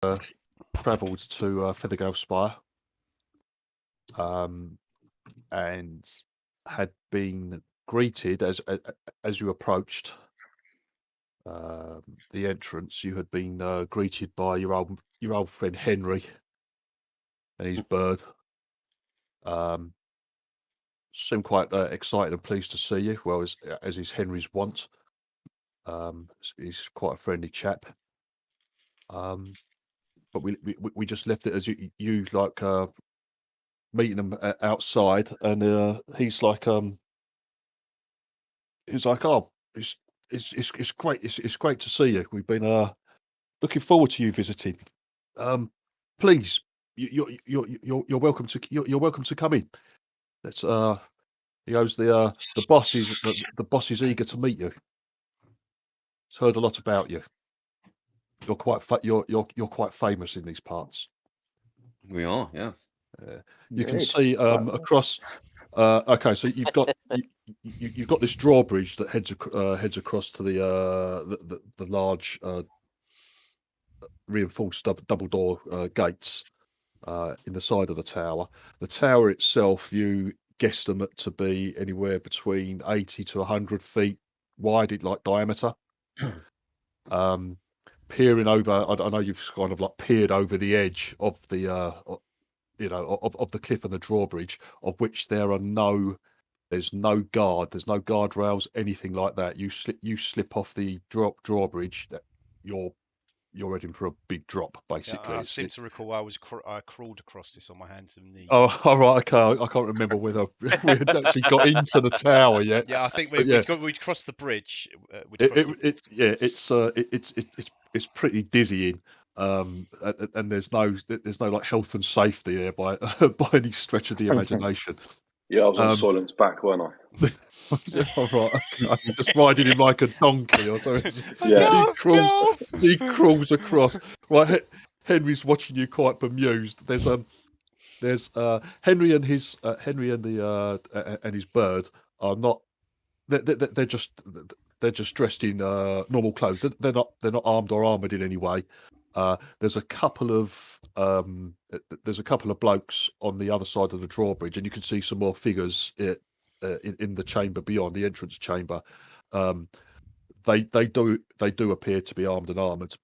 travelled to Fethergale Spire, and had been greeted as you approached the entrance. You had been greeted by your old friend Henry and his bird. Seemed quite excited and pleased to see you. Well, as is Henry's wont. He's quite a friendly chap. But we just left it as you like meeting them outside, and he's like oh, it's great, it's great to see you. We've been looking forward to you visiting. Please, you're welcome to you're welcome to come in. That's he goes, the boss is the boss is eager to meet you. He's heard a lot about you. You're quite famous in these parts. We are, yeah. You can see across. Okay, so you've got you've got this drawbridge that heads across to the large reinforced double door gates in the side of the tower. The tower itself, you guesstimate to be anywhere between 80 to 100 feet wide, like diameter. Peering over, I know you've kind of like peered over the edge of the of the cliff and the drawbridge, of which there's no guardrails, anything like that. You slip off the drawbridge, that you're heading for a big drop, basically. I seem to recall I crawled across this on my hands and knees. Oh, all right, okay. I can't remember whether we had actually got into the tower yet. Yeah, I think we'd crossed the bridge. It's pretty dizzying, and there's no like health and safety there by by any stretch of the imagination. Yeah, I was on Soylent's back, weren't I? All right, okay. Just riding him like a donkey or something. Yeah. So he crawls across. Right, Henry's watching you quite bemused. There's Henry and his and his bird are not. They're just dressed in normal clothes. They're not armed or armored in any way. There's a couple of blokes on the other side of the drawbridge, and you can see some more figures in the chamber beyond the entrance chamber. They do appear to be armed and armored,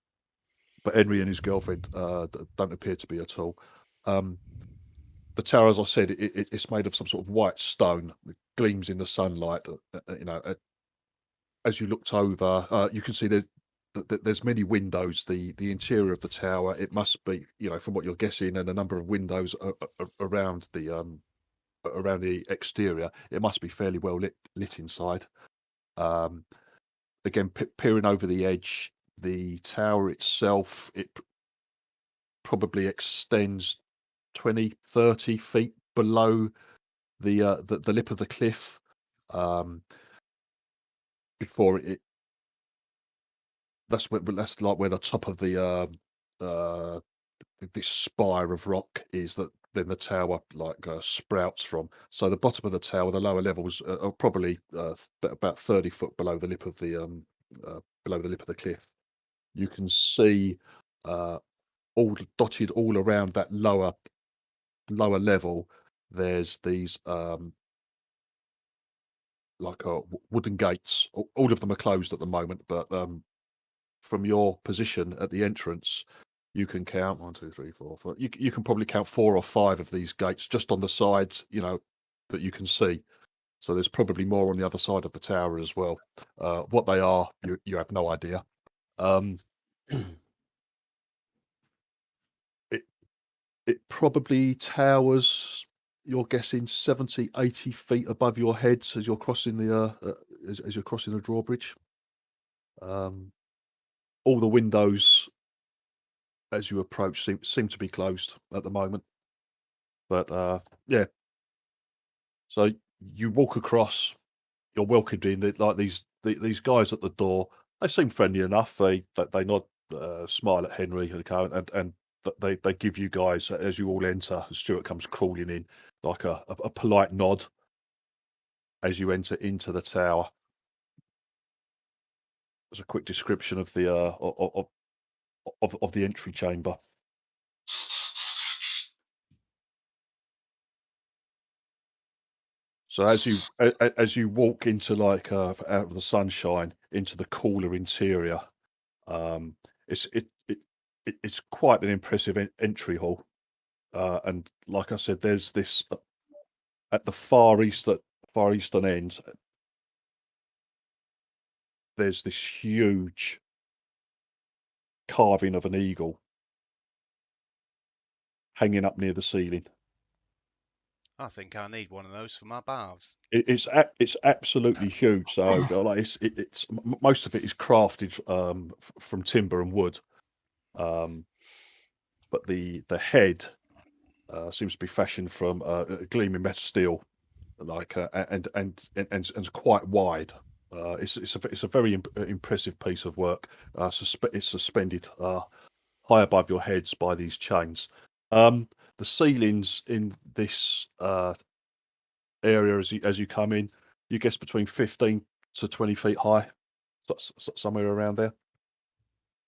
but Henry and his girlfriend don't appear to be at all. The tower, as I said, it's made of some sort of white stone that gleams in the sunlight. As you looked over, you can see there's many windows. The interior of the tower, it must be, from what you're guessing, and a number of windows around the exterior. It must be fairly well lit inside. Again, peering over the edge, the tower itself, it probably extends 20, 30 feet below the lip of the cliff, before that's like where the top of this spire of rock is, that then the tower sprouts from. So the bottom of the tower, the lower levels are probably about 30 foot below the lip of the cliff. You can see all dotted all around that lower level, there's these wooden gates. All of them are closed at the moment, but from your position at the entrance, you can count 1, 2, 3, 4, 5. You can probably count 4 or 5 of these gates just on the sides, that you can see. So there's probably more on the other side of the tower as well. What they are, you have no idea. It probably towers, you're guessing 70, 80 feet above your heads as you're crossing the drawbridge. All the windows as you approach seem to be closed at the moment. But yeah. So you walk across, you're welcomed in. Like these guys at the door, they seem friendly enough. They nod, smile at Henry and they give you guys, as you all enter, Stuart comes crawling in, like a polite nod as you enter into the tower. There's a quick description of the of the entry chamber. So as you walk into like out of the sunshine into the cooler interior, it's it's quite an impressive entry hall. And like I said, there's this at the far eastern end. There's this huge carving of an eagle hanging up near the ceiling. I think I need one of those for my baths. It's absolutely huge. So like it's most of it is crafted from timber and wood, but the head seems to be fashioned from gleaming metal steel, like and quite wide. It's a very impressive piece of work. It's suspended high above your heads by these chains. The ceilings in this area as you come in, you guess between 15 to 20 feet high, somewhere around there.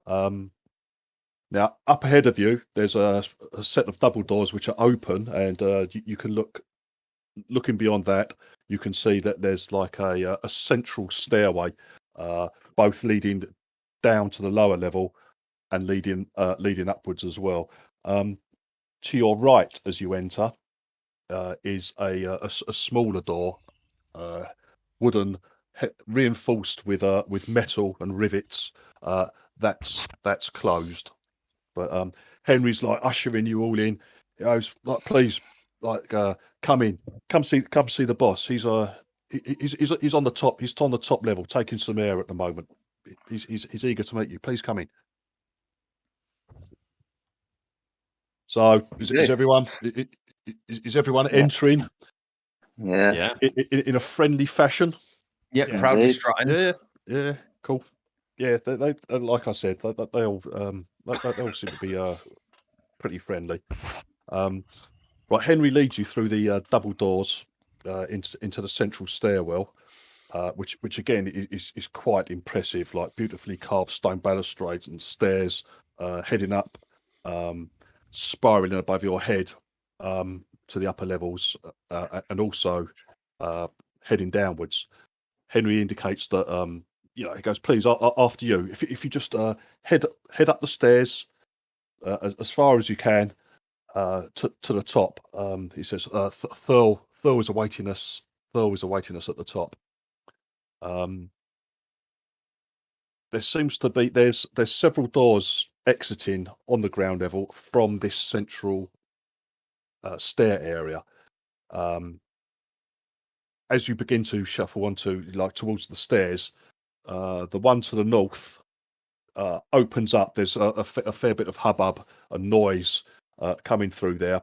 Now up ahead of you, there's a set of double doors which are open, and you can looking beyond that. You can see that there's like a central stairway, both leading down to the lower level and leading upwards as well. To your right as you enter is a smaller door, wooden, reinforced with metal and rivets. That's closed. But Henry's like ushering you all in. He goes, like, please, like, come in, come see the boss. He's on the top. He's on the top level, taking some air at the moment. He's eager to meet you. Please come in. So is everyone entering Yeah. in a friendly fashion? Yeah, Yeah. proudly Indeed. strutting. Yeah, cool. Yeah, they like I said, they all seem to be pretty friendly. Right, Henry leads you through the double doors into the central stairwell, which again is quite impressive, like beautifully carved stone balustrades and stairs heading up, spiraling above your head to the upper levels, and also heading downwards. Henry indicates that he goes, please, after you. If you just head up the stairs as far as you can to the top. He says, Thurl is awaiting us. Thurl is awaiting us at the top. There seems to be there's several doors exiting on the ground level from this central stair area. As you begin to shuffle onto towards the stairs, the one to the north opens up. There's a fair bit of hubbub and noise coming through there,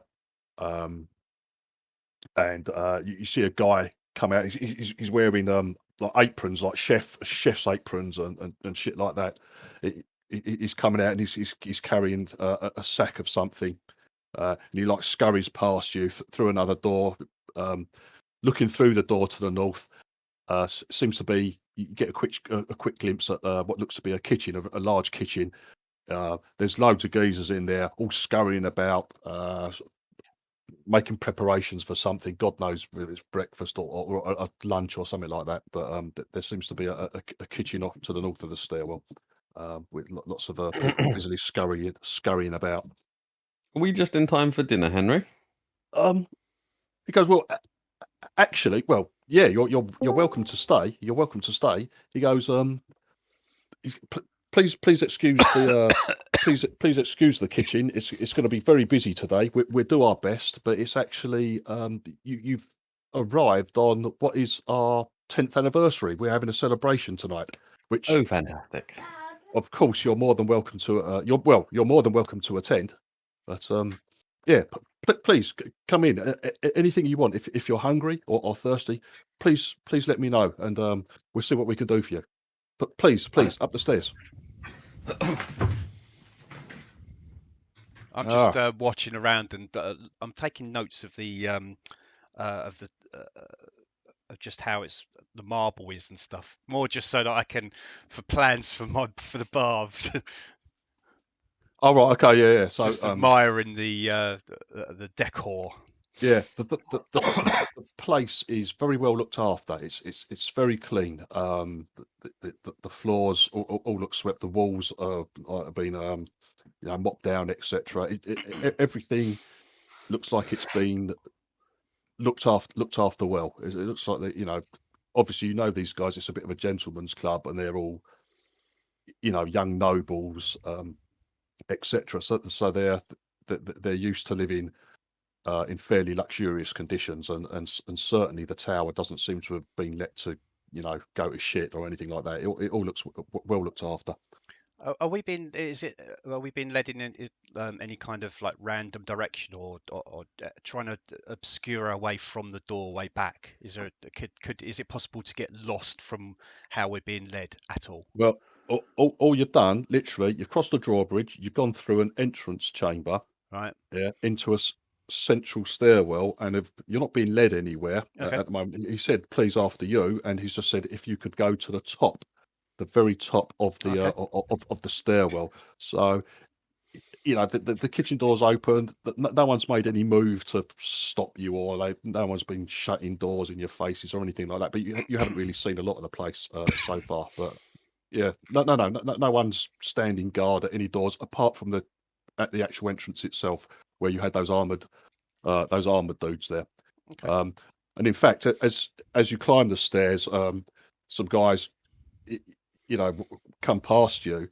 and you see a guy come out. He's wearing like aprons, like chef's aprons and shit like that. He's coming out and he's carrying a sack of something, and he like scurries past you through another door, looking through the door to the north. Seems to be you get a quick glimpse at what looks to be a kitchen, a large kitchen. There's loads of geezers in there, all scurrying about, making preparations for something. God knows whether it's breakfast or a lunch or something like that. But there seems to be a kitchen off to the north of the stairwell, with lots of people busily scurrying about. Are we just in time for dinner, Henry? He goes, well, actually, well, yeah, you're welcome to stay. You're welcome to stay. He goes, please excuse the please excuse the kitchen. It's going to be very busy today. We'll do our best, but it's actually you've arrived on what is our 10th anniversary. We're having a celebration tonight, which Oh, fantastic! of course you're more than welcome to. You're more than welcome to attend. But yeah, please come in. Anything you want. If you're hungry or thirsty, please let me know, and we'll see what we can do for you. But please up the stairs. I'm just watching around and I'm taking notes of the of just how the marble is and stuff. More just so that I can for plans for the baths. Oh right, okay, yeah. So just admiring the decor. yeah, the place is very well looked after. It's very clean. The floors all look swept. The walls have been mopped down, etc. Everything looks like it's been looked after well. It looks like that, obviously these guys. It's a bit of a gentleman's club, and they're all young nobles, etc. So they're used to living in fairly luxurious conditions, and certainly the tower doesn't seem to have been let to go to shit or anything like that. It all looks well looked after. Are we being led in any kind of like random direction, or trying to obscure our way from the doorway back? Is it possible to get lost from how we're being led at all? Well, all you've done, literally, you've crossed the drawbridge, you've gone through an entrance chamber, Right. yeah, into a central stairwell, and you're not being led anywhere Okay. at the moment. He said, "Please, after you," and he's just said, "If you could go to the very top of the Okay. of the stairwell." So, the kitchen door's open. No one's made any move to stop you, or no one's been shutting doors in your faces or anything like that. But you haven't really seen a lot of the place so far. But yeah, no one's standing guard at any doors apart from at the actual entrance itself, where you had those armored dudes there. Okay. And in fact, as you climb the stairs, some guys, come past you.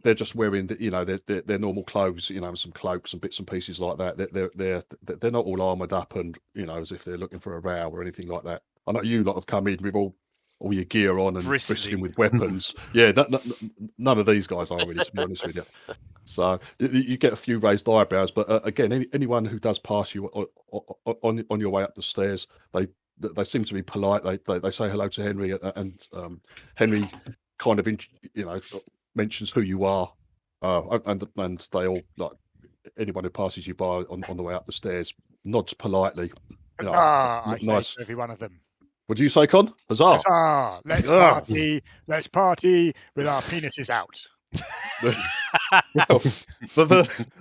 They're just wearing their normal clothes, some cloaks and bits and pieces like that. They're not all armored up and as if they're looking for a row or anything like that. I know you lot have come in with all your gear on and bristling with weapons. Yeah, none of these guys are really, to be honest with you. So you get a few raised eyebrows, but again, anyone who does pass you on your way up the stairs, they seem to be polite. They say hello to Henry, and Henry kind of mentions who you are, and they all, like, anyone who passes you by on the way up the stairs nods politely. I say Nice. to every one of them. What do you say, Con? Huzzah! Huzzah! Let's party! Let's party with our penises out.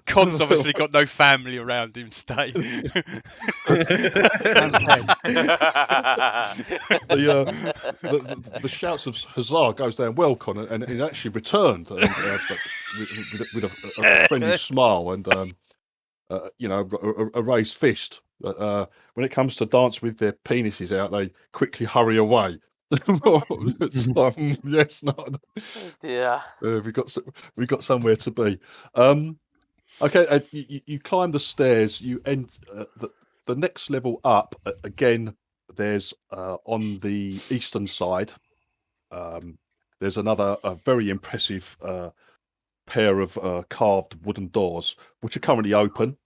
Con's obviously got no family around him today. The shouts of huzzah goes down well, Con, and it actually returned with a friendly smile and a raised fist. When it comes to dance with their penises out, they quickly hurry away. Yes, not. Oh dear. We've got somewhere to be. Okay, you climb the stairs. You end the next level up. Again, there's on the eastern side. There's another very impressive pair of carved wooden doors, which are currently open.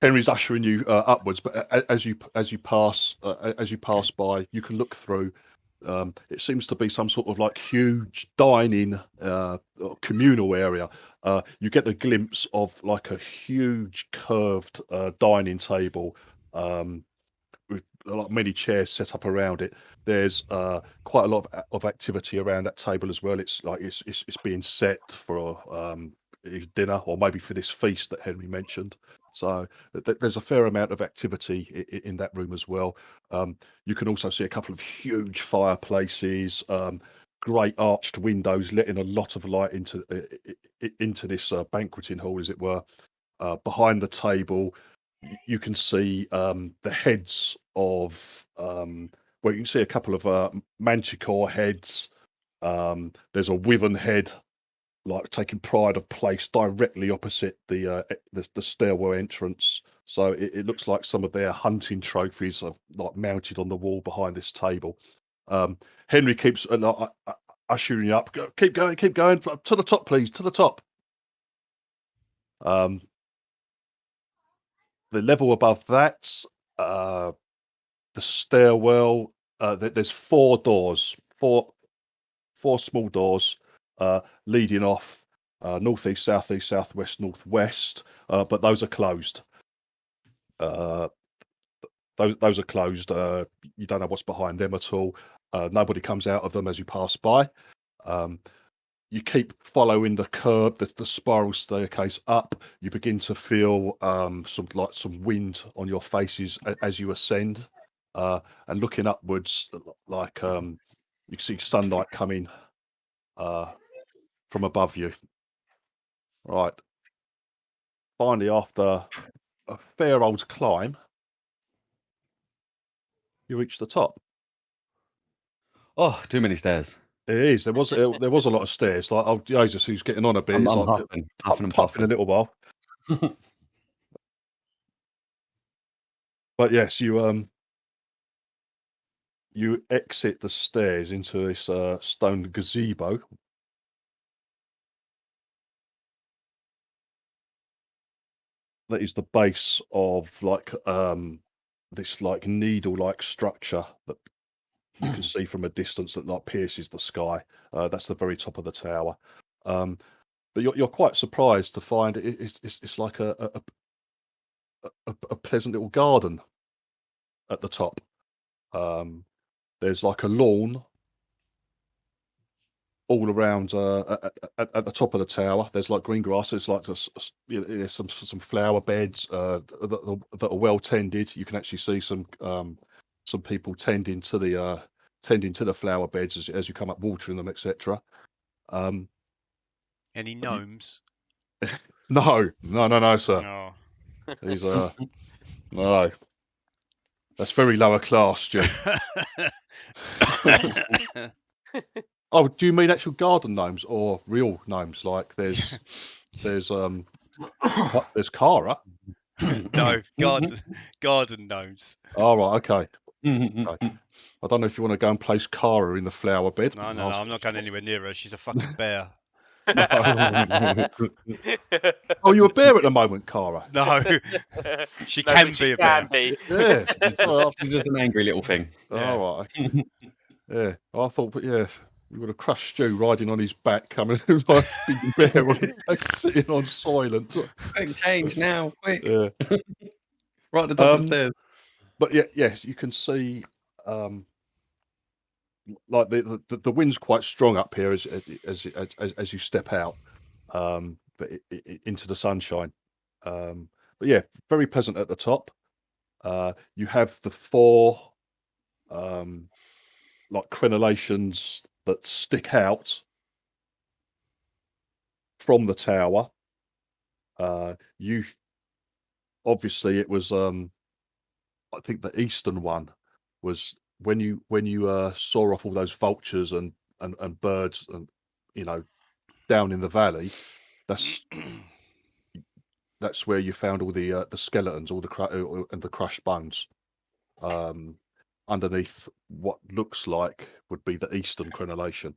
Henry's ushering you upwards, but as you pass by, you can look through. It seems to be some sort of like huge dining communal area. You get a glimpse of like a huge curved dining table with like many chairs set up around it. There's quite a lot of activity around that table as well. It's like it's being set for his dinner, or maybe for this feast that Henry mentioned. So there's a fair amount of activity in that room as well. You can also see a couple of huge fireplaces, great arched windows letting a lot of light into this banqueting hall, as it were. Behind the table, you can see the heads of you can see a couple of manticore heads. There's a wyvern head, like taking pride of place directly opposite the stairwell entrance. So it looks like some of their hunting trophies are like mounted on the wall behind this table. Henry keeps ushering you up. Keep going to the top, please, to the top. The level above that, the stairwell. There's four doors, four small doors. Leading off northeast, southeast, southwest, northwest, but those are closed. Those are closed. You don't know what's behind them at all. Nobody comes out of them as you pass by. you keep following the curb, the spiral staircase up. You begin to feel some wind on your faces as you ascend, and looking upwards, like you see sunlight coming from above you. Right. Finally, after a fair old climb, you reach the top. Oh, too many stairs. It is. There was a lot of stairs. Like, oh Jesus, who's getting on a bit? I'm It's like huffing and puffing a puffing. little while. But yes, you exit the stairs into this stone gazebo. That is the base of like this like needle-like structure that you can see from a distance that like pierces the sky. That's the very top of the tower. But you're quite surprised to find it's like a pleasant little garden at the top. There's like a lawn all around at the top of the tower. There's like green grass. There's like there's some flower beds that are well tended. You can actually see some people tending to the flower beds as you come up, watering them, etc. Any gnomes? No, sir. No. These no. That's very lower class, Stu. Oh, do you mean actual garden gnomes or real gnomes? Like there's Kara. No, garden gnomes. Oh, right, okay. I don't know if you want to go and place Kara in the flower bed. No, but no, no, I'm not going anywhere near her. She's a fucking bear. Oh, you're a bear at the moment, Kara. No, she No, can but be a bear. be. Yeah. She's just an angry little thing. Yeah. All right. Okay. Yeah. I thought, but yeah, you would have crushed Stu riding on his back, coming like big bear on his back, sitting on Soylent. Quick, change now, quick. Yeah. Right at the top of the stairs. But yeah, yes, you can see like the wind's quite strong up here as you step out, but into the sunshine. But yeah, very pleasant at the top. You have the four like crenellations that stick out from the tower. You obviously it was I think the eastern one was when you saw off all those vultures and birds and down in the valley. That's where you found all the skeletons, all the crushed bones underneath what looks like would be the eastern crenellation.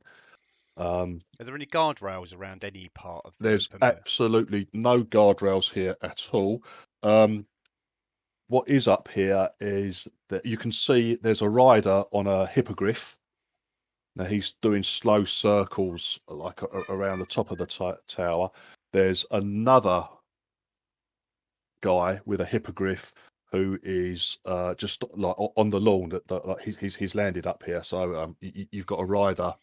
Are there any guardrails around any part of the There's open area? absolutely no guardrails here at all. What is up here is that you can see there's a rider on a hippogriff. Now he's doing slow circles like around the top of the tower. There's another guy with a hippogriff who is just like on the lawn. Like he's landed up here. So you've got a rider.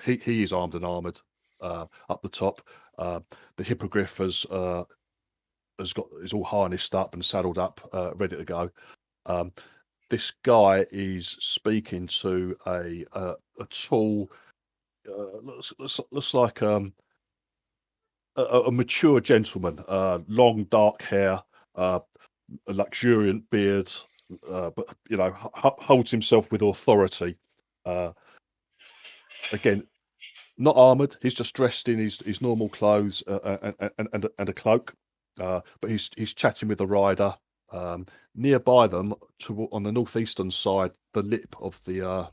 He is armed and armored up the top. The hippogriff is all harnessed up and saddled up, ready to go. This guy is speaking to a tall, looks like a mature gentleman, long dark hair, a luxuriant beard, but holds himself with authority. Again, not armored. He's just dressed in his normal clothes and a cloak. But he's chatting with the rider. Nearby them, on the northeastern side, the lip of the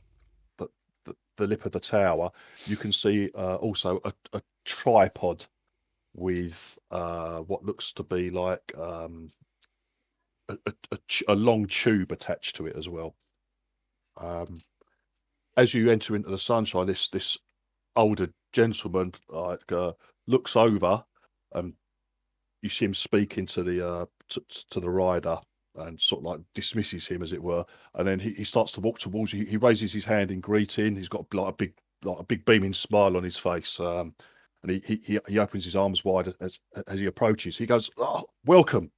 lip of the tower, you can see also a tripod with what looks to be like a long tube attached to it as well. As you enter into the sunshine, this older gentleman looks over, and you see him speaking to the rider and sort of like dismisses him, as it were. And then he starts to walk towards you. He raises his hand in greeting. He's got like a big like a big beaming smile on his face, and he opens his arms wide as he approaches. He goes, "Oh, welcome.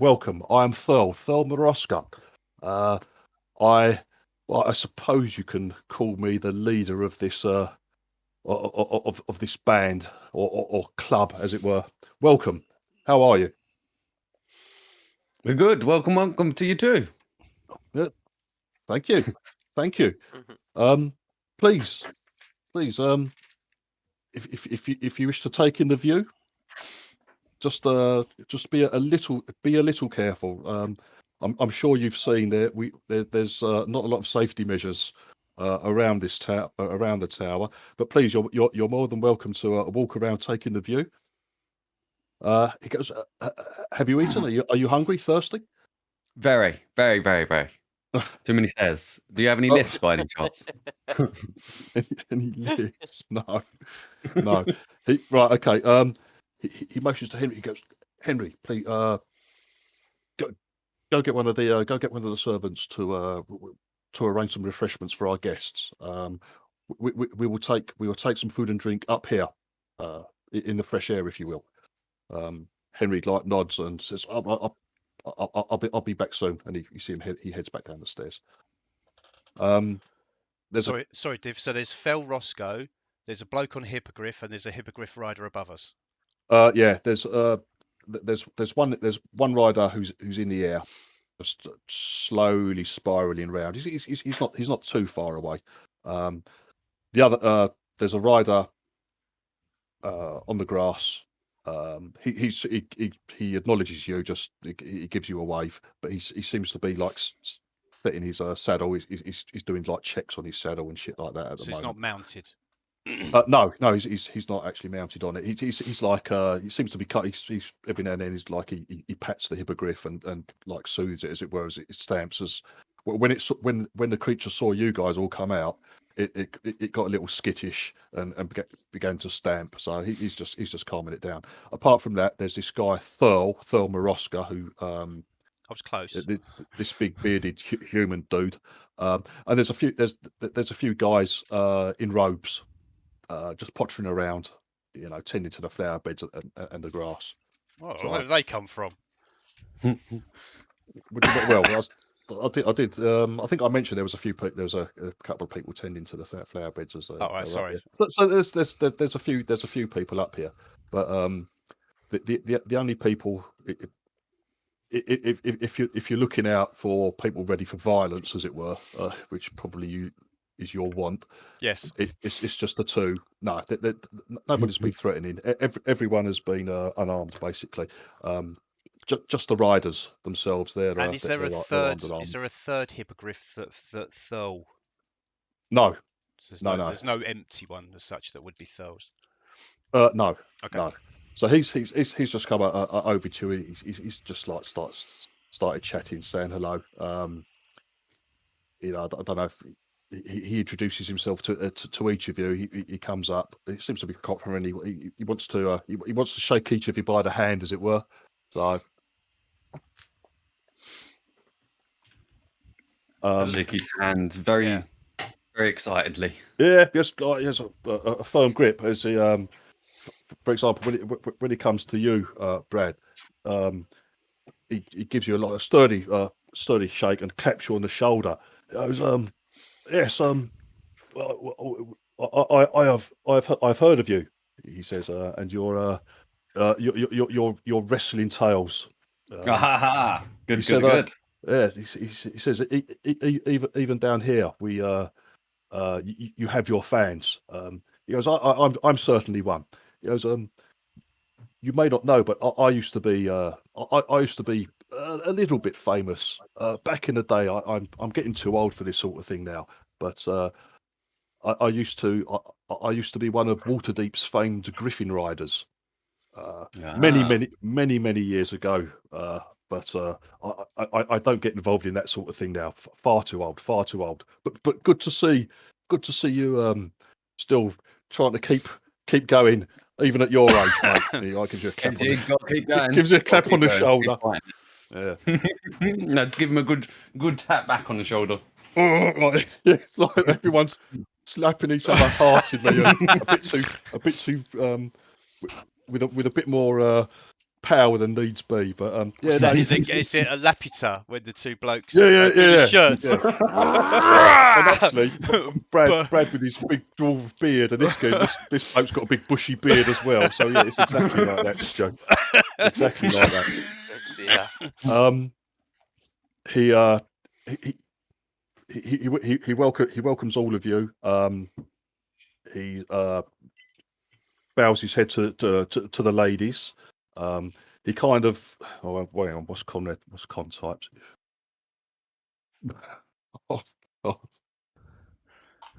I am Thurl Maroska. I suppose you can call me the leader of this of this band or club, as it were. Welcome. How are you?" We're good. Welcome to you too. Yeah, thank you. Please, if you wish to take in the view, just be a little careful. I'm sure you've seen there's not a lot of safety measures around this around the tower, but please, you're more than welcome to walk around taking the view. He goes, "Have you eaten? Are you hungry, thirsty?" Very, very, very, very. Too many stairs. Do you have any lifts by any chance? Any lifts? No. Right, okay. He motions to Henry. He goes, "Henry, please, go get one of the servants to arrange some refreshments for our guests. We will take some food and drink up here, in the fresh air, if you will." Henry nods and says, "I'll be back soon." And you see him he heads back down the stairs. Sorry, Div. So there's Fel Roscoe, there's a bloke on Hippogriff, and there's a Hippogriff rider above us. Yeah, there's one rider who's in the air, just slowly spiraling around. He's not too far away. The other there's a rider on the grass. He acknowledges you, just he gives you a wave, but he seems to be like sitting his saddle. He's doing like checks on his saddle and shit like that at the moment. So he's not mounted. No, he's not actually mounted on it. He's like he seems to be cut. He's every now and then he's like he pats the hippogriff and like soothes it, as it were, as it stamps. As when the creature saw you guys all come out, it got a little skittish and began to stamp. So he's just calming it down. Apart from that, there's this guy Thurl Maroska, who I was close. this big bearded human dude, and there's a few guys in robes. Just pottering around, tending to the flower beds and the grass. Oh, where did they come from? Well, I did. I think I mentioned there was a couple of people tending to the flower beds as they. Oh, right, sorry. So there's a few people up here, but the only people, if you're looking out for people ready for violence, as it were, which probably is your want. Yes. It's just the two. No, nobody's been threatening. Everyone has been unarmed, basically. Just the riders themselves. And is there a third hippogriff that Thurl? No. So there's no empty one as such that would be Thurl's. No. Okay. No. So he's just come over to you. He's just like started chatting, saying hello. I don't know if he introduces himself to each of you. He comes up. It seems to be quite friendly. He wants to shake each of you by the hand, as it were. So shake his hand very excitedly. Yeah, just like he has a firm grip. As he, for example, when he comes to you, Brad, he gives you a sturdy shake and claps you on the shoulder. He goes, "Yes, I've heard of you," he says, "and your wrestling tales." Good. Yeah, he says even down here we you have your fans. He goes, I'm certainly one. He goes, you may not know, but I used to be I used to be a little bit famous back in the day. I'm getting too old for this sort of thing now, but I used to be one of Waterdeep's famed Griffin riders many years ago. But I don't get involved in that sort of thing now. Far too old. But good to see you still trying to keep going, even at your age, mate. I give you a clap. Gives you a clap on the shoulder. Yeah. No, give him a good tap back on the shoulder. It's like everyone's slapping each other heartedly, a bit too with a bit more power than needs be. But yeah, What's no, that? Is it a lapita when the two blokes Yeah, do the shirts? And actually, Brad with his big dwarf beard, and this bloke's got a big bushy beard as well. So yeah, it's exactly like that, Joe. Exactly like that. Yeah. He welcomes all of you. He bows his head to the ladies. He kind of what's con types? Oh God.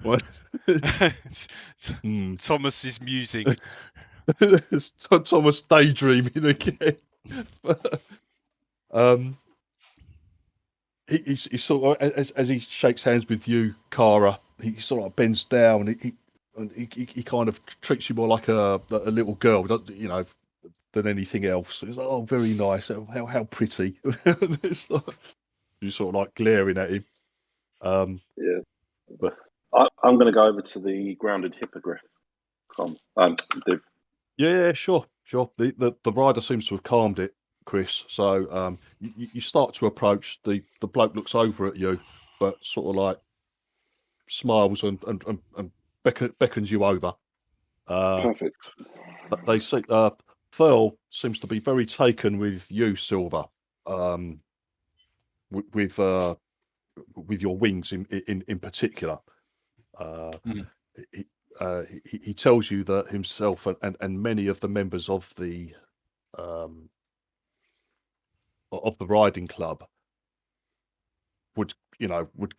What? Thomas is musing. It's Thomas daydreaming again. He sort of as he shakes hands with you, Cara. He sort of bends down. He kind of treats you more like a little girl, than anything else. It's like, oh, very nice. How pretty. You sort of like glaring at him. Yeah. But I'm going to go over to the grounded hippogriff. Div. Yeah, sure. The rider seems to have calmed it, Chris. So you start to approach. The bloke looks over at you, but sort of like smiles and beckons you over. Perfect. They say Thurl seems to be very taken with you, Silver. With your wings in particular. He tells you that himself and many of the members of the riding club would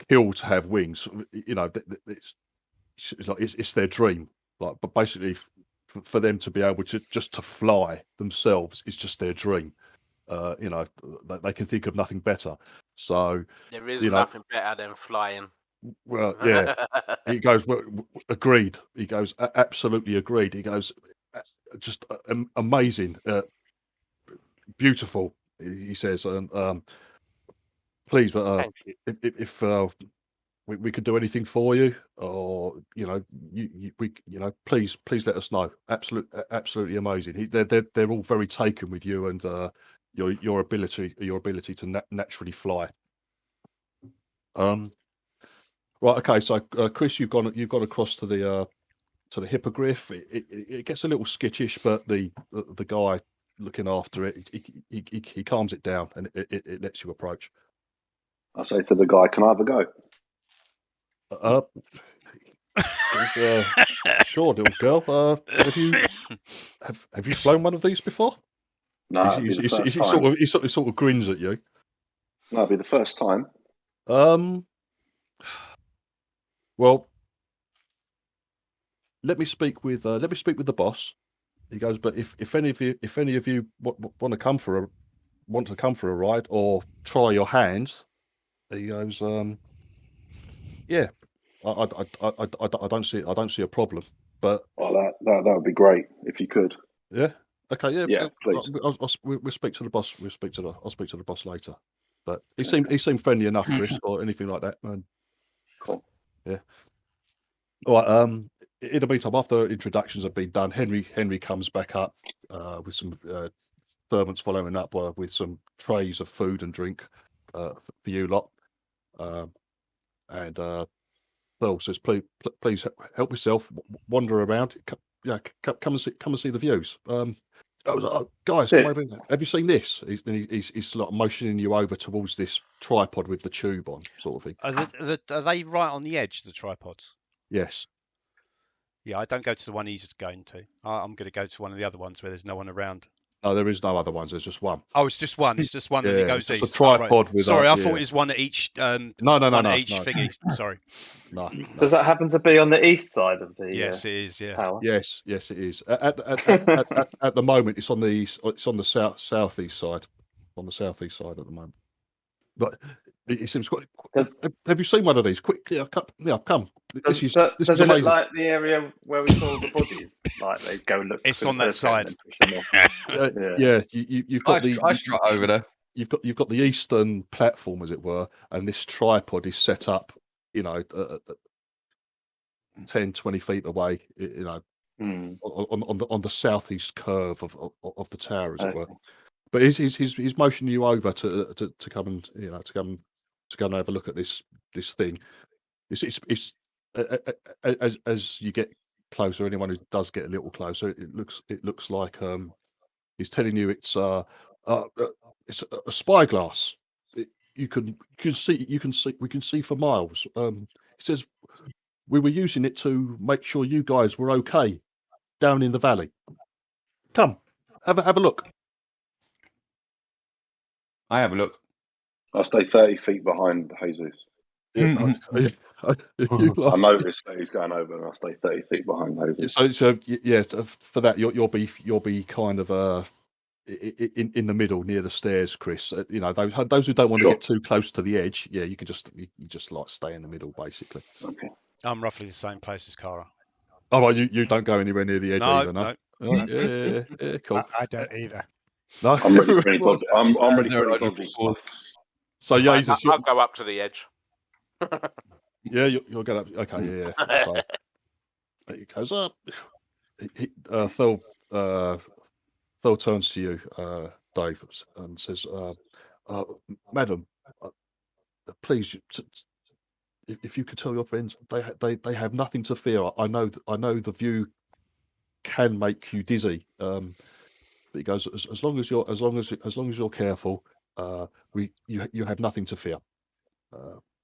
kill to have wings. It's their dream. But basically, for them to be able to just to fly themselves is just their dream. They can think of nothing better. So there is nothing better than flying. Well, yeah. He goes, well, agreed. He goes, absolutely agreed. He goes, just amazing, beautiful. He says, and please, if we could do anything for you, or please let us know. Absolutely amazing. They're all very taken with you and your ability to naturally fly. Right. Okay. So, Chris, you've gone across to the hippogriff. It gets a little skittish, but the guy looking after it, he calms it down and it lets you approach. I say to the guy, "Can I have a go?" Sure, little girl. Have you flown one of these before? No, it'd be the first time. He sort of grins at you. No, it'd be the first time. Well, let me speak with the boss. He goes, but if any of you want to come for a ride or try your hands, he goes, yeah, I don't see a problem. But that would be great if you could. Yeah. Okay. Yeah. Please. We'll speak to the boss. I'll speak to the boss later. But he seemed friendly enough, Chris, or anything like that. Cool. Yeah. All right. In the meantime, after introductions have been done, Henry comes back up with some servants following up with some trays of food and drink for you lot. And Pearl says, please help yourself. Wander around. Come and see the views. I was like, guys, come over. Have you seen this? He's like motioning you over towards this tripod with the tube on, sort of thing. Are they right on the edge, the tripods? Yes. Yeah, I don't go to the one he's going to. I'm going to go to one of the other ones where there's no one around. No, there is no other ones. There's just one. Oh, it's just one. It's just one that he goes east. It's a tripod with. Sorry, I thought it was one at each. No. Each thingy. Sorry. No. Does that happen to be on the east side of the? Yes, it is. Yeah. Tower? Yes, it is. At the moment, it's on the southeast side. On the southeast side at the moment. But it seems quite. Have you seen one of these? Quick, come. This is it amazing. look like the area where we saw the bodies? Like they go look. It's on that side. Yeah, you've got I strut over there. You've got the eastern platform, as it were, and this tripod is set up. 10, 20 feet away. You know, on the southeast curve of the tower, as it were. But he's motioning you over to come and to go and have a look at this thing. It's as you get closer, anyone who does get a little closer, it looks like he's telling you it's a spyglass. We can see for miles. He says we were using it to make sure you guys were okay down in the valley. Come, have a look. I have a look. I'll stay 30 feet behind Jesus. I noticed that he's going over, and I'll stay 30 feet behind Jesus. So yeah, for that you'll be kind of in the middle near the stairs, Chris. Those who don't want to get too close to the edge, yeah, you just like stay in the middle, basically. Okay. I'm roughly the same place as Cara. Oh, well, you don't go anywhere near the edge either, no? No. Yeah, cool. I don't either. No, I'm ready for any dodgy. I'm ready for any dodgy stuff. So Jesus, I'll go up to the edge. yeah, you'll get up. Okay, yeah. So it goes up. Thil turns to you, Dave, and says, "Madam, please, if you could tell your friends, they have nothing to fear. I know the view can make you dizzy. But he goes, as long as you're careful, you have nothing to fear.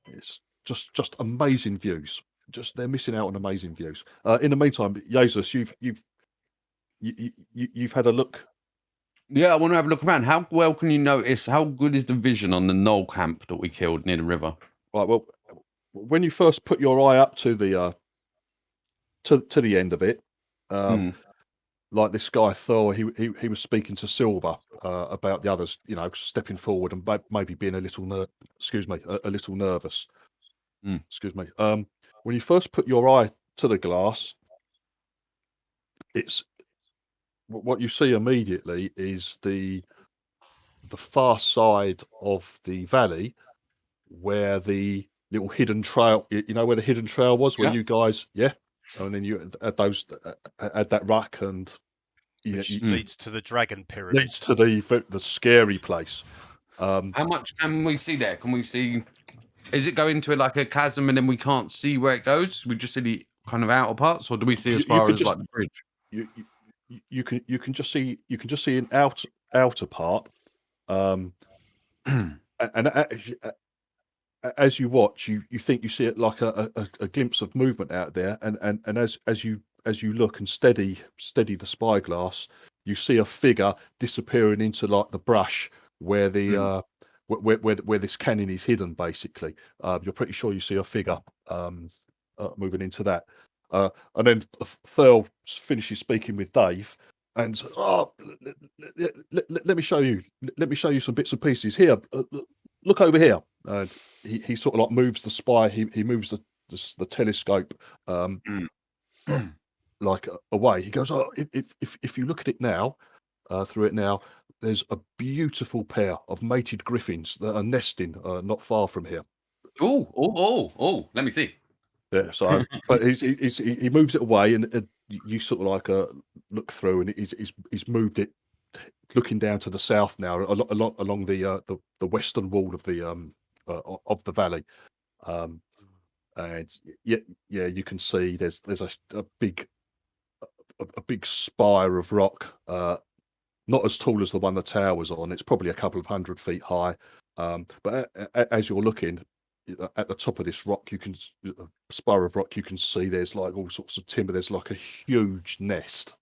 It's just amazing views. They're missing out on amazing views. In the meantime, Jesus, you've had a look. Yeah, I want to have a look around. How well can you notice? How good is the vision on the knoll camp that we killed near the river? Right. Well, when you first put your eye up to the to the end of it, like this guy Thor, he was speaking to Silver about the others, stepping forward and maybe being a little a little nervous. Excuse me. When you first put your eye to the glass, it's what you see immediately is the far side of the valley where the little hidden trail, where the hidden trail was, where you guys, and then you had that ruck and which leads to the dragon pyramid. Leads to the scary place. How much can we see there? Can we see? Is it going to like a chasm and then we can't see where it goes? We just see the kind of outer parts, or do we see as far as like the bridge? You can just see an outer part. And as you watch, you think you see it like a glimpse of movement out there, and as you look and steady the spyglass, you see a figure disappearing into like the brush where the where this cannon is hidden. Basically, you're pretty sure you see a figure moving into that, and then Thurl finishes speaking with Dave, and says, let me show you. Let me show you some bits and pieces here. Look over here. He sort of like moves the spy. He moves the telescope like away. He goes, if you look at it now, through it now, there's a beautiful pair of mated griffins that are nesting not far from here. Oh! Let me see. Yeah. So, but he moves it away, and you sort of like look through, and he's moved it, looking down to the south now, along the western wall of the valley, and you can see there's a big spire of rock, not as tall as the one the tower was on. It's probably a couple of 100 feet high, but as you're looking at the top of this rock, spire of rock, you can see there's like all sorts of timber. There's like a huge nest,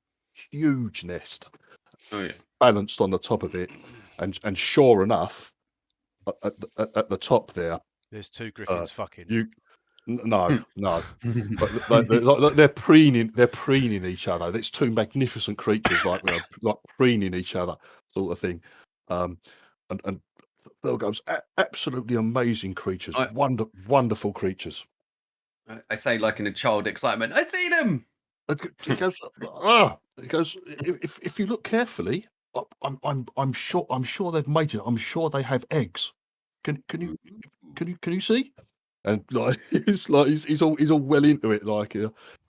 balanced on the top of it, and sure enough, at the top there's two griffins fucking. No, but they're preening each other. It's two magnificent creatures, like preening each other, sort of thing. And Phil goes, absolutely amazing creatures, wonderful creatures. I say, like in a child excitement, I see them. He goes, if you look carefully, I'm sure they've mated. I'm sure they have eggs. Can you see? and like he's all well into it. Like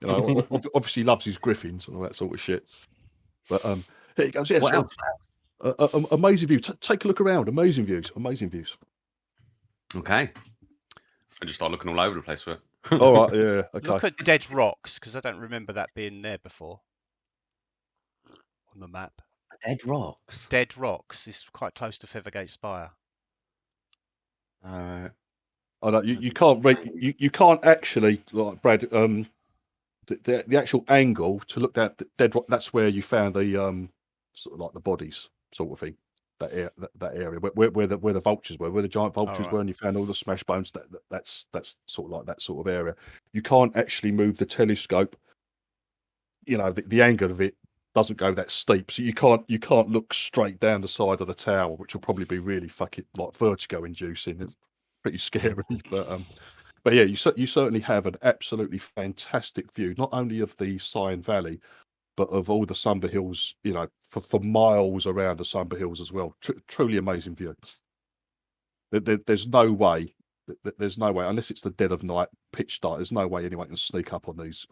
obviously loves his griffins and all that sort of shit. But here he goes. Yes, What else? amazing view. Take a look around. Amazing views. Amazing views. Okay. I just start looking all over the place for it. All right. Yeah. Okay. Look at dead rocks, because I don't remember that being there before on the map. Dead rocks. Dead rocks is quite close to Feathergate Spire. I know you can't you can't actually, like Brad, the actual angle to look at dead rock. That's where you found the sort of like the bodies sort of thing. That area where the vultures were, where the giant vultures were, and you found all the smash bones. That's sort of like that sort of area. You can't actually move the telescope. You know, the angle of it doesn't go that steep, so you can't look straight down the side of the tower, which will probably be really fucking like vertigo inducing. It's pretty scary, but yeah, you certainly have an absolutely fantastic view, not only of the Scion Valley, but of all the Sumber Hills, you know, for miles around the Sumber Hills as well. Truly amazing view. There's no way, unless it's the dead of night, pitch dark. There's no way anyone can sneak up on these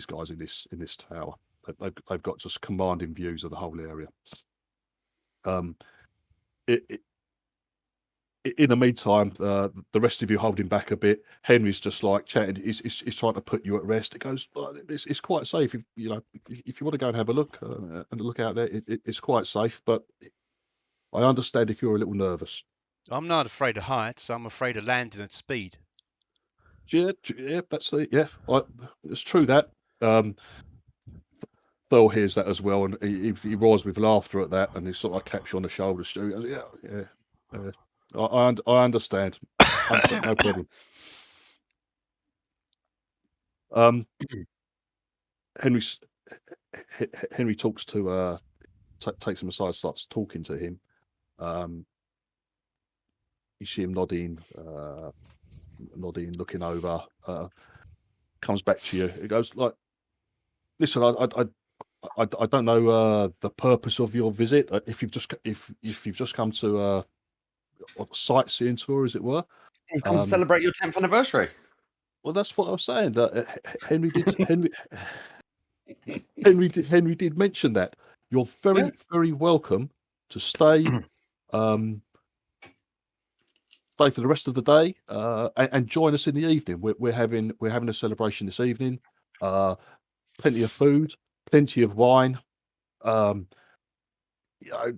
guys in this tower. They've got just commanding views of the whole area. In the meantime, the rest of you holding back a bit. Henry's just like chatting. He's trying to put you at rest. It goes, it's quite safe. If you want to go and have a look and look out there, it's quite safe. But I understand if you're a little nervous. I'm not afraid of heights. I'm afraid of landing at speed. Yeah, that's it's true that. Thor hears that as well, and he roars with laughter at that, and he sort of like claps you on the shoulder. Stu goes, yeah. I understand. No problem. Henry talks to takes him aside, starts talking to him. You see him nodding, looking over. Comes back to you. He goes like, "Listen, I don't know the purpose of your visit. If you've just come to a sightseeing tour, as it were. You come to celebrate your 10th anniversary. Well, that's what I was saying. Henry did mention that. You're very welcome to stay stay for the rest of the day and join us in the evening. We're having a celebration this evening. Plenty of food, plenty of wine. You know,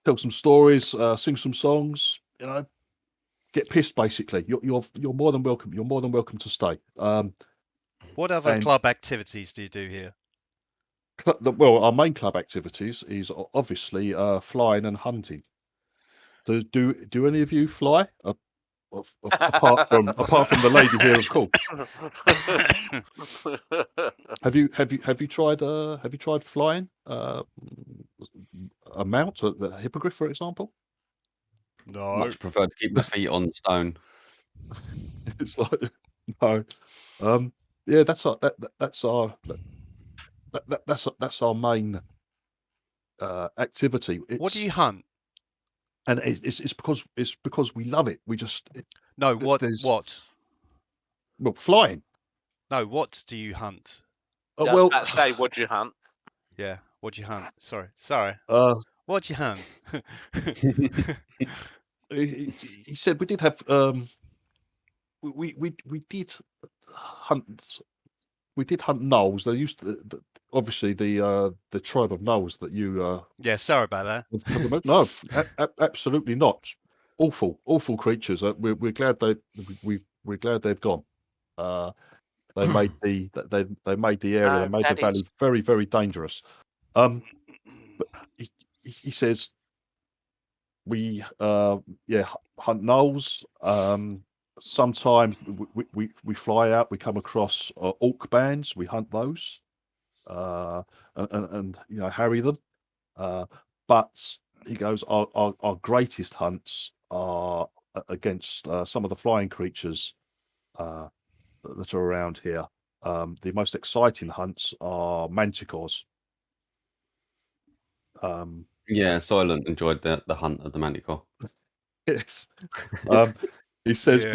tell some stories, sing some songs. You know, get pissed. Basically, you're more than welcome. You're more than welcome to stay. What other club activities do you do here? Well, our main club activities is obviously flying and hunting. Do any of you fly? Apart from the lady here, of course. Have you tried flying a mount, a hippogriff, for example? No. Much prefer to keep my feet on stone. It's like no. Yeah, that's our main activity. What do you hunt? And it's because we love it. We just what? Well, flying. No, what do you hunt? Well, say, what do you hunt? Yeah, what do you hunt? Sorry. What do you hunt? He said we did have we did hunt. We did hunt gnolls. They used to, obviously the tribe of gnolls that you. Yeah, sorry about that. No, absolutely not. Awful creatures. We're glad we're glad they've gone. They made the area. They made the valley very, very dangerous. But he says we hunt gnolls. Sometimes we fly out. We come across orc bands. We hunt those, and harry them. But he goes, our greatest hunts are against some of the flying creatures that are around here. The most exciting hunts are manticores. Yeah, Soylent enjoyed the hunt of the manticore. Yes. He says,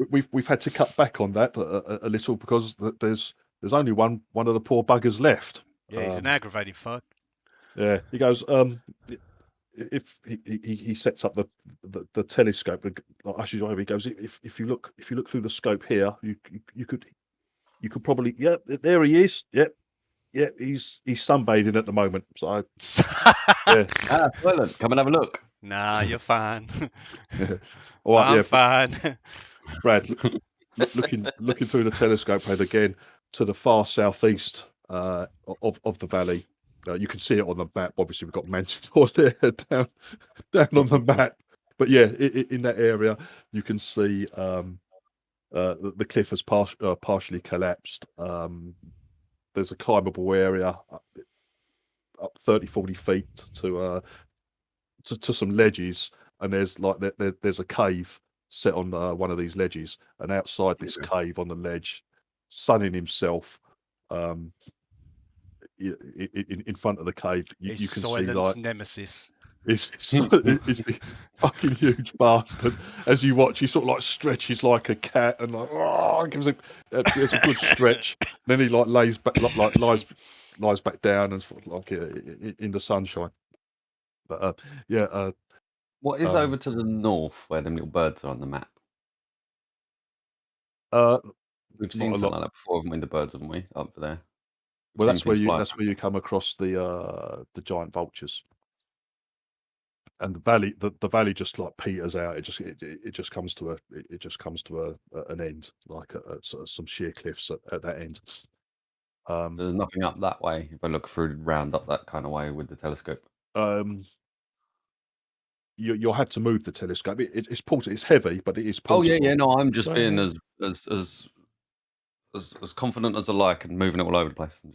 we've had to cut back on that a little because there's only one of the poor buggers left. Yeah, he's an aggravating fuck. Yeah, he goes. If he sets up the telescope, like, he goes. If you look through the scope here, you could probably there he is. Yep. Yeah, he's sunbathing at the moment. So yeah. Soylent, come and have a look. Nah, you're fine. All right, I'm fine. Brad, looking through the telescope, Brad, again to the far southeast of the valley. You can see it on the map. Obviously, we've got Manticore there down on the map. But yeah, in that area, you can see the cliff has partially collapsed. There's a climbable area up 30-40 feet to some ledges, and there's a cave set on one of these ledges, and outside this cave on the ledge, sunning himself in front of the cave, you can see like nemesis. It's this fucking huge bastard. As you watch, he sort of like stretches like a cat and like gives a good stretch. Then he like lays back, lies back down and sort of like in the sunshine. But what is over to the north where them little birds are on the map? We've seen something like that before, haven't we? The birds, haven't we? Up there. Well, that's where you come across the giant vultures. And the valley just like peters out. It just comes to an end, like some sheer cliffs at that end. There's nothing up that way. If I look round up that kind of way with the telescope, you'll have to move the telescope. It's portable. It's heavy, but it is portable. Oh yeah. No, I'm just being as confident as I like and moving it all over the place. And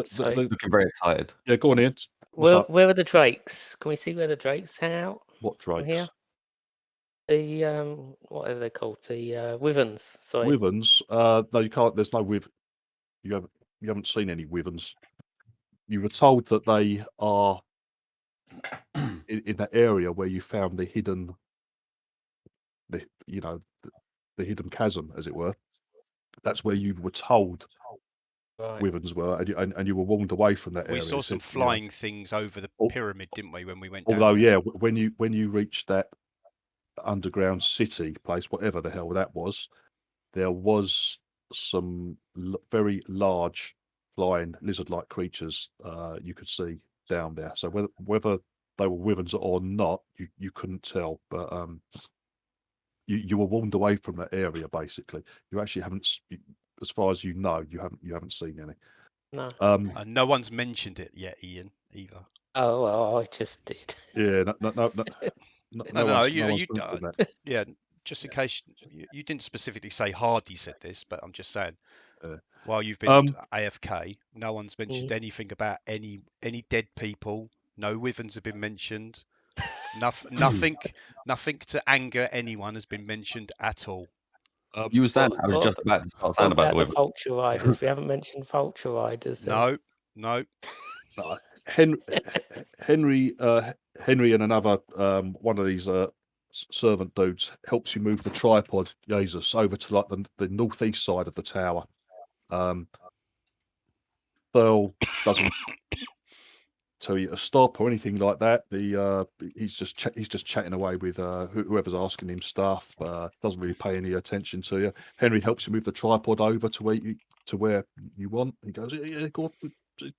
just looking very excited. Yeah, go on, Ian. Where are the drakes? Can we see where the drakes hang out? What drakes? Here? The what are they called? The wyverns. Sorry. Wyverns. No, you can't. There's no wyvern. You haven't seen any wyverns. You were told that they are in that area where you found the hidden, the hidden chasm, as it were. That's where you were told wyverns were, and you were warned away from that area. We saw some flying things over the pyramid, didn't we, when we went down? Although, yeah, when you reached that underground city place, whatever the hell that was, there was some very large flying lizard-like creatures you could see down there. So whether they were wyverns or not, you couldn't tell. But you were warned away from that area. Basically, you actually haven't, as far as you know, you haven't seen any. No. And no one's mentioned it yet, Ian, either. Oh well, I just did. Yeah, no. Yeah, just in case you didn't specifically say Hardy said this, but I'm just saying. While you've been AFK, no one's mentioned anything about any dead people. No wyverns have been mentioned. Nothing to anger anyone has been mentioned at all. You were saying I was just about to start saying about the wyverns. Vulture riders. We haven't mentioned vulture riders. Then. No. Henry and another one of these servant dudes helps you move the tripod, Jesus, over to like the northeast side of the tower. Thurl doesn't tell you to stop or anything like that. He's just chatting away with whoever's asking him stuff. Doesn't really pay any attention to you. Henry helps you move the tripod over to where you want. He goes, yeah, go on,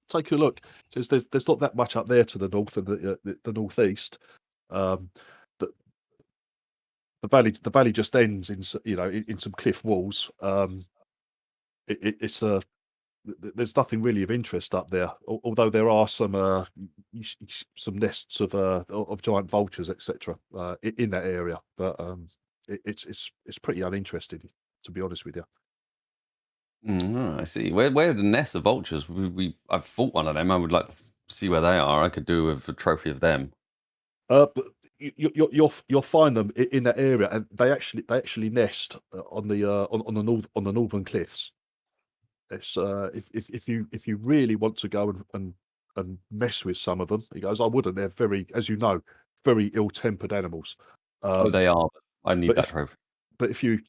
take a look. Says there's not that much up there to the north and the northeast. The valley just ends in some cliff walls. There's nothing really of interest up there, although there are some nests of giant vultures, etc. In that area, but it's pretty uninteresting, to be honest with you. I see. Where are the nests of vultures? I've fought one of them. I would like to see where they are. I could do with a trophy of them. But you'll find them in that area, and they actually nest on the northern cliffs. It's if you really want to go and mess with some of them, he goes, I wouldn't. They're very, as you know, very ill-tempered animals. They are. I need that trophy. but if you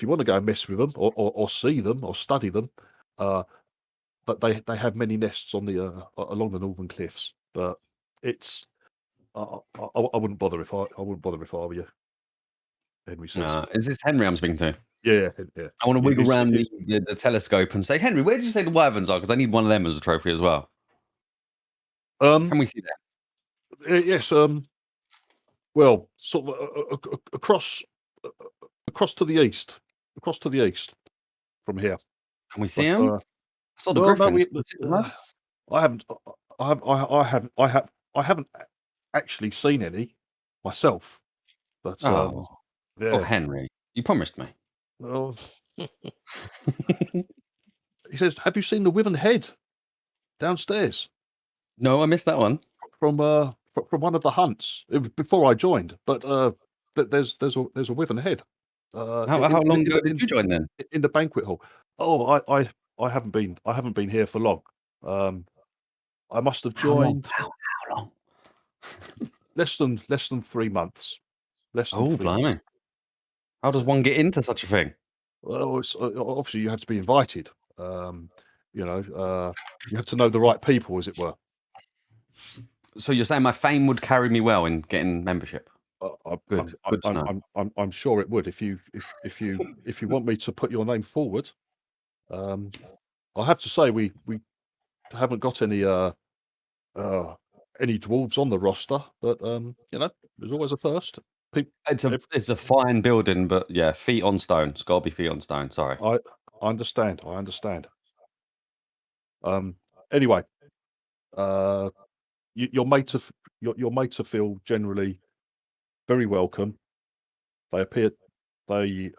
want to go and mess with them or see them or study them, but they have many nests on the along the northern cliffs. But it's I wouldn't bother if I were you. Henry says. Is this Henry I'm speaking to? Yeah. I want to wiggle It's- around it's- the telescope and say, Henry, where did you say the wyverns are? Because I need one of them as a trophy as well. Can we see that? Yes. Well, sort of across to the east, from here. Can we see But, them? I saw the well, no, griffins. I haven't actually seen any myself. But Oh, yeah. Henry, you promised me. Well, he says, "Have you seen the Wyvern head downstairs No, I missed that one. from one of the hunts? It was before I joined, but there's a Wyvern head. How long ago did you join then? In the banquet hall? Oh, I haven't been here for long. I must have joined How long? less than 3 months. Less than 3 months. Blimey. How does one get into such a thing? Well, it's, obviously you have to be invited. You have to know the right people, as it were. So you're saying my fame would carry me well in getting membership? Good to know. I'm sure it would if you want me to put your name forward. I have to say we haven't got any dwarves on the roster, but there's always a first. It's a fine building, but yeah, feet on stone. It's got to be feet on stone. Sorry. I understand. Anyway, you're made to feel generally very welcome. The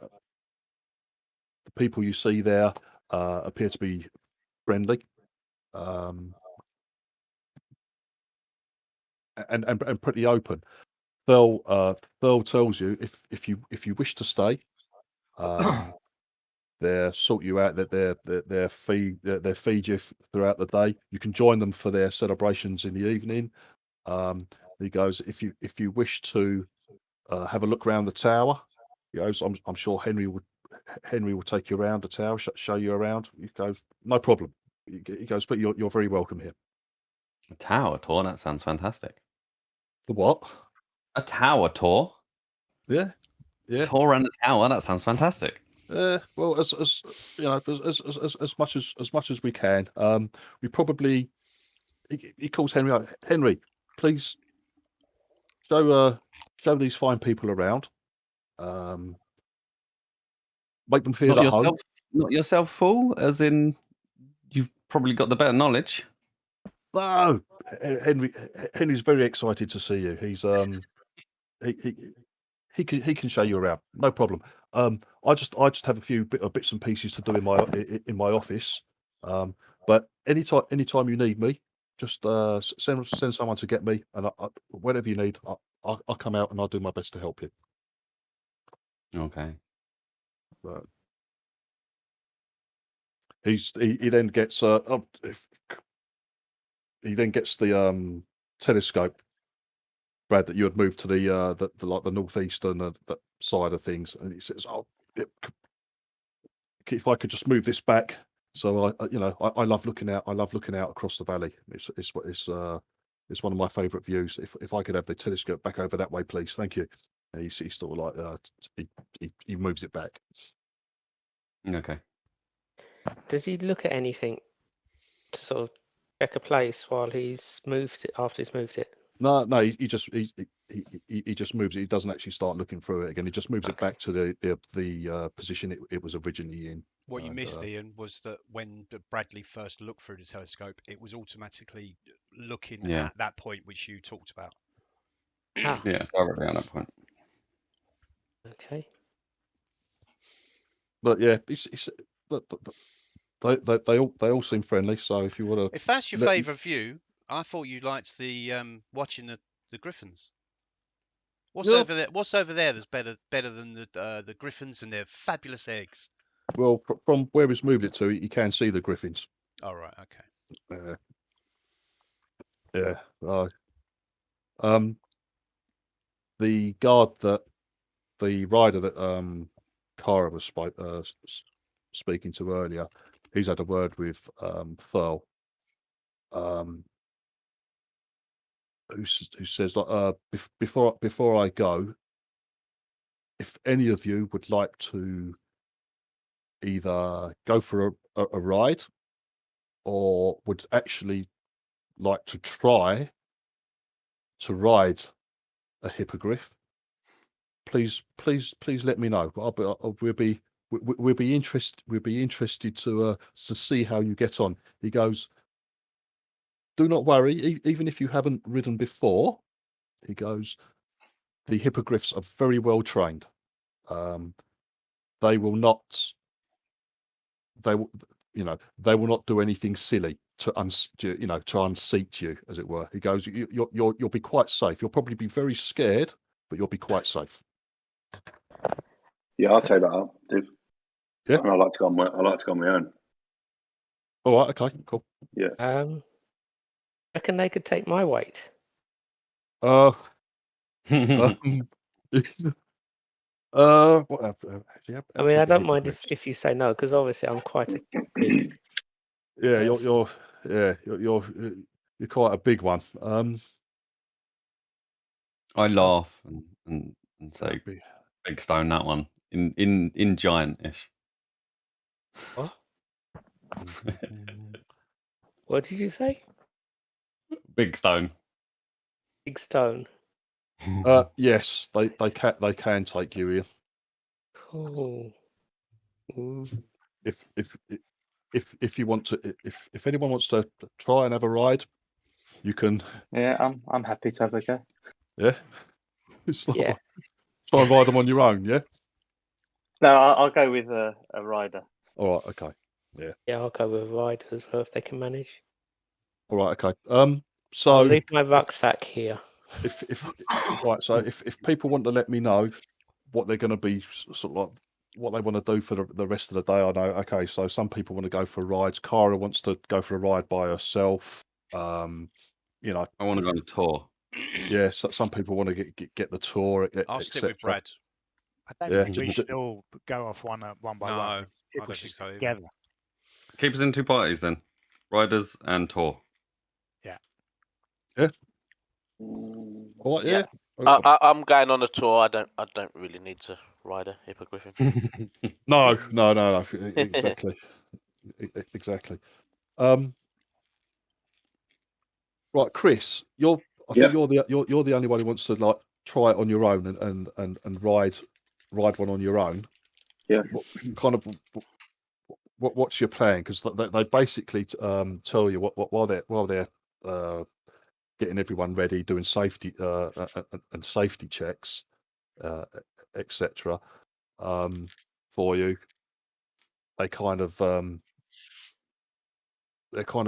people you see there appear to be friendly, and pretty open. They'll tells you if you wish to stay, they'll sort you out. That they feed you throughout the day. You can join them for their celebrations in the evening. He goes, if you wish to have a look around the tower, I'm sure Henry will take you around the tower, show you around. He goes, no problem. He goes, but you're very welcome here. A tower tour? That sounds fantastic. The what? A tower tour? Yeah. Tour around the tower? That sounds fantastic. Well, as much as we can. We probably. He calls Henry out. Henry, please show these fine people around. Make them feel at home. Not yourself full, as in you've probably got the better knowledge. No, Henry's very excited to see you. He's he can show you around, no problem. I just have a few bits and pieces to do in my office. But anytime you need me, just send someone to get me, and whatever you need, I'll come out and I'll do my best to help you. Okay. But he then gets the telescope, Brad, that you had moved to the northeastern that side of things, and he says, "Oh, if I could just move this back." So I love looking out. I love looking out across the valley. It's one of my favourite views. If I could have the telescope back over that way, please, thank you. And he's sort of like he moves it back. Okay. Does he look at anything to sort of check a place while he's moved it after he's moved it? No, he just moves it. He doesn't actually start looking through it again. He just moves it back to the position it was originally in. What you missed, Ian, was that when Bradley first looked through the telescope, it was automatically looking at that point which you talked about. Yeah, already on that point. Okay. But yeah, they all seem friendly. So if you want to, if that's your favourite view, I thought you liked the watching the griffins. What's over there? What's over there that's better than the griffins and their fabulous eggs? Well, from where he's moved it to, you can see the griffins. Oh, right, okay. Yeah. The guard that the rider that Cara was speaking to earlier, he's had a word with Thurl, who says like before I go, if any of you would like to either go for a ride or would actually like to try to ride a hippogriff, please let me know. We'll be interested to see how you get on. He goes, do not worry, even if you haven't ridden before. He goes, the hippogriffs are very well trained. They will not do anything silly to unseat you, as it were. He goes, you'll be quite safe. You'll probably be very scared, but you'll be quite safe. Yeah, I'll take that up, Div. Yeah. And I like to go on my own. All right. Okay. Cool. Yeah. Reckon they could take my weight? What I mean, I don't mind if you say no, because obviously I'm quite a big. Yeah, person. you're quite a big one. I laugh and say Big. big stone, that one in giant-ish. What? What did you say? Big stone. Big stone. Yes, they can take you in. Oh. If you want to, if anyone wants to try and have a ride, you can. Yeah, I'm happy to have a go. Yeah. It's like, Yeah. try and ride them on your own. Yeah. No, I'll go with a rider. All right. Okay. Yeah, I'll go with a rider as well if they can manage. All right. Okay. So I'll leave my rucksack here. if people want to let me know what they're going to be sort of like, what they want to do for the rest of the day, I know. Okay, so some people want to go for rides. Cara wants to go for a ride by herself. I want to go on a tour. Yeah, so some people want to get the tour. I'll stick with Brad. I don't think we should all go off one by one. I People don't should think so stick either. together. Keep us in two parties then. Riders and tour. All right, yeah. I'm going on a tour. I don't really need to ride a hippogriff. No, exactly, exactly. Right, Chris, I think you're the only one who wants to like try it on your own and ride one on your own. Yeah. What's your plan? Because they basically tell you while they're getting everyone ready, doing safety and safety checks, etc. For you, they're kind of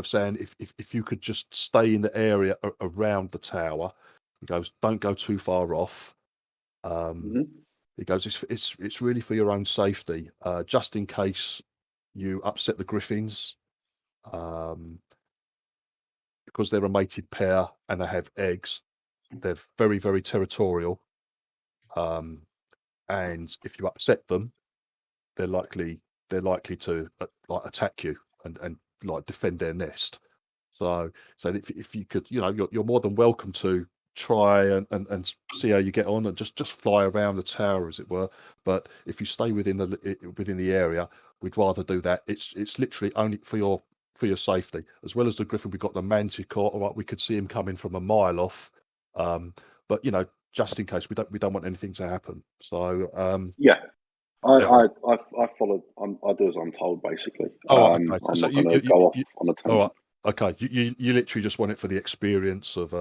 saying if you could just stay in the area around the tower. He goes, don't go too far off. He goes, it's really for your own safety, just in case you upset the griffins, because they're a mated pair and they have eggs. They're very, very territorial, and if you upset them, they're likely to like attack you and like defend their nest. So if you could, you're more than welcome to try and see how you get on and just fly around the tower, as it were. But if you stay within the area, we'd rather do that. It's literally only for your safety. As well as the griffin, we've got the manticore. All right, we could see him coming from a mile off. But just in case, we don't want anything to happen. So I followed. I do as I'm told, basically. Okay. I'm So not going to go off on a tangent. All right. Okay. You literally just want it for the experience of.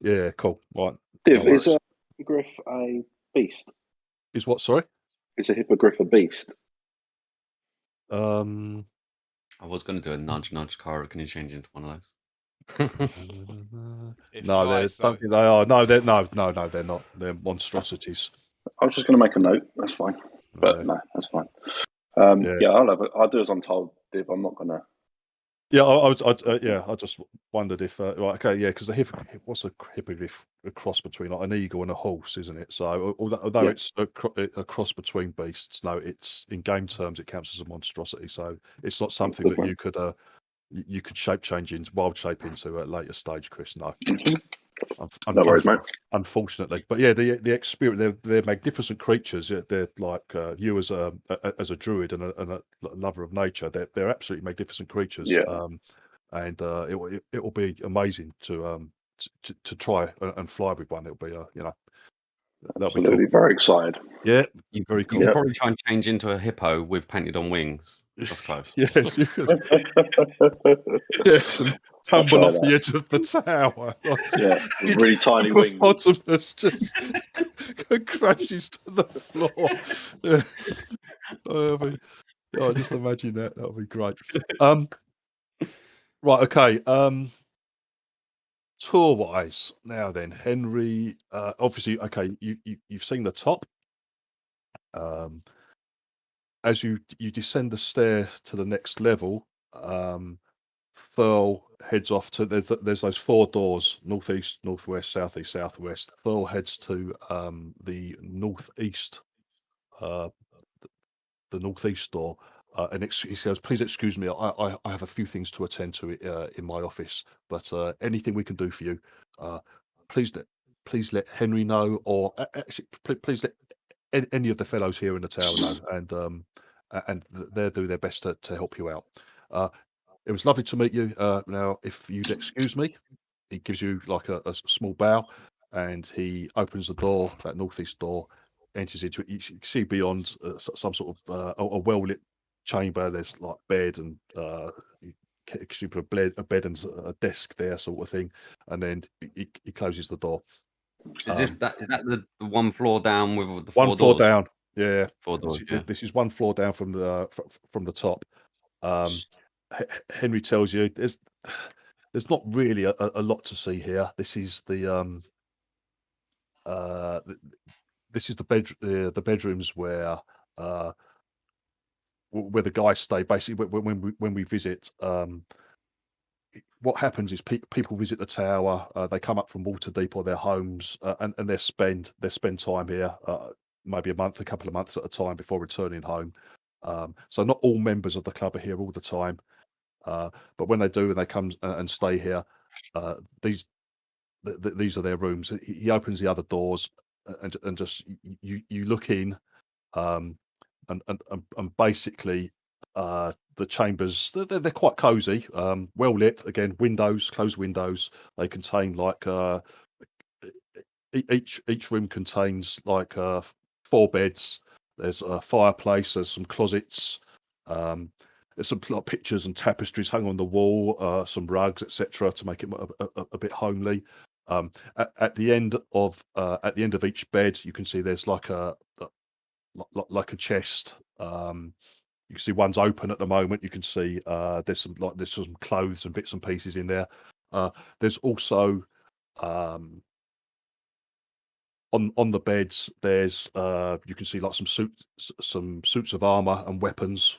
Yeah. Cool. Right. Div, No is a hippogriff a beast? Is what? Sorry. Is a hippogriff a beast? I was going to do a nudge, Cara. Can you change into one of those? No, they don't think they are. No, they're not. They're monstrosities. I was just going to make a note. That's fine. But no, that's fine. I'll do as I'm told, Div. I'm not going to Yeah, I just wondered if right, okay, yeah, because what's a hippogriff? A cross between like an eagle and a horse, isn't it? So although Yeah. it's a cross between beasts, no, it's in game terms it counts as a monstrosity. So it's not something good that one. you could shape change into wild shape into at a later stage, Chris. No. No worries, mate. Unfortunately, but yeah, the experience, they're magnificent creatures. They're like you as a druid and a lover of nature. They're absolutely magnificent creatures. Yeah. And it will be amazing to try and fly with one. It'll be that'll be Absolutely. cool. Very excited. Yeah, You very could cool. Yeah. probably try and change into a hippo with painted on wings. That's close. Yes, you could. Yes, and tumble try off the that. edge of the tower. Yeah, with really tiny wings. Hippopotamus just crashes to the floor. Yeah. Just imagine that. That would be great. Right, okay. Tour wise, now then, Henry. Obviously, okay. You've seen the top. As you descend the stair to the next level, Thurl heads off to there's those 4 doors: northeast, northwest, southeast, southwest. Thurl heads to the northeast, the northeast door, and he says, "Please excuse me, I have a few things to attend to in my office, but anything we can do for you, uh, please let Henry know, or actually, please let any of the fellows here in the tower know, and they'll do their best to help you out. It was lovely to meet you. Now, if you'd excuse me," he gives you like a small bow, and he opens the door, that northeast door, enters into it. You can see beyond some sort of a well lit chamber. There's like bed and you can put a bed and a desk there, sort of thing, and then he closes the door. Is that the 1 floor down with the 4 One floor doors? down, yeah. 4 doors, yeah. This is 1 floor down from the top. Henry tells you there's not really a lot to see here. This is the bedrooms where the guys stay. Basically, when we visit, what happens is people visit the tower. They come up from Waterdeep or their homes, and they spend time here, maybe a couple of months at a time before returning home. So not all members of the club are here all the time, but when they do and they come and stay here, these are their rooms. He opens the other doors, and just you look in, and basically the chambers, they're quite cozy, well lit. Again, closed windows. They contain like each room contains like 4 beds. There's a fireplace. There's some closets. There's some pictures and tapestries hung on the wall. Some rugs, etc., to make it a bit homely. At the end of each bed, you can see there's like a chest. You can see one's open at the moment. You can see there's some clothes and bits and pieces in there. There's also on the beds, there's you can see like some suits of armor and weapons.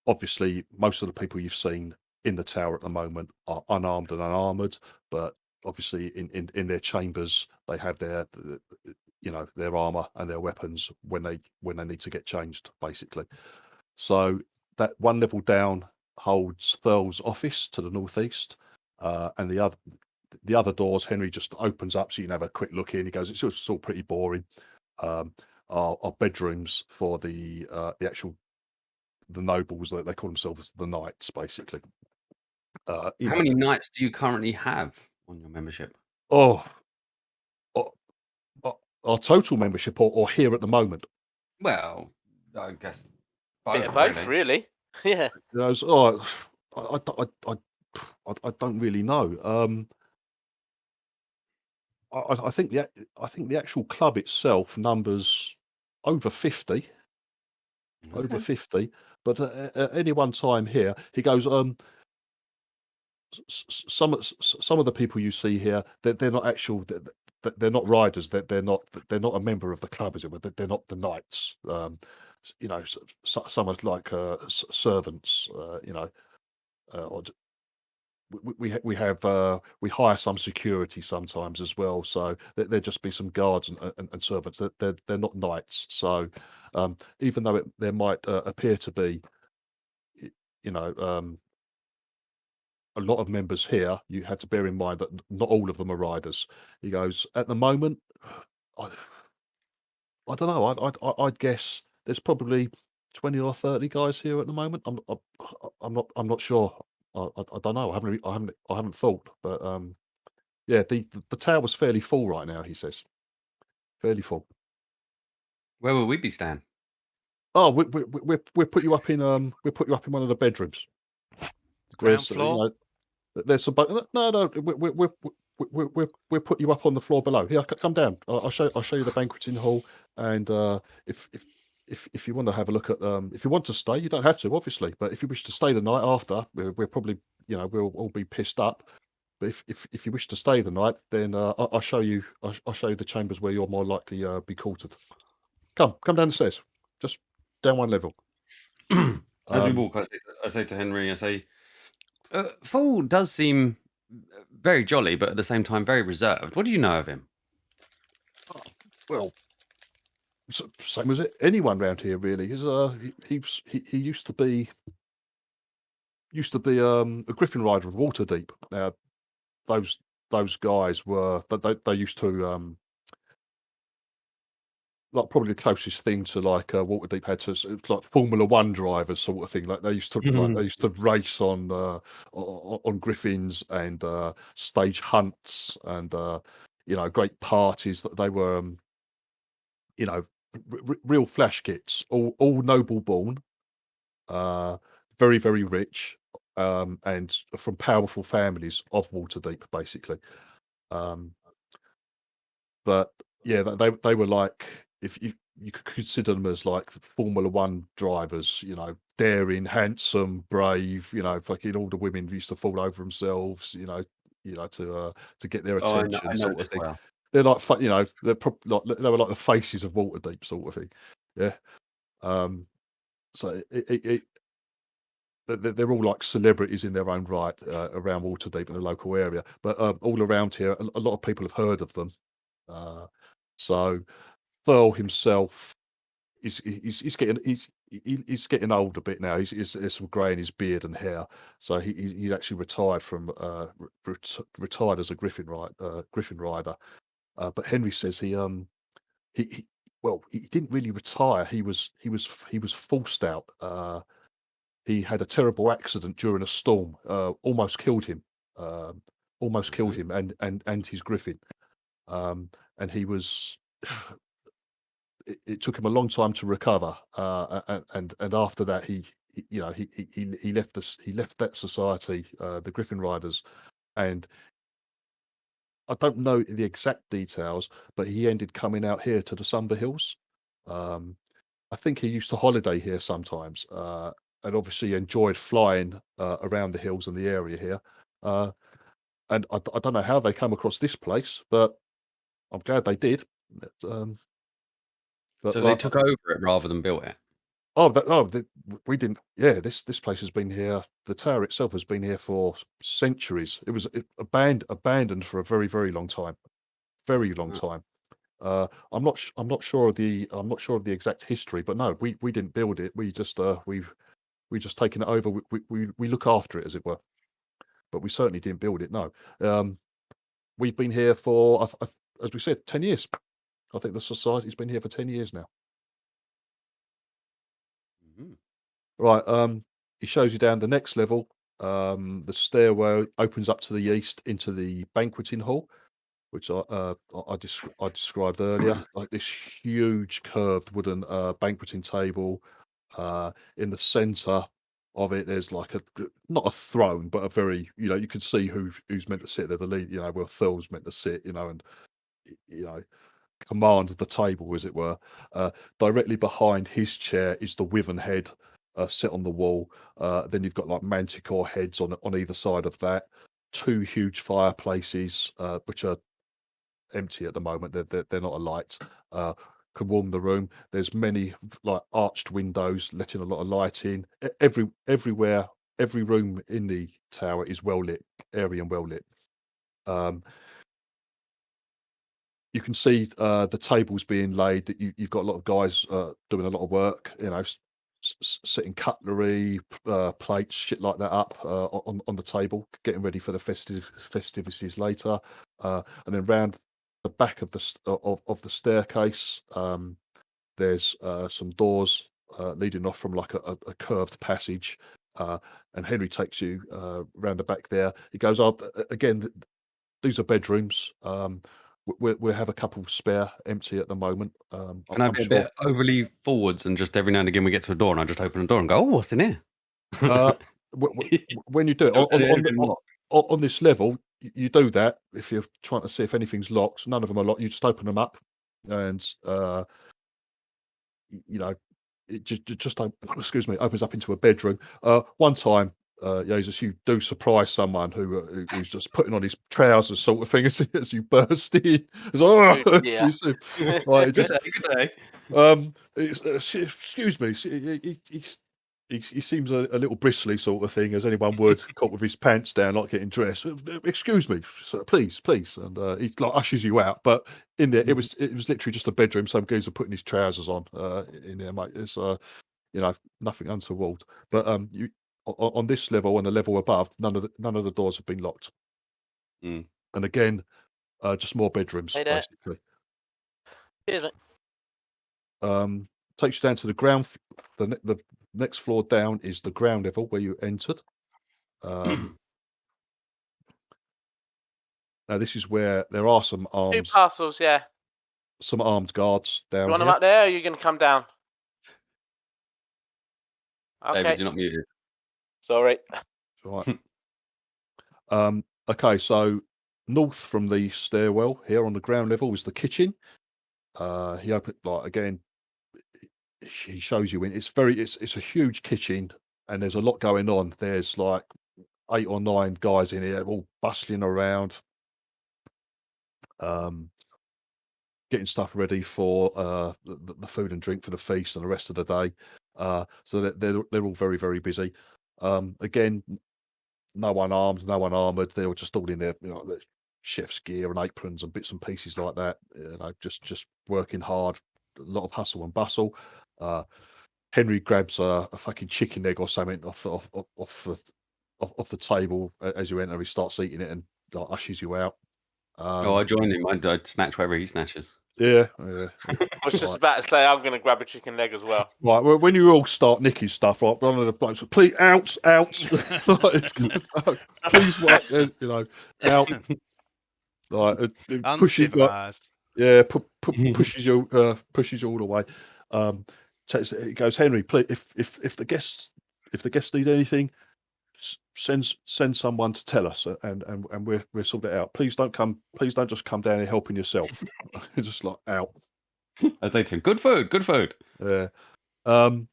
Obviously, most of the people you've seen in the tower at the moment are unarmed and unarmored, but obviously in their chambers they have their their armor and their weapons when they need to get changed, basically. So that 1 level down holds Thurl's office to the northeast, and the other doors Henry just opens up so you can have a quick look in. He goes, it's all pretty boring. Are bedrooms for the nobles. That they call themselves the knights, basically. How many knights do you currently have on your membership? Our total membership, or here at the moment? Well, I guess Bit of both, really. Yeah. I don't really know. I think the actual club itself numbers over 50. Over 50, but at any one time here, he goes, some of the people you see here, they're not actual, they're not riders, they're not a member of the club, as it were. They're not the knights. you know, some are like servants, you know, or we hire some security sometimes as well. So there'd just be some guards and servants. They're not knights. So even though there might appear to be, you know, a lot of members here, you had to bear in mind that not all of them are riders. He goes, at the moment, I don't know. I'd guess there's probably 20 or 30 guys here at the moment. I'm not sure. I don't know. I haven't thought. But yeah, the tower's fairly full right now. He says, fairly full. Where will we be staying? Oh, we'll put you up in one of the bedrooms. The ground There's you floor. know, there's some no. We'll put you up on the floor below. Here, come down. I'll show you the banqueting hall. And if you want to have a look at if you want to stay, you don't have to, obviously. But if you wish to stay the night after, we're probably, you know, we'll all be pissed up. But if you wish to stay the night, then I'll show you the chambers where you're more likely be quartered. Come down the stairs, just down one level. As we walk, I say to Henry, I say, Fool does seem very jolly, but at the same time very reserved. What do you know of him? Well, same as anyone around here, really. He used to be a Griffin rider of Waterdeep. Now, those guys were they used to like probably the closest thing to like Waterdeep had to it's like Formula One drivers sort of thing. Like they used to race on Griffins and stage hunts and you know, great parties. That they were you know, real flash kits, all noble born, very very rich, and from powerful families of Waterdeep, basically. But yeah, they were like, if you could consider them as like Formula One drivers, you know, daring, handsome, brave, you know, fucking all the women used to fall over themselves, you know, to get their Oh, attention, I know sort of this thing. well. They're like, you know, like they were like the faces of Waterdeep, sort of thing. Yeah. So they're all like celebrities in their own right around Waterdeep in the local area, but all around here, a lot of people have heard of them. So Thurl himself he's getting old a bit now. There's some grey in his beard and hair, so he's actually retired from retired as a Griffin rider. But Henry says he well, he didn't really retire. He was forced out. He had a terrible accident during a storm. Almost killed him. Almost killed him and his Griffin. And he was. It took him a long time to recover. And after that, he you know he left this. He left that society, the Griffin Riders, and I don't know the exact details, but he ended coming out here to the Sumber Hills. I think he used to holiday here sometimes, and obviously enjoyed flying around the hills and the area here. And I don't know how they come across this place, but I'm glad they did. But So they took over it rather than built it. We didn't. Yeah, this place has been here. The tower itself has been here for centuries. It was abandoned for a very very long time, very long time. I'm not sure of the exact history, but no, we didn't build it. We just taken it over. We look after it, as it were, but we certainly didn't build it. No, we've been here for, as we said, 10 years. I think the society's been here for 10 years now. Right. He shows you down the next level. The stairway opens up to the east into the banqueting hall, which I described earlier, like this huge curved wooden banqueting table. In the center of it, there's like not a throne, but a very, you know, you can see who's meant to sit there. The lead, you know, where Thurl's meant to sit, you know, and you know, command the table, as it were. Directly behind his chair is the Wyvern head set on the wall. Then you've got like manticore heads on either side of that. Two huge fireplaces, which are empty at the moment. They're not alight. can warm the room. There's many like arched windows letting a lot of light in. Everywhere, every room in the tower is well lit, airy and well lit. You can see the tables being laid. That you've got a lot of guys doing a lot of work. You know, setting cutlery, plates, shit like that up on the table, getting ready for the festivities later. And then round the back of the staircase, there's some doors leading off from like a curved passage. And Henry takes you round the back there. He goes, "Oh, again, these are bedrooms. We have a couple spare, empty at the moment. Can I be a bit overly forwards and just every now and again we get to a door and I just open a door and go, oh, what's in here? When you do it on this level, you do that if you're trying to see if anything's locked. None of them are locked. You just open them up, and you know, it just opens up into a bedroom. One time, Jesus, you do surprise someone who's just putting on his trousers, sort of thing, as you burst in. It's like, oh, Yeah. right, just, Good day. excuse me. He seems a little bristly, sort of thing, as anyone would, caught with his pants down, not getting dressed. Excuse me, sir, please, and he like ushers you out. But in there, it was literally just a bedroom. Some guys are putting his trousers on in there, mate. It's nothing untoward. But you on this level and the level above, none of the doors have been locked. Mm. And again, just more bedrooms, Hey there. basically. Cheers, mate. Takes you down to the ground. The next floor down is the ground level where you entered. Now this is where there are some 2 arms, parcels, yeah. some armed guards down You want here. them up there, or are you going to come down? Okay. David, you're not muted. Sorry. Right. Okay, so north from the stairwell here on the ground level is the kitchen. He opened again. He shows you in. It's a huge kitchen, and there's a lot going on. There's like 8 or 9 guys in here, all bustling around, getting stuff ready for the food and drink for the feast and the rest of the day. So that they're all very, very busy. Again, no one armed, no one armored. They're just all in their chef's gear and aprons and bits and pieces like that. Just working hard. A lot of hustle and bustle. Henry grabs a fucking chicken leg or something off the table as you enter. He starts eating it and like ushers you out. I join him. I snatch whatever he snatches. Yeah. I was just about to say I'm going to grab a chicken leg as well. Right. Well, when you all start nicking stuff, right? One of the blokes, please, out. Please, out. Like Uncivilized. pushes you all the way. It goes, Henry, please, if the guests need anything, send someone to tell us, and we'll sort it out. Please don't just come down here helping yourself. Just like out. I say to him, good food. Yeah. To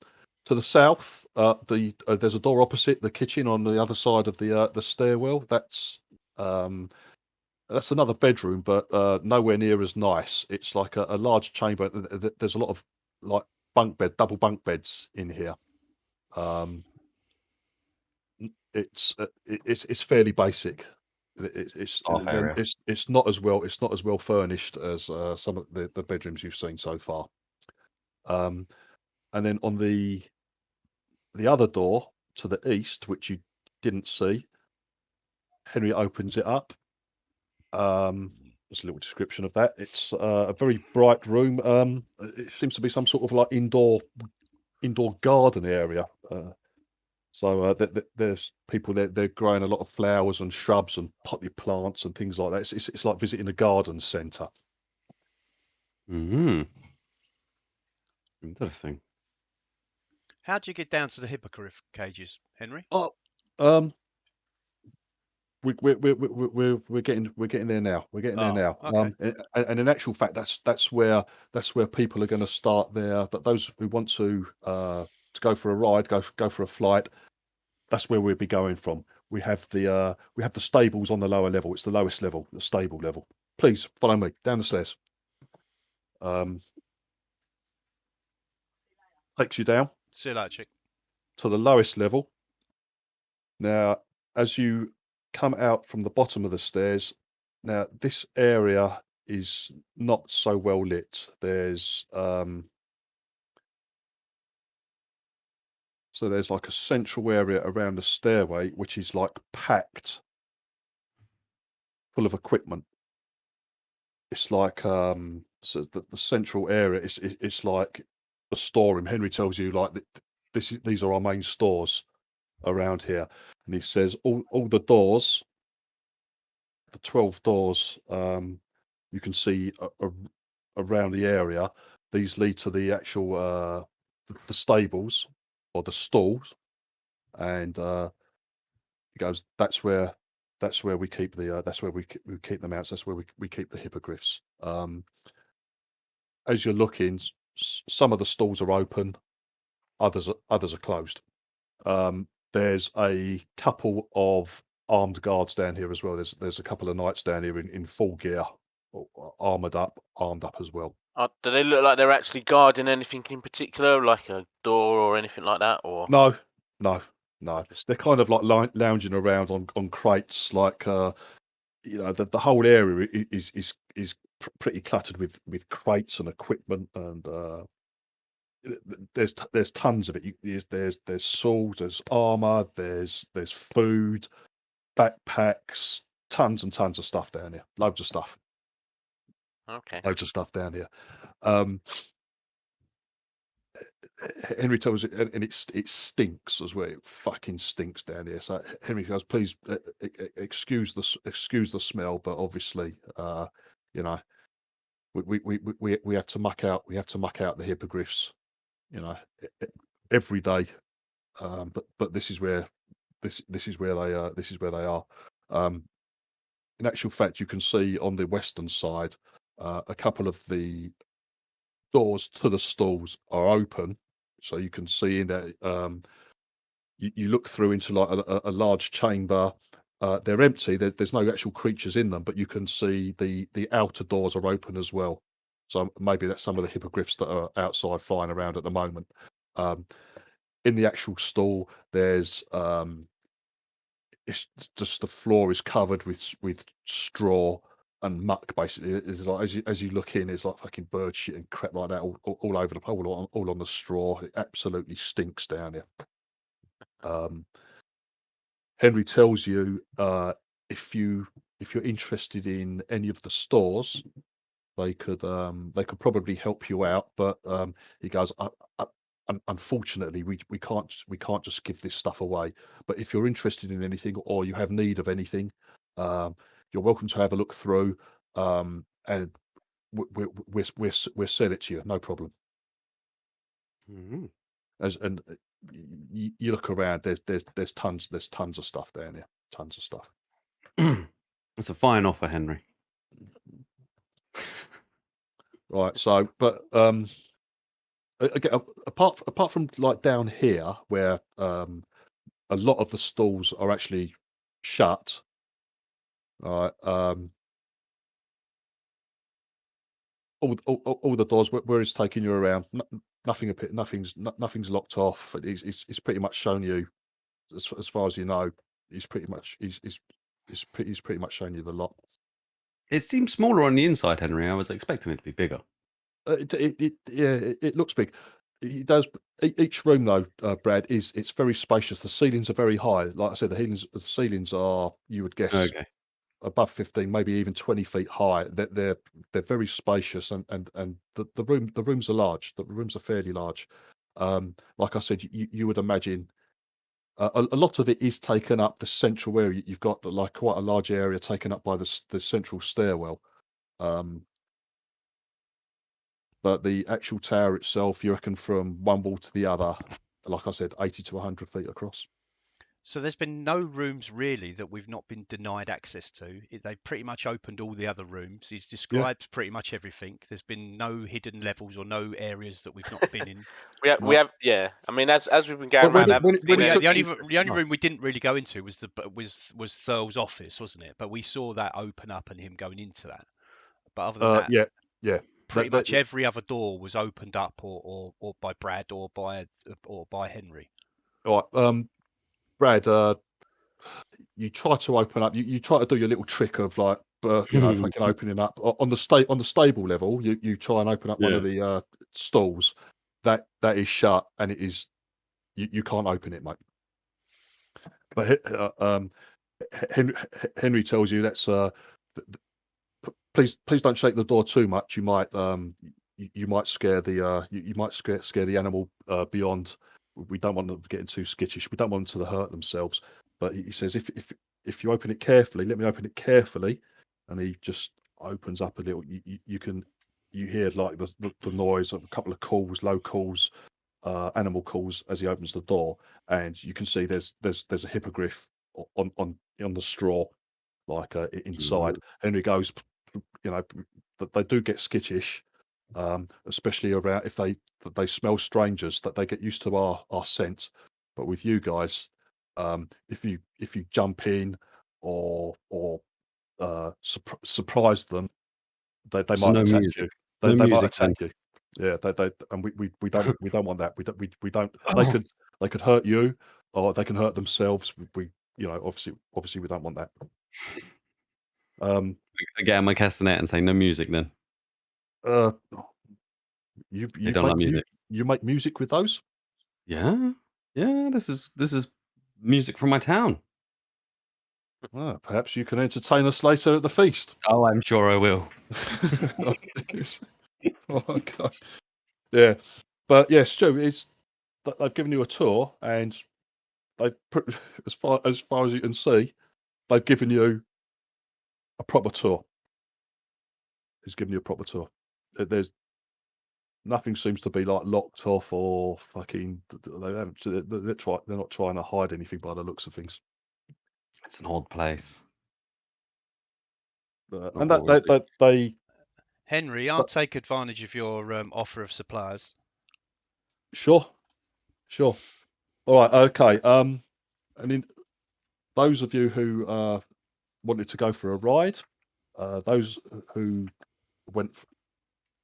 the south, there's a door opposite the kitchen on the other side of the stairwell. That's another bedroom, but nowhere near as nice. It's like a large chamber. There's a lot of like double bunk beds in here. It's fairly basic. It's not as well furnished as some of the bedrooms you've seen so far. And then on the other door to the east, which you didn't see, Henry opens it up. There's a little description of that. It's a very bright room. It seems to be some sort of like indoor garden area. So there's people there. They're growing a lot of flowers and shrubs and potted plants and things like that. It's like visiting a garden centre. Interesting. How do you get down to the hippogriff cages, Henry? We're getting there now. We're getting there now. Okay. And in actual fact, that's where people are going to start there. But those who want to go for a ride, go for a flight, that's where we'll be going from. We have the stables on the lower level. It's the lowest level, the stable level. Please follow me down the stairs. takes you down See you later, chick. to the lowest level. Now, as you come out from the bottom of the stairs, now this area is not so well lit. There's so there's like a central area around the stairway which is like packed full of equipment. It's like so the central area it's like a storeroom. Henry tells you like these are our main stores around here, and he says all the doors, the 12 doors you can see around the area, these lead to the actual the stables or the stalls, and he goes, that's where we keep the that's where we keep the mounts, that's where we keep the hippogriffs. As you're looking, some of the stalls are open, others are closed. There's a couple of armed guards down here as well. There's a couple of knights down here in full gear, armed up as well. Do they look like they're actually guarding anything in particular, like a door or anything like that, or No. They're kind of like lounging around on crates, like the whole area is pretty cluttered with crates and equipment, and there's tons of it. There's swords, there's armor, there's food, backpacks, tons and tons of stuff down here. Loads of stuff. Okay. Loads of stuff down here. Henry tells it, and it stinks as well. It fucking stinks down here. So Henry goes, please excuse the smell, but obviously, we have to muck out. We have to muck out the hippogriffs, every day. But this is where this is where they are. In actual fact, you can see on the western side, a couple of the doors to the stalls are open, so you can see in there. You look through into like a large chamber. They're empty. There's no actual creatures in them, but you can see the outer doors are open as well. So maybe that's some of the hippogriffs that are outside flying around at the moment. In the actual stall, there's it's just the floor is covered with straw and muck. Basically, it's like as you look in, it's like fucking bird shit and crap like that all over the pole, all on the straw. It absolutely stinks down here. Henry tells you if you're interested in any of the stores, they could probably help you out. But he goes, unfortunately, we can't just give this stuff away. But if you're interested in anything or you have need of anything, you're welcome to have a look through, and we'll sell it to you, no problem. Mhm. And you look around, there's tons of stuff down here, tons of stuff. That's a fine offer, Henry. Right. So, but again, apart from like down here where a lot of the stalls are actually shut, right? All the doors where it's taking you around, nothing's locked off. It's pretty much shown you, as far as you know, he's pretty much shown you the lot. It seems smaller on the inside, Henry. I was expecting it to be bigger. It looks big. It does. Each room though, Brad, it's very spacious. The ceilings are very high. Like I said, the ceilings are, you would guess, Okay. above 15, maybe even 20 feet high. They're very spacious, and the rooms are large. The rooms are fairly large. Like I said, you would imagine a lot of it is taken up. The central area, you've got like quite a large area taken up by the central stairwell. But the actual tower itself, you reckon from one wall to the other, like I said, 80 to 100 feet across. So there's been no rooms really that we've not been denied access to. They pretty much opened all the other rooms. He's described pretty much everything. There's been no hidden levels or no areas that we've not been in. We have, yeah. I mean, as we've been going around, The only room we didn't really go into was was Thurl's office, wasn't it? But we saw that open up and him going into that. But other than that, Yeah. pretty much every other door was opened up or by Brad or by Henry. All right, Brad, you try to open up. You try to do your little trick of like, if I can open it up on the stable level. You try and open up one of the stalls. That is shut, and it is you can't open it, mate. But Henry tells you that's please don't shake the door too much. You might you might scare the you might scare the animal beyond. We don't want them getting too skittish. We don't want them to hurt themselves. But he says if you open it carefully, let me open it carefully, and he just opens up a little. You hear like the noise of a couple of calls, low calls, animal calls as he opens the door, and you can see there's a hippogriff on the straw, like inside. Henry goes, they do get skittish, especially around if they smell strangers, that they get used to our scent. But with you guys, if you jump in or surprise them, they might attack you. They might attack you. Yeah, and we don't want that. We don't. They could hurt you, or they can hurt themselves. Obviously we don't want that. I get on my castanet and say no music then. You don't like music. You make music with those? Yeah. This is music from my town. Well, perhaps you can entertain us later at the feast. Oh, I'm sure I will. Oh, God. Yeah, but yeah, Stu, they've given you a tour, and they put as far as you can see, they've given you a proper tour. He's given you a proper tour. There's nothing seems to be like locked off or fucking. They're not trying to hide anything by the looks of things. It's an odd place. And they Henry, I'll take advantage of your offer of supplies. Sure. All right. Okay. And in those of you who wanted to go for a ride, those who went,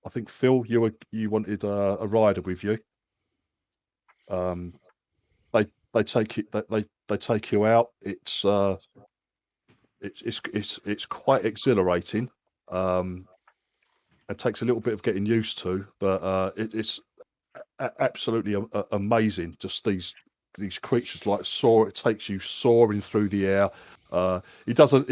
I think Phil, you wanted a rider with you. They take it. They take you out. It's quite exhilarating. It takes a little bit of getting used to, but it's absolutely amazing. Just these creatures like soar. It takes you soaring through the air. He doesn't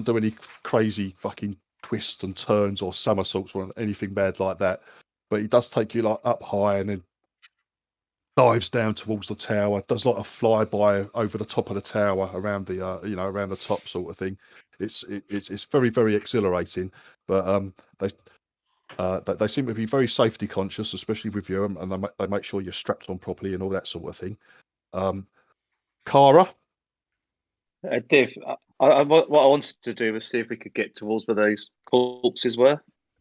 do any crazy fucking twists and turns or somersaults or anything bad like that. But he does take you like up high and then dives down towards the tower. Does like a flyby over the top of the tower around the around the top sort of thing. It's very, very exhilarating. But they seem to be very safety conscious, especially with you, and they make sure you're strapped on properly and all that sort of thing. Cara, Div, what I wanted to do was see if we could get towards where those corpses were.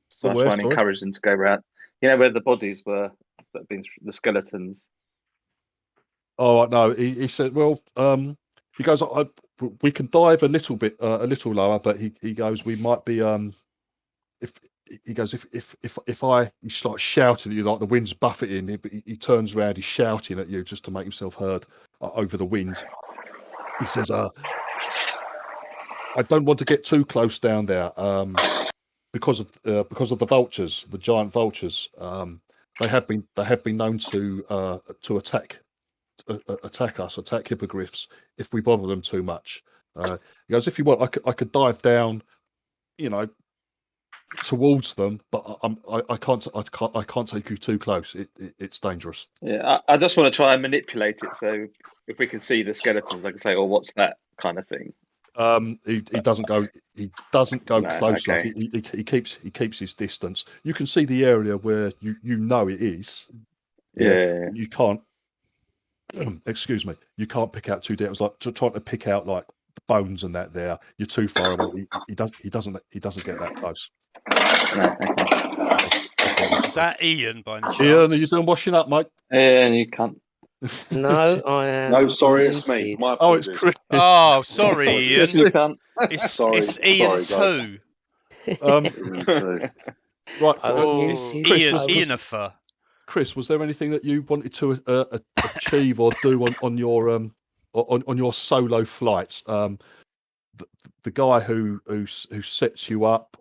So I try and encourage them to go around. You know where the bodies were, that have been the skeletons. Oh no, he said. Well, he goes. We can dive a little bit, a little lower, but he goes. We might be if I he starts shouting at you like the wind's buffeting, he turns around, he's shouting at you just to make himself heard over the wind. He says, I don't want to get too close down there because of the vultures, the giant vultures. They have been known to attack us, attack hippogriffs if we bother them too much. He goes, if you want, I could dive down, towards them, but I can't take you too close. It's dangerous. Yeah, I just want to try and manipulate it, so if we can see the skeletons, I can say, "Oh, what's that?" kind of thing. He doesn't go. He doesn't go No, close okay. enough. He keeps his distance. You can see the area where you know it is. Yeah. You can't. Excuse me. You can't pick out too deep. It's like trying to pick out like bones and that. There, you're too far away. He doesn't get that close. No, okay. Is that Ian by any chance? Ian, are you doing washing up, mate? Yeah, you can't. No, I am. No, sorry, it's me. muted. My Oh, it's apologies. Chris. Oh, sorry, Yes, Ian. you can't. It's Sorry, Ian guys. too. Um, Ian too. Right, I was- It's you- Chris, Ian, was- Ian a fur. Chris, was there anything that you wanted to achieve or do on your on your solo flights? The guy who sets you up,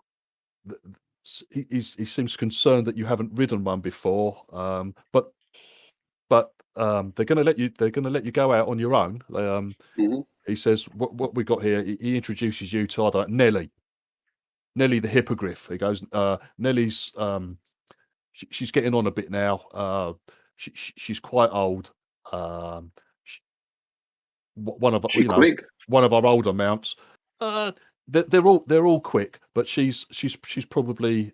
he seems concerned that you haven't ridden one before. But they're going to let you go out on your own. Mhm. He says what we got here. He introduces you to Nelly the Hippogriff. He goes, Nelly's she's getting on a bit now. She's quite old. Sh One of She quick. one of our older mounts. Uh, they're all quick, but she's probably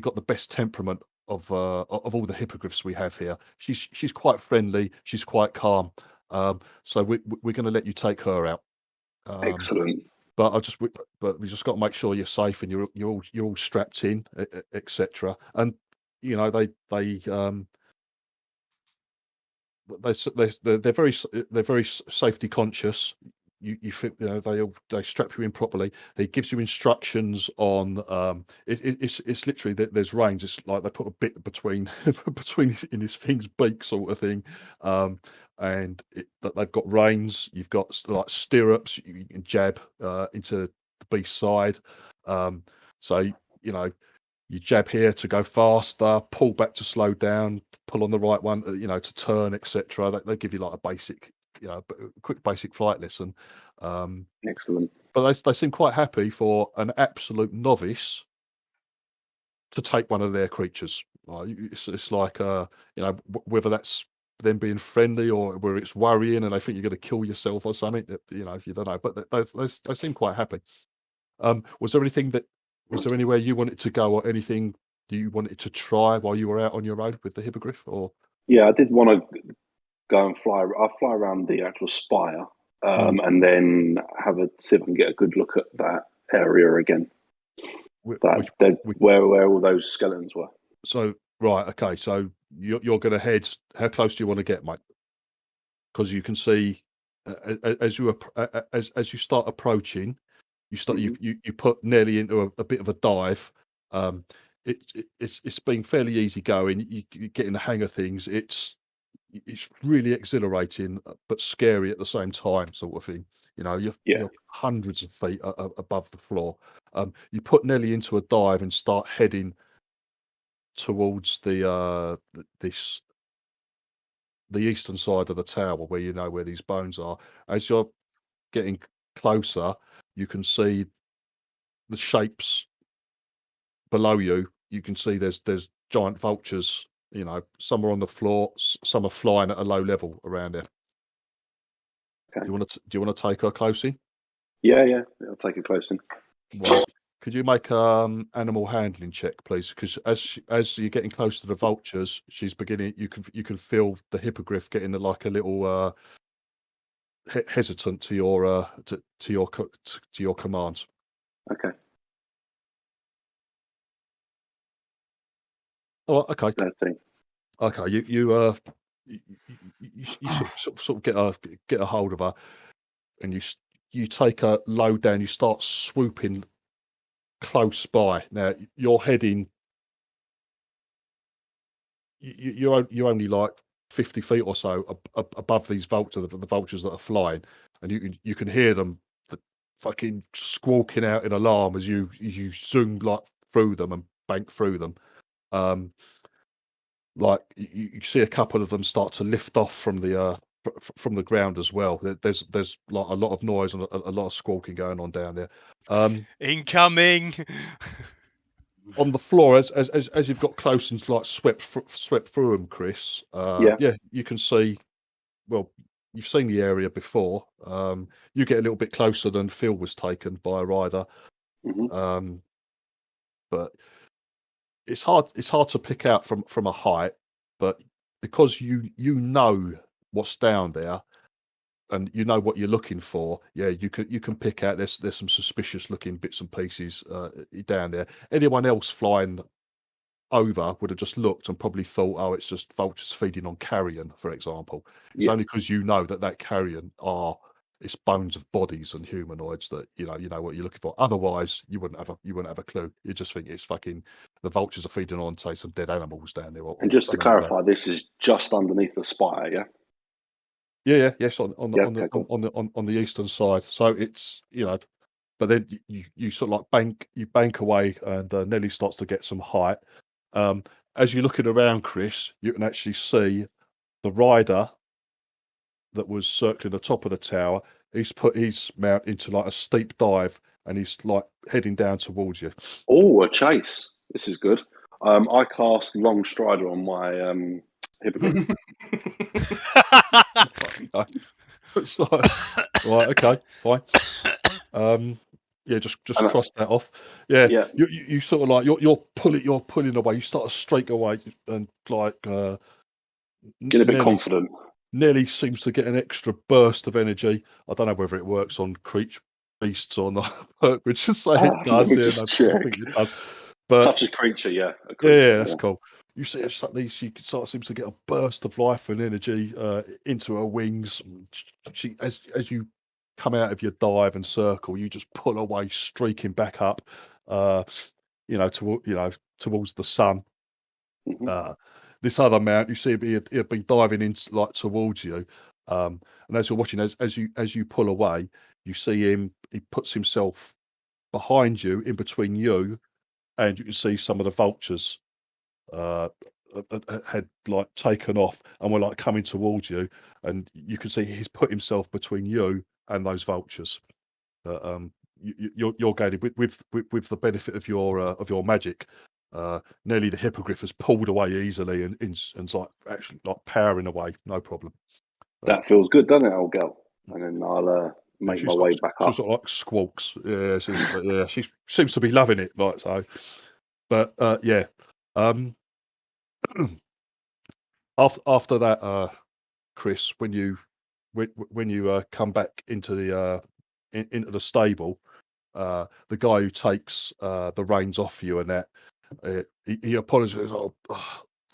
got the best temperament of all the hippogriffs we have here. She's quite friendly. She's quite calm. So we're going to let you take her out. Excellent. But we just got to make sure you're safe and you're all strapped in, etc. And you know they're very safety conscious. You think they strap you in properly. He gives you instructions on it's literally there's reins. It's like they put a bit between in his thing's beak sort of thing, and that they've got reins. You've got like stirrups. You can jab into the beast's side. So you know. You jab here to go faster, pull back to slow down, pull on the right one, to turn, etc. They give you like a basic, quick basic flight lesson. Excellent. But they seem quite happy for an absolute novice to take one of their creatures. It's like whether that's them being friendly or whether it's worrying and they think you're going to kill yourself or something. You don't know. But they seem quite happy. Was there anywhere you wanted to go or anything you wanted to try while you were out on your own with the hippogriff? Or Yeah, I did want to go and fly. I'll fly around the actual spire, and then see if I can get a good look at that area again. Where all those skeletons were. So right, okay. So you're going to head. How close do you want to get, mate? Because you can see as you start approaching. You put Nelly into a bit of a dive. It's been fairly easy going. You get in the hang of things. It's really exhilarating but scary at the same time, sort of thing. You're hundreds of feet above the floor. You put Nelly into a dive and start heading towards the eastern side of the tower where these bones are. As you're getting closer, you can see the shapes below you. You can see there's giant vultures. Some are on the floor, some are flying at a low level around there. Okay. Do you want to take her close in? Yeah, I'll take it close in. Right. Could you make animal handling check, please? Because as you're getting close to the vultures, she's beginning. You can feel the hippogriff getting like a little hesitant to your commands. Okay. Oh, okay. 13. Okay, you sort of get a hold of her, and you take her low down. You start swooping close by. Now you're heading. You're only like 50 feet or so above these vultures, the vultures that are flying, and you can hear them fucking squawking out in alarm as you zoom like through them and bank through them. Like you see a couple of them start to lift off from the ground as well. There's like a lot of noise and a lot of squawking going on down there. Incoming. On the floor, as you've got close and like swept through them, Chris. You can see. Well, you've seen the area before. You get a little bit closer than Phil was taken by a rider. Mm-hmm. But it's hard to pick out from a height, but because you know what's down there and you know what you're looking for, you can pick out there's some suspicious looking bits and pieces down there. Anyone else flying over would have just looked and probably thought, oh, it's just vultures feeding on carrion, for example. It's only because you know that carrion it's bones of bodies and humanoids that you know what you're looking for. Otherwise, you wouldn't have a clue. You just think it's fucking the vultures are feeding on, say, some dead animals down there. And just to something like that. clarify, this is just underneath the spire, yeah. Yes, on the eastern side. So it's but then you sort of like bank away, and Nelly starts to get some height. As you're looking around, Chris, you can actually see the rider that was circling the top of the tower. He's put his mount into like a steep dive, and he's like heading down towards you. Oh, a chase! This is good. I cast Long Strider on my Hippogriff. So, right, okay, fine. Just cross that off. Yeah. You sort of like you're pulling away. You start to streak away, and like get a bit confident. Nelly seems to get an extra burst of energy. I don't know whether it works on beasts or not. We'll just say it does. Let me just check. I think it does. But touch a creature, yeah. That's cool. You see, suddenly she seems to get a burst of life and energy into her wings. She, as you come out of your dive and circle, you just pull away, streaking back up, towards the sun. Mm-hmm. This other mount, you see, it'd be diving in like towards you, and as you're watching, as you pull away, you see him. He puts himself behind you, in between you, and you can see some of the vultures had like taken off and were like coming towards you, and you can see he's put himself between you and those vultures. You're guided with the benefit of your magic. Nearly the Hippogriff has pulled away easily and like actually like powering away, no problem. That feels good, doesn't it, old girl? And then I'll make my way back up. She sort of like squawks. Yeah, she seems to be loving it, like so. But after that, Chris, when you come back into the stable, the guy who takes the reins off you and that, he apologizes.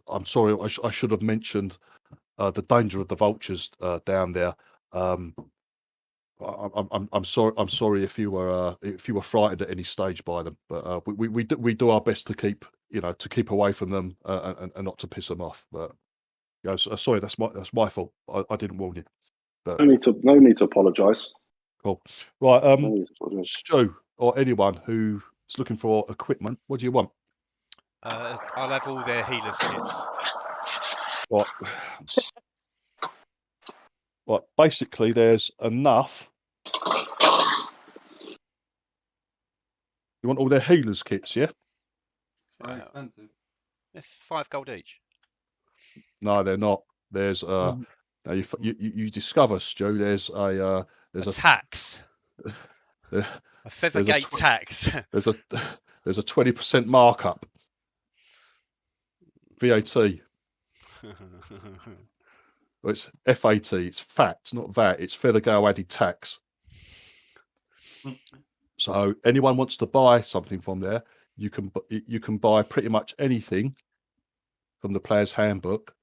I'm sorry, I should have mentioned the danger of the vultures down there. I'm sorry if you were frightened at any stage by them, but we do our best to keep away from them and not to piss them off. But sorry, that's my fault. I didn't warn you. But no need to apologise. Cool. Right, Stu or anyone who's looking for equipment, what do you want? I'll have all their healers kits. What? Well, basically, there's enough. You want all their healers kits, yeah? Very expensive. They're £5 each. No, they're not. There's now you discover, Stu. There's a tax. A Feathergate tax. There's a 20% markup. VAT. Well, it's FAT. It's FAT, not VAT. It's Feathergale added tax. So anyone wants to buy something from there, you can buy pretty much anything from the Player's Handbook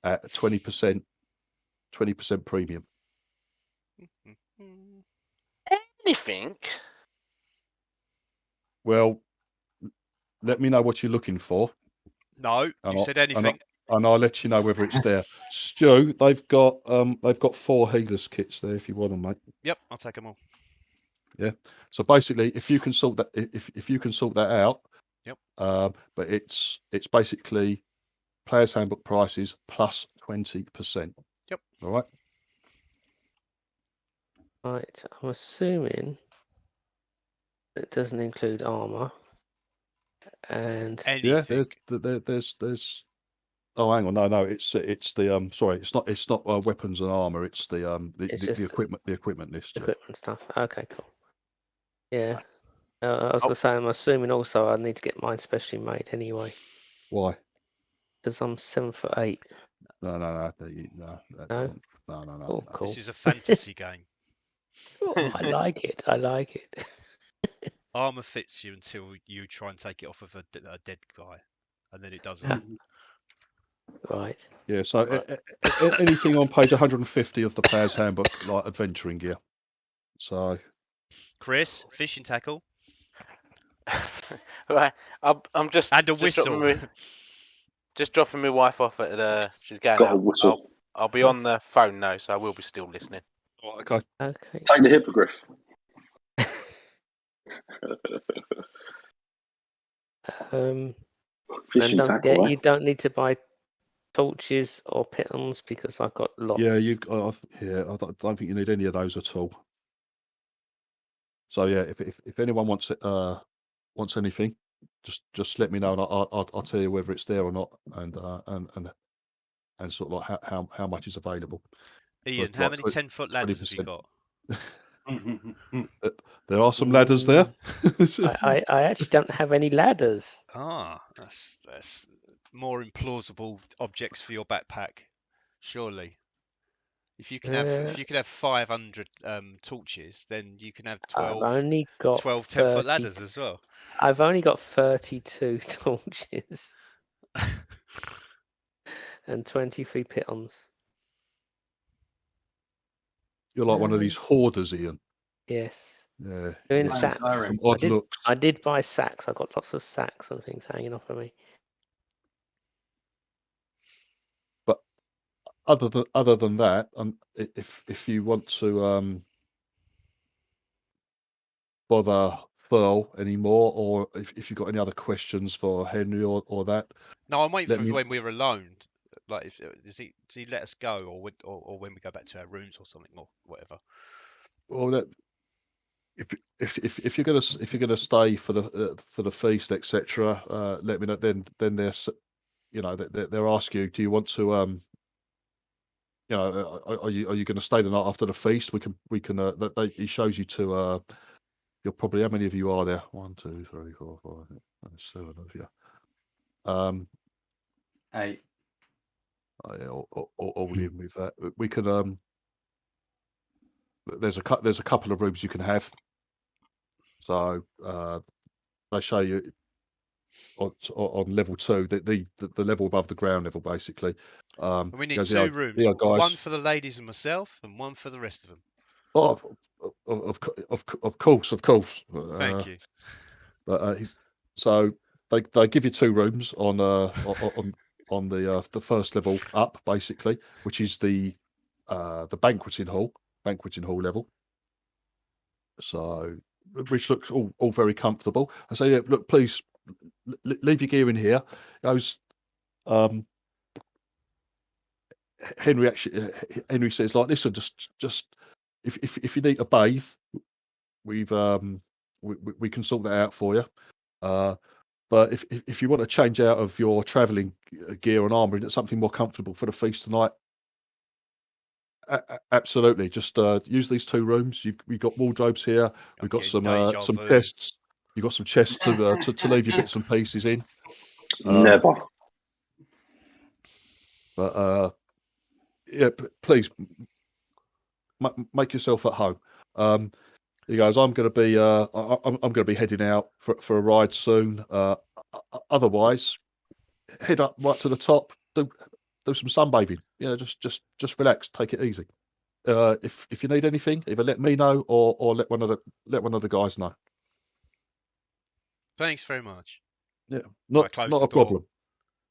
at 20% premium. Anything? Well, let me know what you're looking for. No, you said anything. And I'll let you know whether it's there. Stu, they've got 4 healers kits there if you want them, mate. Yep, I'll take them all. Yeah. So basically, if you can sort that, if you can sort that out. Yep. But it's basically Player's Handbook prices plus 20%. Yep. All right. Right. I'm assuming it doesn't include armor. And anything. There's. Oh, hang on. No. It's the sorry. It's not weapons and armor. It's the equipment. The equipment list. Equipment stuff. Okay, cool. Yeah. I was gonna say, I'm assuming also I need to get mine specially made anyway. Why? Because I'm 7'8". No. Oh, cool. This is a fantasy game. Oh, I like it. Armor fits you until you try and take it off of a dead guy, and then it doesn't. Right. Yeah. So anything on page 150 of the Player's Handbook, like adventuring gear. So Chris, fishing tackle Right, I'm just and a just dropping whistle. just dropping my wife off at she's going Got a out. whistle. I'll be on the phone now, so I will be still listening. okay. Okay. Take the hippogriff. And Fishing don't tackle. forget, Eh? you don't need to buy torches or pitons because I've got lots. Yeah, I don't think you need any of those at all. So yeah, if anyone wants anything, just let me know, and I'll tell you whether it's there or not, and sort of like how much is available. Ian, But how like many 10-foot ladders have you 20%. got? There are some ladders there. I actually don't have any ladders. Ah, that's more implausible objects for your backpack, surely. If you can have 500 torches, then you can have I've 12 only got 10-foot ladders as well. I've only got 32 torches and 23 pitons. You're like one of these hoarders, Ian. Yes. Yeah. Doing yeah. sacks. Some odd looks. I did buy sacks. I got lots of sacks and things hanging off of me. But other than that, if you want to bother Thurl anymore, or if you've got any other questions for Henry or that. No, I'm waiting Let for me- when we're alone. Like, does he let us go, or when we go back to our rooms or something, or whatever? Well, if you're gonna stay for the feast, etc., let me know. Then there's, they're asking you, do you want to are you going to stay the night after the feast? We can he shows you to you're probably, how many of you are there? 1, 2, 3, 4, 5, 6, 7 of you. 8. Yeah, all in with that. We could there's a couple of rooms you can have. So they show you on level 2, the level above the ground level, basically. We need goes, 2 rooms, guys. one for the ladies and myself, and one for the rest of them. Oh, of course. Thank you. But so they give you 2 rooms on the first level up, basically, which is the banqueting hall level. So which looks all very comfortable. I say, yeah, look, please leave your gear in here. Goes, Henry says, like, listen, just if you need a bathe, we can sort that out for you. But if you want to change out of your travelling gear and armour into something more comfortable for the feast tonight, absolutely. Just use these 2 rooms. We've got wardrobes here. We've got some chests. You've got some chests to leave your bits and pieces in. Never. But yeah, please make yourself at home. He goes, I'm going to be heading out for a ride soon. Otherwise, head up right to the top. Do some sunbathing. Just relax. Take it easy. If you need anything, either let me know or let one of the guys know. Thanks very much. Yeah, not a door. problem.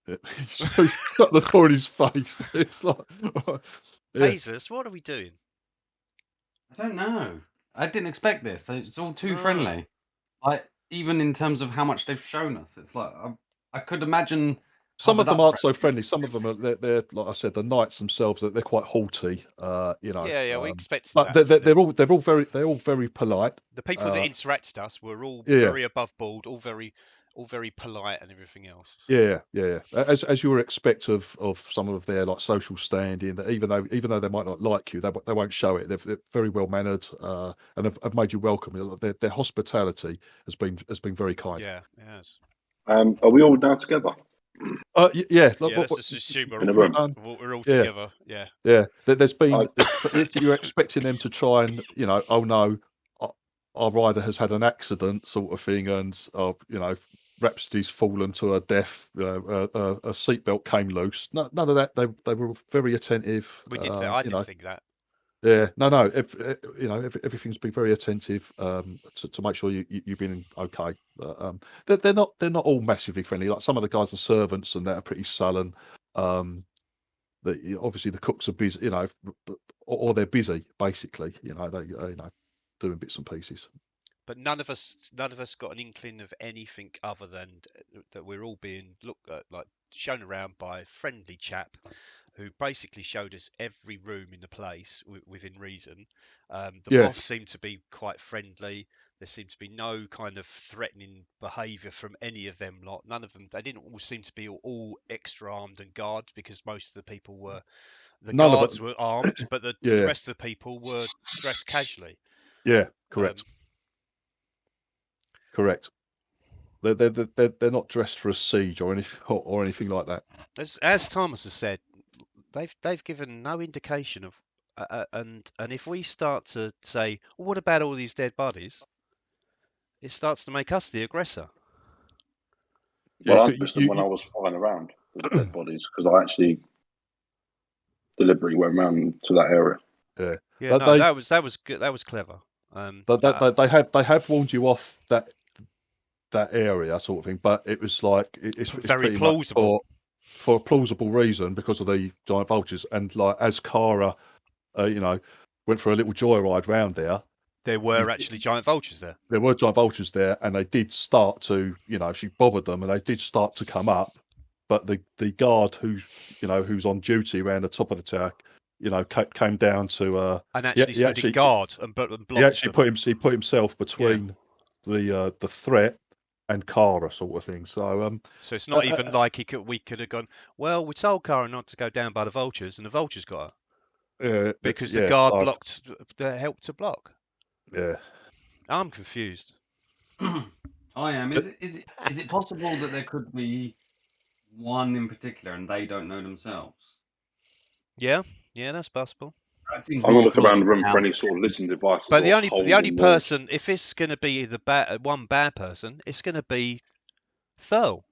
Yeah. So he's got the door in his face. It's like, yeah. Jesus, what are we doing? I don't know. I didn't expect this. It's all too friendly. Like, even in terms of how much they've shown us, it's like I could imagine. Some of them aren't so friendly. Some of them are they're like I said, the knights themselves, they're quite haughty. Yeah, we expected but that. they're all very polite. The people that interacted us were all very above board, all very polite, and everything else. Yeah. As you would expect of some of their like social standing, that even though they might not like you, they won't show it. They're very well mannered and have made you welcome. Their hospitality has been very kind. Yeah, yes. Are we all now together? Yeah. Let's just assume we're all together. Yeah. Yeah. There's been if you're expecting them to try and oh no, our rider has had an accident sort of thing, and Rhapsody's fallen to her death. A seatbelt came loose. None of that. They were very attentive. We did that. I didn't think that. Yeah, no. If, everything's been very attentive to make sure you've been okay. But, they're not all massively friendly. Like some of the guys, the servants, and that are pretty sullen. Obviously the cooks are busy, or they're busy basically. They doing bits and pieces. But none of us got an inkling of anything other than that we're all being looked at, like shown around by a friendly chap who basically showed us every room in the place within reason. The boss seemed to be quite friendly. There seemed to be no kind of threatening behaviour from any of them lot. None of them. They didn't all seem to be all extra armed and guards, because most of the people were. The guards were armed, but the rest of the people were dressed casually. Yeah, correct. Correct. They're not dressed for a siege or anything like that. As Thomas has said, they've given no indication of, and if we start to say, well, what about all these dead bodies? It starts to make us the aggressor. Well, I noticed them when I was flying around with the dead bodies, because I actually deliberately went around to that area. Yeah, that was good. That was clever. They have warned you off that area sort of thing, but it was like it's very plausible for a plausible reason, because of the giant vultures. And like as Cara, went for a little joyride round there. There were actually giant vultures there. There were giant vultures there, and they did start to, she bothered them, and they did start to come up. But the guard who's on duty around the top of the tower, came down to and actually stood in guard and blocked. He actually put himself between the threat and Cara, sort of thing. So it's not even like we could have gone, well, we told Cara not to go down by the vultures, and the vultures got her. Because the guard blocked, helped to block. Yeah. I'm confused. I am. Is it possible that there could be one in particular and they don't know themselves? Yeah, that's possible. I'm gonna look around the room for any sort of listening devices. But the only person, if it's going to be the one bad person, it's going to be Thurl.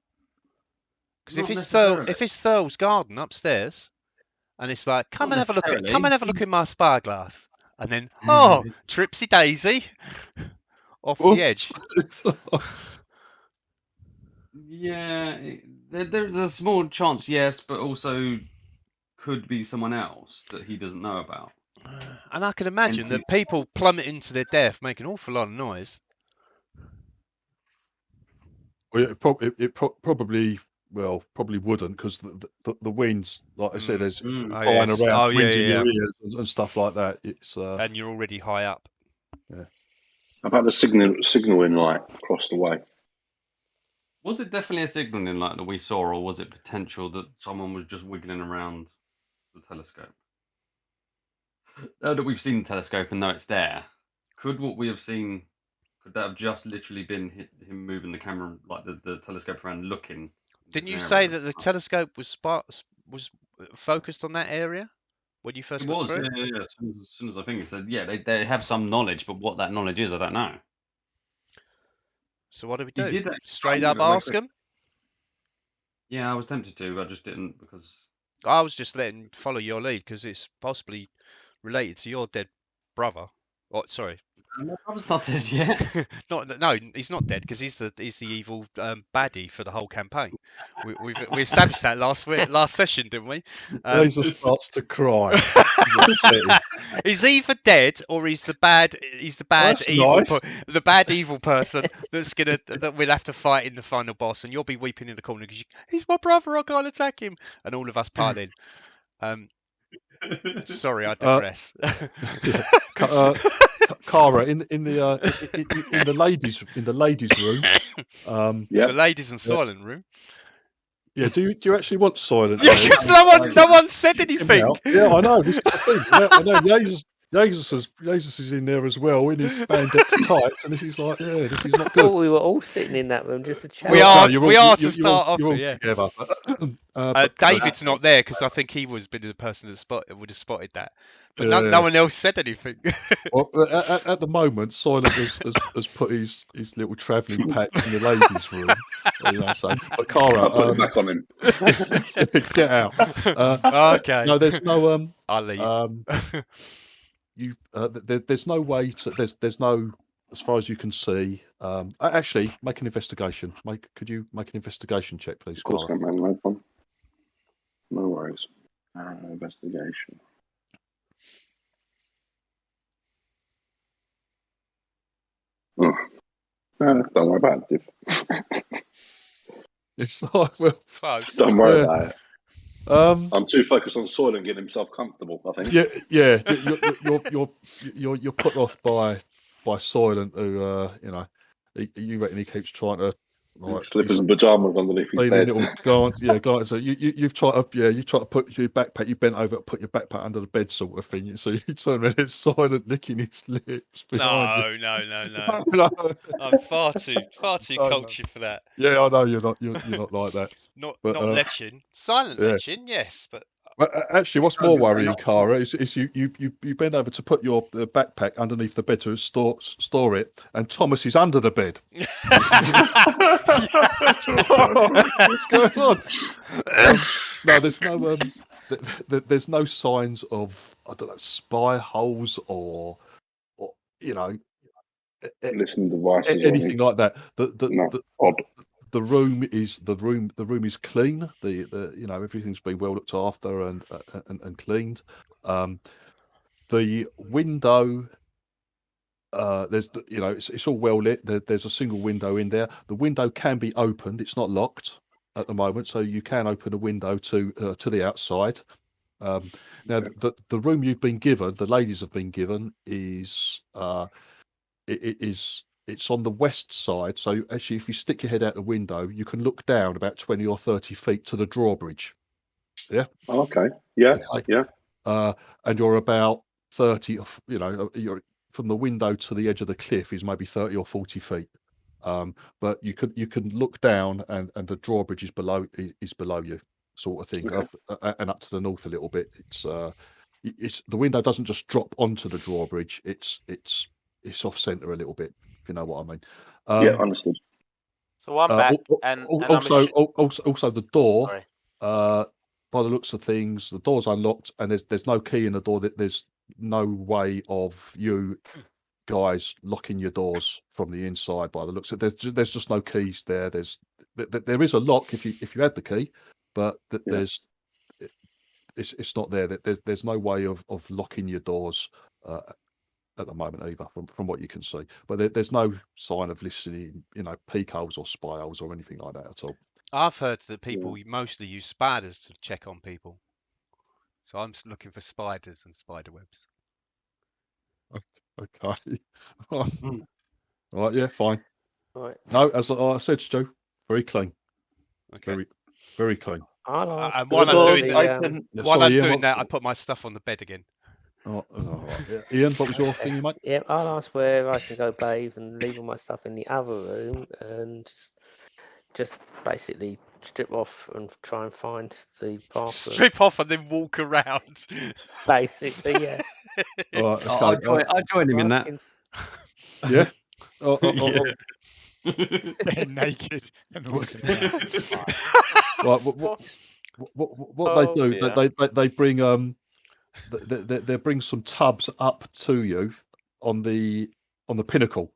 Because if it's Thurl's garden upstairs, and it's like, come and have a look in my spyglass, and then Tripsy Daisy off the edge. Yeah, there's a small chance, yes, but also could be someone else that he doesn't know about. And I can imagine that people plummeting to their death make an awful lot of noise. Well, it probably wouldn't, because the winds, like I said, there's flying around, winds in your ears and stuff like that. It's and you're already high up. Yeah. How about the signaling light across the way? Was it definitely a signaling light that we saw, or was it potential that someone was just wiggling around the telescope? Now that we've seen the telescope and know it's there, could what we have seen, could that have just literally been him moving the camera, like the telescope around, looking? Didn't you say that the telescope was focused on that area when you first looked through it? Yeah. As soon as I think it said, they have some knowledge, but what that knowledge is, I don't know. So what do we do? Straight up ask him? Yeah, I was tempted to, I just didn't, because I was just follow your lead, because it's possibly related to your dead brother. Oh, sorry. My brother's not dead yet. No, he's not dead, because he's the evil baddie for the whole campaign. We established that last session, didn't we? Laser starts to cry. He's either dead or he's the bad evil the bad evil person that we'll have to fight in the final boss, and you'll be weeping in the corner because he's my brother, I can't attack him, and all of us pile in. Sorry, I digress. Cara, in the ladies' room. The ladies and Soylent room. Yeah, do you actually want Soylent? Yeah, because no one said anything. Yeah, I know. This is the thing. Yeah, I know. Jesus is in there as well in his spandex tights, and this is like, this is not good. Oh, we were all sitting in that room just to chat. We are to start off. Yeah. But David's not there because I think he was the person that would have spotted that, but no one else said anything. Well, at the moment, Soylent has put his little travelling pack in the ladies' room. But Cara, I'll put it back on him. Get out. Okay. No, there's no. I'll leave. there's no way to. There's no, as far as you can see. Actually, make an investigation. Could you make an investigation check, please, Of course, Cara? man. No problem. No worries. Investigation. Oh. Don't worry about it, Div. It's like, well, Close. Don't worry Yeah. about it. I'm too focused on Soylent getting himself comfortable, I think. yeah. You're put off by Soylent, who you reckon he keeps trying to Slippers and pajamas underneath his bed. little glance. So you've tried to put your backpack. You bent over, put your backpack under the bed, sort of thing. So you turn around, it's Soylent licking his lips behind you. No. I'm far too cultured for that. Yeah, I know you're not like that. Not But, leching. Silent yeah. leching, yes, but Actually, what's more worrying, Cara, is you bend over to put your backpack underneath the bed to store it, and Thomas is under the bed. What's going on? No, there's no signs of, I don't know, spy holes or Listening devices or anything like that. odd. The room is clean. The everything's been well looked after and cleaned. The window, there's it's all well lit. There's a single window in there. The window can be opened. It's not locked at the moment, so you can open a window to the outside. Now the room you've been given, the ladies have been given, is it's on the west side. So actually, if you stick your head out the window, you can look down about 20 or 30 feet to the drawbridge. Yeah. Okay. Yeah. Okay. Yeah. And you're about 30. You're from the window to the edge of the cliff is maybe 30 or 40 feet. But you can look down, and the drawbridge is below you, sort of thing. Okay. And up to the north a little bit. It's the window doesn't just drop onto the drawbridge. It's off center a little bit, if you know what I mean. Yeah, understood. So I'm back, and also the door. Sorry. By the looks of things, the door's unlocked, and there's no key in the door. There's no way of you guys locking your doors from the inside. By the looks of there's just no keys there. There is a lock if you had the key, but it's not there. There's no way of locking your doors at the moment either, from what you can see. But there's no sign of listening, peek holes or spy holes or anything like that at all. I've heard that people mostly use spiders to check on people. So I'm looking for spiders and spider webs. Okay. All right, yeah, fine. Right. No, as I said, Stu, very clean. Okay. Very, very clean. I'll ask. And while I'm doing Ian, that, I put my stuff on the bed again. All right. Yeah. Ian, what was your thing, mate? Yeah, I'll ask where I can go bathe and leave all my stuff in the other room, and just basically strip off and try and find the bathroom. Strip off and then walk around. Basically, yeah. All right, okay. I'll join him in that. Yeah. Naked and walking Right. What they do? They bring they bring some tubs up to you on the pinnacle.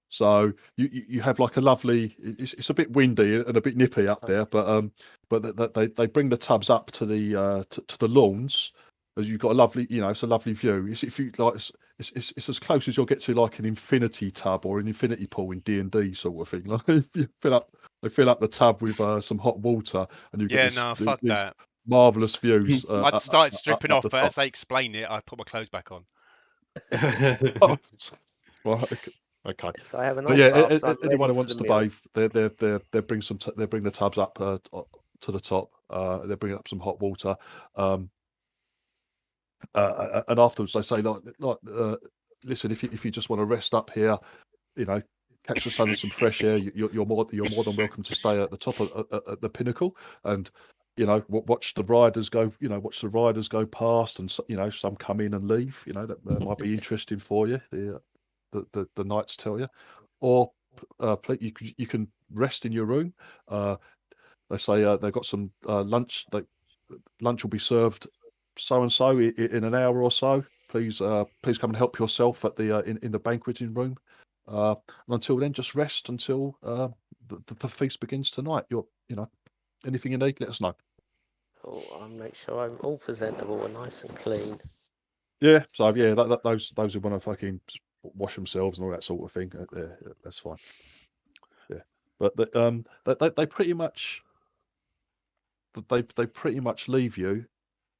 So you have like a lovely. It's a bit windy and a bit nippy up there, but they bring the tubs up to the lawns. As you've got a lovely, it's a lovely view. If you like, it's as close as you'll get to like an infinity tub or an infinity pool in D&D sort of thing. Like if you they fill up the tub with some hot water, and you get fuck that. Marvelous views. I'd started stripping off, but as they explain it, I put my clothes back on. Right. Okay. So I have an anyone who wants to bathe, they bring the tubs up to the top. They bring up some hot water. And afterwards they say listen, if you just want to rest up here, catch the sun and some fresh air, you're more than welcome to stay at the top of the pinnacle, and watch the riders go past, and some come in and leave. That might be interesting for you. The knights tell you, or you can rest in your room. They say they've got some lunch. Lunch will be served so and so in an hour or so. please come and help yourself at the in the banqueting room. And until then, just rest until the feast begins tonight. Anything you need, let us know. I'll make sure I'm all presentable and nice and clean. Yeah. So yeah, those who want to fucking wash themselves and all that sort of thing, that's fine. Yeah, but they pretty much leave you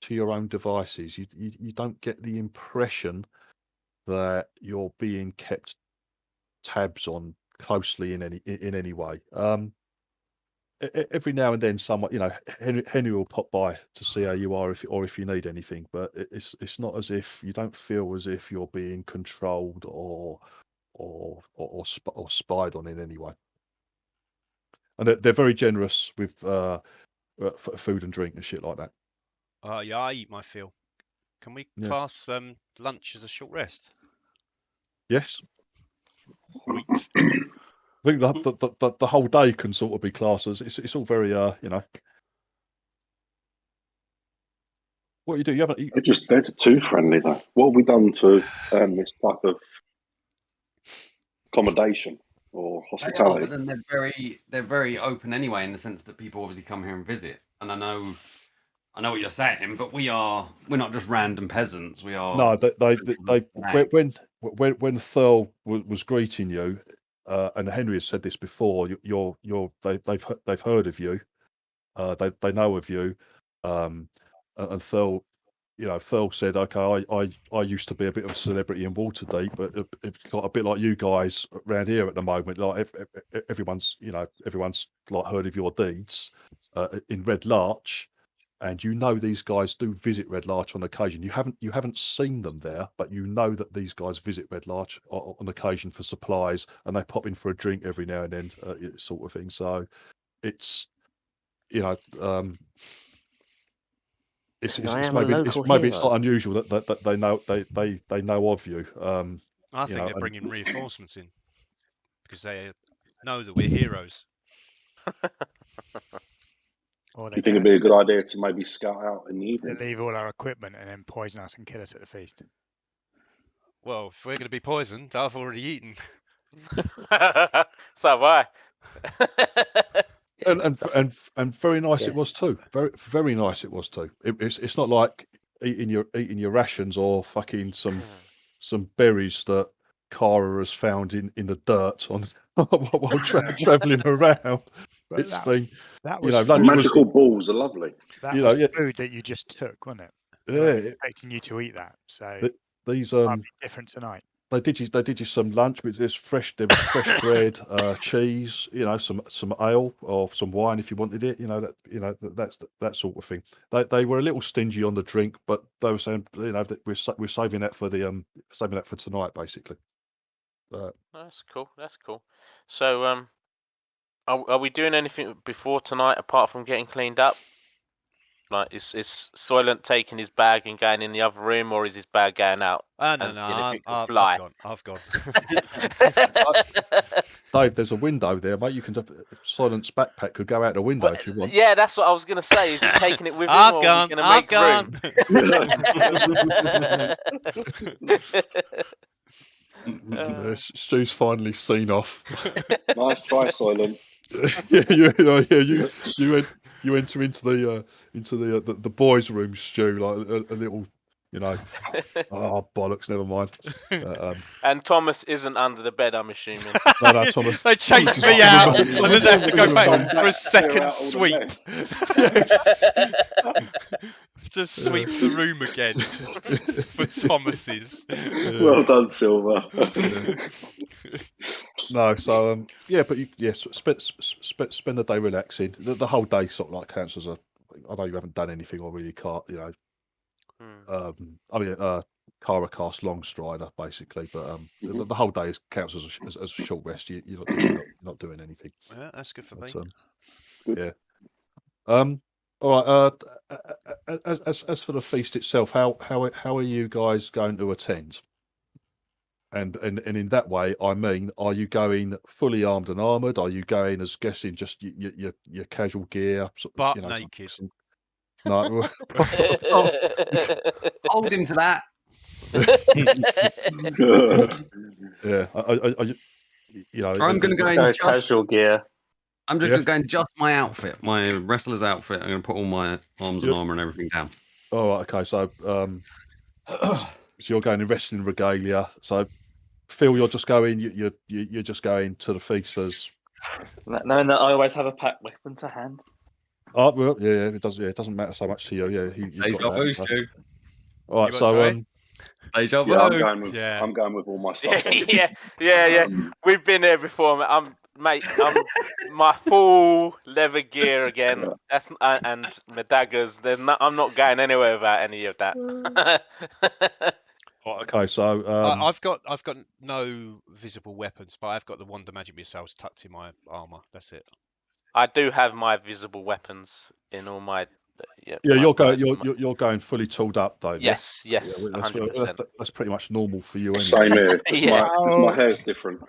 to your own devices. You don't get the impression that you're being kept tabs on closely in any way. Every now and then, someone, Henry will pop by to see how you are, if you need anything. But it's not as if you don't feel as if you're being controlled or spied on in any way. And they're very generous with food and drink and shit like that. Yeah, I eat my fill. Can we class lunch as a short rest? Yes. Sweet. I think the whole day can sort of be classed as it's all very What you do? You haven't. They're too friendly though. What have we done to earn this type of accommodation or hospitality? But then they're very open anyway, in the sense that people obviously come here and visit. And I know what you're saying, but we're not just random peasants. We are. No, when Thurl was greeting you, and Henry has said this before. They've heard of you. They know of you. And Thurl, Thurl said, "Okay, I used to be a bit of a celebrity in Waterdeep, but it's got a bit like you guys around here at the moment. Like everyone's like heard of your deeds in Red Larch." And these guys do visit Red Larch on occasion. You haven't seen them there, but you know that these guys visit Red Larch on occasion for supplies, and they pop in for a drink every now and then, sort of thing. So it's it's not unusual that they know of you. I think they're bringing reinforcements in because they know that we're heroes. Do you think it'd be a good idea to maybe scout out in the evening? To leave all our equipment and then poison us and kill us at the feast. Well, if we're going to be poisoned, I've already eaten. So have I. and very nice it was too. Very very nice it was too. It's not like eating your rations or fucking some berries that Cara has found in the dirt while travelling around. But It's been that was magical balls are lovely. That was food that you just took, wasn't it? Yeah, expecting you to eat that. So these might be different tonight. They did you some lunch, but there was fresh bread, cheese, some ale or some wine if you wanted it, that sort of thing. They were a little stingy on the drink, but they were saying, that we're saving that for tonight, basically. That's cool. So, are we doing anything before tonight apart from getting cleaned up? Like, is Soylent taking his bag and going in the other room, or is his bag going out? No, I've gone. Dave, there's a window there, mate. You can Soylent's backpack could go out the window if you want. Yeah, that's what I was going to say. Is he taking it with him, I've or gone. Are we going to make room? Stu's finally seen off. Nice try, Soylent. You enter into the boys' room, Stu, like a little, oh bollocks, never mind. And Thomas isn't under the bed, I'm assuming. No, Thomas. They chased me out, and then they have to go back for a second sweep. To sweep the room again for Thomas's. Well done, Silver. No, so but spend the day relaxing. The whole day sort of like counts as I know you haven't done anything or really can't, Cara cast Long Strider basically, but the whole day counts as a short rest. You're not doing anything. Yeah, that's good for me. Yeah. All right. As for the feast itself, how are you guys going to attend? And in that way, I mean, are you going fully armed and armoured? Are you going as guessing just your casual gear, but naked? No, hold him to that. Yeah, you know, I'm going to go in Go just. casual gear. I'm just Yeah. going to go in just my outfit, my wrestler's outfit. I'm going to put all my arms and Yep. armor and everything down. All right, okay. So, so you're going in wrestling regalia. So, Phil, you're just going. You're just going to the feast as. Knowing that I always have a packed weapon to hand. Oh, well, yeah. It does. Yeah, it doesn't matter so much to you. Yeah, you've Deja got that. vu, So. Stu. All right, You what, so sorry? Deja vu. Yeah, I'm going with. Yeah. I'm going with all my stuff. yeah. We've been there before. I'm my full leather gear again. Yeah. That's and my daggers. I'm not going anywhere without any of that. Right, okay, so I've got no visible weapons, but I've got the wand of magic missiles tucked in my armor. That's it. I do have my visible weapons in all my. you're going fully tooled up, though. Yes, Yeah, 100%. that's pretty much normal for you anyway. Same here. Just Yeah. my hair's different.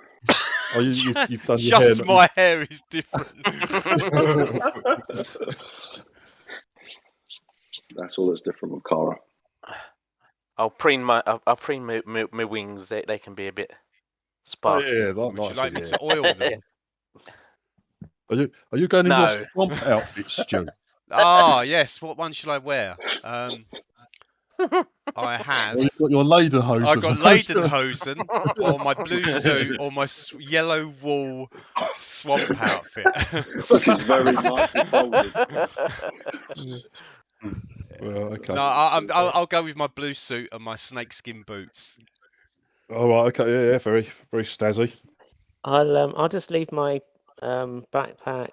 Oh, you've done your Just hair. my hair is different. That's all that's different with Cara. I'll preen my wings. They can be a bit Oh, sparkly. yeah, Would you nice. like me Yeah. to oil them? Are you going in your No. swamp outfit, Stu? Ah, yes. What one should I wear? I have. Well, you've got your lederhosen. I got Lederhosen, or my blue suit, or my yellow wool swamp outfit. Which is very nicely folded. Well, okay. No, I'll go with my blue suit and my snakeskin boots. All right. Okay. Yeah. Very, very snazzy. I'll just leave my backpack.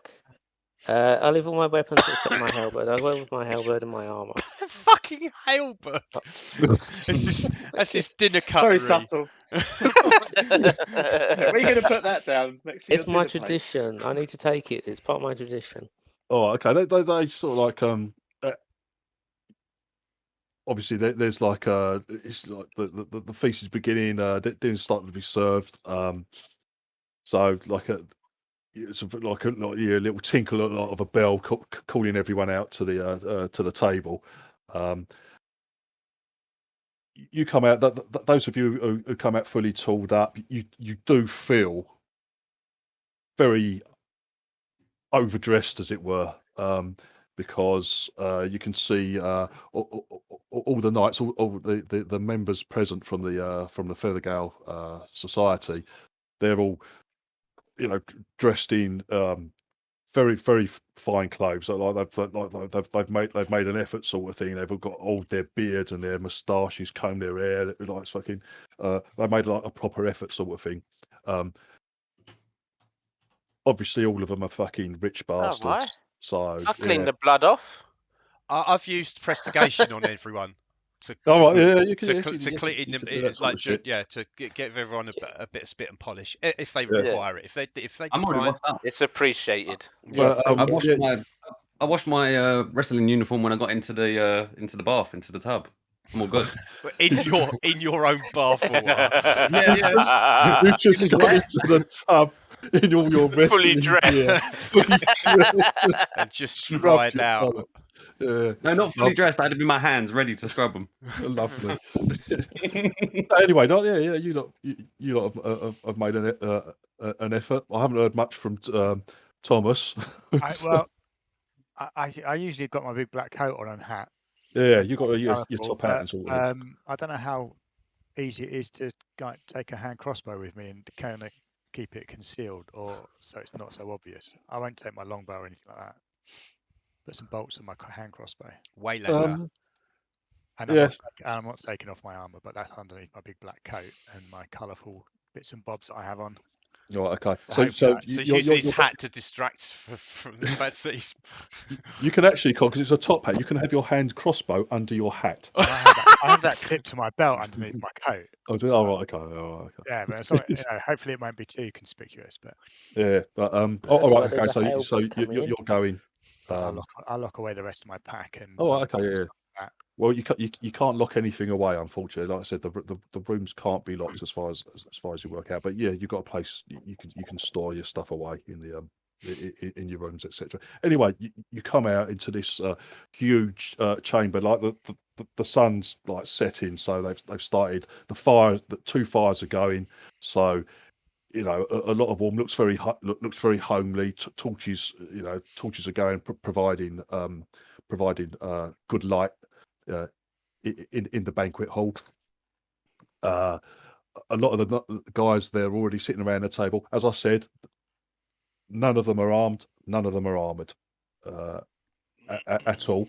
I'll leave all my weapons except my halberd. I'll go with my halberd and my armor. Fucking halberd. That's his dinner cutlery. Very subtle. Where are you going to put that down? Next to It's your my dinner plate? tradition. I need to take it. It's part of my tradition. Oh, okay. They sort of like obviously there's like it's like the feast is beginning. Dinner's starting to be served. So like it's like a little tinkle of a bell calling everyone out to the table. You come out. Those of you who come out fully tooled up, you do feel very overdressed, as it were, because you can see all the knights, all the members present from the Feathergale Society. They're all, dressed in very, very fine clothes. Like they've made an effort, sort of thing. They've all got all their beards and their moustaches, comb their hair. Like fucking, they made like a proper effort, sort of thing. Obviously, all of them are fucking rich bastards. right. So I'll clean the blood off. I've used prestigation on everyone. To you can clean them, do that sort of shit. to give everyone a bit of spit and polish if they require it. If they I'm already decline, washed up. It's appreciated. But, I washed my wrestling uniform when I got into the bath, into the tub. I'm all good. in your own bath water. Yeah. You just got into the tub in all your Fully wrestling dressed. gear. Fully dressed. And just Scrub dried your out. colour. Yeah. No, not fully dressed. I had to be my hands ready to scrub them. Lovely. Anyway, you lot have made an effort. I haven't heard much from Thomas. I usually got my big black coat on and hat. Yeah, you got your Colourful, top hat and sort of. I don't know how easy it is to take a hand crossbow with me and kind of keep it concealed, or so it's not so obvious. I won't take my longbow or anything like that. Put some bolts on my hand crossbow. Waylander. And I'm not taking off my armor, but that's underneath my big black coat and my colourful bits and bobs that I have on. Right, okay. So use his hat to distract from the fact that he's. You can actually, because it's a top hat, you can have your hand crossbow under your hat. I have that clipped to my belt underneath my coat. Oh, so, right, okay. Yeah, but it's not, hopefully it won't be too conspicuous. But yeah, but all right, okay. So you're going. I'll lock away the rest of my pack and. Oh, okay, yeah. Well, you can't lock anything away, unfortunately. Like I said, the rooms can't be locked as far as you work out. But yeah, you've got a place you can store your stuff away in the in your rooms, etc. Anyway, you come out into this huge chamber. Like the sun's like setting, so they've started the fire. The 2 fires are going. So a lot of warm looks very homely. Torches, torches are going, providing good light in the banquet hall. A lot of the guys there are already sitting around the table. As I said, none of them are armed. None of them are armored at all.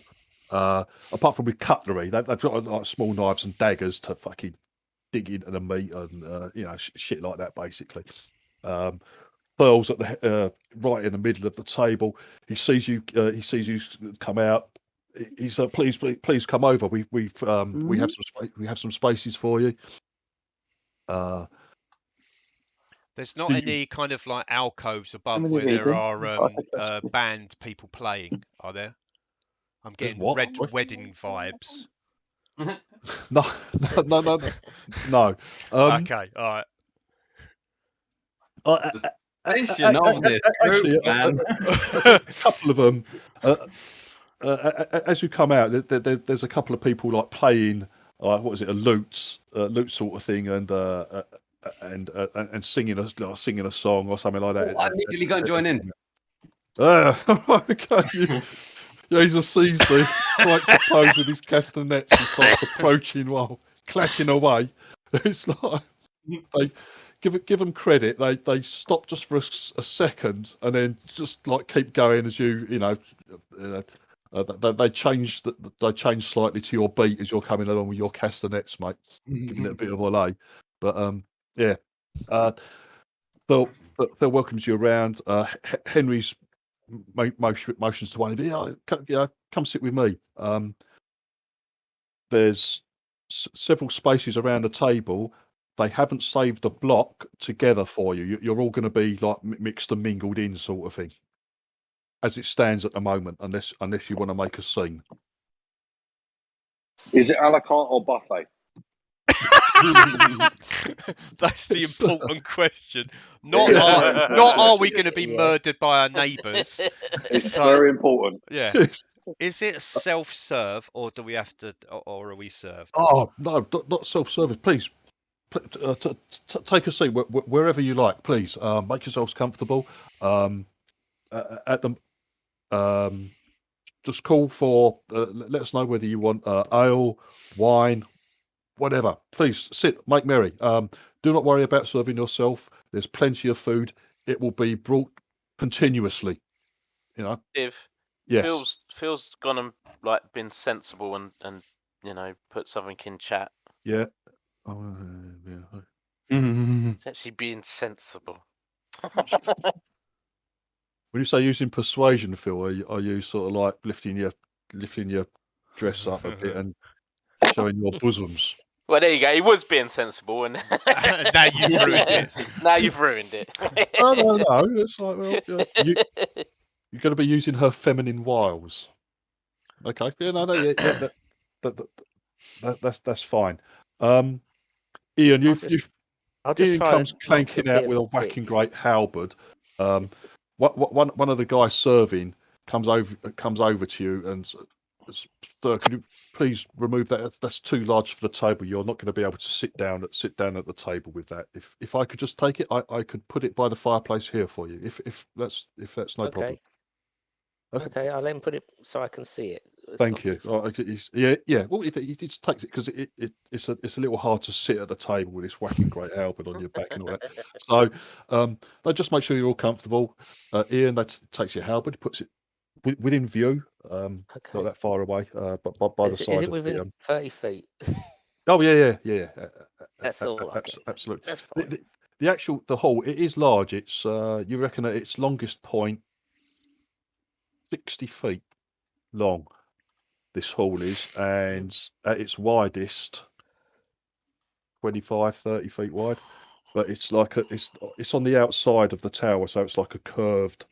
Apart from with cutlery, they've got like small knives and daggers to fucking dig into the meat and shit like that. Basically, Pearl's at the right in the middle of the table. He sees you. He sees you come out. He's please come over. We have some spaces for you. There's not any kind of like alcoves above where there are band people playing, are there? I'm getting wedding vibes. No. Okay, all right. Actually, a couple of them. As you come out, there's a couple of people like playing, what is it, a lute sort of thing, and singing a song or something like that. I'm immediately going to join in. Okay. Jesus sees this, strikes a pose with his castanets and starts approaching while clacking away. It's like they give them credit. They stop just for a second and then just like keep going as they change slightly to your beat as you're coming along with your castanets, mate, giving it a bit of a But they'll welcome you around. Henry's motions to one of you. Come sit with me. There's several spaces around the table. They haven't saved a block together for you. You're all going to be like mixed and mingled in, sort of thing, as it stands at the moment. Unless you want to make a scene. Is it a la carte or buffet? That's the important question. Not are we going to be murdered by our neighbours? It's very important. Yeah. Is it self-serve or do we have to, or are we served? Oh no, not self-service. Please, take a seat wherever you like. Please, make yourselves comfortable. Just call for. Let us know whether you want ale, wine, whatever. Please sit, make merry. Do not worry about serving yourself. There's plenty of food. It will be brought continuously. If yes. Phil's gone and like been sensible and put something in chat. Yeah. It's actually being sensible. When you say using persuasion, Phil, are you sort of like lifting your dress up a bit and showing your bosoms? Well, there you go. He was being sensible, and now you've ruined it. Now you've ruined it. No. It's like, well, you're going to be using her feminine wiles. Okay. Yeah. That's fine. Ian, Ian comes clanking out with a whacking great halberd. One of the guys serving comes over to you and, sir, could you please remove that? That's too large for the table. You're not going to be able to sit down at the table with that. If I could just take it, I could put it by the fireplace here for you. If that's no problem. Okay, I'll then put it so I can see it. Thank you. Yeah. Well, he just takes it because it's a little hard to sit at the table with this whacking great halberd on your back and all that. So they just make sure you're all comfortable. Ian, that takes your halberd, puts it within view, not that far away, but by the side. Is it within 30 feet? Oh yeah. That's all. Absolutely. That's fine. The hall, it is large. It's you reckon at its longest point 60 feet long. This hall is, and at its widest 25, 30 feet wide. But it's like it's on the outside of the tower, so it's like a curved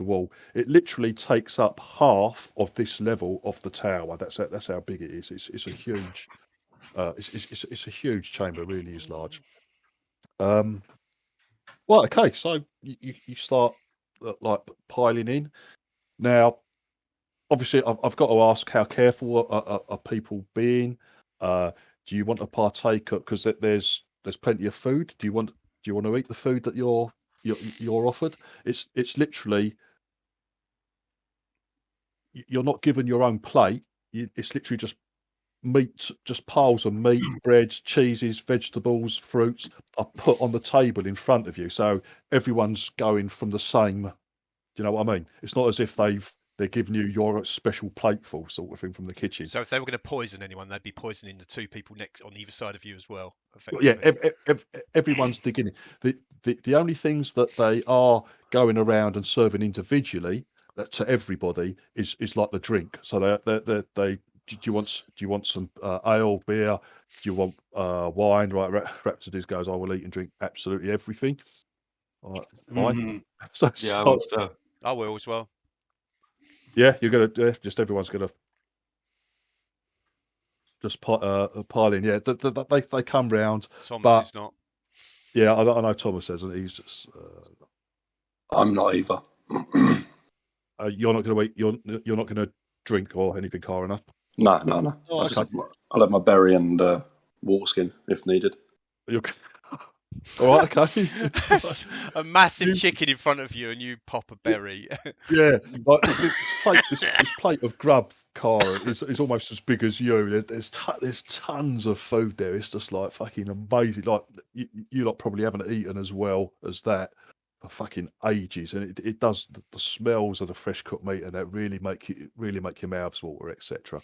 wall. It literally takes up half of this level of the tower. That's how big it is. It's a huge it's a huge chamber. It really is large. Well, okay, so you start like piling in. Now, obviously, I've got to ask, how careful are people being? Do you want to partake? Because there's plenty of food. Do you want to eat the food that you're offered? It's literally, you're not given your own plate. It's literally just meat, just piles of meat, breads, cheeses, vegetables, fruits are put on the table in front of you. So everyone's going from the same. Do you know what I mean? It's not as if they're giving you your special plateful sort of thing from the kitchen. So if they were going to poison anyone, they'd be poisoning the two people next on either side of you as well. Yeah, Effectively. everyone's digging in. The only things that they are going around and serving individually to everybody is like the drink. So they do you want some ale, beer? Do you want wine? Right, Rhapsody goes, I will eat and drink absolutely everything. All right, fine. So, Yeah, I want stuff. I will as well. yeah, you're gonna just everyone's gonna just pile in. Yeah, they come round. Thomas but is not. yeah, I know Thomas says, and he's just. I'm not either. You're not going to eat. You're not going to drink or anything, Coroner. No. Oh, okay. I'll have my berry and water skin if needed. All right, okay. A massive chicken in front of you, and you pop a berry. Yeah, like this plate of grub, Cara, is almost as big as you. There's tons of food there. It's just like fucking amazing. Like you lot probably haven't eaten as well as that for fucking ages, and it does the smells of the fresh cooked meat and that really make your mouths water, etc.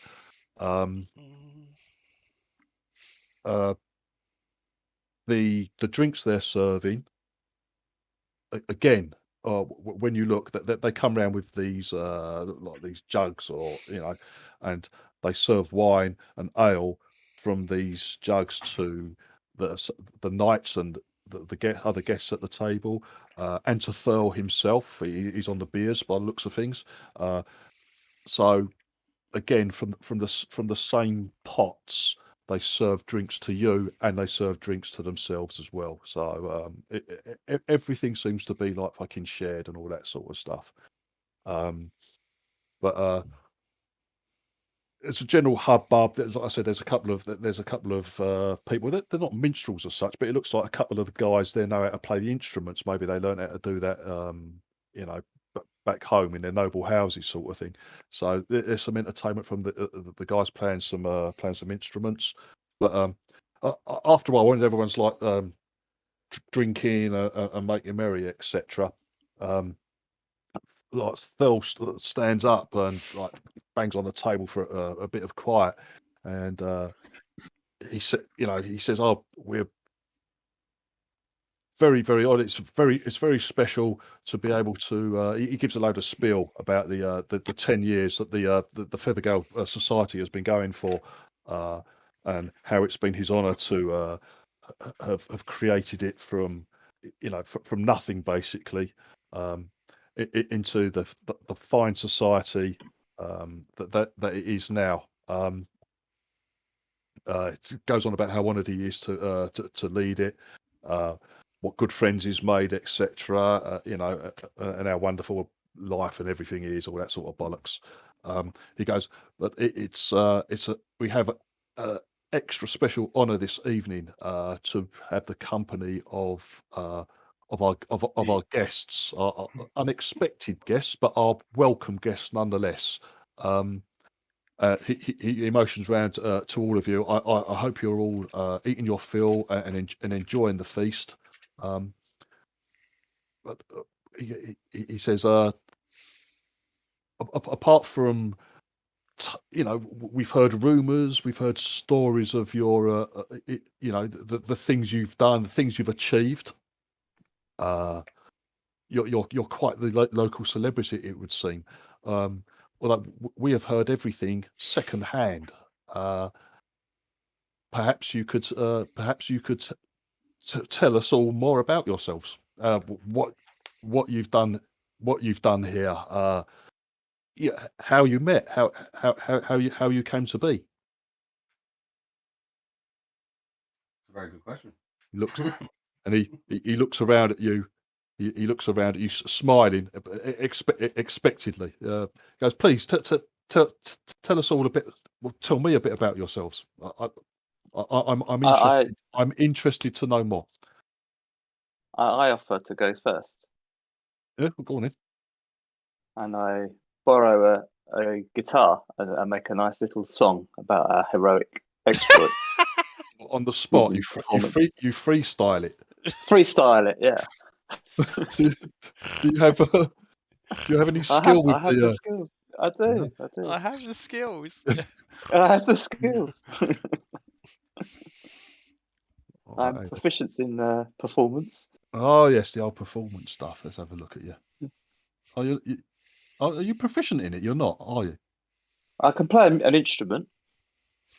The drinks they're serving, again, when you look, that they come around with these like these jugs, or and they serve wine and ale from these jugs to the knights and the other guests at the table, and to Thurl himself. He's on the beers by the looks of things. So again, from the same pots, they serve drinks to you and they serve drinks to themselves as well. So everything seems to be like fucking shared and all that sort of stuff. But it's a general hubbub. Like I said, there's a couple of people. They're not minstrels as such, but it looks like a couple of the guys there know how to play the instruments. Maybe they learned how to do that, back home in their noble houses, sort of thing. So there's some entertainment from the guys playing some instruments. But after a while, when everyone's like drinking and making merry, etc. Like Phil stands up and like bangs on the table for a bit of quiet, and he says, "Oh, we're very, very odd. It's very special to be able to." He gives a load of spiel about the 10 years that the Feathergale Society has been going for, and how it's been his honour to have created it from from nothing, basically, into the fine society that it is now. It goes on about how honoured he is to lead it, what good friends he's made, etc. And how wonderful life and everything is, all that sort of bollocks. He goes, but we have a extra special honour this evening to have the company of our guests, our unexpected guests, but our welcome guests nonetheless. He motions round to all of you. I hope you're all eating your fill and enjoying the feast. But he says, apart from, we've heard rumours, we've heard stories of your, the things you've done, the things you've achieved. You're quite the local celebrity, it would seem. Although we have heard everything second hand. Perhaps you could tell us all more about yourselves. What you've done here. Yeah, how you met, how you came to be. It's a very good question. He looks and he looks around at you, He looks around at you, smiling expectedly. Goes, please tell us all a bit. Well, tell me a bit about yourselves. I'm interested. I'm interested to know more. I offer to go first. Yeah, go on in. And I borrow a guitar and make a nice little song about our heroic exploits. On the spot, you freestyle it. Freestyle it, yeah. do you have any skill with I have the skills. I do. I have the skills. I have the skills. I'm Right. proficient in performance. Oh yes, the old performance stuff. Let's have a look at you. Are you proficient in it? You're not, are you? I can play an instrument.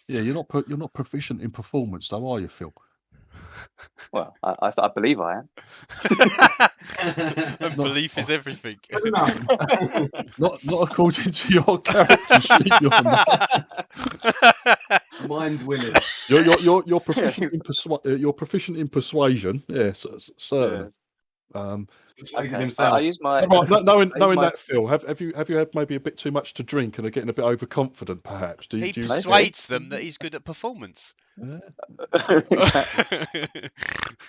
Yeah, you're not proficient in performance, though, are you, Phil? Well, I believe I am. And belief is everything. Not according to your character sheet. You're not. Mine's willing. You're proficient in you're proficient in persuasion. Yes, certainly. Okay. I use my knowing that, Phil, have you had maybe a bit too much to drink and are getting a bit overconfident, perhaps? He persuades them that he's good at performance. Yeah.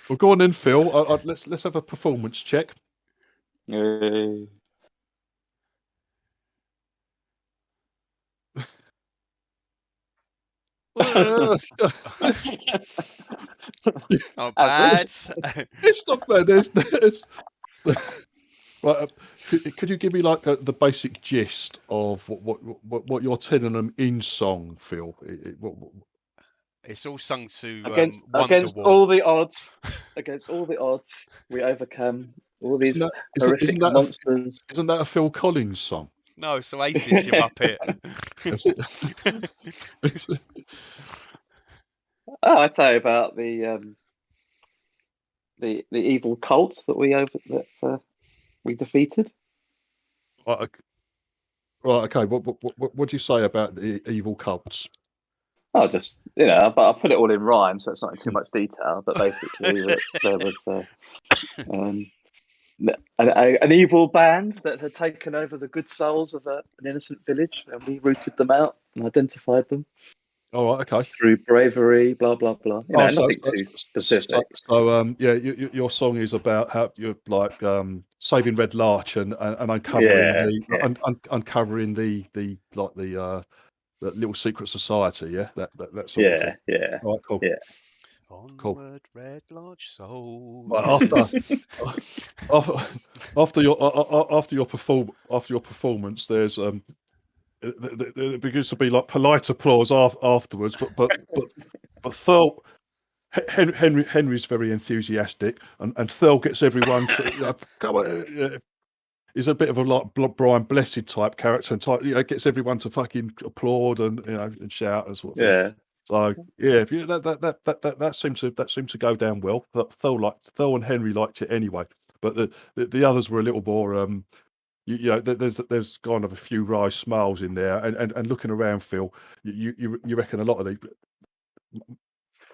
Well, go on then, Phil. Let's have a performance check. Not bad. It's not bad. Right, could you give me like the basic gist of what you're telling them in song, Phil? It's all sung to against all the odds. Against all the odds, we overcome all these horrific monsters. Isn't that a Phil Collins song? No, it's Oasis, you muppet. Oh, I tell you about the evil cult that we defeated. Right. Okay. What do you say about the evil cults? Oh, just but I put it all in rhyme, so it's not in too much detail. But basically, there was an evil band that had taken over the good souls of an innocent village, and we rooted them out and identified them. All right, okay. Through bravery, blah blah blah. Nothing too specific. So, your song is about how you're like saving Red Larch and uncovering uncovering the little secret society. Yeah, that sort of thing. Yeah. All right, cool. Yeah. Onward, Red Larch soul. After your performance, there's there begins to be like polite applause afterwards, but Thurl, Henry's very enthusiastic, and Thurl gets everyone to come on. He's a bit of a like Brian Blessed type character, and gets everyone to fucking applaud and and shout and sort of thing. Yeah. So yeah, that seemed to go down well. Thurl and Henry liked it anyway, but the others were a little more there's kind of a few wry smiles in there, and looking around, Phil, you reckon a lot of these,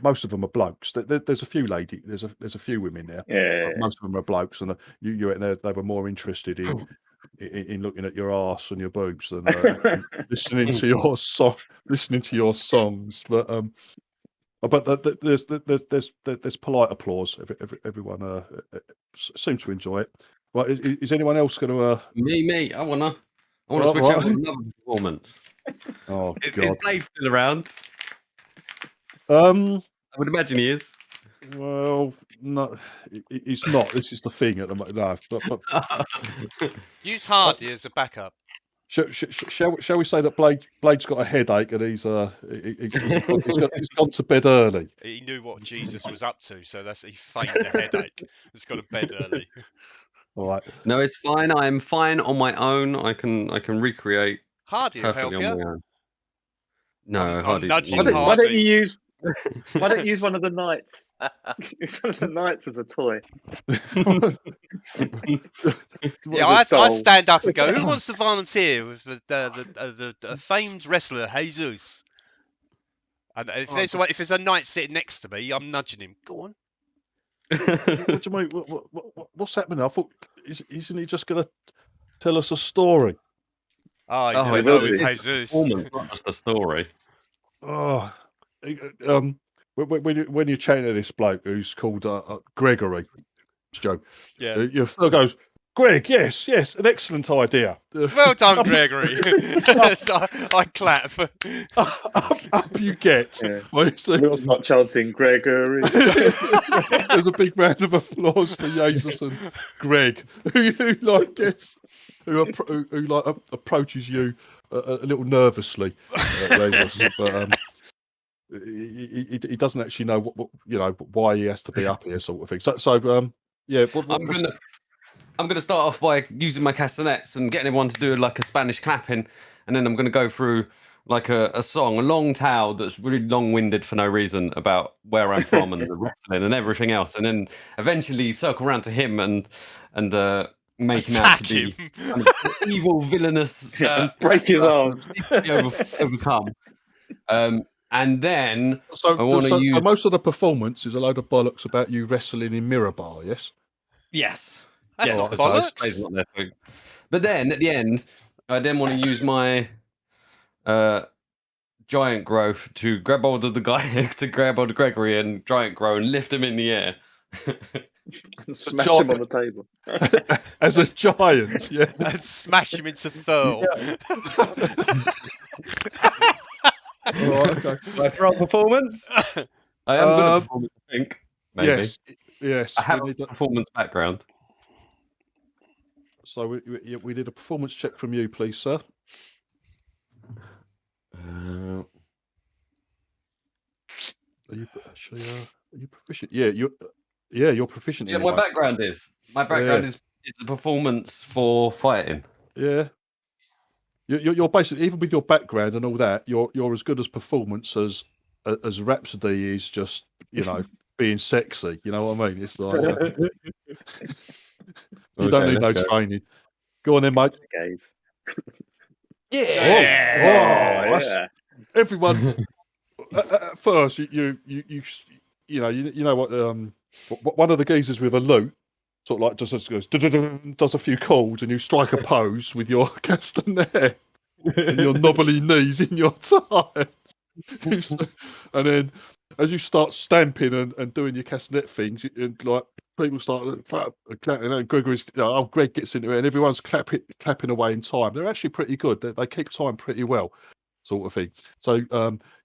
most of them are blokes. There's a few ladies, there's a few women there. Yeah. Most of them are blokes, and you reckon they were more interested in looking at your arse and your boobs than listening to your songs. But there's polite applause. Everyone seems to enjoy it. Right, is anyone else going to? Me. I wanna switch out with another performance. Oh God! Is Blade still around? I would imagine he is. Well, no, he's not. This is the thing at the moment. No, but use Hardy as a backup. Shall we say that Blade's got a headache and he's gone to bed early? He knew what Jesus was up to, so he feigned a headache. He's got to bed early. All right. No, it's fine. I'm fine on my own. I can recreate. Hardy will help you. On my own. No, Hardy. Why don't you use one of the knights? Use one of the knights as a toy. Yeah, I stand up and go, who wants to volunteer with the famed wrestler Jesus? And if there's a knight sitting next to me, I'm nudging him. Go on. What do you mean? What's happening? I thought, isn't he just going to tell us a story? Oh, you Oh, never it's know a- with it's a Jesus. performance, not just a story. Oh, when you're chatting to this bloke who's called Gregory, Joe, Yeah. your third goes, Greg, yes, an excellent idea. Well done, Gregory. So I clap. Up you get. Yeah. Right, so- We was not chanting Gregory. There's a big round of applause for Jesus and Greg, who approaches you a little nervously, Jesus, but he doesn't actually know what why he has to be up here, sort of thing. So yeah. I'm gonna start off by using my castanets and getting everyone to do like a Spanish clapping, and then I'm gonna go through like a song, a long tale that's really long-winded for no reason about where I'm from and the wrestling and everything else, and then eventually circle around to him and make him out to be kind of evil, villainous, and break his arms. overcome. And then So I want to use. So most of the performance is a load of bollocks about you wrestling in Mirabar, yes? Yes. That's Yes, not because bollocks. not there for- But then at the end, I then want to use my giant growth to grab hold of the guy, to grab hold of Gregory and giant grow and lift him in the air. Smash him on the table. As a giant, yeah. And smash him into Thurl. Right, okay. My throw performance? I am good at performance, I think. Maybe. Yes. I have a performance background. So we did a performance check from you, please, sir. Are you proficient? Yeah, you're proficient. Yeah, anyway. my background is is the performance for fighting. Yeah. You're basically, even with your background and all that, you're as good as performance as Rhapsody is just, being sexy. You know what I mean? It's like you don't need no training. Go on then, mate. Guys. Yeah. Everyone. At first, you know what? One of the geezers with a lute sort of like just goes does a few chords, and you strike a pose with your castanet and your knobbly knees in your tie, and then as you start stamping and doing your castanet things, and like people start clapping, and Greg gets into it, and everyone's clapping away in time. They're actually pretty good. They keep time pretty well, sort of thing. So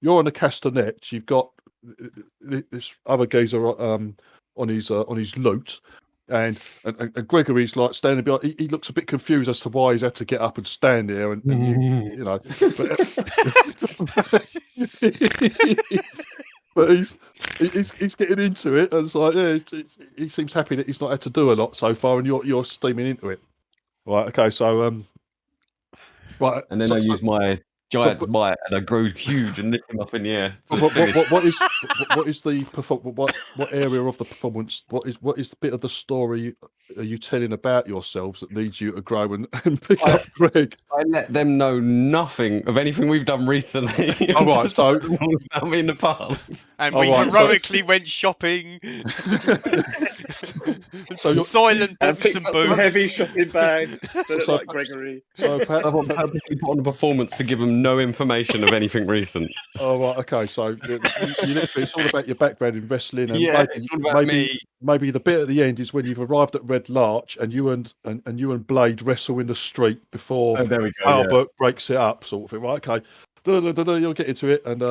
you're on the castanet. You've got this other geezer on his lute. And Gregory's like standing behind. He looks a bit confused as to why he's had to get up and stand there, and you know. But he's getting into it, and it's like he seems happy that he's not had to do a lot so far, and you're steaming into it. Right. Okay. So right. And then I use my giant's bite, and I grew huge and lift him up in the air. What is the what area of the performance? What is the bit of the story are you telling about yourselves that leads you to grow and pick up Greg? I let them know nothing of anything we've done recently. All right, so about me in the past, and we heroically went shopping. So Soylent bought some boots. Some heavy shopping bags. So like Gregory. So I purposely put on a performance to give them no information of anything recent. Oh right, okay. So you literally, it's all about your background in wrestling, and it's all about me. Maybe the bit at the end is when you've arrived at Red Larch and you and Blade wrestle in the street before there we go, Albert breaks it up, sort of thing. Right, okay. You'll get into it, and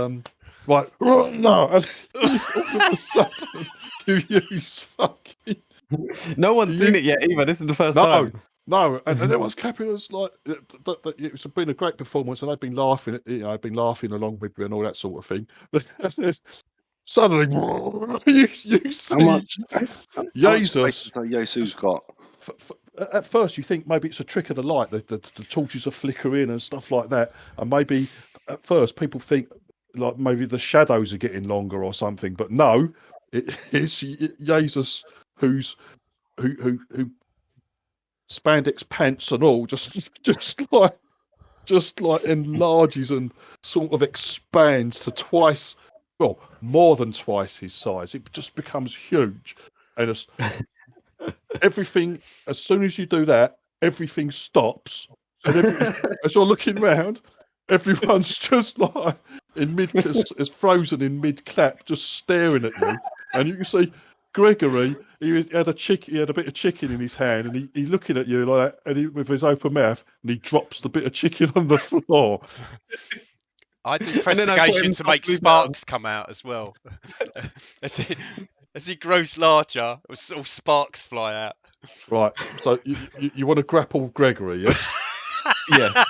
right, no, and all of a sudden you use fucking. No one's seen it yet either. This is the first time. No, and everyone's clapping us like it's been a great performance, and I've been laughing. I've been laughing along with you and all that sort of thing. But suddenly, you see How much Jesus. Jesus got? At first, you think maybe it's a trick of the light. The torches are flickering and stuff like that, and maybe at first people think like maybe the shadows are getting longer or something. But no, it's Jesus who spandex pants and all just like enlarges and sort of expands to twice, well, more than twice his size. It just becomes huge, and everything. As soon as you do that, everything stops, and as you're looking round, everyone's just like is frozen in mid clap, just staring at you, and you can see Gregory. He had a bit of chicken in his hand, and he's looking at you like that, and with his open mouth, and he drops the bit of chicken on the floor. I do prestigation to make sparks come out as well. as he grows larger, all sparks fly out. Right. So you want to grapple Gregory? Yes. Yes.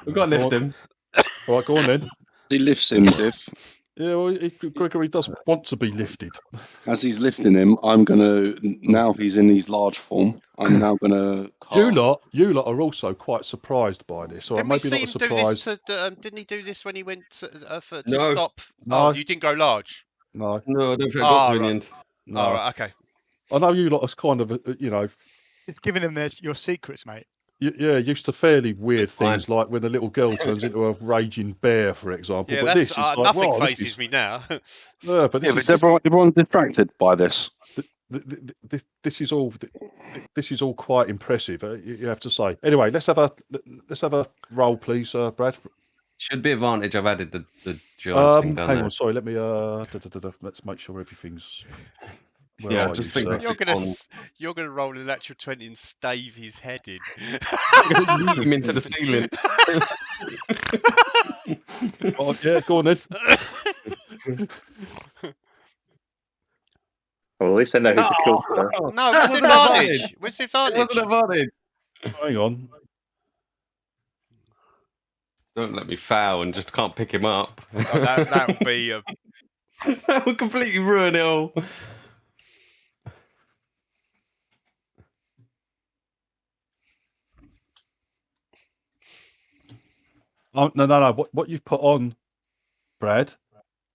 We've got to lift him. All right, go on then. He lifts him, Div. Yeah, well, Gregory does want to be lifted. As he's lifting him, I'm gonna. Now he's in his large form. I'm now gonna. You lot are also quite surprised by this, or Didn't maybe we see not him surprised. do this didn't he do this when he went to No. stop? No. Oh, you didn't go large. No, I don't think I got to in the end. no. Oh, right, okay. I know you lot is kind of, It's giving them your secrets, mate. used to fairly weird Fine. things like when a little girl turns into a raging bear, for example. Yeah, but that's this is like, nothing wow, phases me now. Yeah, but Yeah, but everyone's distracted by this. This is all quite impressive. You have to say. Anyway, let's have a roll, please, Brad. Should be advantage. I've added the giant thing down hang there. on, sorry. Let me let's make sure everything's. Where Yeah, are just you, think sir? You're gonna roll an natural 20 and stave his head in. Yeet him into the ceiling. Oh, yeah, go on then. Well, at least they know who to kill first. No, what's the advantage? What's the advantage? It wasn't advantage. Hang on. Don't let me foul and just can't pick him up. Oh, that would be. That would completely ruin it all. Oh, no. What you've put on, Brad,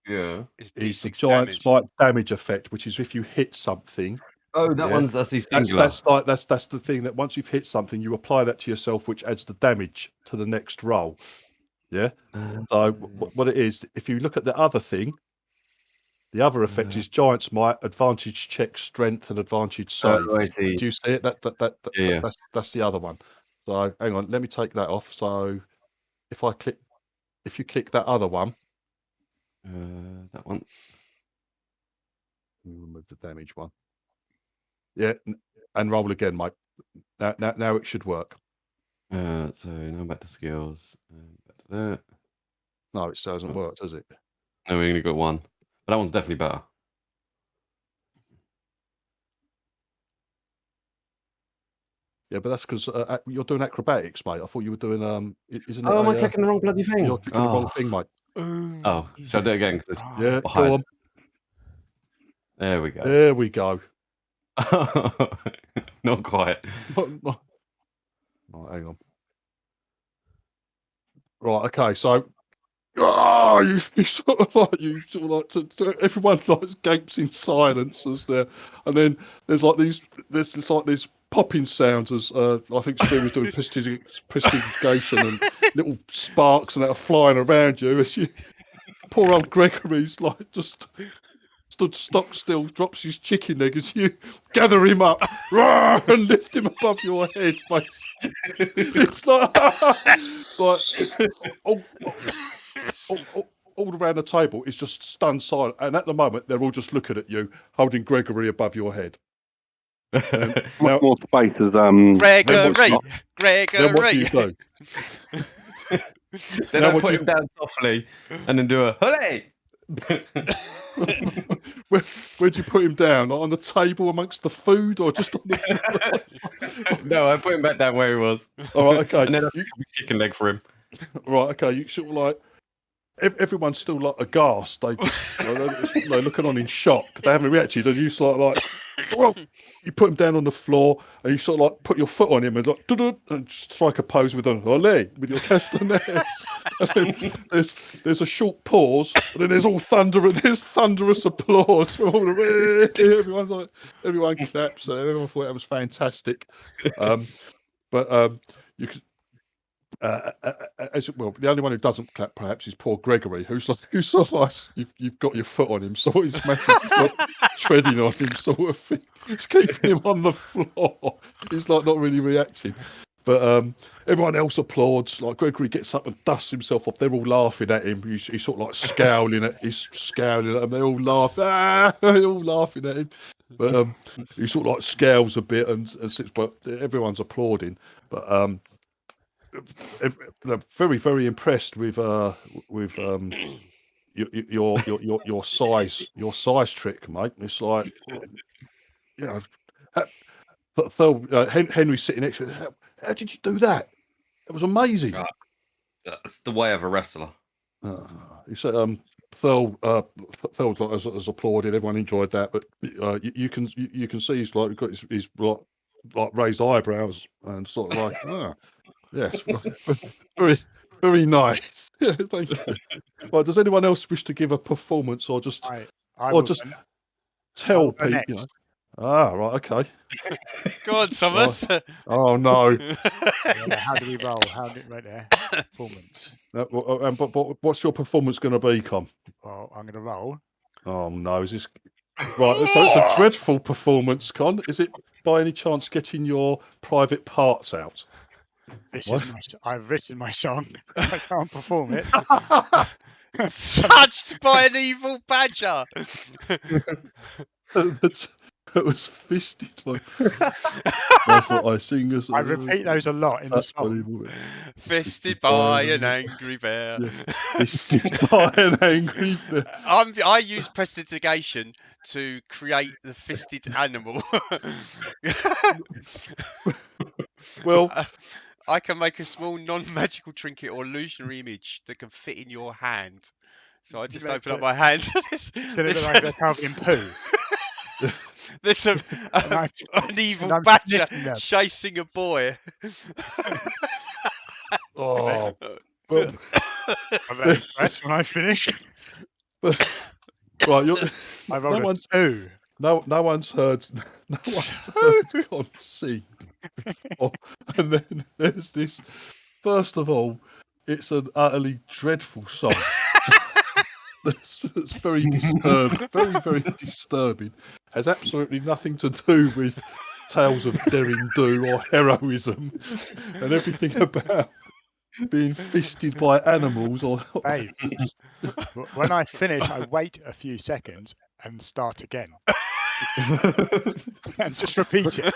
Yeah. is the D6 giant damage. spike damage effect, which is if you hit something. Oh, that Yeah. one's that's singular. That's the thing that once you've hit something, you apply that to yourself, which adds the damage to the next roll. Yeah. So what it is, if you look at the other thing, the other effect is giant's might, advantage check, strength, and advantage save. Oh, I see. Do you see it? Yeah. That's the other one. So hang on, let me take that off. So if you click that other one, that one. remove the damage one. Yeah, and roll again, mate. Now it should work. So now back to skills. Back to that. No, it still hasn't worked, has it? No, we only got one. But that one's definitely better. Yeah, but that's because you're doing acrobatics, mate. I thought you were doing isn't it? Oh, am I clicking the wrong bloody thing? You're clicking the wrong thing, mate. Oh, shall I do it again? Yeah, go on. There we go. There we go. Not quite. Right, hang on. Right, okay, so you sort of like everyone like gapes in silence as there, and then there's these popping sounds as I think Stu was doing prestigation and little sparks and that are flying around you as you poor old Gregory's like just stood stock still, drops his chicken leg as you gather him up and lift him above your head, basically. It's like all around the table is just stunned silent, and at the moment they're all just looking at you, holding Gregory above your head. Much more space as Gregory. Then what do you do? Then I put him down softly and then do a hooray. Where'd you put him down? Like on the table amongst the food, or just on the? No, I put him back down where he was. All right, okay. And then I took a chicken leg for him. Right, okay. You sort of like everyone's still like aghast. They just they're looking on in shock. They haven't reacted. And you sort of like, well, you put him down on the floor and you sort of like put your foot on him and like and strike a pose with an ole with your castanets. And then there's a short pause, and then there's all thunderous applause from all the everyone claps. Everyone thought that was fantastic. But you could. as well, the only one who doesn't clap perhaps is poor Gregory, who's sort of like you've got your foot on him, so his massive foot treading on him, sort of thing. It's keeping him on the floor. He's like not really reacting, but everyone else applauds. Like Gregory gets up and dusts himself off. They're all laughing at him. He's sort of like scowling at them. They all laugh. They're all laughing at him. But he sort of like scowls a bit and sits. But everyone's applauding. But they're very, very impressed with your size trick, mate. It's like, you know, Henry's sitting next to him. How did you do that? It was amazing. That's the way of a wrestler. He said, Thurl has applauded. Everyone enjoyed that, but you can see he's like got his like raised eyebrows and sort of like, yes, very, very nice. Yeah, thank you. Well, does anyone else wish to give a performance or just tell people? You know? Right, okay. Go on, Thomas. Oh no. How do we roll? Right there? Performance. But what's your performance going to be, Con? Well, I'm going to roll. Oh no, is this right? So it's a dreadful performance, Con. Is it by any chance getting your private parts out? I've written my song. I can't perform it. Touched by an evil badger. That was fisted. That's what I sing. I repeat those a lot in the song. Fisted by an angry bear. Yeah. Fisted by an angry bear. I use prestidigitation to create the fisted animal. Well, I can make a small non-magical trinket or illusionary image that can fit in your hand. So I just open up my hand. Can it look like they're covered in poo? There's an evil badger chasing a boy. Oh, I'm very impressed when I finish. Right, I rolled a 2. No one's heard Con sing before. And then there's this. First of all, it's an utterly dreadful song. That's very disturbing. Very, very disturbing. Has absolutely nothing to do with tales of daring do or heroism, and everything about being fisted by animals. Hey, when I finish, I wait a few seconds and start again. And just repeat it.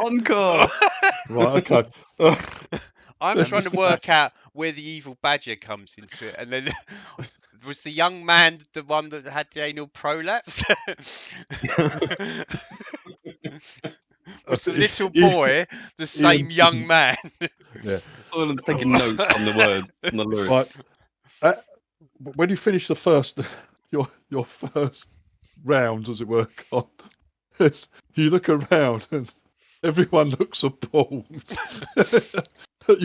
Encore. Right, okay. I'm trying to work out where the evil badger comes into it, and then was the young man the one that had the anal prolapse? Was the little boy the same young man? Yeah. Soylent's taking notes on the words, on the lyrics. Right. When you finish the first, your first round, as it were, Con, you look around and everyone looks appalled at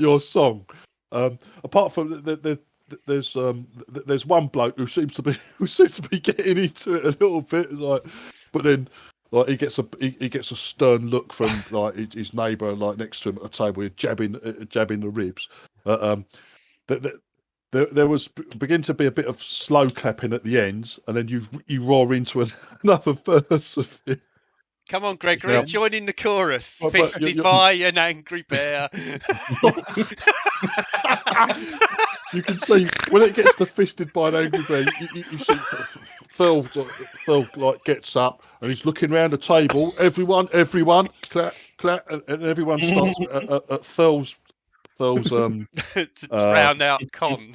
your song. Apart from there's one bloke who seems to be getting into it a little bit, like, but then like he gets a stern look from like his neighbour, like next to him at the table, jabbing the ribs. There was begin to be a bit of slow clapping at the ends, and then you roar into another verse of it. Come on, Gregory, Now, join in the chorus. but Fisted by an angry bear. You can see when it gets to fisted by an angry bear, you see Phil like gets up and he's looking around the table. Everyone, clap, clap, and everyone starts at Phil's to drown out Con.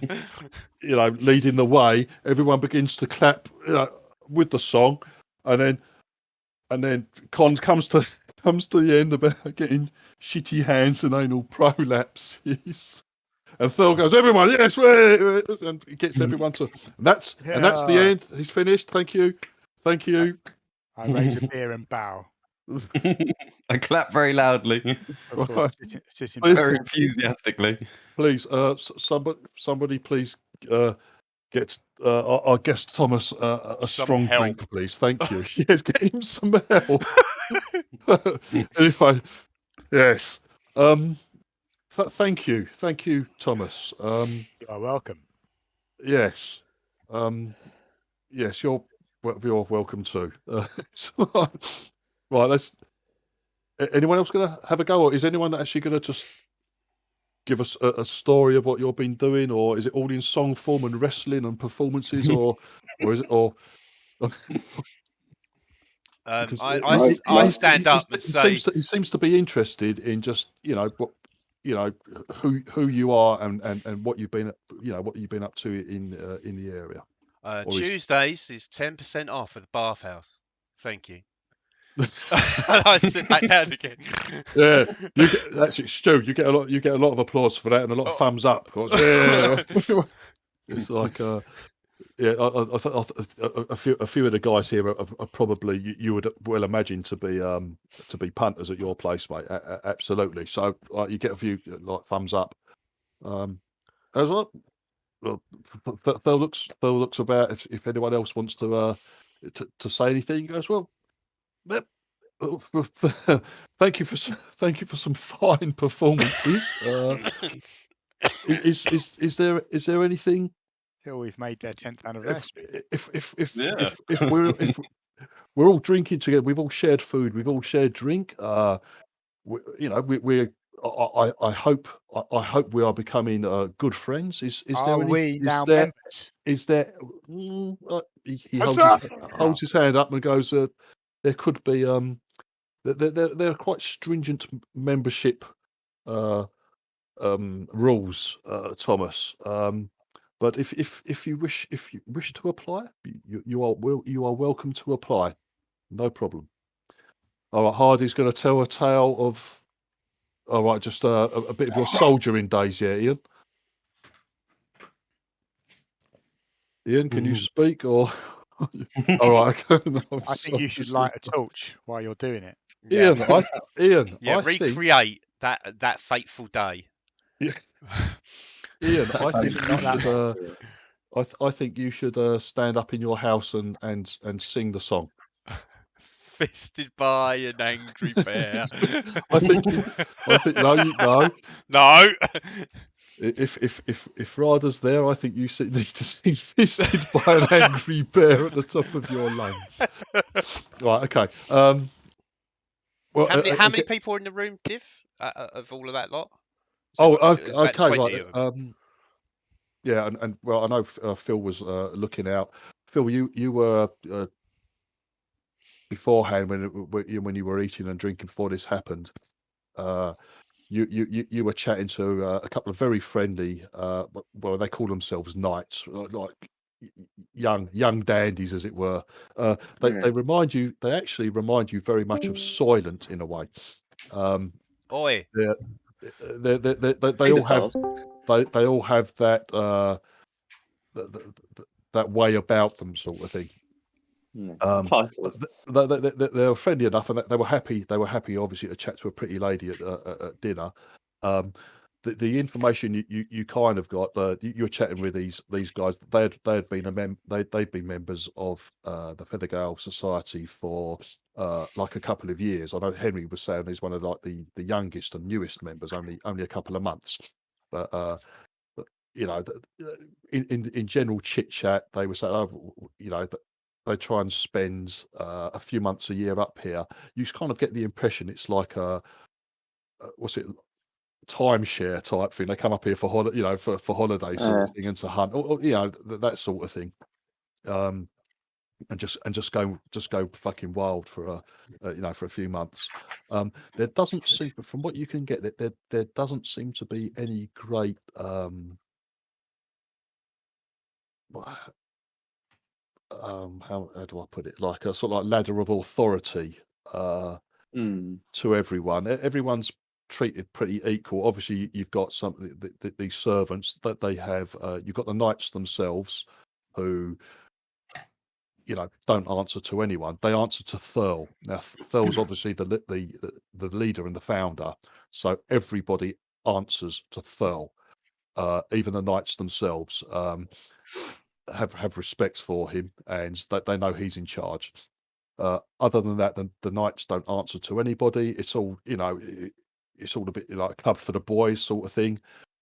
Leading the way. Everyone begins to clap, with the song, and then Con comes to the end about getting shitty hands and anal prolapses. And Phil goes, everyone, yes, and he gets everyone to. And that's the end. He's finished. Thank you. I raise a beer and bow. I clap very loudly, Right. Sitting very enthusiastically. Please, somebody, please get our guest Thomas a strong help. drink, please. Thank you. Yes, get him some help. Anyway, yes. Thank you, Thomas. You are welcome. Yes, yes, you're welcome too. Right, let's. Anyone else going to have a go, or is anyone actually going to just give us a story of what you've been doing, or is it all in song form and wrestling and performances, or is it or? I stand up and say he seems to be interested in just what who you are and what you've been what you've been up to in the area. Tuesdays is 10% off at the bathhouse. Thank you. I sit back down again. Yeah, actually, Stu, you get a lot of applause for that and a lot of thumbs up. Yeah, it's like yeah, a few of the guys here are probably you would well imagine to be punters at your place, mate. Absolutely. So you get a few like thumbs up. As well. Well, Phil looks about if anyone else wants to say anything. He goes, well, thank you for some fine performances. Is there anything? Till we've made their 10th anniversary. If we're all drinking together, we've all shared food, we've all shared drink. We're. I hope we are becoming good friends. Is are there we now members? Is there? He holds his hand up and goes. There could be. There are quite stringent membership rules, Thomas. But if you wish to apply, you are welcome to apply. No problem. All right, Hardy's going to tell a tale of. All right, just a bit of your soldiering days, yeah, Ian. Ian, can you speak or? All right, I think you should light a torch while you're doing it. Ian, I recreate that fateful day. Yeah. Ian, I think you should stand up in your house and sing the song. Fisted by an angry bear. I think no. If Rada's there, I think you need to sing "Fisted by an Angry Bear" at the top of your lungs. Right, okay. Well, how many people are in the room, Div, of all of that lot? Okay, right. Yeah, and well, I know Phil was looking out. Phil, you were beforehand when you were eating and drinking before this happened. You were chatting to a couple of very friendly, well, they call themselves knights, like young dandies, as it were. They actually remind you very much of Soylent in a way. Oi. They all have that that way about them, sort of thing. They were friendly enough, and they were happy. They were happy, obviously, to chat to a pretty lady at dinner. The information you kind of got, you were chatting with these guys. They'd been they'd been members of the Fethergale Society for like a couple of years. I know Henry was saying he's one of like the youngest and newest members, only a couple of months. But in general chit chat, they were saying, they try and spend a few months a year up here. You kind of get the impression it's like what's it, timeshare type thing. They come up here for for holidays sort of thing, and to hunt, or that sort of thing. And just go fucking wild for for a few months. There doesn't seem, from what you can get, there doesn't seem to be any great how do I put it? Like a sort of like ladder of authority to everyone. Everyone's treated pretty equal. Obviously, you've got these servants that they have. You've got the knights themselves, who don't answer to anyone. They answer to Thurl. Now, Thurl's obviously the leader and the founder, so everybody answers to Thurl. Even the knights themselves have respect for him, and that they know he's in charge. Other than that, the knights don't answer to anybody. It's all it's all a bit like a club for the boys sort of thing.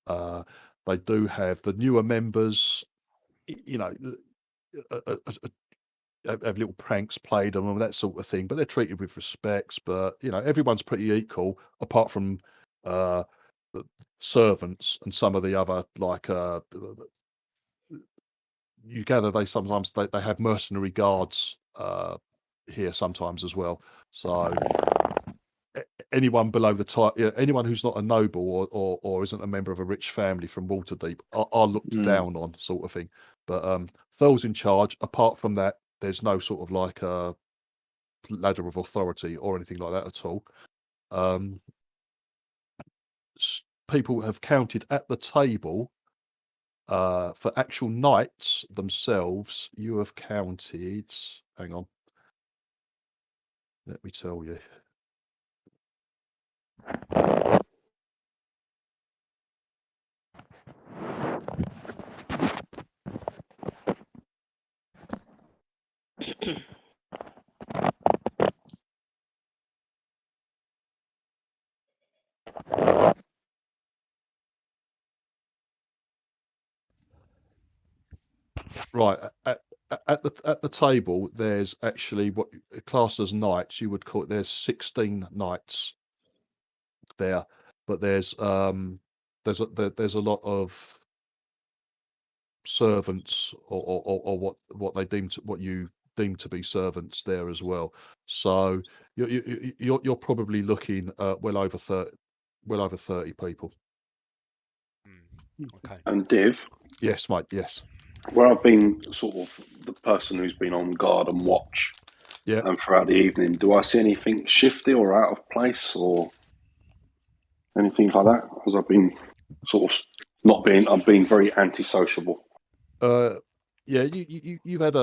They do have the newer members, you know, have little pranks played on them, that sort of thing. But they're treated with respect. But you know, everyone's pretty equal, apart from the servants and some of the other like. You gather they sometimes they have mercenary guards here sometimes as well. So anyone below the type, anyone who's not a noble or isn't a member of a rich family from Waterdeep are looked down on, sort of thing. But Thurl's in charge. Apart from that, there's no sort of like a ladder of authority or anything like that at all. People have counted at the table for actual knights themselves. You have counted. Hang on. Let me tell you. Right, at the table, there's actually what classed as knights. You would call it. There's 16 knights there, but there's a lot of servants or what they deem to, what you deem to be servants there as well. So you're probably looking well over 30 people. Okay. And Div, Yes, mate. Yes. where I've been sort of the person who's been on guard and watch, Yeah. and throughout the evening, do I see anything shifty or out of place or anything like that? As I've been sort of I've been very antisociable. Yeah, you've had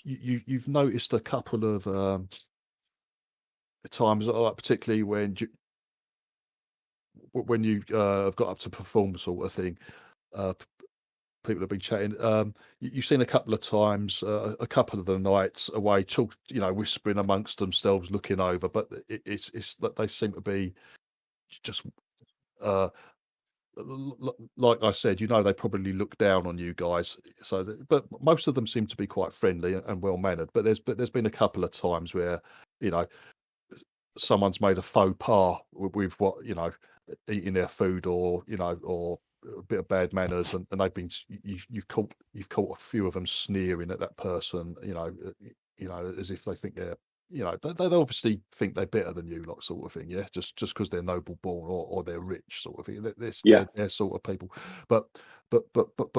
you've noticed a couple of times, like particularly when you have got up to perform, sort of thing. People have been chatting. You've seen a couple of times, a couple of the nights away, whispering amongst themselves, looking over. But it's that they seem to be just like I said. They probably look down on you guys. So, but most of them seem to be quite friendly and well mannered. But there's been a couple of times where someone's made a faux pas with what eating their food or a bit of bad manners, and they've been you've caught a few of them sneering at that person, as if they think they're they obviously think they're better than you, like, sort of thing, yeah, just because they're noble born or they're rich, sort of thing. They're sort of people, but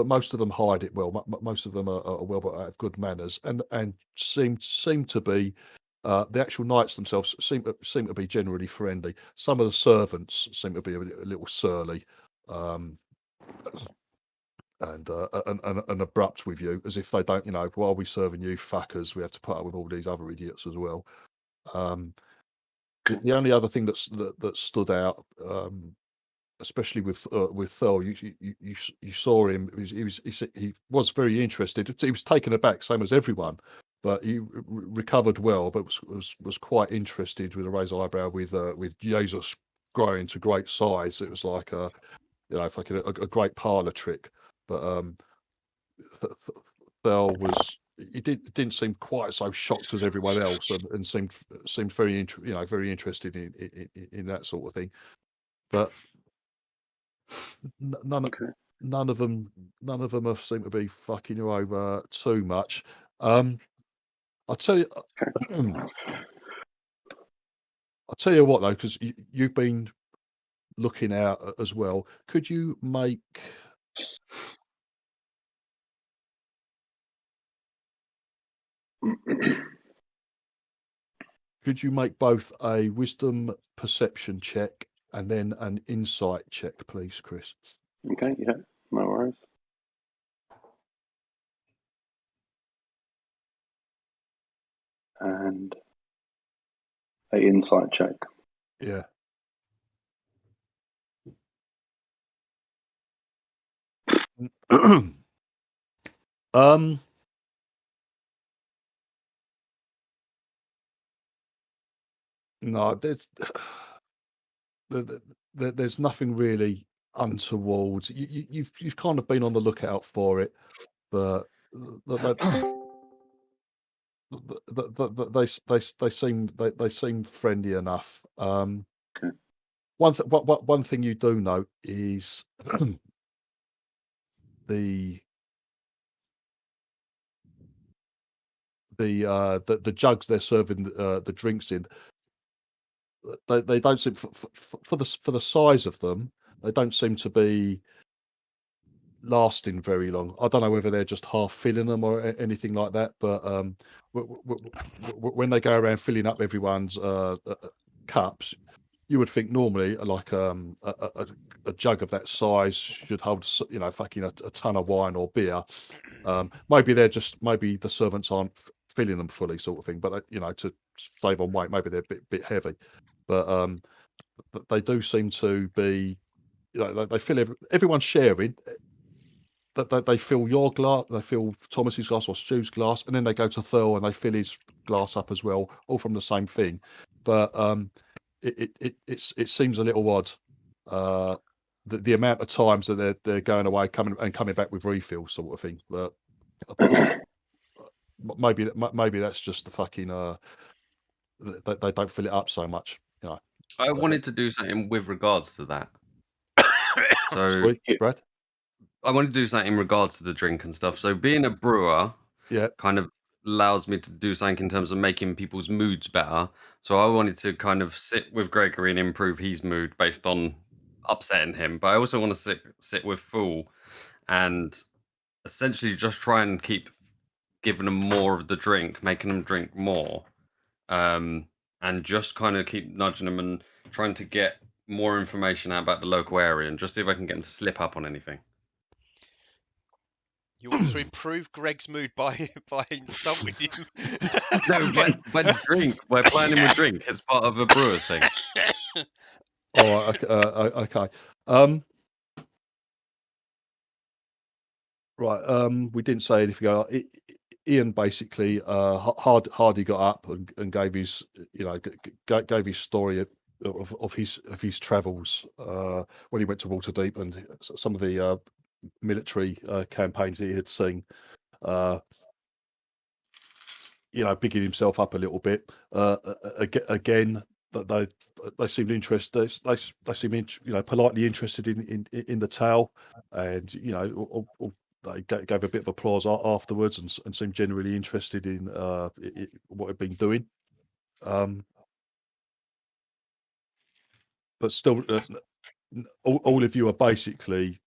most of them hide it well. Most of them are well, but have good manners and seem to be. The actual knights themselves seem to be generally friendly. Some of the servants seem to be a little surly, and abrupt with you, as if they don't, while we serving you fuckers, we have to put up with all these other idiots as well. The only other thing that stood out, especially with Thurl, you saw him. He was very interested. He was taken aback, same as everyone, but he recovered well. But was quite interested with a raised eyebrow with Jesus growing to great size. It was like fucking a great parlor trick. But Thurl was. He didn't seem quite so shocked as everyone else, and seemed very very interested in that sort of thing. But none of them have seemed to be fucking you over too much. I'll tell you. I'll tell you what though, because you've been looking out as well. Could you make? Could you make both a wisdom perception check and then an insight check, please, Chris? Okay, yeah, no worries. And an insight check. Yeah. No, there's nothing really untoward. You've kind of been on the lookout for it, but they seem friendly enough. One thing you do know is the jugs they're serving the drinks in. They don't seem for the size of them. They don't seem to be lasting very long. I don't know whether they're just half filling them or anything like that. But when they go around filling up everyone's cups, you would think normally like a jug of that size should hold fucking a ton of wine or beer. Maybe the servants aren't filling them fully, sort of thing. But to save on weight, maybe they're a bit heavy. But they do seem to be. They fill everyone's sharing. That they fill your glass, they fill Thomas's glass or Stu's glass, and then they go to Thurl and they fill his glass up as well, all from the same thing. But it seems a little odd. The amount of times that they're going away, coming back with refills, sort of thing. But maybe that's just the fucking they don't fill it up so much. I wanted to do something with regards to that. So, Sorry, Brad? I wanted to do something in regards to the drink and stuff. So, being a brewer, kind of allows me to do something in terms of making people's moods better. So, I wanted to kind of sit with Gregory and improve his mood based on upsetting him. But I also want to sit with Fool and essentially just try and keep giving them more of the drink, making them drink more, and just kind of keep nudging them and trying to get more information out about the local area and just see if I can get them to slip up on anything. You want to improve Greg's mood by insulting him? No, by drink. By planning with drink. It's part of a brewer's thing. Oh, okay. Right. We didn't say anything. Ian basically, Hardy got up and gave his, gave his story of his travels when he went to Waterdeep and some of the military campaigns he had seen. Bigging himself up a little bit. Again, that they seemed interested. They seemed politely interested in the tale, and they gave a bit of applause afterwards and seemed generally interested in what had been doing. But still, all of you are basically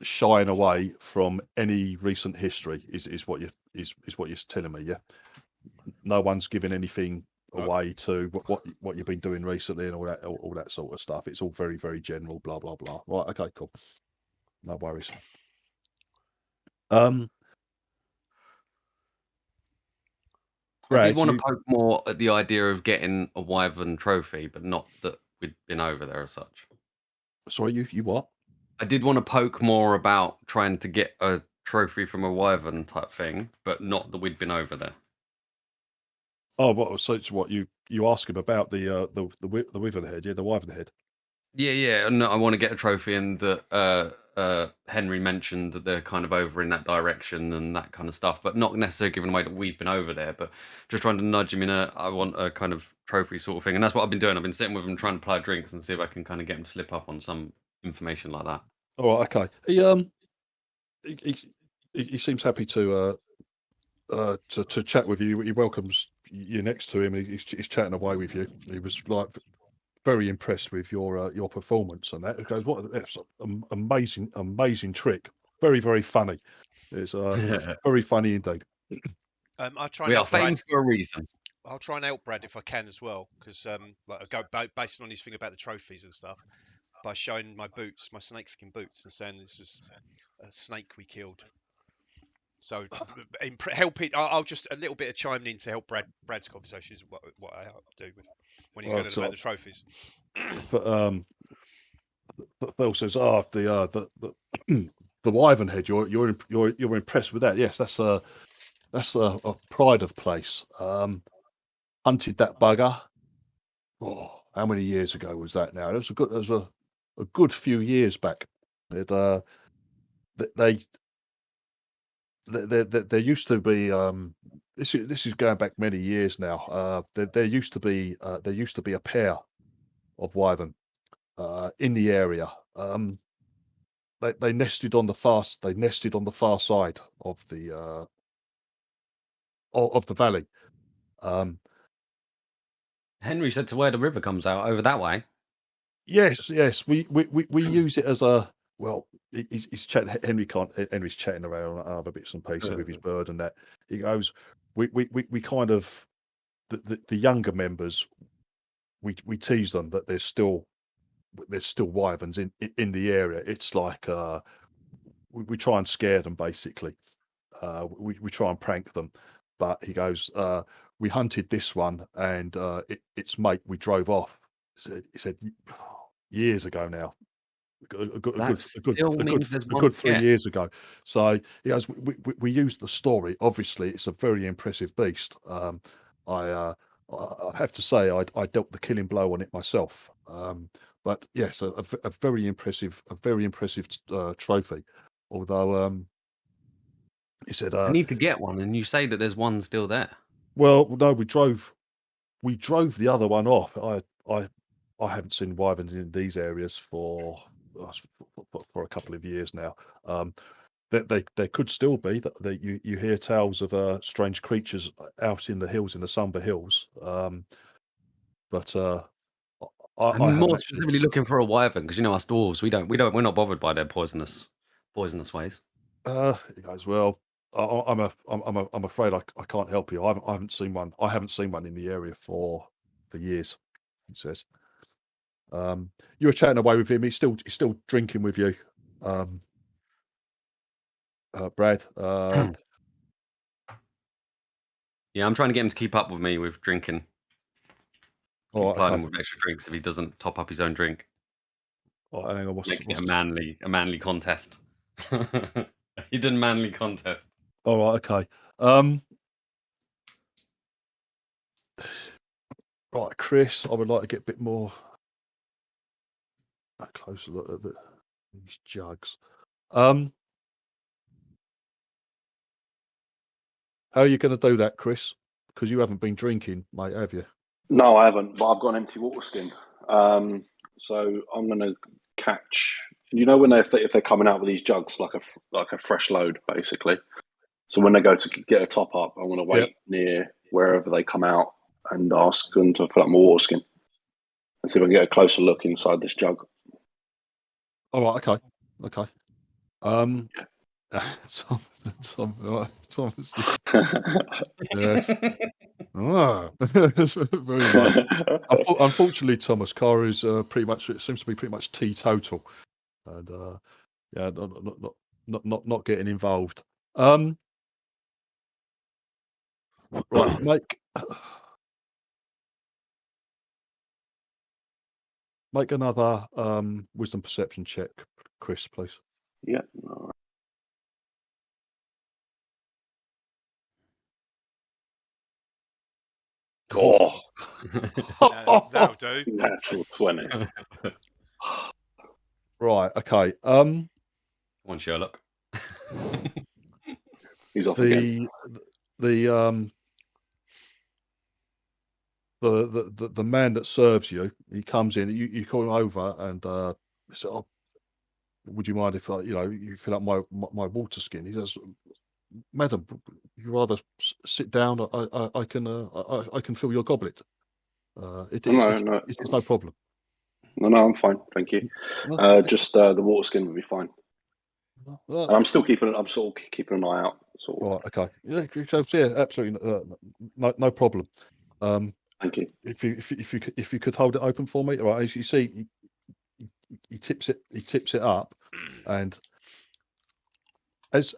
shying away from any recent history. Is what you're telling me? Yeah. No one's giving anything away to what you've been doing recently and all that sort of stuff. It's all very, very general. Blah blah blah. Right. Okay. Cool. No worries. Brad, I did want to poke more at the idea of getting a Wyvern trophy, but not that we'd been over there as such. Sorry, you what? I did want to poke more about trying to get a trophy from a Wyvern type thing, but not that we'd been over there. Oh, what? So it's what you ask him about the Wyvern head? Yeah, the Wyvern head. Yeah. And I want to get a trophy, and that Henry mentioned that they're kind of over in that direction and that kind of stuff, but not necessarily giving away that we've been over there, but just trying to nudge him in I want a kind of trophy sort of thing. And that's what I've been doing. I've been sitting with him trying to apply drinks and see if I can kind of get him to slip up on some information like that. Oh, okay. He seems happy to chat with you. He welcomes you next to him. He's chatting away with you. He was like very impressed with your performance and that. He goes, "What? That's an amazing trick. Very, very funny. It's very funny indeed." I'll try. We are famous for a reason. I'll try and help Brad if I can as well, because based on his thing about the trophies and stuff, by showing my boots, my snakeskin boots, and saying this was a snake we killed. So helping, I'll just a little bit of chiming in to help Brad's conversation is what I do when he's going on about the trophies. But Phil says, the Wyvern head. You're impressed with that? Yes, that's a pride of place. Hunted that bugger. how many years ago was that now? It was a good few years back. They there used to be this is going back many years now. There used to be a pair of wyvern in the area. They nested on the far side of the valley. Henry said to where the river comes out over that way. Yes. We use it as a He's Henry's chatting around on other bits and pieces with his bird and that. He goes, we kind of the younger members. We tease them that there's still wyverns in the area. It's like we try and scare them basically. We try and prank them. But he goes, we hunted this one and its mate we drove off. He said years ago now. A good 3 years ago. So he goes, we used the story. Obviously, it's a very impressive beast. I have to say, I dealt the killing blow on it myself. But yes, a very impressive trophy. Although he said, I need to get one, and you say that there's one still there. Well, no, we drove the other one off. I haven't seen wyverns in these areas for a couple of years now. There could still be that you hear tales of strange creatures out in the hills, in the Sumber Hills. But I'm more specifically looking for a wyvern because us dwarves, we're not bothered by their poisonous ways. He goes, well, I'm afraid I can't help you. I haven't seen one. I haven't seen one in the area for years. He says. You were chatting away with him. He's still drinking with you, Brad. Yeah, I'm trying to get him to keep up with me with drinking. Supply him with extra drinks if he doesn't top up his own drink. Hang on, Make it a manly contest. He did manly contest. All right, okay. Right, Chris, I would like to get a bit more a closer look at these jugs. How are you going to do that, Chris? Because you haven't been drinking, mate, have you? No, I haven't, but I've got an empty water skin. So I'm going to catch. When if they're coming out with these jugs like a fresh load, basically. So when they go to get a top up, I'm going to wait near wherever they come out and ask them to fill up my water skin and see if I can get a closer look inside this jug. All right, okay. Thomas, yes. That's very nice. Unfortunately, Thomas, Cara is seems to be pretty much teetotal, and not getting involved. Right, make another wisdom perception check, Chris, please. Yeah. All right. Oh, that'll do. Natural 20. Right. Okay. One Sherlock. He's off again. The man that serves you, he comes in. You call him over and say, "Oh, would you mind if you fill up my water skin?" He says, "Madam, you rather sit down. I can fill your goblet. It's no problem." No, I'm fine, thank you. Just the water skin would be fine. And I'm still keeping an eye out. Right, okay. Yeah, absolutely, no problem. Thank you. If you could hold it open for me, right? As you see, he tips it up, and as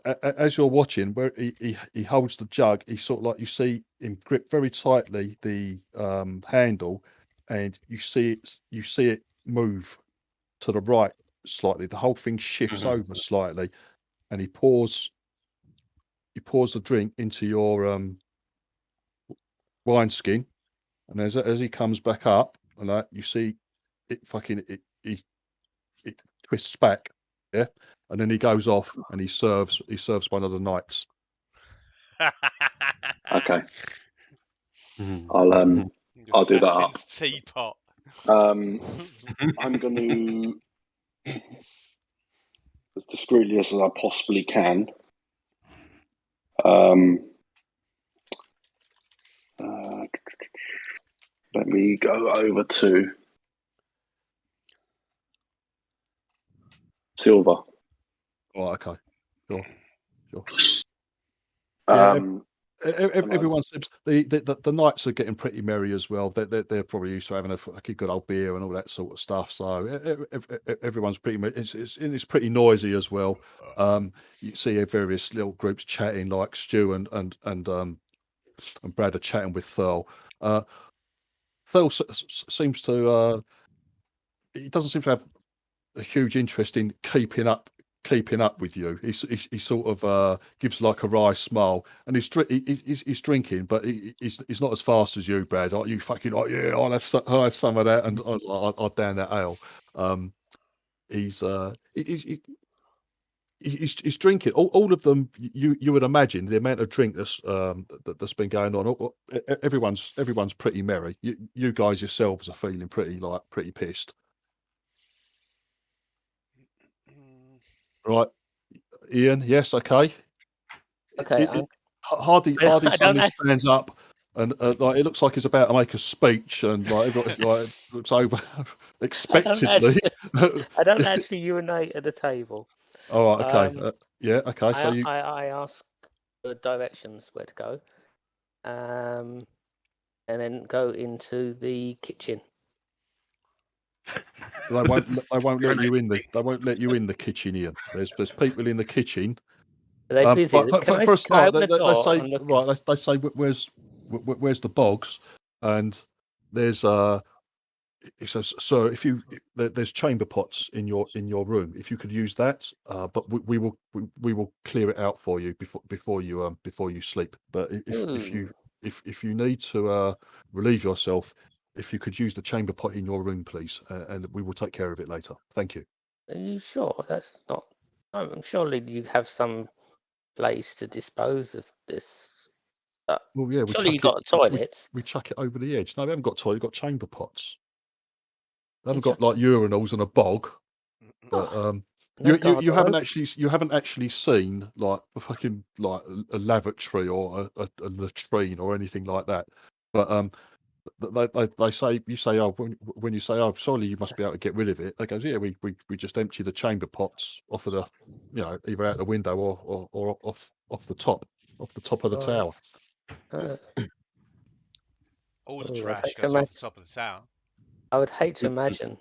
you're watching, where he holds the jug, he sort of like you see him grip very tightly the handle, and you see it move to the right slightly. The whole thing shifts over slightly, and he pours the drink into your wineskin, and as he comes back up, and that, you see it fucking it twists back, yeah, and then he goes off and he serves one of the knights. Okay, Mhm. I'll do that up. Assassin's teapot. I'm going to, as discreetly as I possibly can, let me go over to Silver. Oh, okay, sure. Everyone seems the knights are getting pretty merry as well. They're probably used to having a fucking good old beer and all that sort of stuff. So everyone's pretty it's pretty noisy as well. You see various little groups chatting, like Stu and Brad are chatting with Thurl. Thurl seems to he doesn't seem to have a huge interest in keeping up with you. He sort of gives like a wry smile, and he's drinking, but he's not as fast as you, Brad. You fucking yeah, I'll have some of that, and I'll down that ale. He's drinking. All of them. You would imagine the amount of drink that's been going on. Everyone's pretty merry. You guys yourselves are feeling pretty pissed. Right, Ian. Yes, okay. Okay. Hardy I don't suddenly stands up, and like it looks like he's about to make a speech, and like everybody looks over expectantly. I don't actually urinate at the table. All right, okay, yeah, okay. So I ask for directions where to go, and then go into the kitchen. they won't let you in the kitchen, Ian. There's people in the kitchen. Are they busy? But for a start, they say right. They say where's the bogs, and there's it says, sir, if there's chamber pots in your room. If you could use that, but we will clear it out for you before you sleep. But if you need to relieve yourself, if you could use the chamber pot in your room, please, and we will take care of it later. Thank you. Are you sure? That's not. Surely you have some place to dispose of this. Well, yeah, surely you got toilets. We chuck it over the edge. No, we haven't got toilets. We've got chamber pots. We haven't got like urinals and a bog. But you haven't actually seen like a fucking like a lavatory or a latrine or anything like that. But they say, you say, oh, when you say, oh, sorry, you must be able to get rid of it. They goes, yeah, we just empty the chamber pots off of the, either out the window or off the top of the tower. All the trash goes off the top of the tower. I would hate to imagine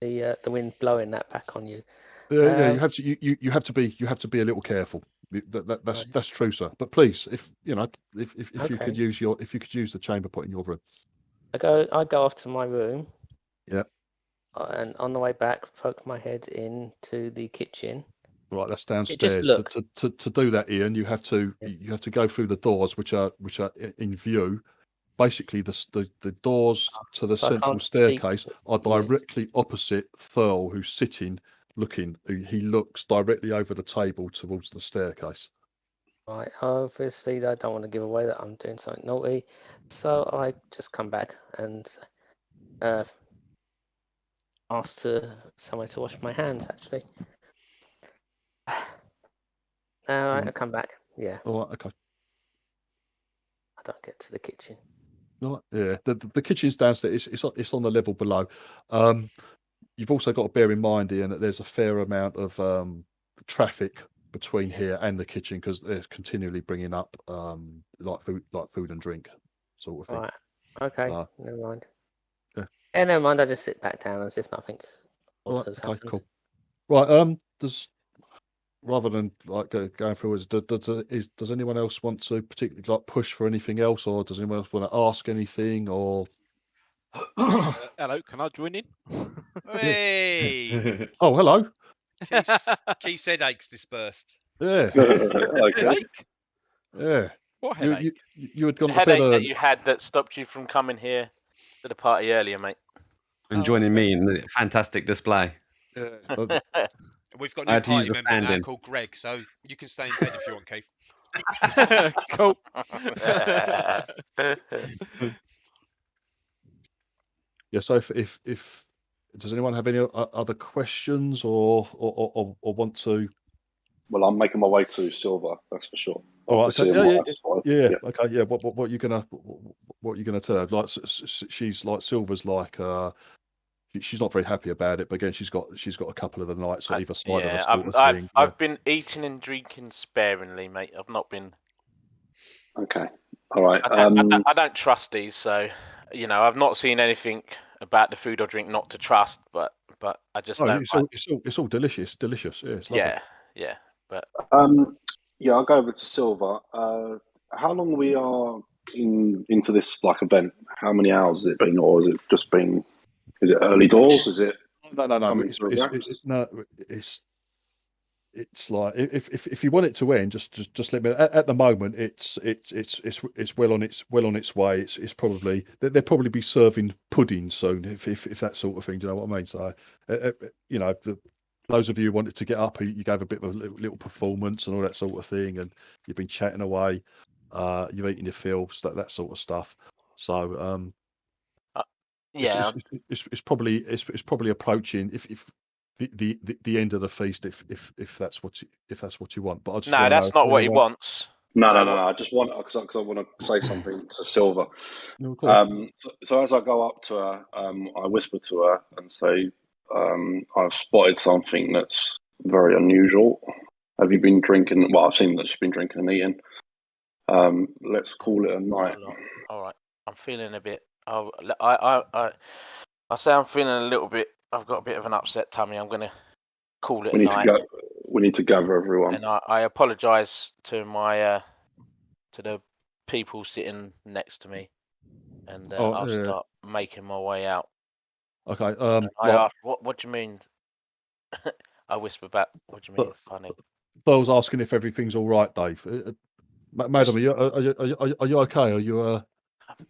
the wind blowing that back on you. Yeah, you have to be a little careful. That's true, sir. But please, if you could use the chamber pot in your room. I go off to my room. Yeah. And on the way back, poke my head into the kitchen. Right, that's downstairs. To do that, Ian, you have to go through the doors which are in view. Basically, the doors to the central staircase are directly opposite Thurl, who's sitting looking. He looks directly over the table towards the staircase. Right. Obviously, I don't want to give away that I'm doing something naughty, so I just come back and ask somewhere to wash my hands. Actually, I come back. Yeah. All right. Okay. I don't get to the kitchen. Right. Yeah. The kitchen's downstairs. It's on the level below. You've also got to bear in mind, Ian, that there's a fair amount of traffic between here and the kitchen because they're continually bringing up like food and drink sort of thing. Right. Okay. Never mind. Yeah. Never mind. I just sit back down as if nothing has happened. Cool. Right. Rather than like going through, does anyone else want to particularly like push for anything else, or does anyone else want to ask anything, or? Hello, can I join in? Hey! Oh, hello. Keith's headache's dispersed. Yeah. Headache? Yeah. What headache? You had gone the headache to bed that you had that stopped you from coming here to the party earlier, mate. And joining me in the fantastic display. Yeah. We've got a I new had to use party a member now stand-in. called Greg, so you can stay in bed if you want, Keith. Cool. Yeah. So if does anyone have any other questions or want to? Well, I'm making my way to Silver. That's for sure. Oh, After okay. seeing what I saw. Yeah. Okay. Yeah. What you gonna tell her? Like, she's like Silver's like she's not very happy about it, but again, she's got a couple of the nights at either side of her sort of thing. I've been eating and drinking sparingly, mate. I've not been. Okay. All right. I don't trust these, so I've not seen anything about the food or drink not to trust, but I just don't. It's all delicious. Yeah, it's lovely. Yeah. But yeah, I'll go over to Silver. How long we are into this like event? How many hours has it been, or is it just been? Is it early doors? Is it? No. It's like if you want it to end, just let me. At the moment, it's well on its way. It's probably they'll probably be serving pudding soon, if that sort of thing. Do you know what I mean? So, those of you who wanted to get up, you gave a bit of a little performance and all that sort of thing, and you've been chatting away. You've eaten your fills, that sort of stuff. So, yeah, it's probably approaching if the end of the feast if that's what you want. But I just that's not what he wants. No. I just want because I want to say something to Silver. No, cool. So as I go up to her, I whisper to her and say, "I've spotted something that's very unusual. Have you been drinking? Well, I've seen that she's been drinking and eating. Let's call it a night." All right, I'm feeling a bit. I say I'm feeling a little bit. I've got a bit of an upset tummy. I'm going to call it a night. We need to gather everyone. And I apologise to my to the people sitting next to me, and I'll start making my way out. Okay. I asked, "What do you mean?" I whisper back, "What do you mean, funny?" I was asking if everything's all right, Dave. Madam, are you okay? Are you?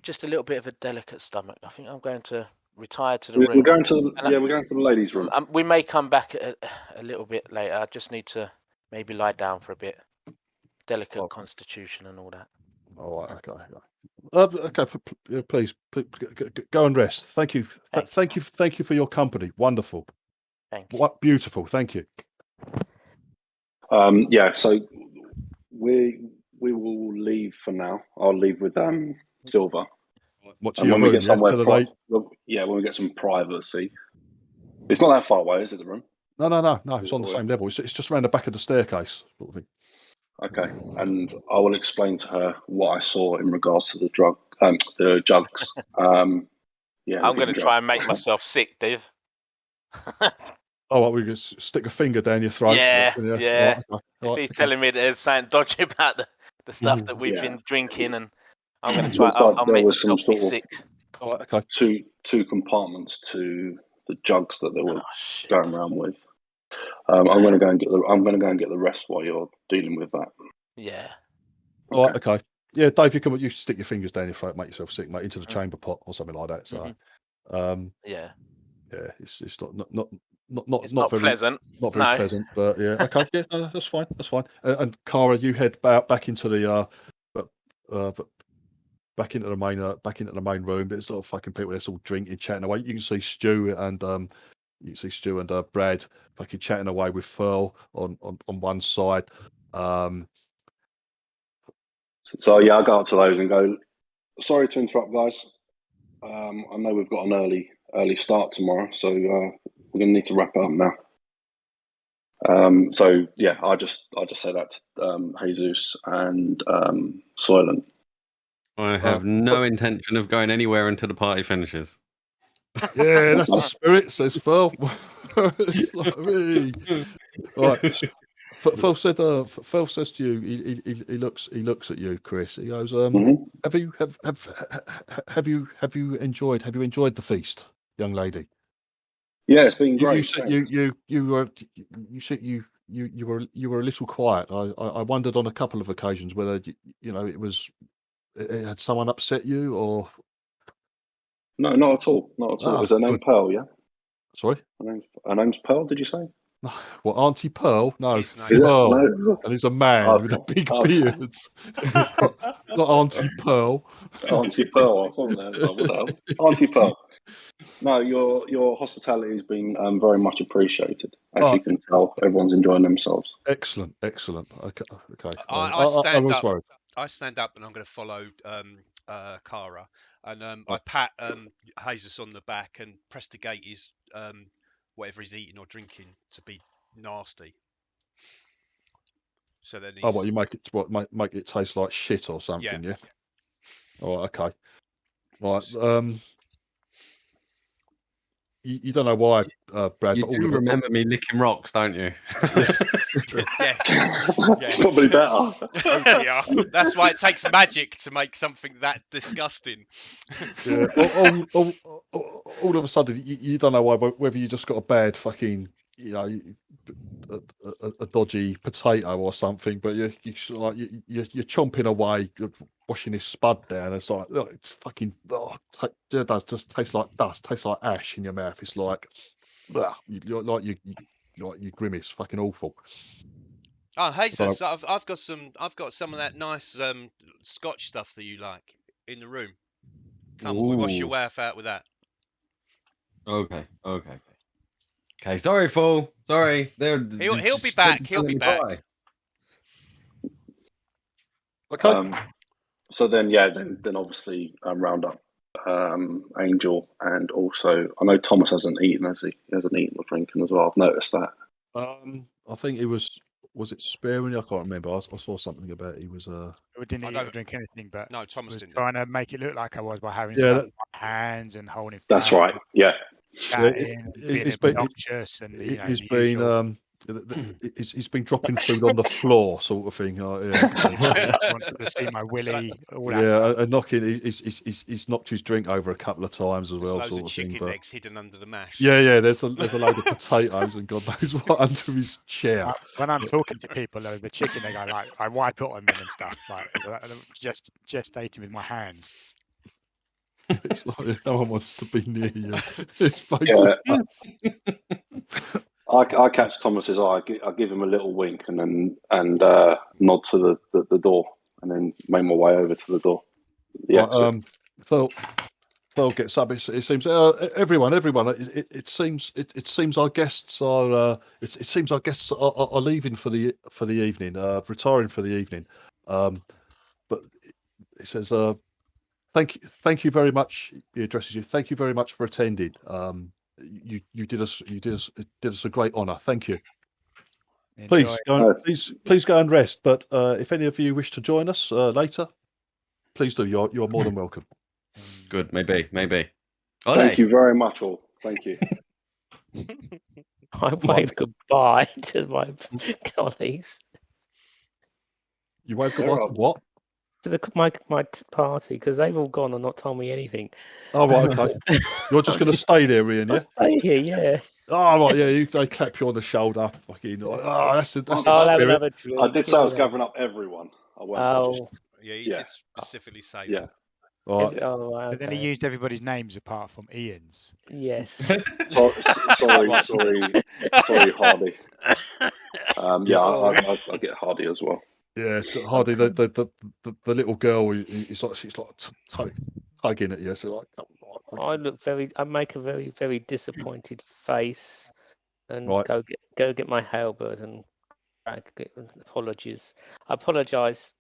Just a little bit of a delicate stomach. I think I'm going to retire to the We're room. going to we're going to the ladies' room. We may come back a little bit later. I just need to maybe lie down for a bit. Delicate constitution and all that. All right. Okay. Okay. Please go and rest. Thank you. Thank you for your company. Wonderful. Thank you. What beautiful. Thank you. Yeah. So we will leave for now. I'll leave with Silver. When we get somewhere, when we get some privacy. It's not that far away, is it? The room? No. It's on the same level. It's just around the back of the staircase, sort of thing. Okay, and I will explain to her what I saw in regards to the jugs. Yeah, I'm going to try and make myself sick, Dave. Oh, we just stick a finger down your throat. Yeah. Right, if he's telling me there's something dodgy about the stuff that we've been drinking, and I'm going to try. I'll make myself be sick. Okay. Two compartments to the jugs that they were going around with. I'm going to go and get the rest while you're dealing with that. Yeah. All right. Okay. Yeah, Dave, you stick your fingers down your throat, make yourself sick, mate, into the chamber pot or something like that. So, yeah, it's not very pleasant. Not very pleasant, but yeah. Okay. Yeah, no, that's fine. That's fine. And Cara, you head back into the back into the main room. There's a lot of fucking people that's all drinking, chatting away. You can see Stu and Brad fucking chatting away with Furl on one side. So yeah, I'll go up to those and go, sorry to interrupt, guys. I know we've got an early start tomorrow, so we're going to need to wrap it up now. So yeah, I'll just say that to Jesus and Soylent. I have no intention of going anywhere until the party finishes. Yeah, that's the spirit, says Phil. It's like me. Right. Phil says to you, he looks at you, Chris. He goes, have you enjoyed the feast, young lady? Yeah, it's been great. You were a little quiet. I wondered on a couple of occasions whether it had someone upset you or. No, not at all. Not at all. Ah, Is her name good. Pearl? Yeah. Sorry. Her name's Pearl. Did you say? What, Auntie Pearl? No, His name. Is it? Pearl. No. And he's a man with a Okay. big Okay. beard. not Auntie Pearl. Auntie Pearl. I thought that was like, what the hell? Auntie Pearl. No, your hospitality has been very much appreciated. As you can tell, everyone's enjoying themselves. Excellent. Okay. I stand was up. worried. I stand up and I'm going to follow Cara, and I pat Jesus on the back and prestigate his whatever he's eating or drinking to be nasty. So then he's... Oh, what, you make it taste like shit or something? Yeah. Oh, okay. Right. You don't know why, Brad. You but do remember me licking rocks, don't you? Yes. It's probably better. Oh, yeah. That's why it takes magic to make something that disgusting. Yeah. all of a sudden, you don't know why, whether you just got a bad fucking, a dodgy potato or something, but you're chomping away, you're washing this spud down. It's like, look, it's fucking, it does just taste like dust, tastes like ash in your mouth. It's like, you grimace, fucking awful. Oh, hey, so I've got some of that nice Scotch stuff that you like in the room. Come on, we wash your mouth out with that. Okay. Sorry, fool. Sorry. He'll be back. He'll be back. Okay. So then obviously round up Angel, and also I know Thomas hasn't eaten, has he? He hasn't eaten or drinking as well. I've noticed that. I think it was it sparing? I can't remember. I saw something about he was We didn't eat or drink anything, but no, Thomas was didn't. Trying to make it look like I was by having stuff in my hands and holding. That's right. Yeah. Chatting, being obnoxious, and he's been he's been dropping food on the floor, sort of thing. Wanted to see my willy. And knocking. He's knocked his drink over a couple of times as well. Loads sort of of chicken thing, legs hidden under the mash. Yeah. There's a load of potatoes and God knows what under his chair. When I'm talking to people, though, the chicken leg, I wipe it on them and stuff. Like just gestating with my hands. It's like no one wants to be near you. It's basically... I catch Thomas's eye. I give him a little wink and nod to the door, and then make my way over to the door. Phil gets up. It seems everyone. It seems our guests are. It seems our guests are leaving for the evening, retiring for the evening. But it says, thank you very much. He addresses you. Thank you very much for attending. You did us a great honour. Thank you. Please go and rest. But if any of you wish to join us later, please do. You're more than welcome. Good, maybe. Thank you very much, all. Thank you. I wave goodbye to my colleagues. You wave goodbye to what? To my party, because they've all gone and not told me anything. Oh, right, okay. You're just going to stay there, Ian, yeah? Stay here, yeah. Oh, right, yeah. They clap you on the shoulder. Fucking, that's the spirit. I did say I was gathering up everyone. I won't. Yeah, he did specifically say that. Right. But then he used everybody's names apart from Ian's. Yes. Sorry, Hardy. I get Hardy as well. Yeah, Hardy, the little girl, she's like tugging at you. So like, I make a very, very disappointed face, and right. go get my halberd and apologies. I apologise.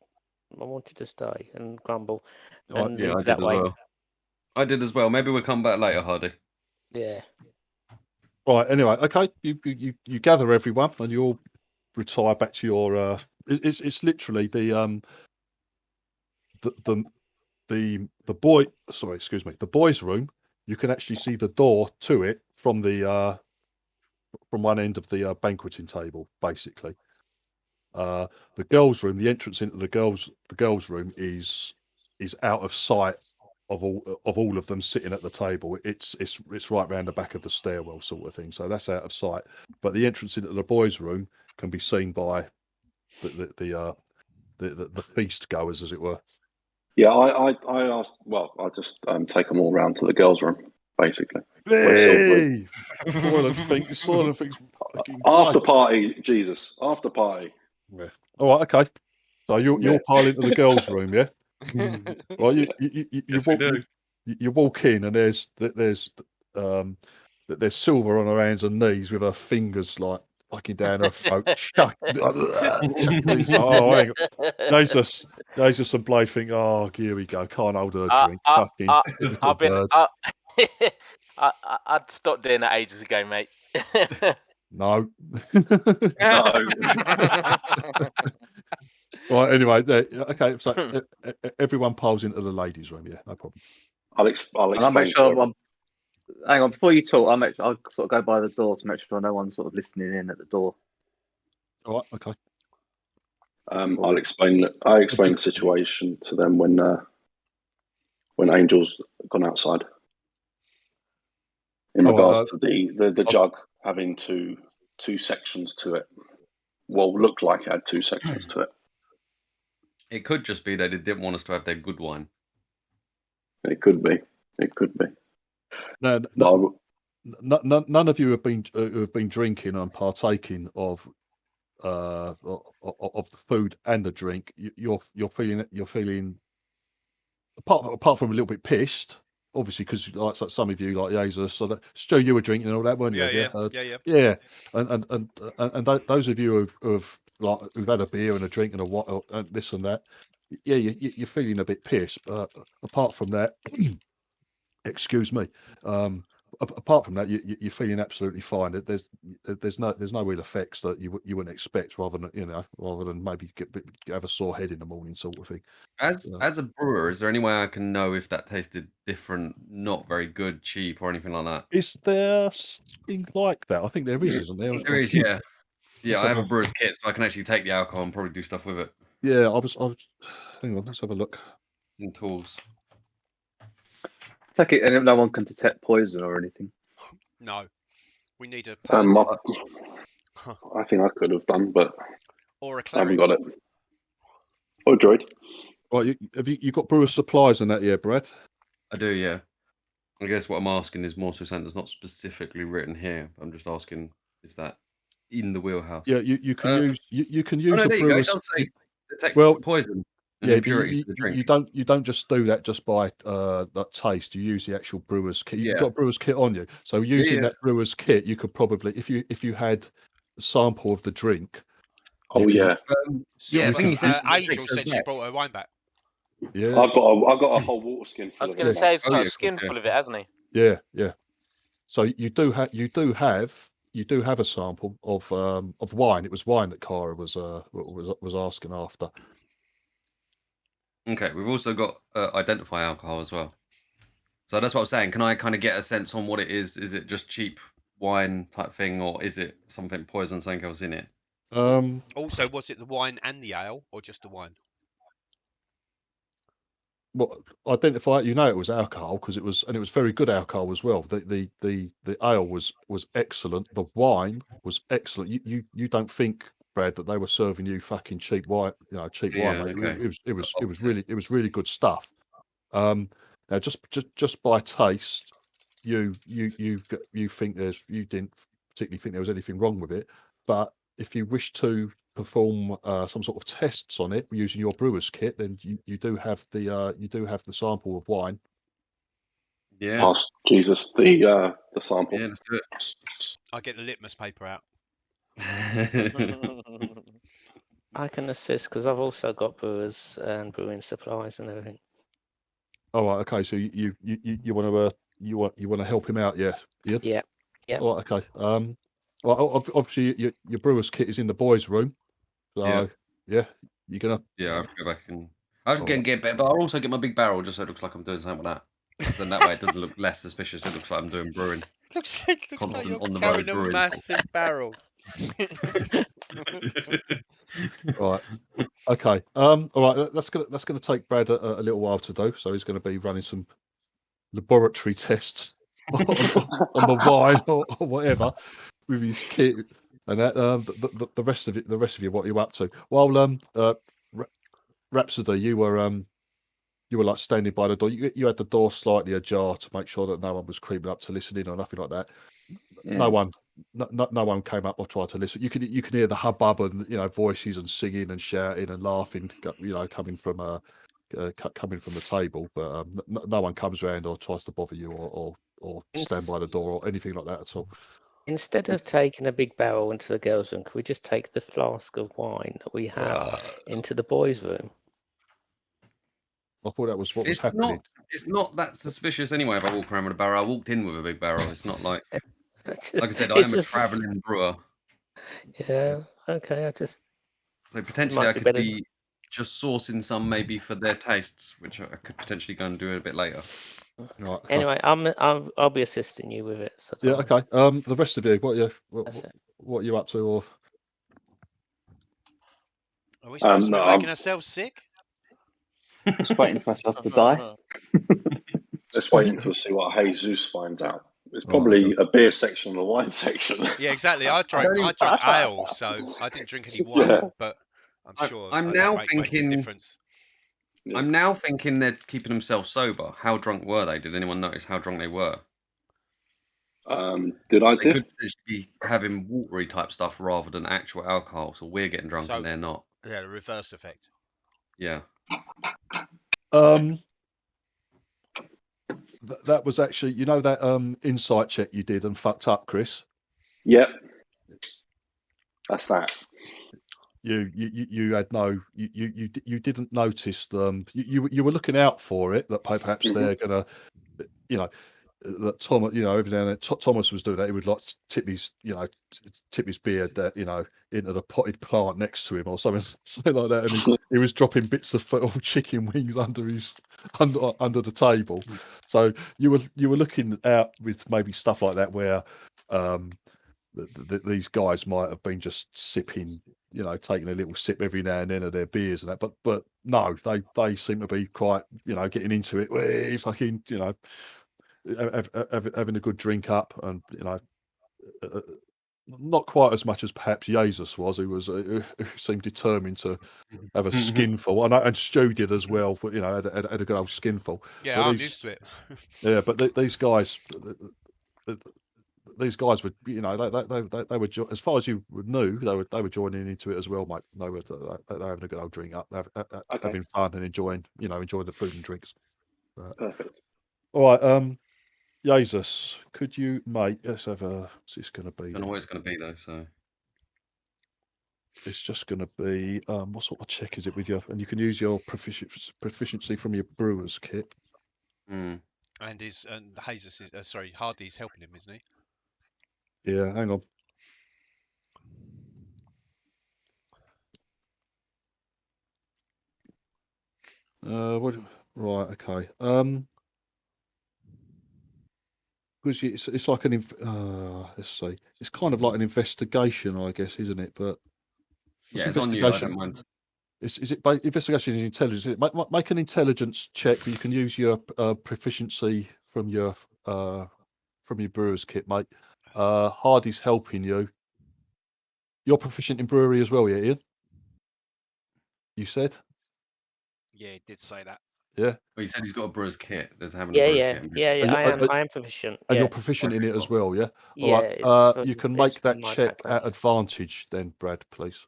I wanted to stay and grumble. And yeah, I did as well. I did as well. Maybe we'll come back later, Hardy. Yeah. Right. Anyway, okay. You gather everyone, and you all retire back to your. It's literally the boy. Sorry, excuse me. The boys' room. You can actually see the door to it from from one end of the banqueting table, basically. The girls' room, the entrance into the girls' room is out of sight of all of them sitting at the table. It's right round the back of the stairwell, sort of thing. So that's out of sight. But the entrance into the boys' room can be seen by the feast goers, as it were. Yeah, I asked. Well, I just take them all round to the girls' room, basically. Where Silver is. Hey! Soylent thinks fucking After great. party, Jesus. After party. Yeah. All right, okay. So you'll Yeah. pile into the girls' room, yeah? Well, you Yes, we do. you walk in and there's Silver on her hands and knees with her fingers like fucking down her throat. Jesus and Blade think, oh, here we go. Can't hold her drink. Fucking typical bird. I'd stopped doing that ages ago, mate. No. No. Right, anyway, okay, so everyone piles into the ladies' room, yeah, no problem. I'll And I'll explain make to sure everyone. hang on, before you talk, I'll sort of go by the door to make sure no one's sort of listening in at the door. All right, okay. I'll explain the situation to them when Angel's gone outside. In regards to the jug having two sections to it. Well, looked like it had two sections to it. It could just be that they didn't want us to have their good wine. It could be. It could be. No, none of you have been drinking and partaking of the food and the drink. You're feeling apart from a little bit pissed, obviously, because like some of you, like Jesus, so that Stu, you were drinking and all that, weren't you? Yeah. And those of you who've had a beer and a drink and and this and that, yeah, you're feeling a bit pissed. But apart from that, excuse me. Apart from that, you're feeling absolutely fine. There's no real effects that you wouldn't expect, rather than maybe have a sore head in the morning, sort of thing. As a brewer, is there any way I can know if that tasted different, not very good, cheap, or anything like that? Is there something like that? I think there is, isn't there? There is, yeah. Yeah, I have a brewer's kit, so I can actually take the alcohol and probably do stuff with it. Yeah, I was. Hang on, let's have a look. And tools. Take it, and no one can detect poison or anything. No, we need a I think I could have done, but or a I haven't cleric. got it. Oh, droid. Right, have you got brewer's supplies and that, yeah, Brad? I do, yeah. I guess what I'm asking is more so something that's not specifically written here. I'm just asking, is that in the wheelhouse? Yeah, you can use you can use no, a there you go. It brewer's. does say detects Well, poison and yeah, impurities in the drink. you don't just do that just by that taste. You use the actual brewer's kit. You've Yeah. got a brewer's kit on you, so using that brewer's kit, you could probably, if you had a sample of the drink. Oh yeah. Yeah, I think Angel said she brought her wine back. Yeah, I've got a whole water skin full I was of going it. to say he's got yeah, a skin full of it, hasn't he? Yeah. So you do have a sample of wine. It was wine that Cara was asking after. Okay, we've also got identify alcohol as well. So that's what I was saying. Can I kind of get a sense on what it is? Is it just cheap wine type thing, or is it something poison, something else in it? Also, was it the wine and the ale, or just the wine? Well, identify it. You know it was alcohol because it was very good alcohol as well. The ale was excellent. The wine was excellent. You don't think, Brad, that they were serving you fucking cheap wine? Cheap wine. Yeah, Mate. okay. It was really good stuff. Now just by taste, you think you didn't particularly think there was anything wrong with it, but if you wish to perform some sort of tests on it using your brewer's kit, then you do have the sample of wine. Yeah. Pass Jesus the sample. Yeah, let's do it. I get the litmus paper out. I can assist because I've also got brewers and brewing supplies and everything. Oh, right, okay. So you want to help him out, yeah? Yeah. Oh, okay. Well, obviously your brewer's kit is in the boys' room. So yeah, you're gonna. Yeah, I have to go back and I was going to get better, but I'll also get my big barrel just so it looks like I'm doing something with that. Then that way it doesn't look less suspicious. It looks like I'm doing brewing. Looks like you're on the carrying road a brewing. massive barrel. Right. Okay. All right. That's gonna take Brad a little while to do. So he's going to be running some laboratory tests on the wine or whatever with his kit and that. The rest of you, what are you up to? Well, Rhapsody, you were you were like standing by the door. You had the door slightly ajar to make sure that no one was creeping up to listen in or nothing like that. No one came up or tried to listen. You can hear the hubbub and voices and singing and shouting and laughing, coming from the table, but no one comes around or tries to bother you or stand by the door or anything like that at all. Instead of taking a big barrel into the girls' room, could we just take the flask of wine that we have into the boys' room? I thought that was what was happening. It's not that suspicious anyway if I walk around with a barrel. I walked in with a big barrel. It's not like... like I said, I am a travelling brewer. Yeah, okay, So potentially I could be just sourcing some maybe for their tastes, which I could potentially go and do a bit later. Right. Anyway, I'll be assisting you with it. So yeah. Okay. The rest of you, what are you up to? Or are we supposed to be making ourselves sick? Just waiting for myself to die. Let's wait until see what Jesus finds out. It's probably a beer section and a wine section. Yeah, exactly. I drank ale, so I didn't drink any wine, but I'm sure I'm now thinking difference. I'm now thinking they're keeping themselves sober. How drunk were they? Did anyone notice how drunk they were? Did I? They could be having watery type stuff rather than actual alcohol. So we're getting drunk and they're not. Yeah, the reverse effect. Yeah. That was actually, that insight check you did and fucked up, Chris. Yep. That's that. You had you didn't notice them. You were looking out for it that perhaps they're gonna, that Thomas, every now and then Thomas was doing that. He would like tip his beard into the potted plant next to him or something like that, and he was dropping bits of chicken wings under the table. So you were looking out with maybe stuff like that where these guys might have been just sipping, taking a little sip every now and then of their beers and that, but no, they seem to be quite, getting into it. Way fucking, having a good drink up, and not quite as much as perhaps Jesus was, who seemed determined to have a skinful, and Stu did as well. But had a good old skinful. Yeah, I'm used to it. Yeah, but these guys were, they were as far as you knew, they were joining into it as well, mate. They were having a good old drink up, having fun and enjoying the food and drinks. Perfect. All right, Jesus, could you, mate? Let's have a. What's this going to be? I don't know what it's going to be though. So it's just going to be. What sort of check is it with you? And you can use your proficiency from your brewer's kit. Mm. And Jesus is Hardy's helping him, isn't he? Yeah, hang on. Right, okay. Because it's like let's see. It's kind of like an investigation, I guess, isn't it? But yeah, it's on you. I don't mind. Is it investigation is intelligence? Make an intelligence check. You can use your proficiency from your brewer's kit, mate. Hardy's helping you. You're proficient in brewery as well, yeah, Ian? You said? Yeah, he did say that. Yeah. Well, you said he's got a brewer's kit. There's having Yeah. I am proficient. And you're proficient in it as well, yeah? Yeah. All right. You can make that check at advantage then, Brad, please.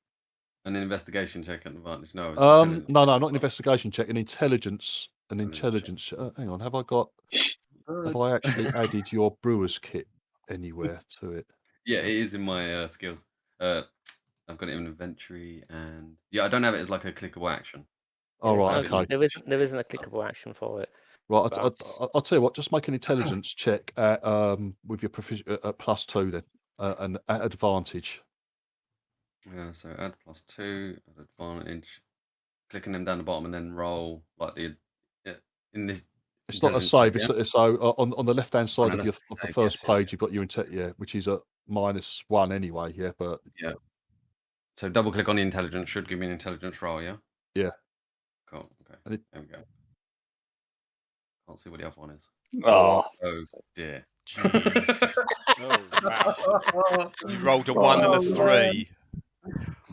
An investigation check at advantage? No. No, not an investigation check. An intelligence. Hang on. Have I actually added your brewer's kit anywhere to it? Yeah, it is in my skills. I've got it in inventory, and I don't have it as like a clickable action. All right, okay. There isn't a clickable action for it. Right, I'll tell you what. Just make an intelligence check at with your at +2 then, and at advantage. Yeah, so add +2 at advantage. Clicking them down the bottom and then roll like in this. It's not a save. Yeah? It's so on the left hand side of the first page, you've got your which is at -1 anyway. Yeah, but yeah. So double click on the intelligence should give me an intelligence roll. Yeah. Yeah. Cool. Okay. There we go. Can't see what the other one is. Oh dear. Jeez. Wow. You rolled a 1 and a 3.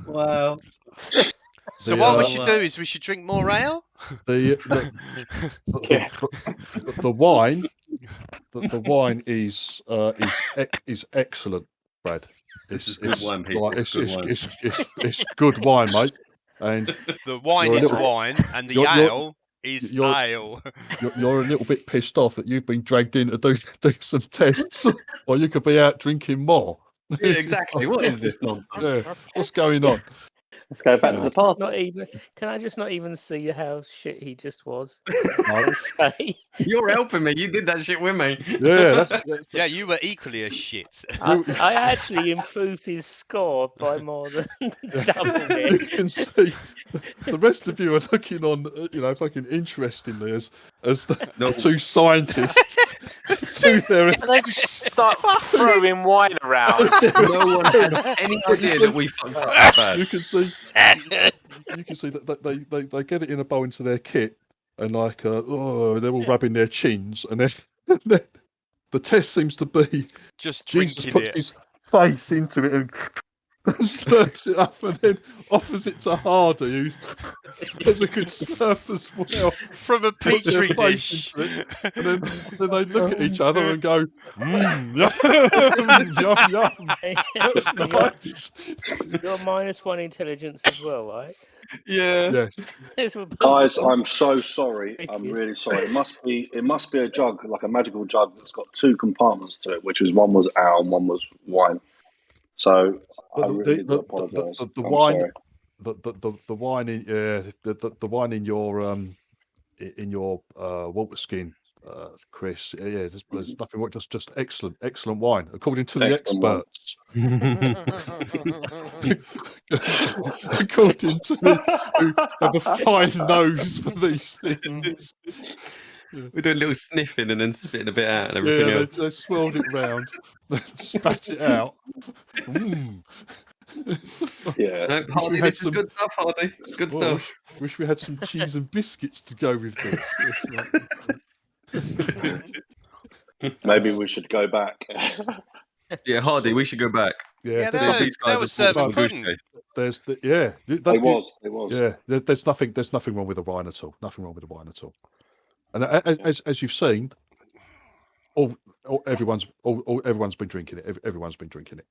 Wow. So what we should do is we should drink more ale. The wine, the wine is excellent, Brad. This is good wine, people. It's good wine, mate. And the wine is wine, and the ale is ale. You're a little bit pissed off that you've been dragged in to do some tests, or you could be out drinking more. Yeah, exactly. What is this nonsense? Yeah. What's going on? Let's go back to the past. Can I just not even see how shit he just was? You're helping me. You did that shit with me. Yeah, yeah. You were equally as shit. I actually improved his score by more than double it. You can see the rest of you are looking on, fucking interestingly as the two scientists. They just start throwing wine around. No one had any idea that we fucked up that bad. You can see that they get it in a bowl into their kit, and they're all rubbing their chins, and then the test seems to be just Jesus drinking puts it. his face into it and slurps it up, and then offers it to Hardy, who has a good slurp as well from a petri dish. And then they look at each other and go, yum, yum. That's nice. You're -1 intelligence as well, right? Yeah. Yes. Guys, I'm so sorry. I'm really sorry. It must be a jug, like a magical jug that's got two compartments to it, which is one was ale and one was wine. So I really do apologise. The wine, the wine in the wine in your water skin, Chris. Yeah, there's nothing wrong. Just excellent wine, according to the experts. According to who have a fine nose for these things. We do a little sniffing and then spitting a bit out and everything else. They swirled it round, then spat it out. Yeah. No, Hardy, this is good stuff, Hardy. It's good stuff. Wish we had some cheese and biscuits to go with this. Maybe we should go back. Yeah, Hardy, we should go back. Yeah, that was serving pudding. They was. Yeah, there's nothing wrong with the wine at all. Nothing wrong with the wine at all. And as you've seen, everyone's been drinking it. Everyone's been drinking it.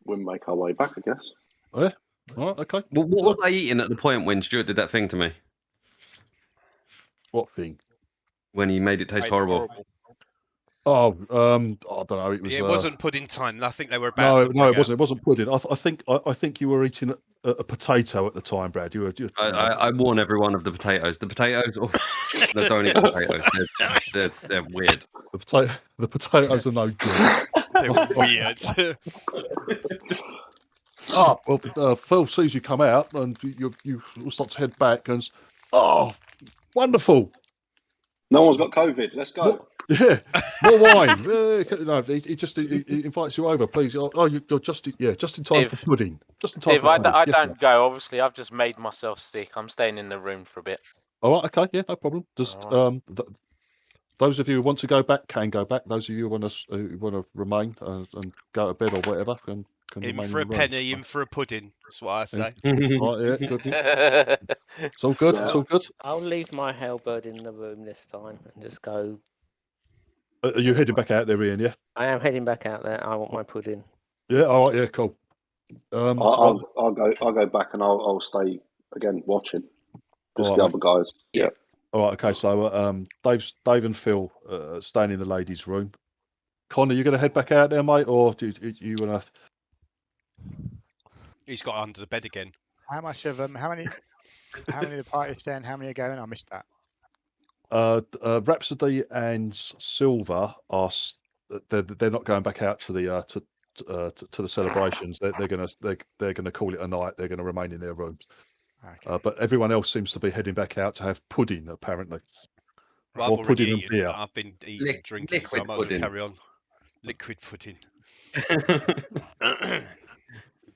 We'll make our way back, I guess. Oh, yeah. All right. Okay. What was I eating at the point when Stuart did that thing to me? What thing? When he made it taste horrible. Oh, I don't know. It wasn't pudding time. I think they were about. No, it wasn't. It wasn't pudding. I think you were eating a potato at the time, Brad. You were. I warn everyone of the potatoes. The potatoes. No, don't eat the potatoes. They're weird. The potatoes are no good. They're weird. Phil sees you come out, and you start to head back, and wonderful. No one's got COVID. Let's go. Yeah, more wine. No, he invites you over, please. You're just in time for pudding. Just in time for pudding. I don't go. Obviously, I've just made myself sick. I'm staying in the room for a bit. All right, okay, yeah, no problem. Just those of you who want to go back can go back. Those of you who want to remain and go to bed or whatever can in remain for a in the penny, room. in for a pudding. That's what I say. Right, yeah, good. It's all good. It's all good. I'll leave my halberd in the room this time and just go. Are you heading back out there, Ian? Yeah. I am heading back out there. I want my pudding. Yeah. All right. Yeah. Cool. I'll go back and I'll stay again watching. Just the other guys. Yeah. All right. Okay. So Dave and Phil staying in the ladies' room. Connor, you going to head back out there, mate, or do you want to? He's got under the bed again. How much of how many of the party staying? How many are going? I missed that. Rhapsody and Silver are they're not going back out to the celebrations. They're gonna call it a night. They're gonna remain in their rooms. Okay. But everyone else seems to be heading back out to have pudding, apparently. Well, or pudding and beer. I've been eating, drinking, so I might as well carry on. Liquid pudding.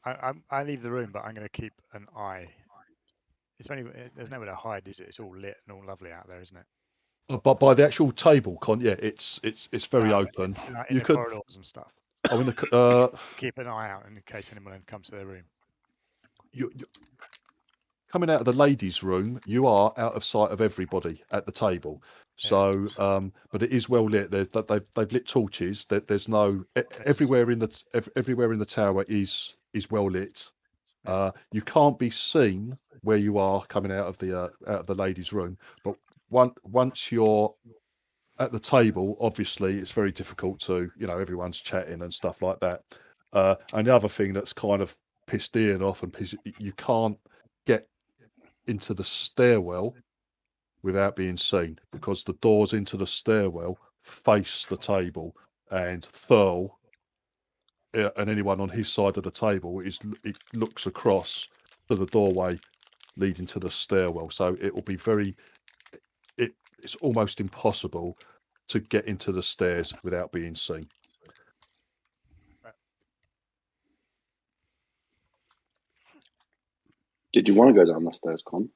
I leave the room, but I'm going to keep an eye. There's nowhere to hide, is it? It's all lit and all lovely out there, isn't it? But by the actual table, it's very open. In the corridors and stuff. Oh, in the keep an eye out in case anyone comes to their room. you coming out of the ladies' room, you are out of sight of everybody at the table. So, but it is well lit. They've lit torches. There's no everywhere in the tower is well lit. You can't be seen where you are coming out of the ladies' room. But once you're at the table, obviously it's very difficult to, everyone's chatting and stuff like that. And the other thing that's kind of pissed Ian off and you can't get into the stairwell without being seen, because the doors into the stairwell face the table, and Thurl and anyone on his side of the table it looks across to the doorway leading to the stairwell. So it will be it's almost impossible to get into the stairs without being seen. Did you want to go down the stairs, Con?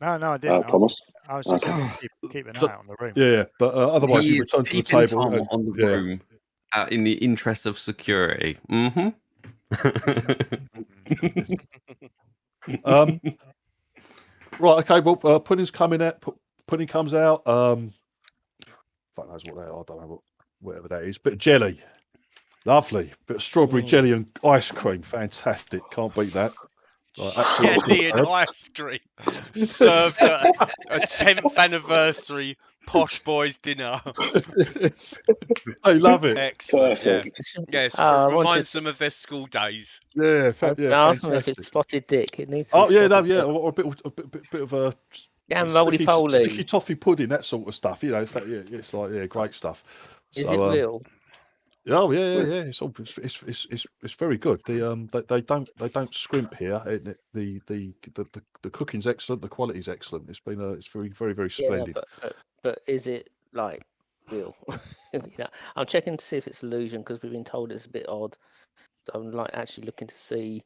No, I didn't. Thomas? I was just going to keep an eye on the room. Yeah, but otherwise you return to the table. Tom on the room in the interest of security. Mm-hmm. Right, okay, well, pudding's coming out. Pudding comes out. Fuck knows what they are. I don't know whatever that is. Bit of jelly, lovely. Bit of strawberry jelly and ice cream, fantastic. Can't beat that. Jelly and ice cream served at a 10th anniversary posh boys dinner. I love it. Excellent. Perfect. Yes, reminds them of their school days. Yeah, ask them if it's spotted dick. It needs. Oh yeah, no, yeah, or a bit of a roly-poly, sticky toffee pudding, that sort of stuff. It's like great stuff. Is it real? Oh yeah. It's very good. They don't scrimp here. The cooking's excellent. The quality's excellent. It's very very splendid. Yeah, but is it like real? I'm checking to see if it's illusion, because we've been told it's a bit odd. So I'm like actually looking to see.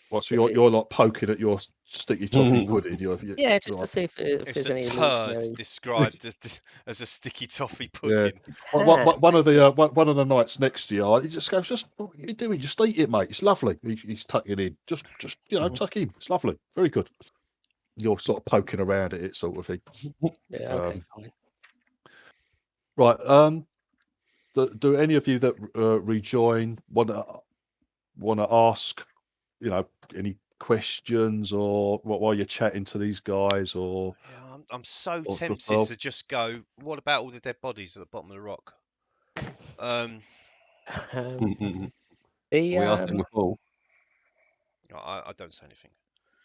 What? So you're like poking at your sticky toffee pudding? Yeah, just to see if there's any turd described as a sticky toffee pudding. Yeah. One of the nights next year, he just goes, what are you doing? Just eat it, mate. It's lovely. He's tucking in. Just tuck in. It's lovely. Very good. You're sort of poking around at it, sort of thing. Yeah. Okay. Fine. Right. Do any of you that rejoin want to ask, any questions or while you're chatting to these guys, or? Yeah, I'm so tempted to just go. What about all the dead bodies at the bottom of the rock? We asked him before. I don't say anything.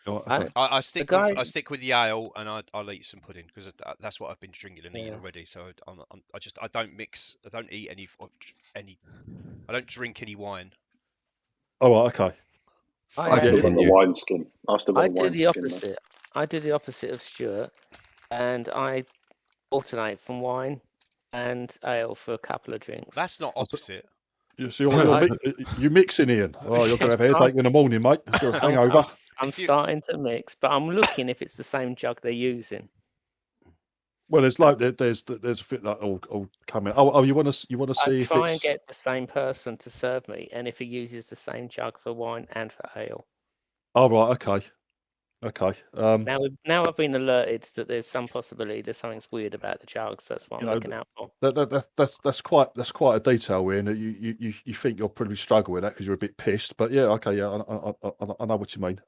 Okay. I stick with the ale, and I'll eat some pudding, because that's what I've been drinking and eating already. So I don't mix. I don't eat any. I don't drink any wine. Oh, okay. I still got the wine skin. I do the opposite. I do the opposite of Stuart, and I alternate from wine and ale for a couple of drinks. That's not opposite. So you're mixing, Ian. Oh, you're going to have a headache in the morning, mate. You're a hangover. I'm starting to mix, but I'm looking if it's the same jug they're using. Well, there's a bit like all coming. Oh, you want to see if it's. I try and get the same person to serve me, and if he uses the same jug for wine and for ale. Oh right, okay. Now I've been alerted that there's some possibility there's something's weird about the jugs. That's what I'm looking out for. That's quite a detail, Ian. You think you'll probably struggle with that because you're a bit pissed, but yeah, okay, yeah, I know what you mean.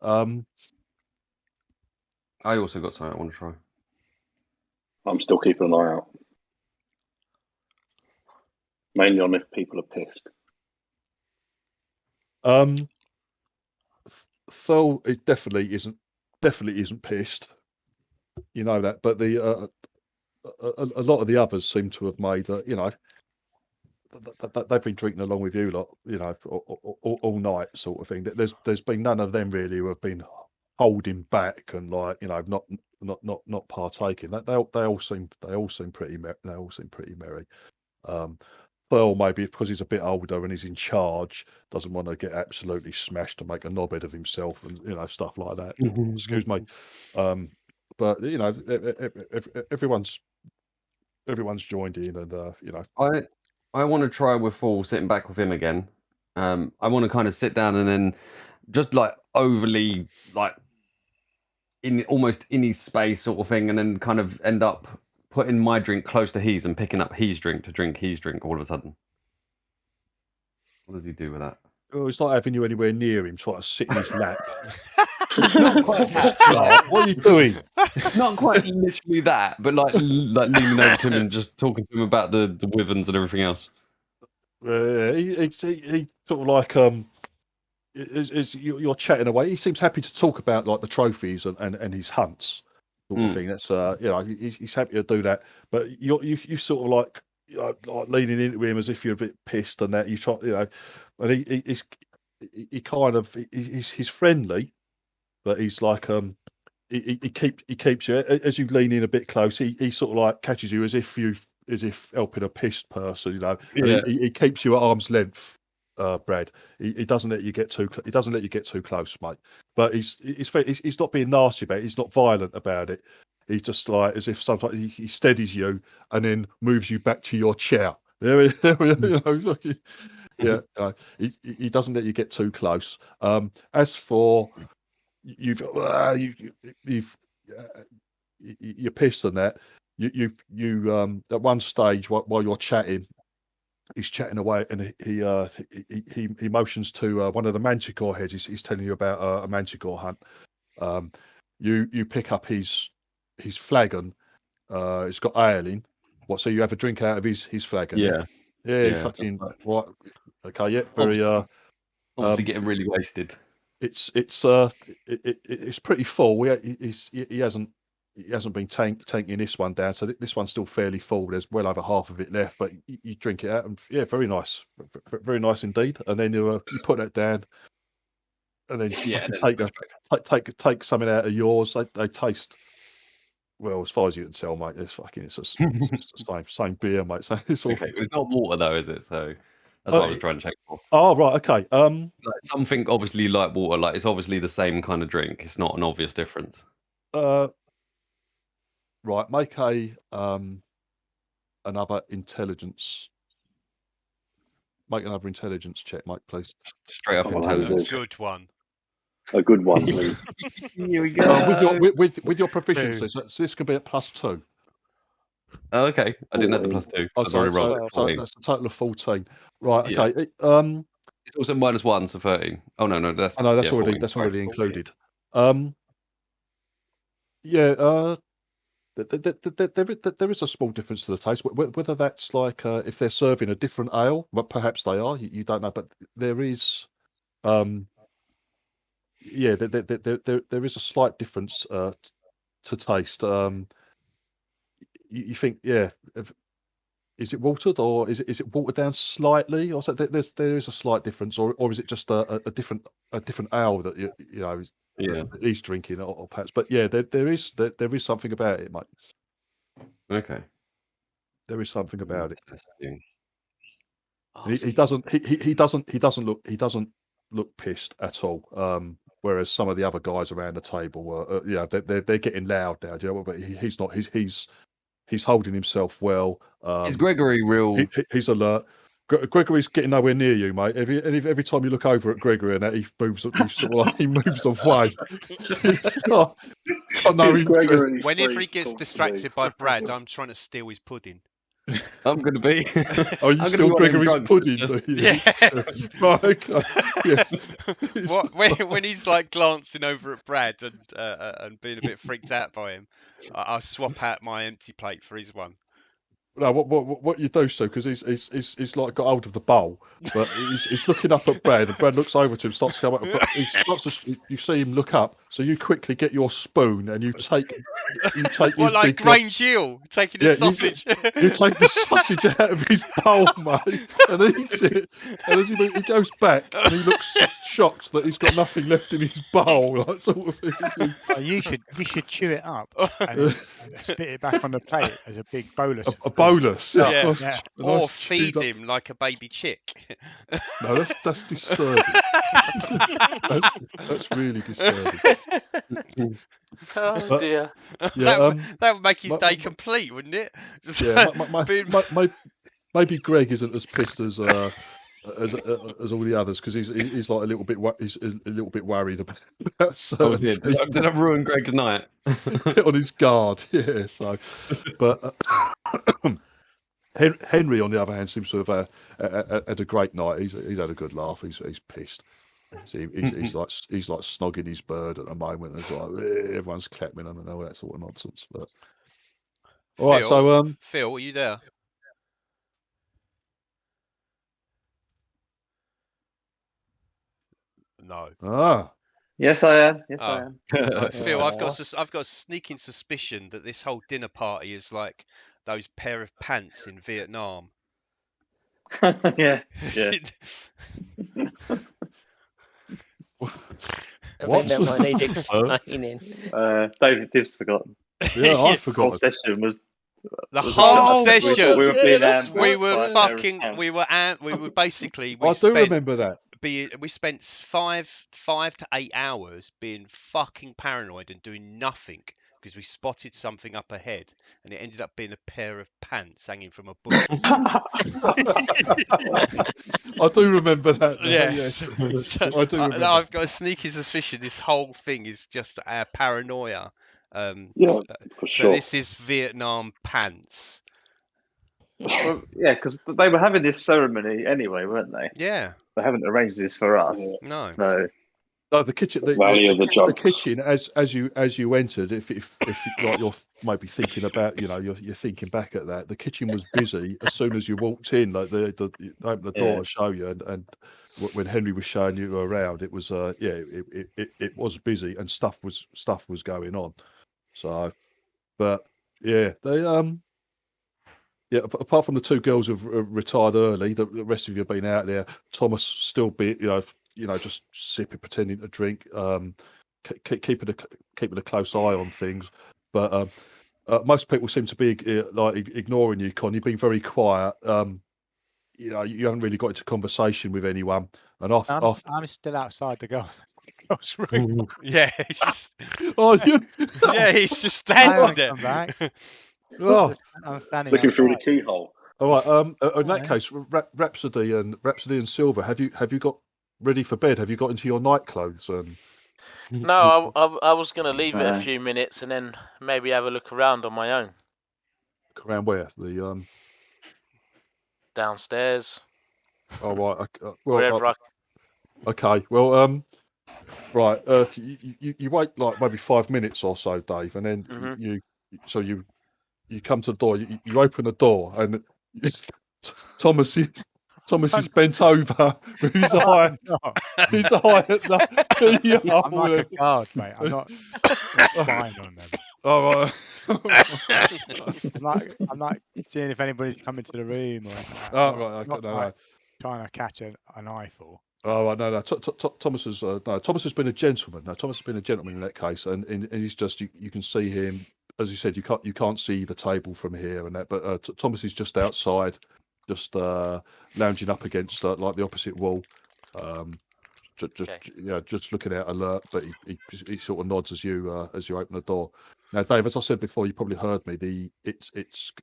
I also got something I want to try. I'm still keeping an eye out. Mainly on if people are pissed. Phil, it definitely isn't pissed. You know that, but a lot of the others seem to have made they've been drinking along with you lot, all night, sort of thing. There's been none of them really who have been holding back and not partaking. They all seem pretty merry. Pearl, maybe because he's a bit older and he's in charge, doesn't want to get absolutely smashed and make a knobhead of himself and stuff like that. Excuse me. But everyone's joined in, and I want to try with Fall sitting back with him again. I want to kind of sit down and then just like overly like almost in his space sort of thing, and then kind of end up putting my drink close to his and picking up his drink to drink his drink all of a sudden? What does he do with that? Oh, it's not having you anywhere near him, trying to sit in his lap. Not quite What are you doing? Not quite literally that, but like leaning over to him and just talking to him about the wyverns and everything else. He sort of like you're chatting away. He seems happy to talk about like the trophies and his hunts sort of thing. That's he's happy to do that. But you sort of like leaning into him as if you're a bit pissed and that you try and he's friendly, but he's like he keeps you as you lean in a bit close. He sort of like catches you as if helping a pissed person, and he keeps you at arm's length. Brad, he doesn't let you get too close, mate. But he's not being nasty about it. He's not violent about it. He's just like as if sometimes he steadies you and then moves you back to your chair. He doesn't let you get too close. As for you're pissed on that. You at one stage while you're chatting. He's chatting away, and he motions to one of the manticore heads. He's telling you about a manticore hunt. You pick up his flagon. It's got ale in. So you have a drink out of his flagon? Yeah. Fucking right. Okay, yeah, very obviously getting really wasted. It's pretty full. He hasn't been tanking this one down, so this one's still fairly full. There's well over half of it left, but you drink it out, and very nice, very nice indeed. And then you put that down, and then take something out of yours. They taste well, as far as you can tell, mate. It's just the same beer, mate. So it's okay. It's not water though, is it? So that's what I was trying to check for. Oh right, okay. Like something obviously like water, like it's obviously the same kind of drink. It's not an obvious difference. Right, make another intelligence. Make another intelligence check, Mike, please. Straight up intelligence. Good one. A good one, please. Here we go. With your proficiency, so this could be at +2. Oh, okay. I didn't have the +2. Oh, so that's a total of 14. Right. Yeah. Okay. It's also -1, so 13. Oh no, that's already 14. That's already included. There is a small difference to the taste. Whether that's like if they're serving a different ale, but perhaps they are. You don't know, but there is. There is a slight difference to taste. You think, is it watered or is it watered down slightly, or so there is a slight difference, or is it just a different ale that he's drinking, or perhaps? But yeah, there is something about it, mate. Okay. There is something about it. Oh, He doesn't look pissed at all. Whereas some of the other guys around the table were, they're getting loud now. Do you know? But he's not. He's holding himself well. Is Gregory real? He's alert. Gregory's getting nowhere near you, mate. Every time you look over at Gregory, and that he moves away. It's not. Whenever he gets distracted by Brad, I'm trying to steal his pudding. I'm going to be. Oh, you steal Gregory's pudding? Yes. Right, okay. Yes. When he's like glancing over at Brad and being a bit freaked out by him, I swap out my empty plate for his one. No, what you do, Stu, because he's like got hold of the bowl, but he's looking up at Brad, and Brad looks over to him, starts to go up, but you see him look up, so you quickly get your spoon and you take what, like Grange Hill taking his sausage. You take the sausage out of his bowl, mate, and eats it. And as he goes back, and he looks shocked that he's got nothing left in his bowl, like sort of thing. You should chew it up and spit it back on the plate as a big bolus. A bolus, yeah. Or nice feed him like a baby chick. No, that's disturbing. that's really disturbing. Oh dear. Yeah, that would make his day complete, wouldn't it? Yeah, maybe Greg isn't as pissed as as all the others, because he's like a little bit he's a little bit worried about certain Did I ruin Greg's night? bit on his guard. Yeah. So, but Henry, on the other hand, seems to have had a great night. He's had a good laugh. He's pissed. He's like snogging his bird at the moment. It's like everyone's clapping him and all that sort of nonsense. But all right, so Phil, are you there? No. Yes, I am. Yes, I am. Right, Phil, I've got a sneaking suspicion that this whole dinner party is like those pair of pants in Vietnam. Yeah. I think that might need explaining. David Div's forgotten. Yeah, I forgot. The whole session was the whole we session. were being We were basically. I do remember that. We spent 5 to 8 hours being fucking paranoid and doing nothing because we spotted something up ahead, and it ended up being a pair of pants hanging from a bush. I do remember that. Yes. So, I do remember. I've got a sneaky suspicion this whole thing is just our paranoia. Yeah, for sure. So this is Vietnam pants. Well, yeah, because they were having this ceremony anyway, weren't they? Yeah. They haven't arranged this for us. No. So. No, the kitchen. The kitchen, as you entered, if like you're maybe thinking about, you're thinking back at that. The kitchen was busy as soon as you walked in. Like they opened the door to show you, and when Henry was showing you around, it was it was busy and stuff was going on. So, but yeah, they yeah. Apart from the two girls who've retired early, the rest of you have been out there. Thomas still be just sipping, pretending to drink, keeping a close eye on things. But most people seem to be ignoring you, Con. You've been very quiet. You haven't really got into conversation with anyone. And I'm still outside the girls' room. Yeah. He's just standing there. Come back. I'm standing looking outside. through the keyhole. All right. In that case, Rhapsody and Silver, have you got ready for bed? Have you got into your night clothes? No, I was going to leave it a few minutes and then maybe have a look around on my own. Look around where? The downstairs. Oh right. Wherever Okay. Well, right. You wait like maybe 5 minutes or so, Dave, and then you come to the door. You open the door, and Thomas is bent over with his eye. His eye at the I'm like a guard, mate. I'm not spying on them. Oh, I'm not seeing if anybody's coming to the room or anything like that. Oh, right. No. Trying to catch an eyeful. Oh, right, no. Thomas has been a gentleman. No, Thomas has been a gentleman in that case, and he's just you can see him, as you said. You can't see the table from here and that, but Thomas is just outside, just lounging up against like the opposite wall, just looking out alert. But he sort of nods as you open the door. Now, Dave, as I said before, you probably heard me. It's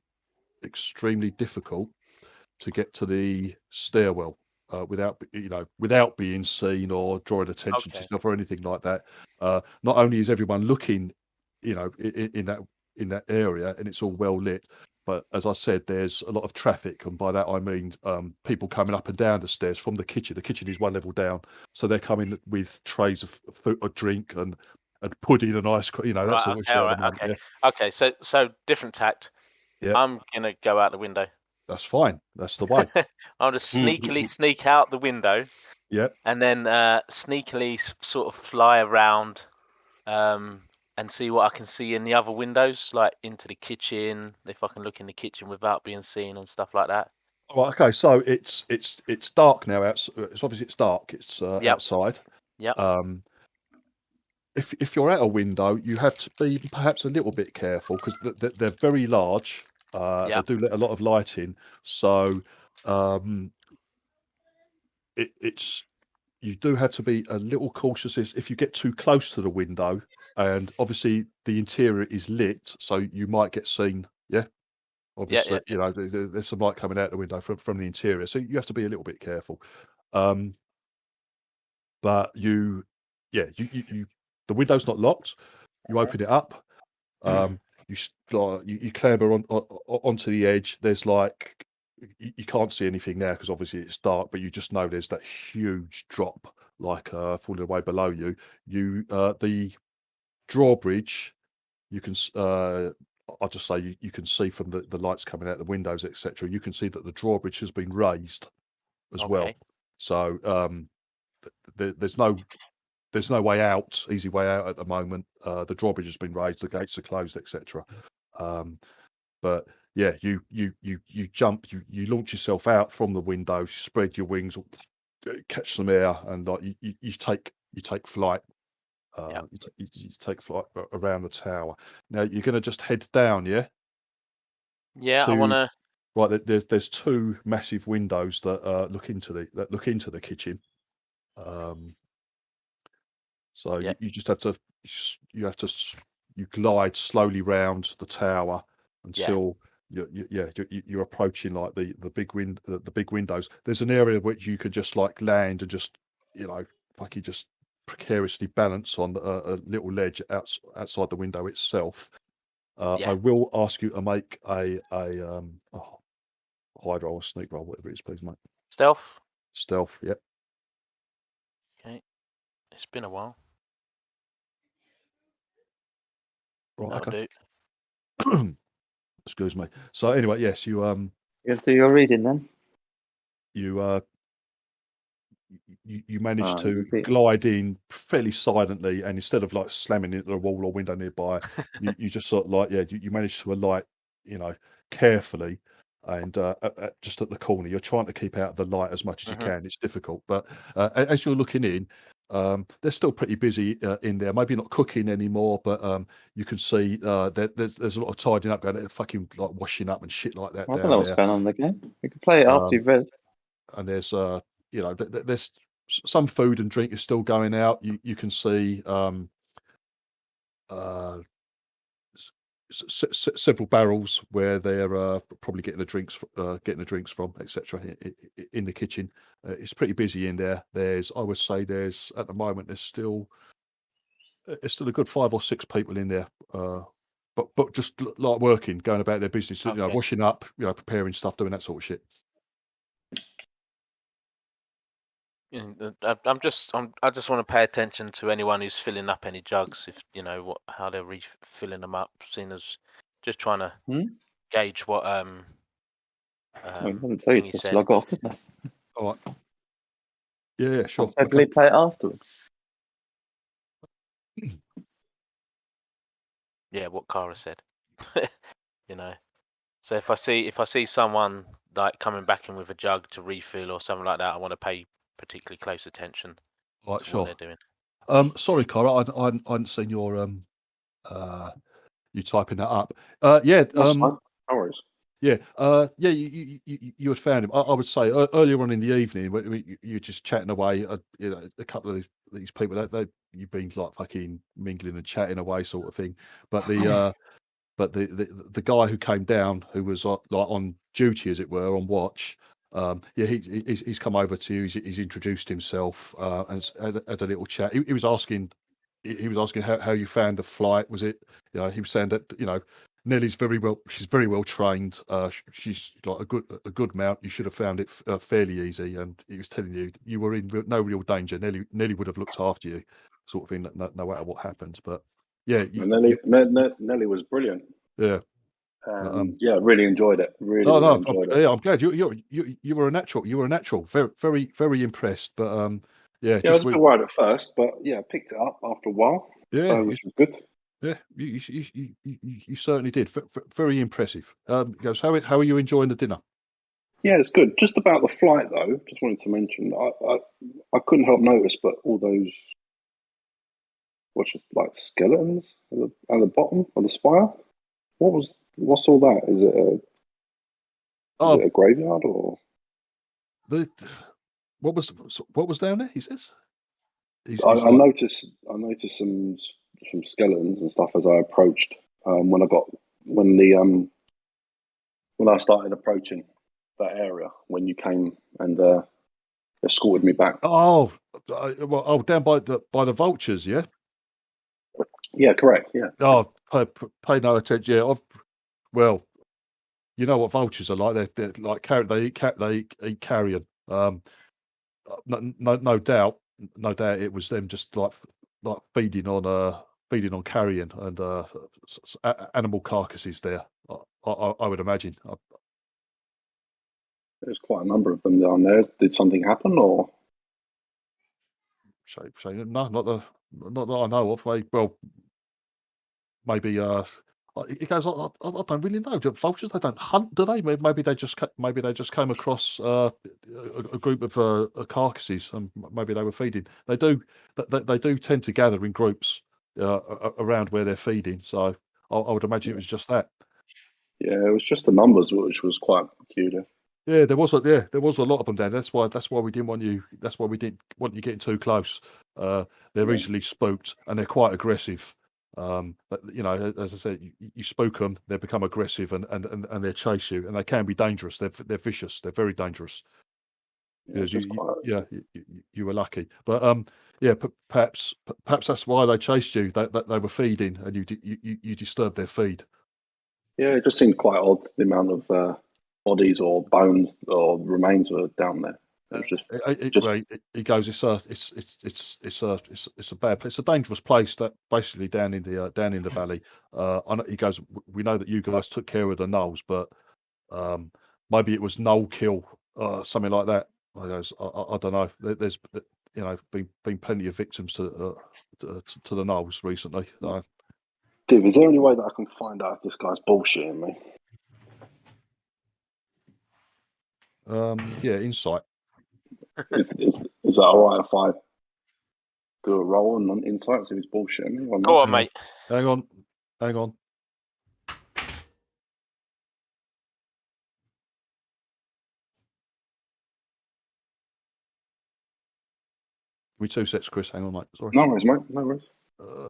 extremely difficult to get to the stairwell without being seen or drawing attention to yourself or anything like that. Not only is everyone looking, in that area, and it's all well lit, but as I said, there's a lot of traffic, and by that I mean people coming up and down the stairs from the kitchen. The kitchen is one level down, so they're coming with trays of food, or drink, and pudding and ice cream. That sort of shit. Okay. Okay. So different tact. Yeah. I'm gonna go out the window. That's fine. That's the way. I'll just sneakily sneak out the window. Yeah. And then sneakily sort of fly around, and see what I can see in the other windows, like into the kitchen, if I can look in the kitchen without being seen and stuff like that. All right. Okay. So it's dark now. It's obviously it's dark. It's outside. Yeah. If you're at a window, you have to be perhaps a little bit careful because they're very large. They do let a lot of light in, so it's you do have to be a little cautious if you get too close to the window, and obviously the interior is lit, so you might get seen. Yeah. obviously, you know, there's some light coming out the window from the interior, so you have to be a little bit careful. But the window's not locked. You open it up. You clamber onto the edge. There's like you can't see anything now because obviously it's dark, but you just know there's that huge drop like falling away below you. The drawbridge, you can I'll just say you can see from the lights coming out the windows, etc. You can see that the drawbridge has been raised as well. So there's no way out, easy way out at the moment. The drawbridge has been raised, the gates are closed, etc. But yeah, you jump, you launch yourself out from the window, spread your wings, catch some air, and like you take flight. You take flight around the tower. Now you're going to just head down, yeah. Yeah, I want to. Right, there's two massive windows that look into the kitchen. So you just have to you glide slowly round the tower until you're approaching like the big windows. There's an area which you could just like land and just you just precariously balance on a little ledge outside the window itself. I will ask you to make a hide roll or sneak roll, whatever it is, please, mate. Stealth, yep. Okay, it's been a while. Right, okay. Excuse me. So anyway, yes, you have to do your reading then. You manage to glide in fairly silently, and instead of like slamming into a wall or window nearby, you just sort of like you manage to alight, carefully, and just at the corner. You're trying to keep out of the light as much as you can. It's difficult, but as you're looking in, they're still pretty busy in there. Maybe not cooking anymore, but you can see there's a lot of tidying up going on, fucking like washing up and shit like that. I don't know what's going on in the game. We can play it after you've read. And there's there's some food and drink is still going out. You can see several barrels where they're probably getting the drinks from, etc. In the kitchen. It's pretty busy in there. I would say at the moment there's still a good 5 or 6 people in there, but just like working, going about their business, washing up, preparing stuff, doing that sort of shit. I just want to pay attention to anyone who's filling up any jugs, if how they're refilling them up, seeing as just trying to gauge what I didn't tell you to just log off, didn't I? All right. Yeah, sure. I'll totally play it afterwards. Yeah, what Cara said. So if I see someone like coming back in with a jug to refill or something like that, I want to pay particularly close attention to what they're doing. Sorry, Cara, I hadn't seen your you typing that up. That's fine. No worries. You had found him. I would say earlier on in the evening when you're just chatting away. A couple of these people you've been like fucking mingling and chatting away, sort of thing. But the guy who came down, who was like on duty, as it were, on watch. He's come over to you. He's introduced himself and had a little chat. He was asking how you found the flight. Was it? He was saying that Nellie's she's very well trained. She's got a good mount. You should have found it fairly easy. And he was telling you were in no real danger. Nellie would have looked after you, sort of thing. No matter what happens. But yeah, Nellie was brilliant. Yeah. Really enjoyed it. I'm glad you were a natural. You were a natural. Very, very, very impressed. But I was a bit worried at first, but I picked it up after a while. Yeah, which was good. Yeah, you certainly did. Very impressive. Goes, how are you enjoying the dinner? Yeah, it's good. Just about the flight, though. Just wanted to mention, I couldn't help notice, but all those, like skeletons at the bottom of the spire. What's all that? Is it a graveyard or? What was down there? He says. I noticed some skeletons and stuff as I approached. When when I started approaching that area when you came and escorted me back. Oh, down by the vultures, yeah. Yeah, correct. Yeah. Oh, pay no attention. Yeah, well, you know what vultures are like. They're like they eat carrion. No doubt, it was them just like feeding on carrion and animal carcasses. There, I would imagine. There's quite a number of them down there. Did something happen, or? So no, not that I know of. Well, maybe it goes. I don't really know. Do vultures, they don't hunt, do they? Maybe they just came across a group of carcasses, and maybe they were feeding. They do tend to gather in groups around where they're feeding. So I would imagine it was just that. Yeah, it was just the numbers, which was quite peculiar. Yeah, there was a lot of them there. That's why we didn't want you. That's why we didn't want you getting too close. They're easily spooked, and they're quite aggressive. But, as I said, you spook them, they become aggressive, and they chase you, and they can be dangerous. They're vicious. They're very dangerous. Yeah, you were lucky, but yeah, perhaps that's why they chased you. That they were feeding, and you disturbed their feed. Yeah, it just seemed quite odd the amount of bodies or bones or remains were down there. It was He goes, it's a bad place. It's a dangerous place. That basically down in the valley. He goes, we know that you guys took care of the gnolls, but maybe it was gnoll kill, something like that. I goes, I don't know. There's been plenty of victims to the gnolls recently. Div, is there any way that I can find out if this guy's bullshitting me? Yeah, insight. Is that all right if I do a roll on insight, see if he's bullshitting me? Go on, mate. Hang on. Give me 2 sets, Chris. Hang on, mate. Sorry. No worries, mate. No worries. Where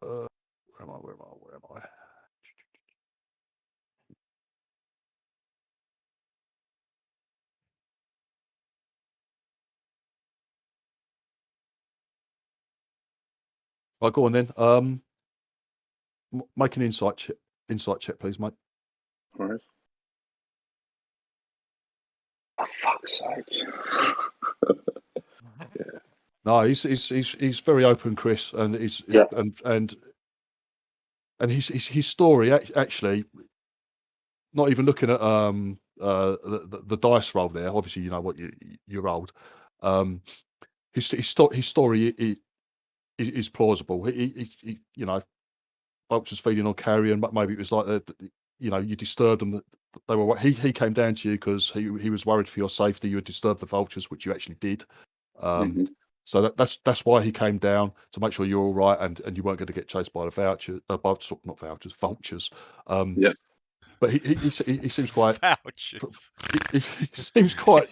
am I? Right, go on then. Make an insight check, please, mate. All right. For fuck's sake. Yeah. No, he's very open, Chris, and and his story actually, not even looking at the dice roll there. Obviously, you know what you rolled. His story is plausible. He vultures feeding on carrion, but maybe it was like you disturbed them. They were he came down to you because he was worried for your safety. You had disturbed the vultures, which you actually did. So that's why he came down, to make sure you're all right and you weren't going to get chased by the vultures. Yeah. But he seems quite Vouchers. he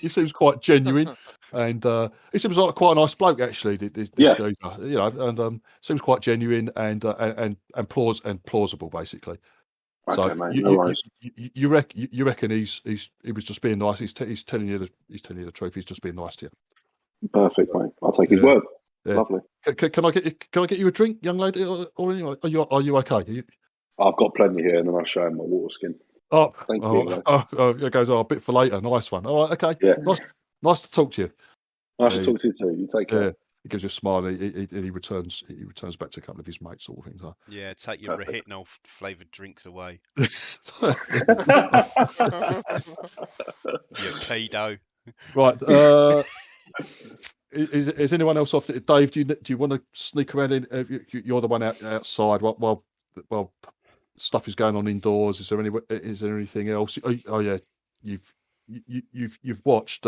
seems quite genuine, and he seems like quite a nice bloke actually. This guy, and seems quite genuine and plausible basically. Okay, So mate, no worries. you reckon he was just being nice? He's telling you the truth. He's just being nice to you. Perfect, mate. I'll take his word. Yeah. Lovely. Can I get you a drink, young lady, or anything? Are you okay? I've got plenty here, and then I'll show him my water skin. Oh, thank you. It goes. A bit for later. Nice one. All right, okay. Yeah. Nice to talk to you. Nice to talk to you too. You take care. Yeah. He gives you a smile. He returns back to a couple of his mates, sort of things. Yeah, take your retinol flavoured drinks away. You pedo. Right. Is anyone else off? Dave, do you want to sneak around in? You're the one outside while stuff is going on indoors. Is there anything else? Oh yeah, you've watched.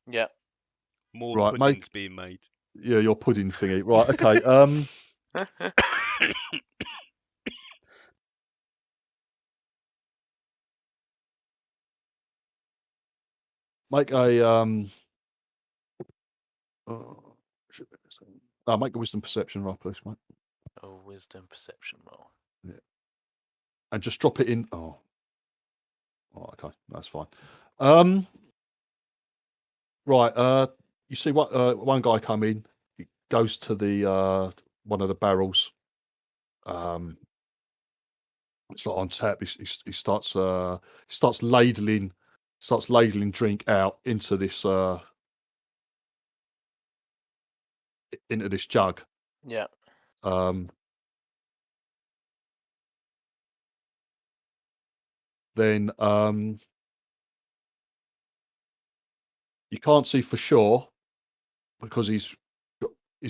Yeah. More puddings being made. Yeah, your pudding thingy. Right. Okay. Make a make a wisdom perception roll, please, mate. Oh, wisdom perception roll. Yeah. and just drop it in. Oh, okay, that's fine. Right. You see what? One guy come in. He goes to the one of the barrels. It's not on tap. He starts ladling drink out into this jug. Yeah. Then you can't see for sure because he's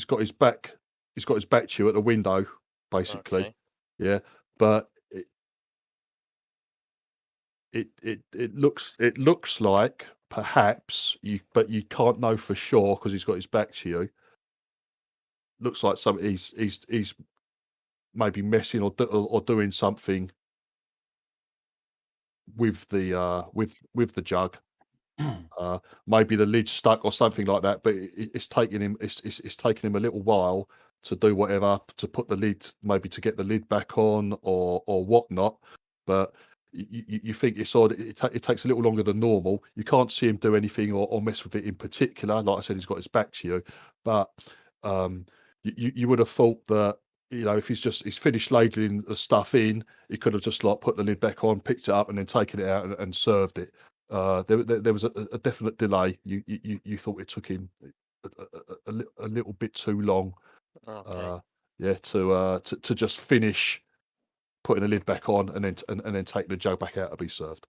got his back to you at the window, basically. Okay. Yeah, but it looks like perhaps but you can't know for sure because he's got his back to you. Looks like he's maybe messing or doing something with the jug. Maybe the lid's stuck or something like that. But it's taking him a little while to do whatever, to put the lid, maybe to get the lid back on or whatnot. But you think it takes a little longer than normal. You can't see him do anything or mess with it in particular. Like I said, he's got his back to you, but you would have thought that, if he's finished ladling the stuff in, he could have just like put the lid back on, picked it up, and then taken it out and served it. There was a definite delay. You thought it took him a little bit too long. Okay. To just finish putting the lid back on and then take the jug back out to be served.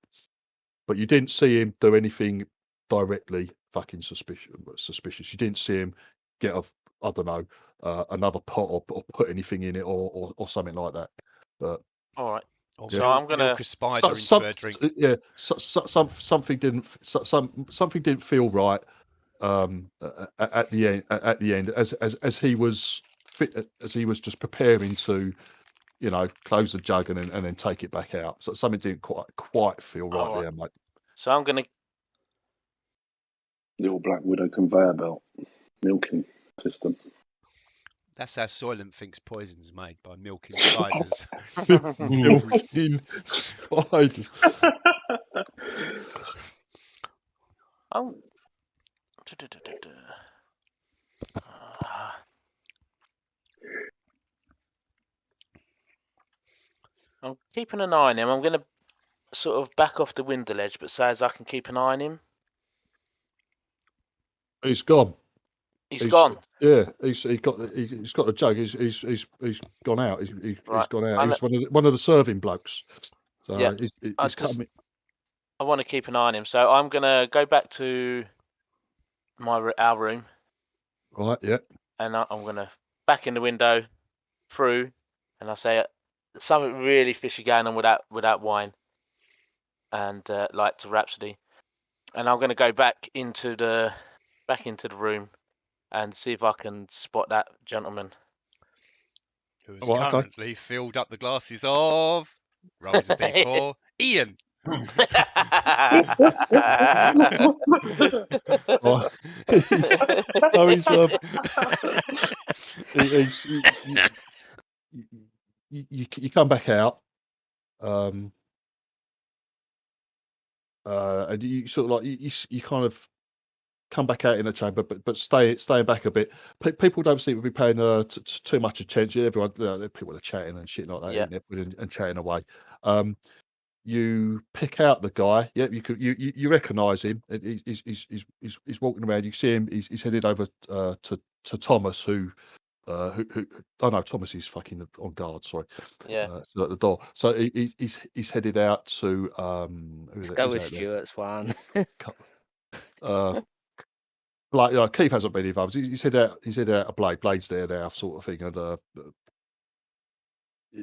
But you didn't see him do anything directly fucking suspicious. You didn't see him get I don't know, another pot or put anything in it or something like that. But all right. Also, So I'm gonna milk a spider into her drink. Yeah, something didn't feel right at the end. At the end, as he was just preparing to, close the jug and then take it back out. So something didn't quite feel right there, mate. So I'm gonna Little Black Widow conveyor belt milking system. That's how Soylent thinks poison's made, by milking spiders. Milking spiders. I'm keeping an eye on him. I'm going to sort of back off the window ledge, but say as I can keep an eye on him. He's gone. He's gone. Yeah, he's got the jug. He's gone out. He's gone out. He's one of the serving blokes. So Yeah, he's coming. I want to keep an eye on him, so I'm gonna go back to our room. Right. Yeah. And I'm gonna back in the window, through, and I say something really fishy going on with that wine, and like to Rhapsody, and I'm gonna go back into the room and see if I can spot that gentleman. Who has currently filled up the glasses of rolls a d4. Ian. You come back out, and you sort of like you kind of come back out in the chamber, but staying back a bit. People don't seem to be paying too much attention. Everyone, people are chatting and shit like that, and chatting away. You pick out the guy. Yeah, you recognise him. He's walking around. You see him. He's headed over to Thomas, who oh no, Thomas is fucking on guard. Sorry. Yeah. So at the door. So he's headed out to Let's go with Stuart's one. Like Keith hasn't been involved. He's headed out a blade. Blade's there now, sort of thing, and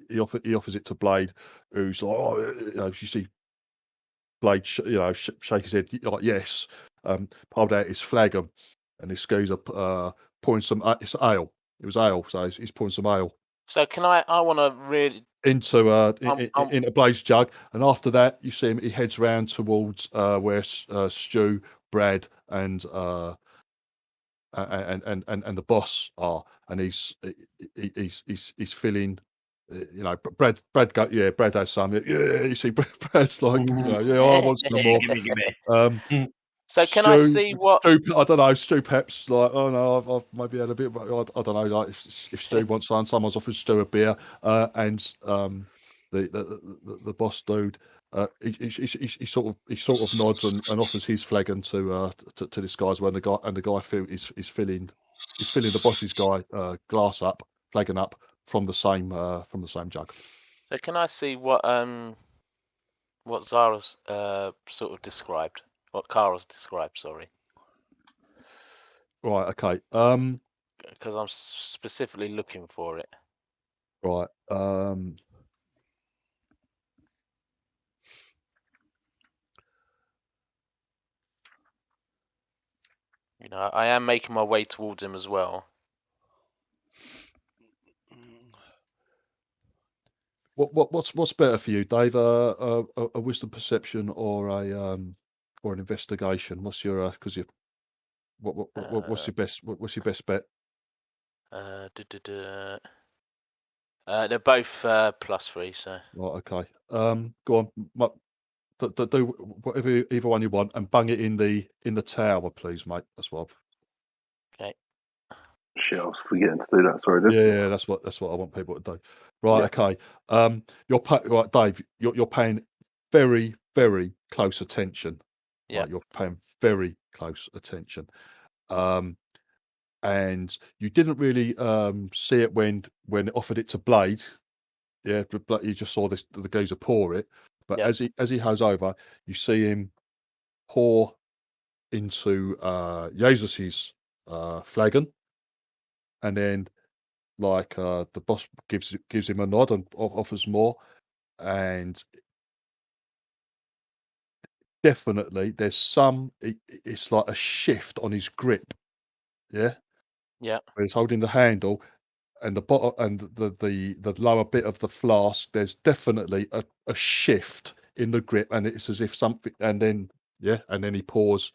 he offers it to Blade, who's like, you see Blade, shake his head like yes. Pulled out his flagon, and this goes up pouring some. It's ale. It was ale, so he's pouring some ale. So can I want to really into Blade's jug, and after that, you see him. He heads round towards where Stu, Brad, and the boss are, and he's filling you know, Brad go, yeah, Brad has some. Yeah, you see, Brad's like, you know, yeah, I want some more. So can I see what? Stu, I don't know. Stu Pep's like, oh no, I've maybe had a bit, but I don't know. Like, if Stu wants some, someone's offered Stu a beer, and the boss dude, he sort of nods and offers his flagon to this guy's when the guy is filling the boss's glass up, flagon up from the same jug. So can I see what Zara's sort of described, what Kara's described? Sorry. Right. Okay. Because I'm specifically looking for it. Right. You know, I am making my way towards him as well. What's better for you, Dave? A wisdom perception or an investigation? What's your because you what's your best bet? They're both +3, so. Right, okay. Go on. Do whatever either one you want, and bung it in the tower, please, mate. That's what. Okay. Shit, I was forgetting to do that. Sorry, dude. Yeah, that's what I want people to do. Right, okay. Right, Dave. You're paying very, very close attention. Yeah. Right, you're paying very close attention. And you didn't really see it when it offered it to Blade. Yeah, but you just saw the geezer pour it. But as he goes over, you see him pour into Jesus's flagon, and then the boss gives him a nod and offers more, and definitely there's it's like a shift on his grip. Yeah. Yeah. Where he's holding the handle and the bottom and the lower bit of the flask, there's definitely a shift in the grip, and it's as if something, and then he pours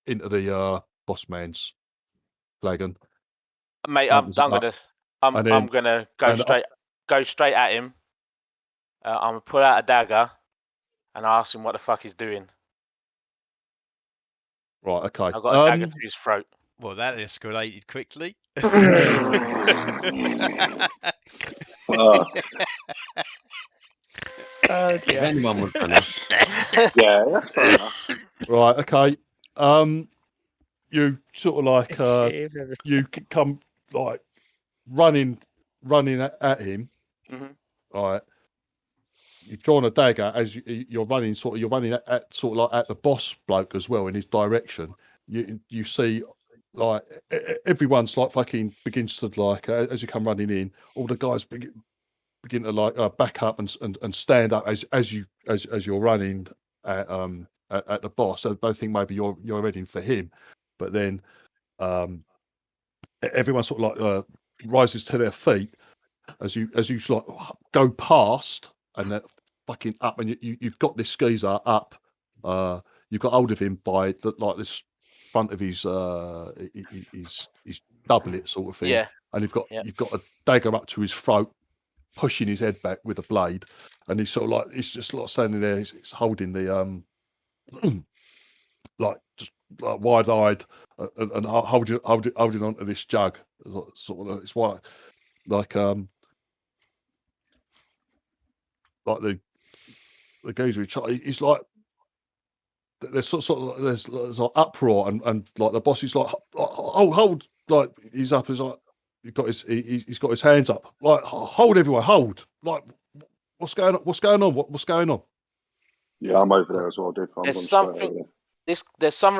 into the boss man's flagon. Mate, I'm gonna go straight at him. I'm gonna pull out a dagger and ask him what the fuck he's doing. Right, okay. I've got a dagger to his throat. Well, that escalated quickly. Oh dear. If anyone would know. Yeah, that's fair enough. Right, okay. You sort of you come like running at him. Mm-hmm. Right. You're drawing a dagger as you're running. You're running at sort of like at the boss bloke as well in his direction. You see like everyone's like fucking begins to like as you come running in, all the guys begin to like back up and stand up as you're running at the boss. So they think maybe you're heading for him, but then everyone sort of like rises to their feet as you like go past and they're fucking up, and you've got this geezer up. You've got hold of him by like this front of his doublet sort of thing. Yeah. And you've got a dagger up to his throat, pushing his head back with a blade, and he's sort of like he's just like standing there. He's holding the like just like wide-eyed and holding onto this jug. Sort of it's why like the geezer. He's like there's sort of there's like uproar and like the boss is like hold like he's up. He's like he's got his hands up like hold everyone hold like what's going on what's going on. Yeah, I'm over there as well, dude. There's something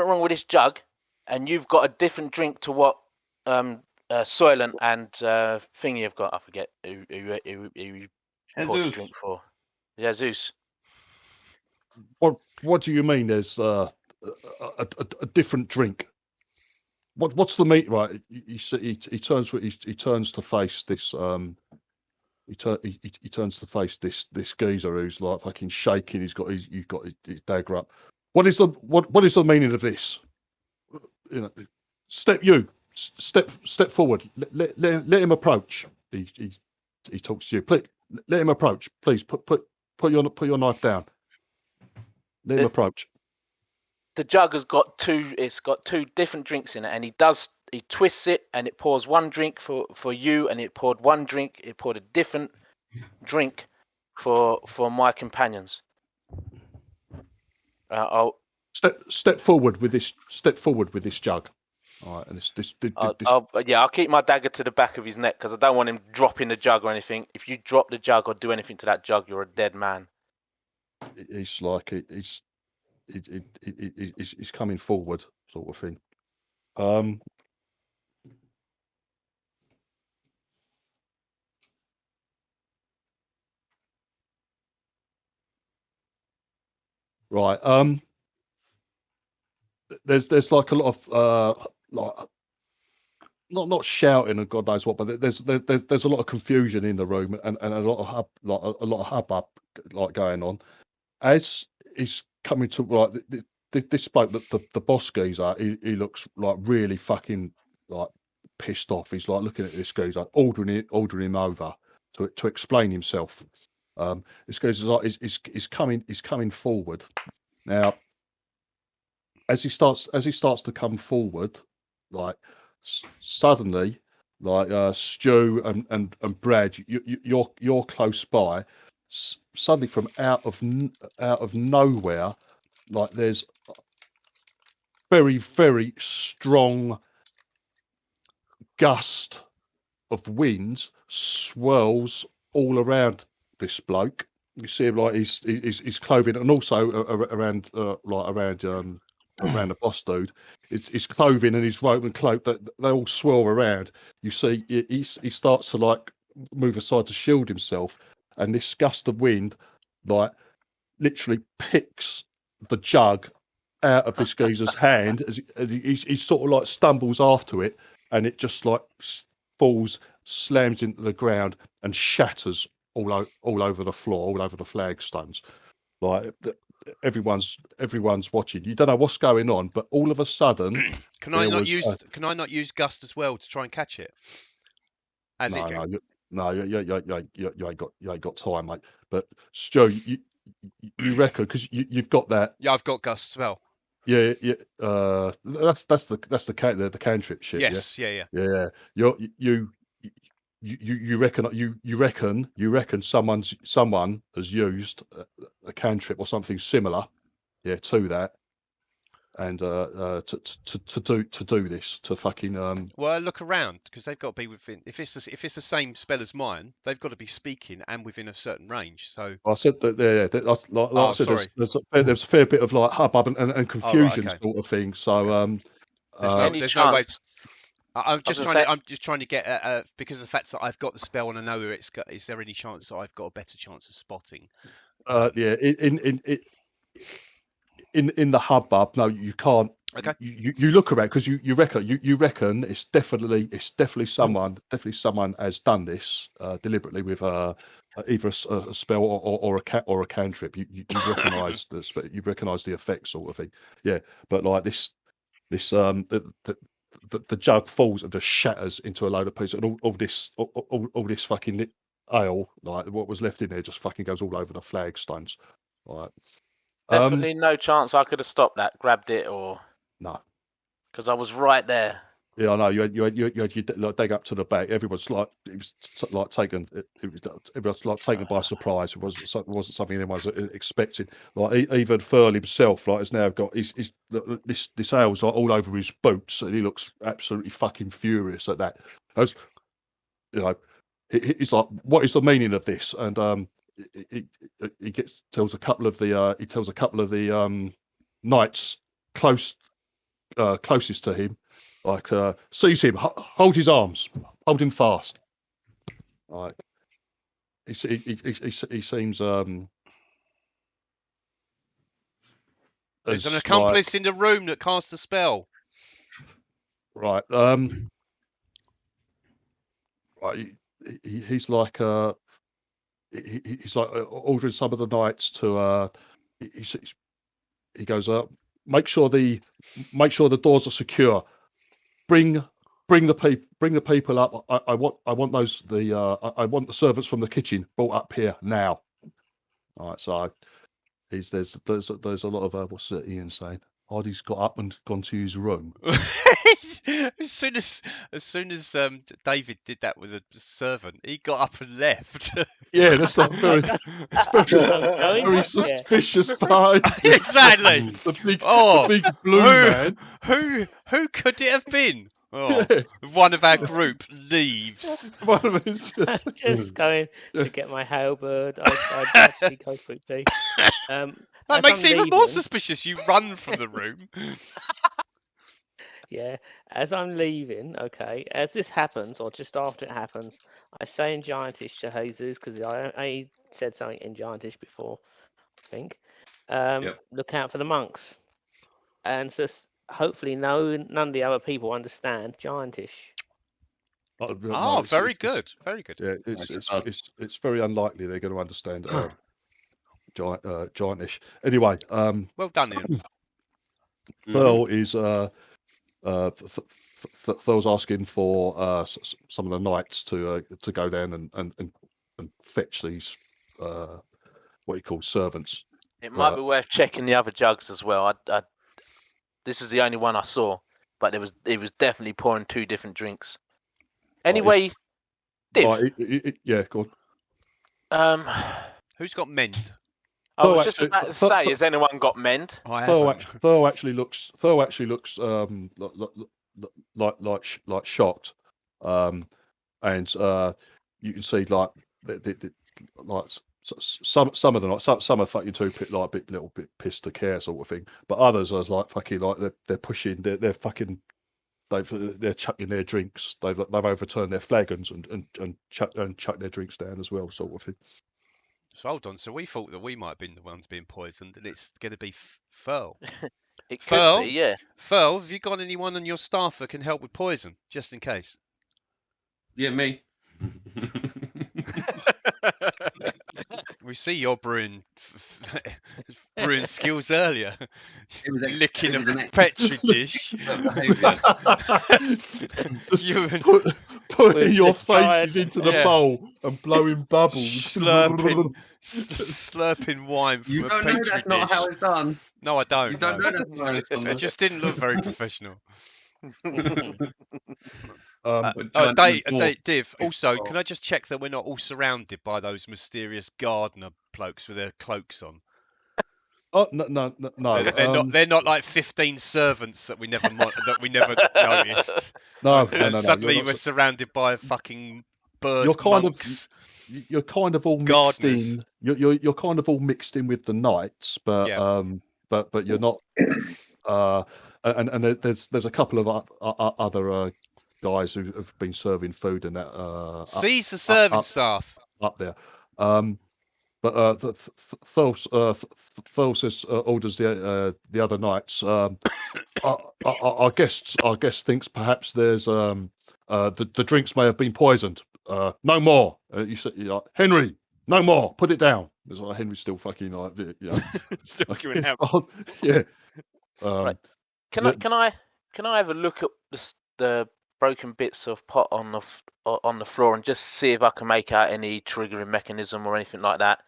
wrong with this jug, and you've got a different drink to what Soylent and Thingy have got. I forget who poured the drink for. Jesus. What do you mean? There's a different drink. What's the meat? Right, he turns to face this he turns to face this geezer who's like fucking shaking. He's got his dagger up. What is the meaning of this? You know, step forward. Let him approach. He he talks to you. Please let him approach. Please put your knife down. Let him approach. The jug has got two. It's got two different drinks in it, and he twists it, and it pours one drink for you, and it poured one drink. It poured a different drink for my companions. I'll step forward with this. Step forward with this jug. All right, and I'll keep my dagger to the back of his neck because I don't want him dropping the jug or anything. If you drop the jug or do anything to that jug, you're a dead man. He's like he's coming forward, sort of thing. Right. There's like a lot of like not shouting and God knows what, but there's a lot of confusion in the room and a lot of hubbub like going on. As he's coming to like this bloke, the boss geezer, he looks like really fucking like pissed off. He's like looking at this geezer, ordering him over to explain himself. This geezer is coming forward now. As he starts to come forward, like suddenly, like Stu and Brad, you're close by. Suddenly, from out of nowhere, like there's very, very strong gust of wind swirls all around this bloke. You see him like he's clothing, and also around the boss dude. His clothing and his robe and cloak, that they all swirl around. You see he starts to like move aside to shield himself, and this gust of wind like literally picks the jug out of this geezer's hand as he sort of like stumbles after it, and it just like falls, slams into the ground and shatters all over the floor, all over the flagstones. Like everyone's watching. You don't know what's going on, but all of a sudden, can I not use gust as well to try and catch it? No, you ain't got time, mate. But Stu, you reckon because you've got that? Yeah, I've got gust as well. Yeah. That's the cantrip shit. Yes, yeah. You reckon someone has used a cantrip or something similar, to that, and to do this to fucking Well, look around because they've got to be within. If it's the same spell as mine, they've got to be speaking and within a certain range. So I said that. I said, there's a fair bit of like hubbub and confusion sort of thing. So there's no way. I'm just trying to get because of the fact that I've got the spell and I know where it's got. Is there any chance that I've got a better chance of spotting? In the hubbub, no, you can't. Okay. You look around because you reckon it's definitely someone has done this deliberately with either a spell or a cantrip. You recognise you recognise the effect sort of thing. Yeah, but like this the jug falls and just shatters into a load of pieces, and all this fucking ale, like what was left in there, just fucking goes all over the flagstones. Right. Definitely no chance I could have stopped that, grabbed it, or no, because I was right there. Yeah, I know. You had like dig up to the back. Everyone's like, it was like taken. Everyone's like taken by surprise. It wasn't something anyone was expecting. Like even Furl himself, like has now got this ale's like all over his boots, and he looks absolutely fucking furious at that. As you know, he's like, "What is the meaning of this?" And he tells a couple of the knights closest to him. Like, seize him, hold his arms, hold him fast. Like, he seems there's an accomplice in the room that casts a spell. Right. Right. He's like he's like ordering some of the knights to. He goes up. Make sure the doors are secure. Bring bring the people up. I want I want the servants from the kitchen brought up here now. All right, so there's a lot of what's Ian saying? Hardy's got up and gone to his room. as soon as David did that with a servant, he got up and left. Yeah, that's a very suspicious behaviour. Exactly. The big blue man. Who could it have been? Oh, Yeah. one of our group leaves. One of his Just going to get my halberd. I'd actually go quickly. That makes it even more suspicious. You run from the room. Yeah, as I'm leaving, okay, as this happens, or just after it happens, I say in Giantish to Jesus, because I said something in Giantish before, I think. Look out for the monks. And so hopefully none of the other people understand Giantish. No, very good. Very good. Yeah, it's very unlikely they're going to understand Giantish. Anyway, well done, Ian. Pearl is Thurl's asking for some of the knights to go down and fetch these what he calls servants. It might be worth checking the other jugs as well. This is the only one I saw, but it was definitely pouring 2 different drinks. Anyway, Div. Yeah, go on. Who's got mend? I was just about to say, has anyone got mend? Thurl actually looks like shocked, and you can see like some of them, like some are fucking little bit pissed to care sort of thing, but others are like fucking like they're pushing, they're fucking. They're chucking their drinks. They've overturned their flagons and chucked their drinks down as well, sort of thing. So hold on. So we thought that we might have been the ones being poisoned, and it's going to be Furl. It could be, yeah. Furl, have you got anyone on your staff that can help with poison, just in case? Yeah, me. We see your brewing skills earlier. It was licking a petri dish. Just putting your faces into the bowl and blowing bubbles. Slurping wine from you a don't petri know that's dish. not how it's done. No, I don't. You don't know that's not how it's done. It just didn't look very professional. Div, also, can I just check that we're not all surrounded by those mysterious gardener blokes with their cloaks on? Oh no! They're not like 15 servants that we never noticed. No. Suddenly we're surrounded by fucking bird monks. You're kind of all mixed in. You're kind of all mixed in with the knights, but you're not. And there's a couple of other guys who have been serving food and that. Seize the serving staff up there. But Thurl says orders the other knights. Our guest thinks perhaps there's the drinks may have been poisoned. No more. You said, Henry, no more. Put it down. There's like Henry's still fucking like, still going out. Yeah. Right. Can I have a look at the broken bits of pot on the floor and just see if I can make out any triggering mechanism or anything like that?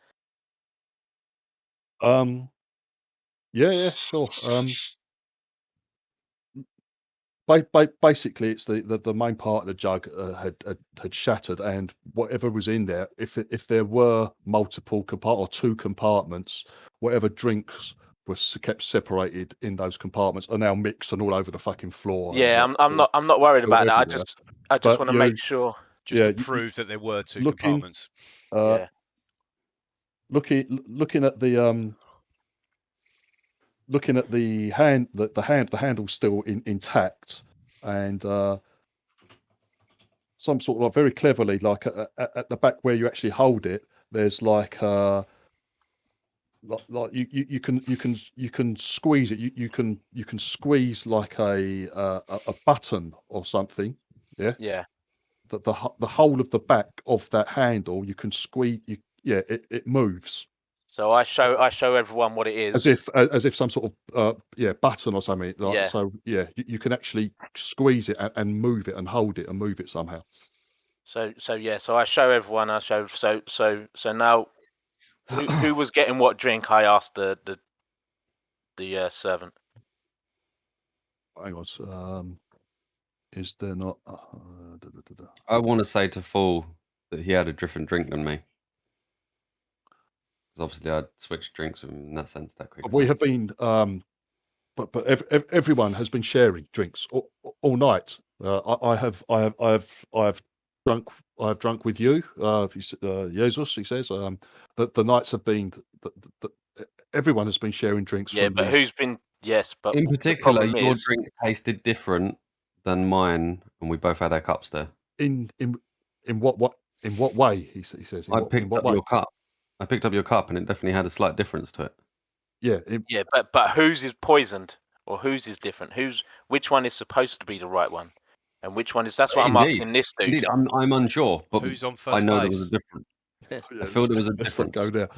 Yeah, sure. Basically, it's the main part of the jug had shattered, and whatever was in there, if there were multiple or 2 compartments, whatever drinks was kept separated in those compartments are now mixed and all over the fucking floor. Yeah, I'm not worried about that. I just want to make sure. Just to prove that there were 2 compartments. Looking at the hand, the handle's still intact, and some sort of like very cleverly, like at the back where you actually hold it, there's like you can squeeze it. You can squeeze like a button or something. Yeah. Yeah. The whole of the back of that handle you can squeeze. It moves. So I show everyone what it is. as if some sort of button or something. Like, Yeah. So you can actually squeeze it and move it and hold it and move it somehow. So I show everyone. I show so now, who was getting what drink? I asked the servant. Hang on. Is there not? I want to say to Fool that he had a different drink than me. Because obviously I'd switched drinks with him in that sense that quick. We have been, but everyone has been sharing drinks all night. I have drunk with you, Jesus. He says that the nights have been everyone has been sharing drinks. Yeah, from but these. who's been? Yes, but in particular, the problem your is, drink tasted different than mine, and we both had our cups there. In what way? He says. I picked up your cup. I picked up your cup, and it definitely had a slight difference to it. Yeah. But whose is poisoned or whose is different? Which one is supposed to be the right one, and which one is? That's what I'm asking this dude. Indeed, I'm unsure, but Who's on first I know base? there was a difference. Yeah, I feel there was a let's not difference. go there.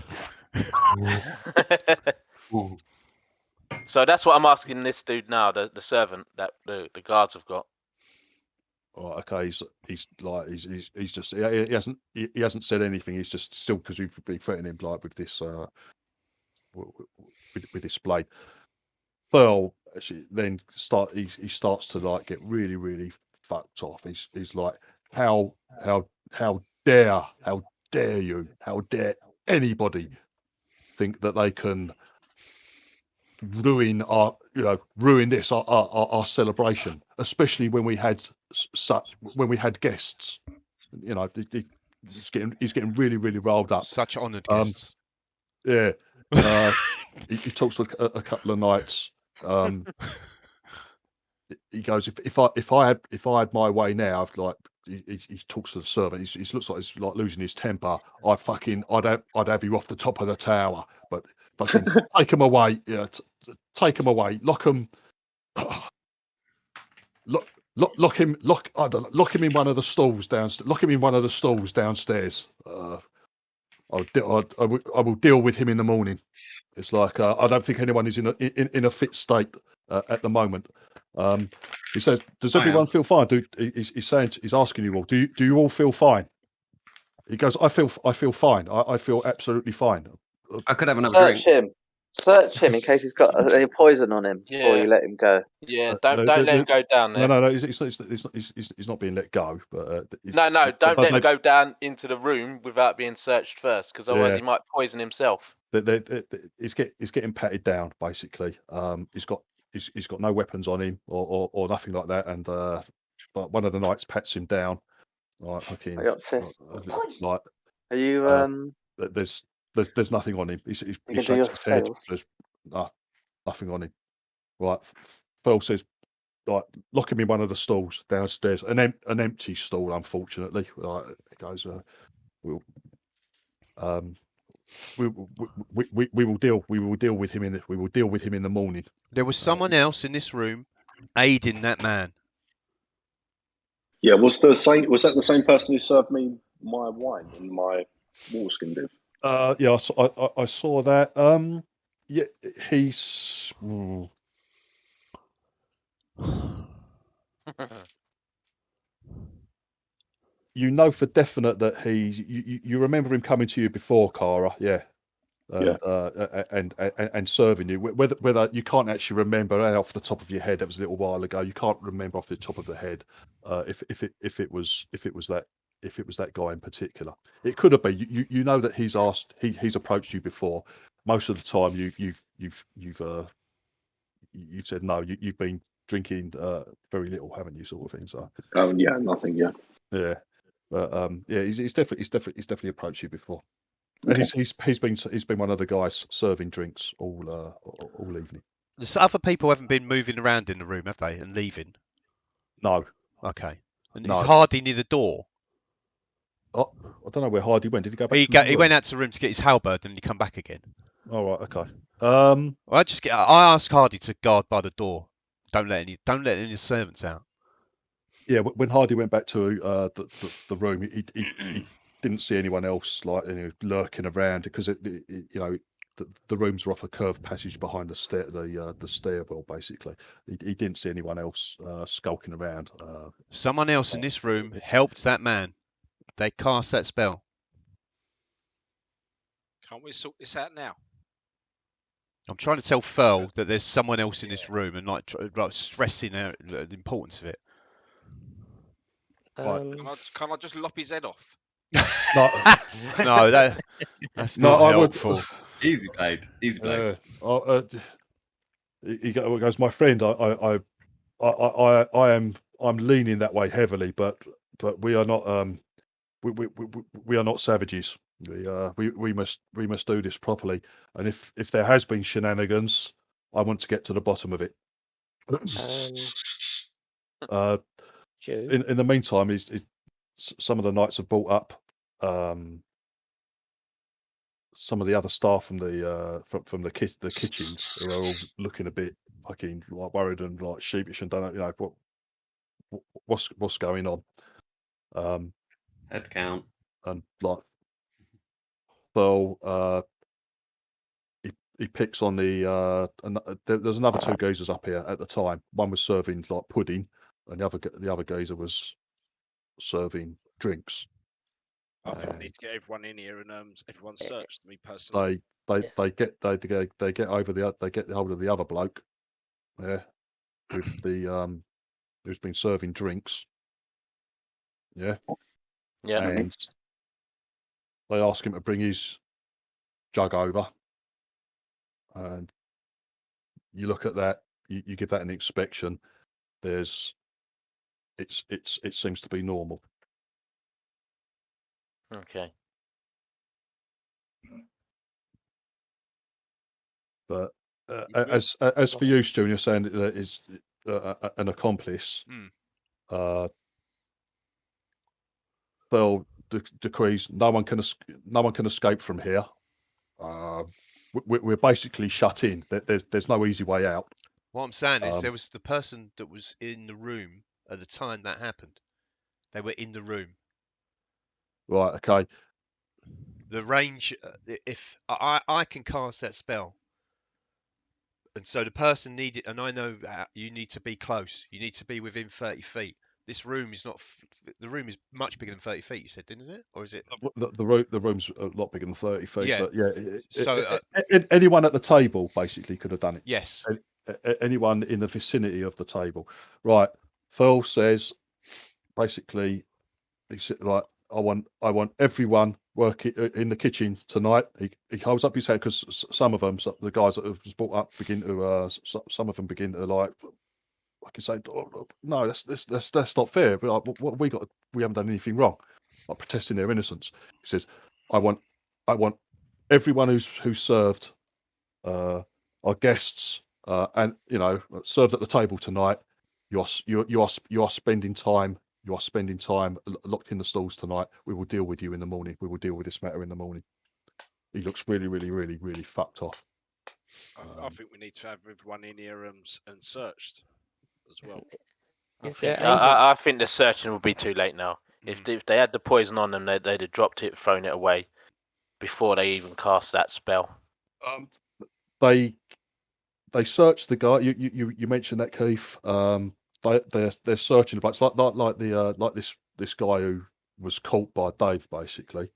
So that's what I'm asking this dude now, the servant that the guards have got. Right, okay, he's just he hasn't said anything. He's just still, because we've been threatening him like with this with this blade. Pearl actually then he starts to like get really fucked off. He's like, how dare you, how dare anybody think that they can ruin our celebration, especially when we had guests. He's getting really riled up. Such honoured guests. Yeah. He talks for a couple of nights. He goes, if I had my way now, like he talks to the servant. He looks like he's like losing his temper. I'd have you off the top of the tower, but fucking take him away. Yeah, take him away. Lock him. Lock him in one of the stalls downstairs. Lock him in one of the stalls downstairs. I will deal with him in the morning. It's like I don't think anyone is in a fit state at the moment. He says, "Does everyone feel fine?" He's asking you all. Do you all feel fine? He goes, "I feel fine. I feel absolutely fine." I could have another drink. Search him in case he's got any poison on him before you let him go. Yeah, don't let him go down there. No, he's not being let go. But don't let him go down into the room without being searched first, because otherwise he might poison himself. He's getting patted down basically. He's got no weapons on him or nothing like that, and but one of the knights pats him down. Like fucking. Like, are you? There's nothing on him. He shakes his head. There's nothing on him. Right. Phil says, like, lock him in one of the stalls downstairs. An empty stall, unfortunately. Like, it goes, we will deal with him in the morning. There was someone else in this room aiding that man. Yeah, was that the same person who served me my wine and my waterskin div? Yeah, I saw that. Yeah, he's. You know for definite that you remember him coming to you before, Cara, yeah, and serving you. Whether you can't actually remember off the top of your head, that was a little while ago. You can't remember off the top of the head if it was that guy in particular. It could have been. You know that he's approached you before. Most of the time, you've said no. You've been drinking very little, haven't you? Sort of thing. So. Oh yeah, nothing. Yeah. Yeah, but yeah, he's definitely approached you before, and he's been one of the guys serving drinks all evening. The other people haven't been moving around in the room, have they, and leaving? No. Okay. And is Hardy near the door? Oh, I don't know where Hardy went. Did he go back? He went out to the room to get his halberd, and he come back again. All right. Okay. I asked Hardy to guard by the door. Don't let any servants out. Yeah, when Hardy went back to the room, he didn't see anyone else like lurking around because the rooms are off a curved passage behind the stairwell. Basically, he didn't see anyone else skulking around. Someone else in this room helped that man. They cast that spell. Can't we sort this out now? I'm trying to tell Furl that there's someone else in this room and like stressing out the importance of it. Can't I just lop his head off? No, that's not helpful. Easy played. Easy played. He goes, my friend. I'm leaning that way heavily, but we are not. We are not savages. We must do this properly. And if there has been shenanigans, I want to get to the bottom of it. In the meantime, some of the knights have brought up some of the other staff from the kitchens who are all looking a bit fucking like worried and like sheepish and don't know what's going on. Head count and like so he picks on there's another two geezers up here at the time. One was serving like pudding, and the other geezer was serving drinks. I think we need to get everyone in here and everyone searched. Me personally, they get hold of the other bloke, with the who's been serving drinks, and they ask him to bring his jug over, and you look at that, you give that an inspection. It seems to be normal. Okay. But as for you, Stu, you're saying that is an accomplice. Pearl decrees no one can escape from here. We're basically shut in. There's no easy way out. What I'm saying is there was the person that was in the room at the time that happened. They were in the room. Right. Okay. The range, if I can cast that spell, and so the person needed, and I know you need to be close. You need to be within 30 feet. This room is not. The room is much bigger than 30 feet. You said, didn't it? Or is it? The room's a lot bigger than 30 feet. Yeah. But yeah. So anyone at the table basically could have done it. Yes. Anyone in the vicinity of the table. Right. Phil says, basically, he said, like, I want everyone working in the kitchen tonight. He holds up his head because some of them, the guys that have brought up, begin to some of them begin to like I say, oh, no, that's not fair. But like, what we got? We haven't done anything wrong. Like protesting their innocence. He says, I want everyone who's served our guests and served at the table tonight. You are spending time. You are spending time locked in the stalls tonight. We will deal with you in the morning. We will deal with this matter in the morning. He looks really, really, really, really fucked off. I think we need to have everyone in here and searched as well. I think the searching will be too late now. If they had the poison on them, they'd have dropped it, thrown it away before they even cast that spell. They searched the guy. You mentioned that, Keith. They're searching the place like this guy who was caught by Dave. Basically,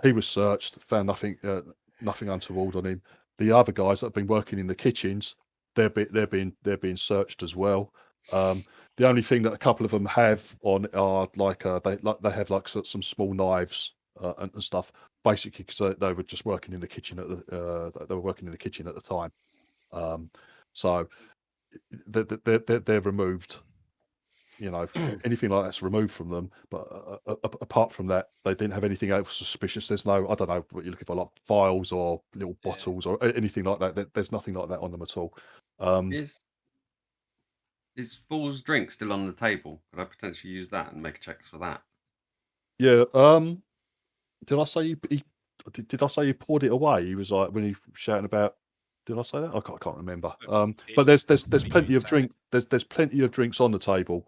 he was searched, found nothing untoward on him. The other guys that have been working in the kitchens, they're being searched as well. The only thing that a couple of them have on are they have like some small knives and stuff. Basically, because they were just working in the kitchen they were working in the kitchen at the time. So they're removed. Anything like that's removed from them. But apart from that, they didn't have anything else suspicious. There's no, I don't know what you're looking for, like files or little bottles or anything like that. There's nothing like that on them at all. Is Fool's drink still on the table? Could I potentially use that and make checks for that? Yeah. Did I say did I say he poured it away? He was like when he was shouting about. Did I say that? I can't remember. But there's plenty of drink. There's plenty of drinks on the table.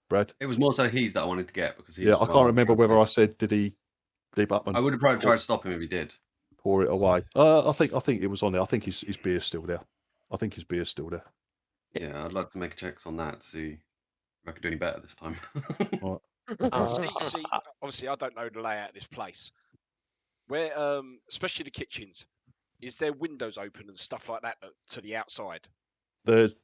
Brad? It was more so he's that I wanted to get because he. Yeah, was I the can't one remember trying to whether make- I said did he leap up and I would have probably tried to stop him if he did. pour it away. I think it was on there. I think his beer's still there. I think his beer's still there. Yeah, I'd like to make checks on that to see if I could do any better this time. Right. See, obviously, I don't know the layout of this place. Where, especially the kitchens, is there windows open and stuff like that to the outside? There's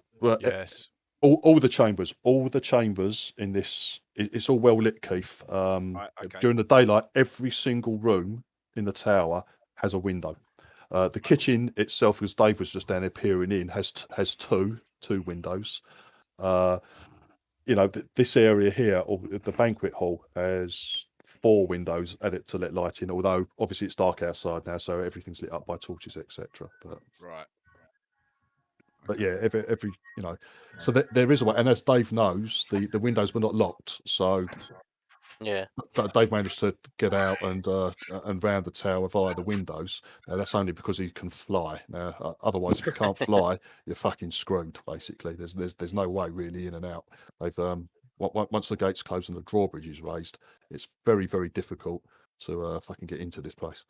Yes. all the chambers in this. It's all well lit, Keith. Right, okay. During the daylight, every single room in the tower has a window. The kitchen itself, as Dave was just down there peering in, has two windows. This area here, or the banquet hall, has 4 windows added to let light in. Although obviously it's dark outside now, so everything's lit up by torches, etc. Right. But yeah, every so there is a way. And as Dave knows, the windows were not locked, so Yeah. Dave managed to get out and round the tower via the windows. Now that's only because he can fly. Now otherwise, if you can't fly, you're fucking screwed. Basically, there's no way really in and out. They've once the gates close and the drawbridge is raised, it's very, very difficult to fucking get into this place.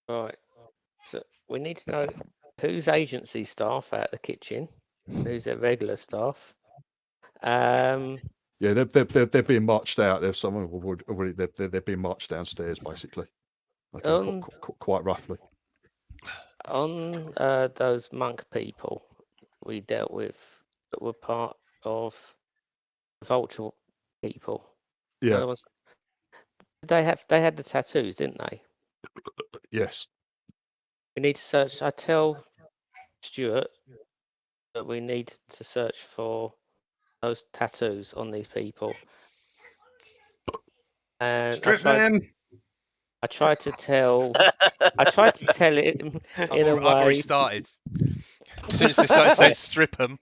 Right. So we need to know who's agency staff out the kitchen, who's their regular staff. Yeah, they're being marched out. There's someone already. They're being marched downstairs, basically. Okay, quite roughly. On those monk people we dealt with that were part of the vulture people. Yeah. They had the tattoos, didn't they? Yes. We need to search. I tell Stuart that we need to search for those tattoos on these people. And Strip them. I tried to tell him in a way. I've already started. As soon as they started saying strip them,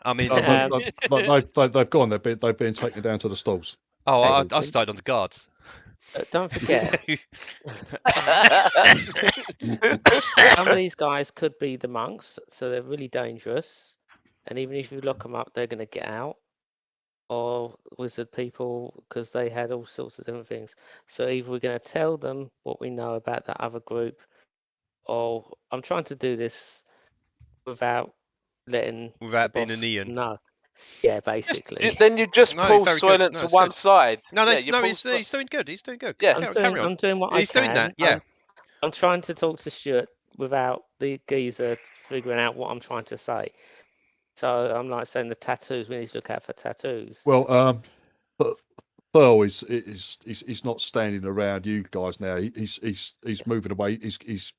I mean, they've gone. They've been taken down to the stalls. Oh, I started on the guards. Don't forget, some of these guys could be the monks, so they're really dangerous. And even if you lock them up, they're going to get out. Or wizard people, because they had all sorts of different things. So either we're going to tell them what we know about that other group, or I'm trying to do this without being an Ian. No. Yeah, basically. Then you just pull Soylent to one side. He's doing good. He's doing good. Yeah, I'm doing what I can. He's doing that. Yeah. I'm trying to talk to Stuart without the geezer figuring out what I'm trying to say. So I'm like saying the tattoos. We need to look out for tattoos. Well, Thurl is not standing around you guys now. He's moving away. He's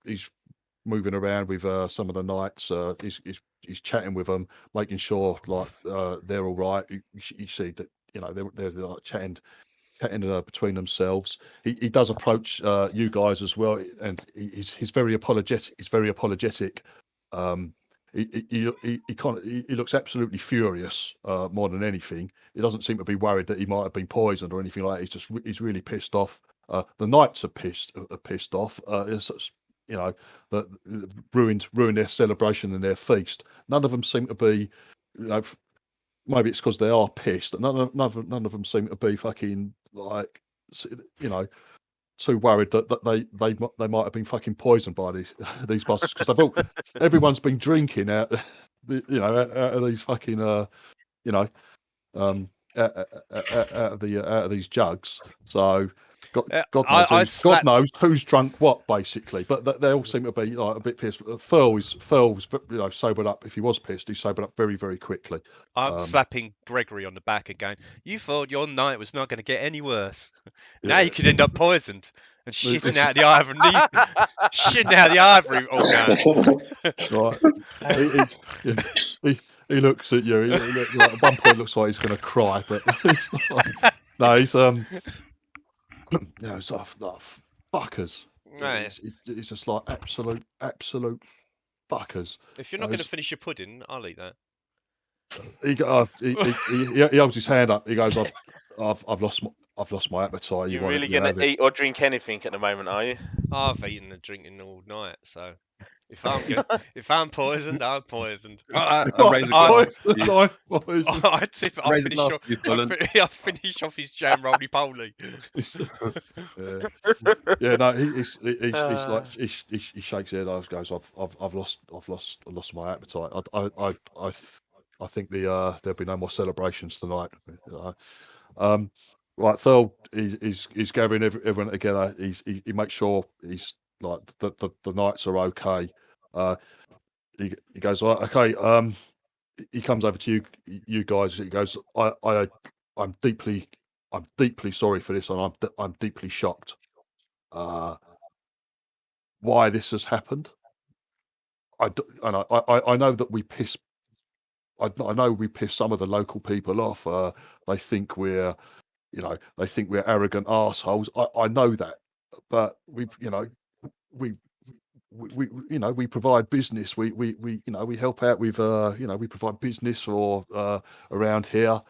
moving around with some of the knights. He's chatting with them, making sure like they're all right. You see that they're like chatting between themselves. He does approach you guys as well, and he's very apologetic. He's very apologetic. He looks absolutely furious more than anything. He doesn't seem to be worried that he might have been poisoned or anything like that. He's really pissed off. The knights are pissed off. That ruined their celebration and their feast. None of them seem to be, maybe it's because they are pissed. None of them seem to be fucking like, too worried that they might have been fucking poisoned by these bastards, because everyone's been drinking out of these fucking out of these jugs. So God knows who's drunk what, basically. But they all seem to be like a bit pissed. Thurl was sobered up. If he was pissed, he sobered up very, very quickly. I'm slapping Gregory on the back and going, "You thought your night was not going to get any worse. Now you could end up poisoned and shitting out the ivory. Shitting out the ivory all now." Right. He looks at you. At one point, looks like he's going to cry, but no, he's it's like fuckers. Right. It's just like absolute fuckers. If you're not going to finish your pudding, I'll eat that. He holds his hand up. He goes, "I've lost my appetite." You're really going to eat or drink anything at the moment, are you? I've eaten and drinking all night, so If I'm poisoned, I'm poisoned. I raise a glass. I tip it. Raise a glass to you, Soylent. I finish off his jam roly poly. Yeah, no, he's like he shakes his head. I goes, I've lost my appetite. I think there'll be no more celebrations tonight. Right, Thurl is gathering everyone together. He makes sure he's like the knights are okay. He goes, okay. He comes over to you guys. He goes, I'm deeply sorry for this, and I'm deeply shocked. Why this has happened? I know that we piss. I know we piss some of the local people off. They think we're arrogant assholes. I know that, but we provide business. We help out with we provide business for around here.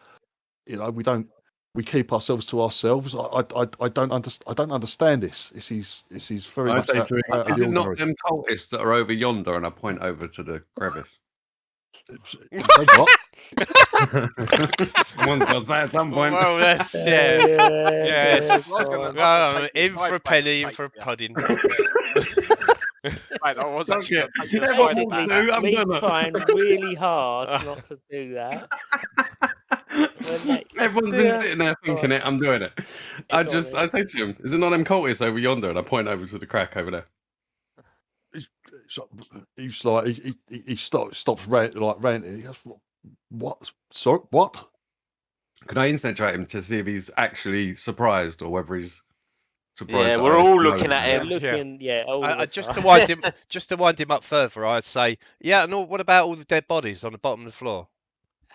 We keep ourselves to ourselves. I don't understand this. This is very I much say out to him, of is the it not ordinary. them cultists that are over yonder? And I point over to the crevice. What? One's got to say at some point. Well, that's yes. In for a penny, in for a pudding. Mate, I was actually going to take your Never side me, back. me trying really hard not to do that. Everyone's been sitting there thinking it. I'm doing it. I say to him, "Is it not them cultists over yonder?" And I point over to the crack over there. He's like he stops ranting. He goes, "What? Sorry, what?" Can I incentivize him to see if he's actually surprised or whether he's surprised? Yeah, that we're I all know looking at him. Just to wind him up further, I'd say, yeah. And what about all the dead bodies on the bottom of the floor,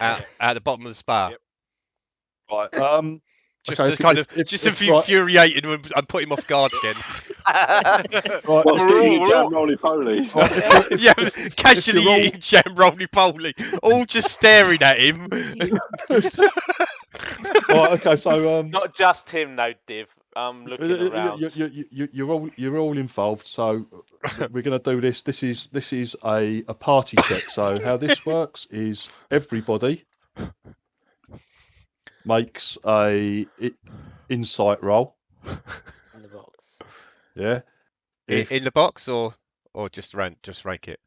at the bottom of the spa? Yep. Right. Just okay, to kind of infuriate him and put him off guard again. Right, Well, still eating jam roly poly. Yeah, casually eating jam roly poly, all just staring at him. Right, okay, so Not just him, though, Div. I'm looking around. you're all involved. So we're going to do this. This is a party check. So how this works is everybody makes a insight roll. In the box. Yeah. In the box or just rank it.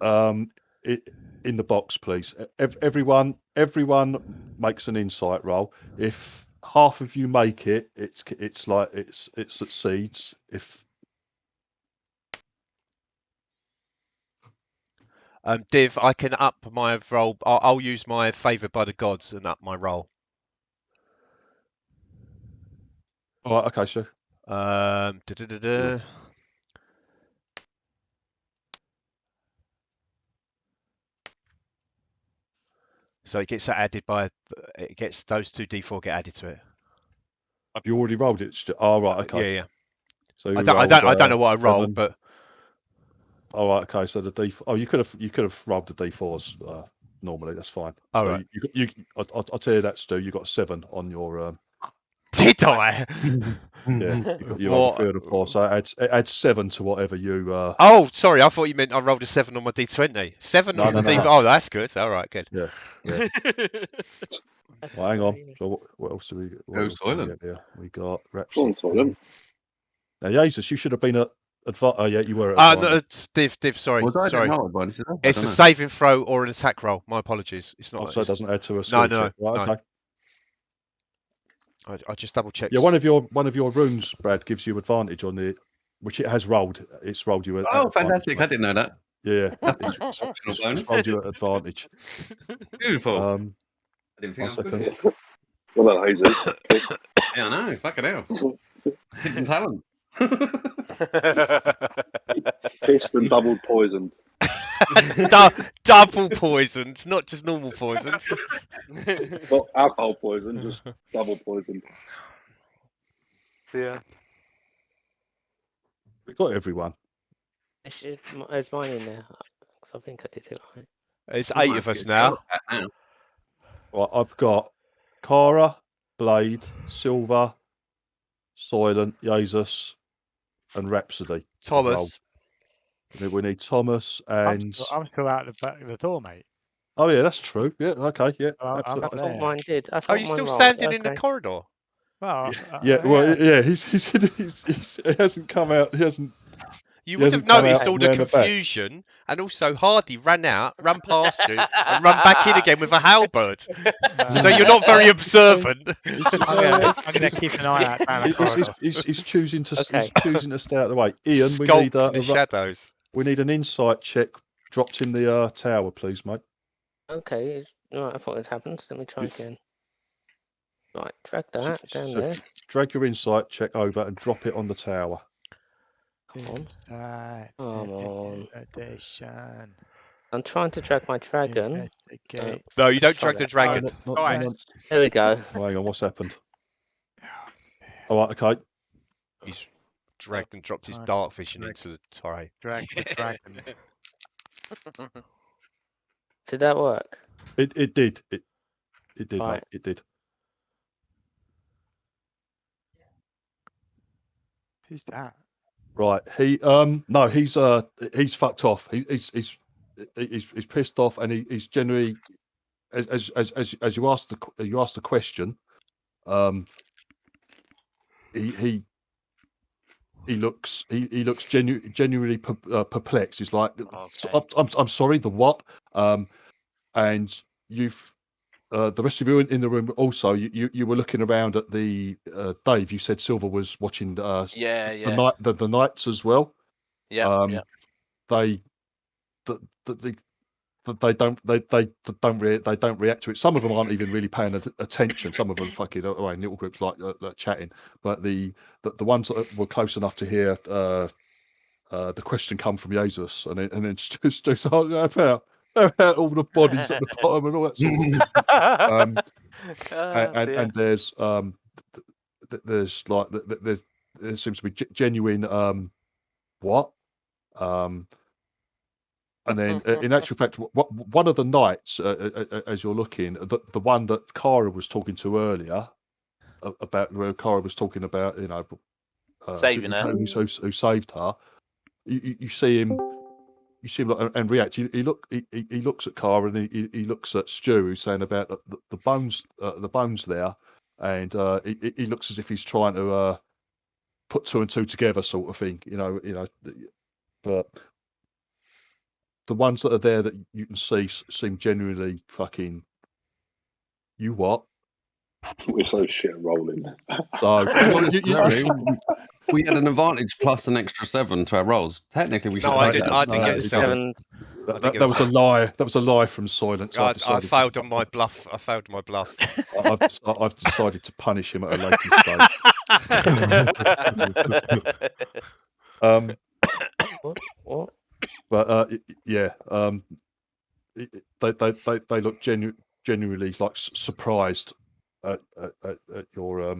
In the box, please. Everyone makes an insight roll. If half of you make it, it succeeds. If Div, I can up my roll. I'll use my favoured by the gods and up my roll. all right, okay, sure. So it gets added by. It gets those two D4 get added to it. Have you already rolled it? Oh, right, okay. Yeah. So I don't know what I rolled, but. All right, okay. So the D. Oh, you could have rolled the D4s normally. That's fine. All so right. I'll tell you that, Stu. You got 7 on your. Did I? Yeah, you got 3 and 4. So it adds 7 to whatever you. Oh, sorry. I thought you meant I rolled a 7 on my D20. 7 on the D4. Oh, that's good. All right, good. Yeah. Well, hang on. So what else do we? Go Soylent. Yeah, we got Rhapsody. Soylent. Now, Jesus, you should have been at. Oh, yeah, you were at. No, Div. Sorry. Sorry. It's a saving throw or an attack roll. My apologies. It's not. So it doesn't add to a skill check. Right, okay. I just double checked. Yeah, one of your runes, Brad, gives you advantage on the, which it has rolled. It's rolled you. Oh, fantastic! I didn't know that. Yeah, it's rolled you at advantage. Beautiful. I didn't think I was good. What about Jesus? Yeah, I know. Fucking hell. Hidden talent. Pissed and double poisoned. Double poisoned, not just normal poisoned. Not alcohol poison, just double poisoned. Yeah. We got everyone. Is mine in there? Because I think I did it right. It's 8 of us now. Right, I've got Cara, Blade, Silver, Soylent, Jesus, and Rhapsody. Thomas. We need Thomas and. I'm still out the back of the door, mate. Oh yeah, that's true. Yeah, okay, yeah, I'm absolutely. I thought mine did. I Are thought you mine still rolled. standing in the Okay. corridor? Well, Yeah, well, yeah, he's he hasn't come out. He hasn't. You He would have hasn't come noticed out all the round the back. confusion, and also Hardy ran out, ran past you, and run back in again with a halberd. So you're not very observant. I'm going to keep an eye out down the corridor. He's choosing to Okay. he's choosing to stay out of the way. Ian, we Skulk need in the shadows. we need an insight check dropped in the tower, please, mate. Okay. Right, I thought it happened. Let me try again. Right, drag that down there. Drag your insight check over and drop it on the tower. Inside Come on. edition. I'm trying to drag my dragon. No, you don't Let's try drag the that. dragon. Hang on. There we go. Oh, hang on, what's happened? All right, okay. He's dragged and dropped his dark vision into the tray. Drag the dragon. Did that work? It did. It did, Right. mate. It did. Who's that? Right. He no, he's fucked off. He's pissed off, and he's generally as you asked the question, he looks genuinely perplexed. He's like, I'm sorry, the what? And you've the rest of you in the room also. You were looking around at the Dave. You said Silver was watching the Knights as well. Yeah. They don't react to it. Some of them aren't even really paying attention. Some of them fucking in little groups like chatting. But the ones that were close enough to hear the question come from Jesus, and then just about all the bodies at the bottom and all that sort of thing. And there's like there seems to be genuine what and then in actual fact one of the knights as you're looking, the one that Kara was talking to earlier about, where Kara was talking about, saving her, who saved her, you see him like, and react. He looks at Kara, and he looks at Stu, who's saying about the bones there, and he looks as if he's trying to put two and two together, sort of thing, but the ones that are there that you can see seem genuinely fucking. You what? We're so shit rolling. So we had an advantage plus an extra 7 to our rolls. Technically, we should. No, I didn't get the 7. That was a lie. That was a lie from Soylent. So I failed on my bluff. I failed my bluff. I've decided to punish him at a later stage. What? But yeah, they look genuinely like surprised at your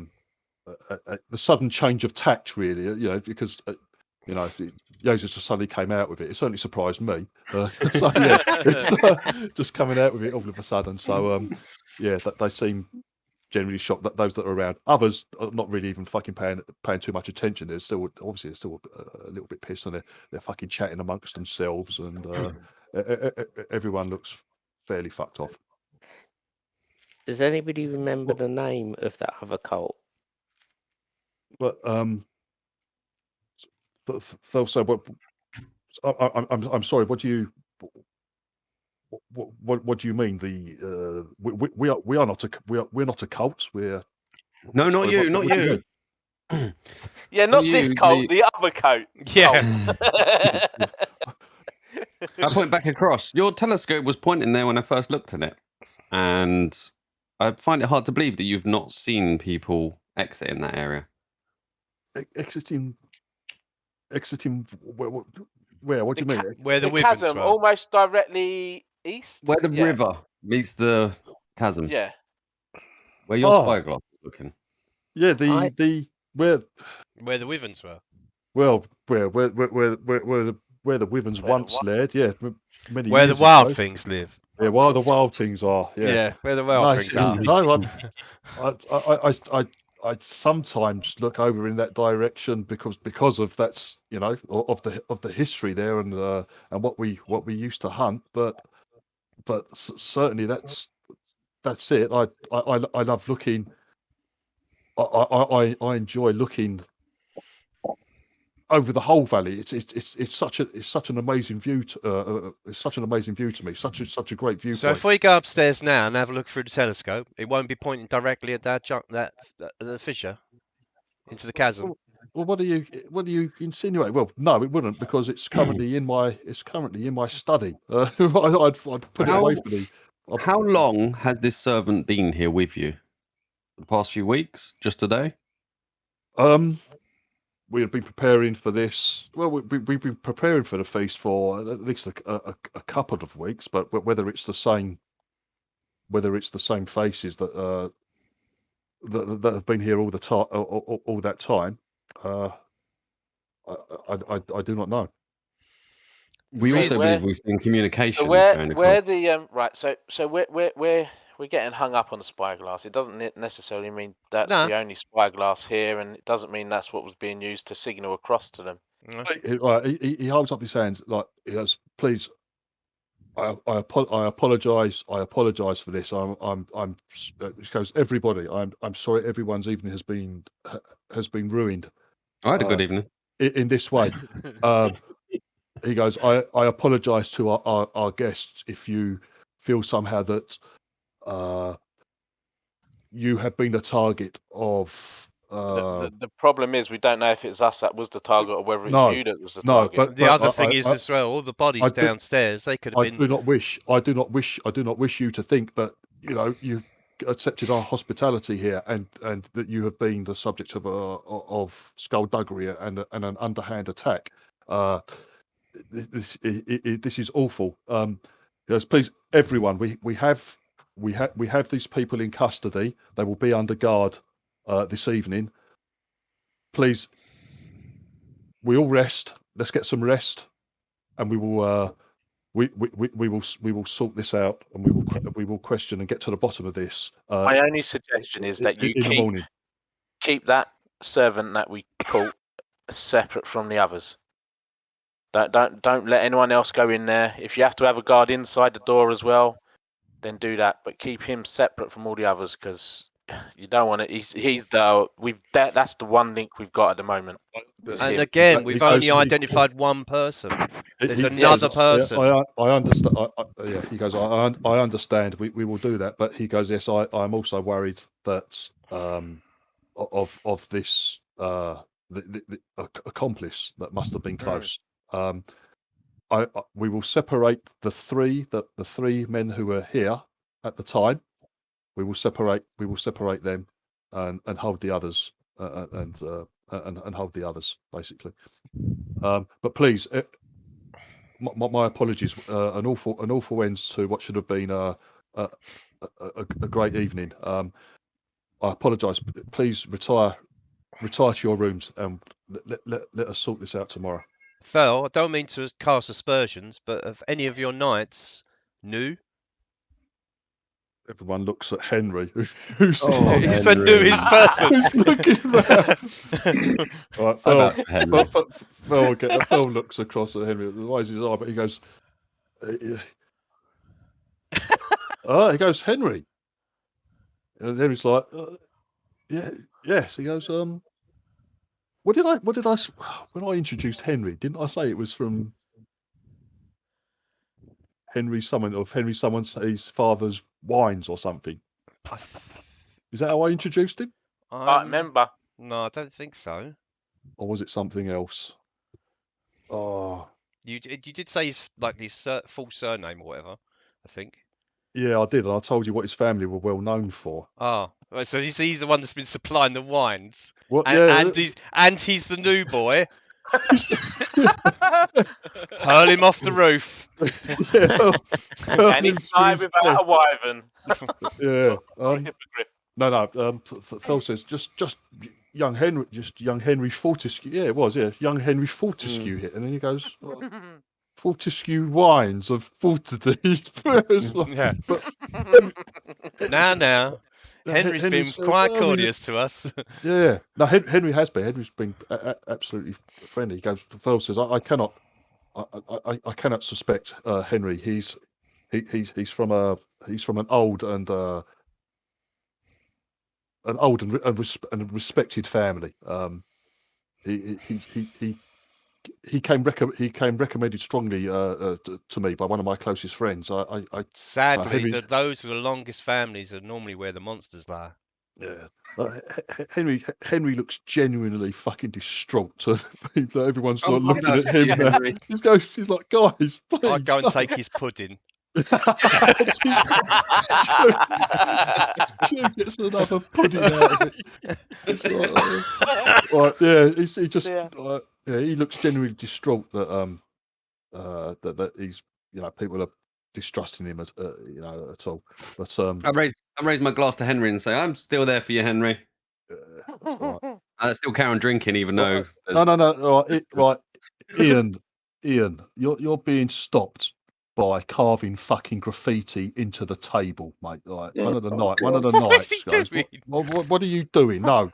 at the sudden change of tact, really. Because Jesus just suddenly came out with it. It certainly surprised me. So yeah, it's just coming out with it all of a sudden. So yeah, they seem generally shocked. That those that are around, others are not really even fucking paying too much attention. They're still obviously a little bit pissed, and they're fucking chatting amongst themselves, and everyone looks fairly fucked off. Does anybody remember the name of that other cult? But they'll say, "What? I'm sorry. What do you? What do you mean? We're not a cult. We're no, not sorry, you, not you. Yeah, not this cult, the other coat. Yeah. I point back across. Your telescope was pointing there when I first looked at it, and I find it hard to believe that you've not seen people exit in that area. Exiting. Where? What do you mean? Where the chasm, were. almost directly east. Where the river meets the chasm. Yeah. Where your spyglass is looking. Yeah, where the Wyverns were. Well, where the Wyverns once led, yeah, many where years the wild ago. things live. Yeah, where the wild things are. Yeah, where the wild things are. No, I sometimes look over in that direction because of that's of the history there and what we used to hunt, but certainly that's it. I love looking. I enjoy looking over the whole valley. It's such an amazing view. It's such an amazing view to me. Such a great viewpoint. So if we go upstairs now and have a look through the telescope, it won't be pointing directly at the fissure into the chasm. Well, what do you insinuate? Well, no, it wouldn't, because it's currently in my study. I'd put it away for me. How long has this servant been here with you? The past few weeks? Just today? We had been preparing for this. Well, we've been preparing for the feast for at least a couple of weeks, but whether it's the same faces that that have been here all the time, all that time, I do not know. We also believe we've seen communication. So where the right? So we're getting hung up on the spyglass. It doesn't necessarily mean that's the only spyglass here, and it doesn't mean that's what was being used to signal across to them. He holds up his hands like he goes, "Please, I apologize. I apologize for this. He goes, everybody. I'm sorry. Everyone's evening has been ruined. I had a good evening in this way." He goes, I apologize to our guests if you feel somehow that you have been the target of. The problem is we don't know if it's us that was the target or whether it's you that was the target. But the other thing is as well, all the bodies downstairs, they could have been. I do not wish you to think that you've accepted our hospitality here and that you have been the subject of skullduggery and an underhand attack. This is awful. Yes, please, everyone. We have these people in custody. They will be under guard this evening. Please, we all rest. Let's get some rest, and we will sort this out, and we will question and get to the bottom of this. My only suggestion is that you in the morning. Keep that servant that we caught separate from the others. Don't let anyone else go in there. If you have to have a guard inside the door as well, then do that. But keep him separate from all the others, because you don't want to. That's the one link we've got at the moment. And again, we've only identified one person. There's another person. I understand. He goes, I understand. We will do that. But he goes, yes, I'm also worried that of this the accomplice that must have been close. We will separate the three men who were here at the time. We will separate them and hold the others and hold the others basically. But please, my apologies. An awful end to what should have been a great evening. I apologise. Please retire to your rooms and let us sort this out tomorrow. Fel, I don't mean to cast aspersions, but have any of your knights new? Everyone looks at Henry, who's he's the newest person. Who's looking around. Right, Phil looks across at Henry, raises his eye, but he goes, he goes, Henry. And Henry's like, yes. He goes, what did I when I introduced Henry, didn't I say it was from Henry someone's his father's wines or something? Is that how I introduced him? I can't remember. No, I don't think so. Or was it something else? Oh, you did say his full surname or whatever, I think. Yeah, I did, and I told you what his family were well known for. Oh, so he's the one that's been supplying the wines. What? And he's the new boy. Hurl him off the roof. And he's fine without a wyvern. Yeah. No. Phil says just young Henry Fortescue. Yeah, it was. Yeah, young Henry Fortescue hit, and then he goes, Fortescue wines of Fortitude. Yeah. Now, Henry's been Henry's, quite I mean, cordial to us. yeah. No, Henry has been. Henry's been absolutely friendly. He goes. Phil says, I cannot suspect Henry. He's from an old and respected family. He came recommended strongly to me by one of my closest friends. Sadly, Henry, those with the longest families are normally where the monsters lie. yeah. Henry looks genuinely fucking distraught. Everyone's like looking at him now. Henry. He's like, guys, please. I'd go and no." take his pudding. Stu gets another pudding out of it. It's like, right, yeah, he just, he looks genuinely distraught that that he's, people are distrusting him at all. But I raise my glass to Henry and say, "I'm still there for you, Henry." I still carry on drinking, even though. No. Right, Ian, you're being stopped by carving fucking graffiti into the table, mate. Like one of the nights What's he goes, doing? what are you doing? No,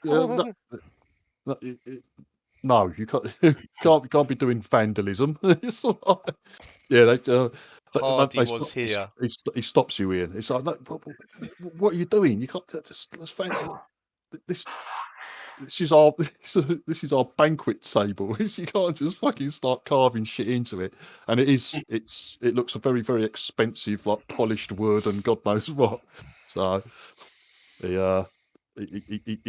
no, you can't be doing vandalism. It's like, yeah, Hardy was here. He stops you, Ian. It's like, no, what are you doing? You can't. That's this is our banquet table. You can't just fucking start carving shit into it. And it looks a very, very expensive, like polished wood and God knows what. So he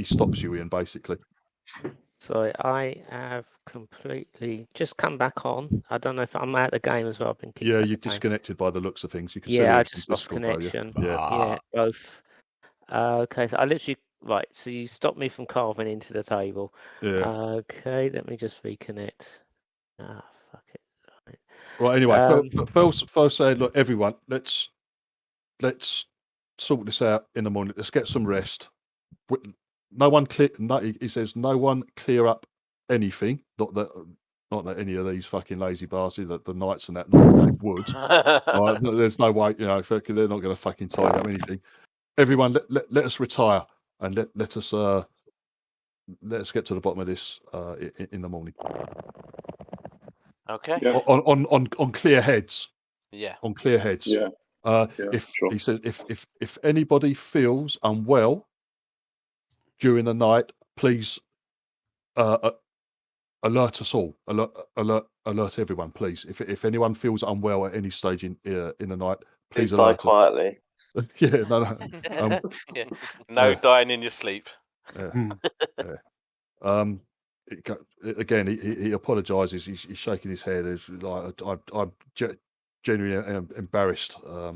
stops you, Ian, basically. Sorry, I have completely just come back on. I don't know if I'm out of the game as well. I've been kicked out Yeah, of you're the game. disconnected by the looks of things. You can see Yeah, I it just in lost Discord, though, connection. yeah. Yeah, both. Okay, so I literally right. So you stopped me from carving into the table. Yeah. Okay, let me just reconnect. Ah, fuck it. Right. Anyway, Phil said, "Look, everyone, let's sort this out in the morning. Let's get some rest. No one clear. No, he says, no one clear up anything. Not that any of these fucking lazy bastards, the knights and that, not that they would. Right, there's no way, they're not going to fucking tidy up anything. Everyone, let us retire and let us get to the bottom of this in the morning. Okay. Yeah. On clear heads. Yeah. On clear heads. Yeah. He says if anybody feels unwell during the night, please alert us all. Alert everyone, please. If anyone feels unwell at any stage in the night, please die alert us. quietly. Yeah, no. Yeah. No dying in your sleep. Again, he apologises. He's shaking his head. It's like I'm genuinely embarrassed that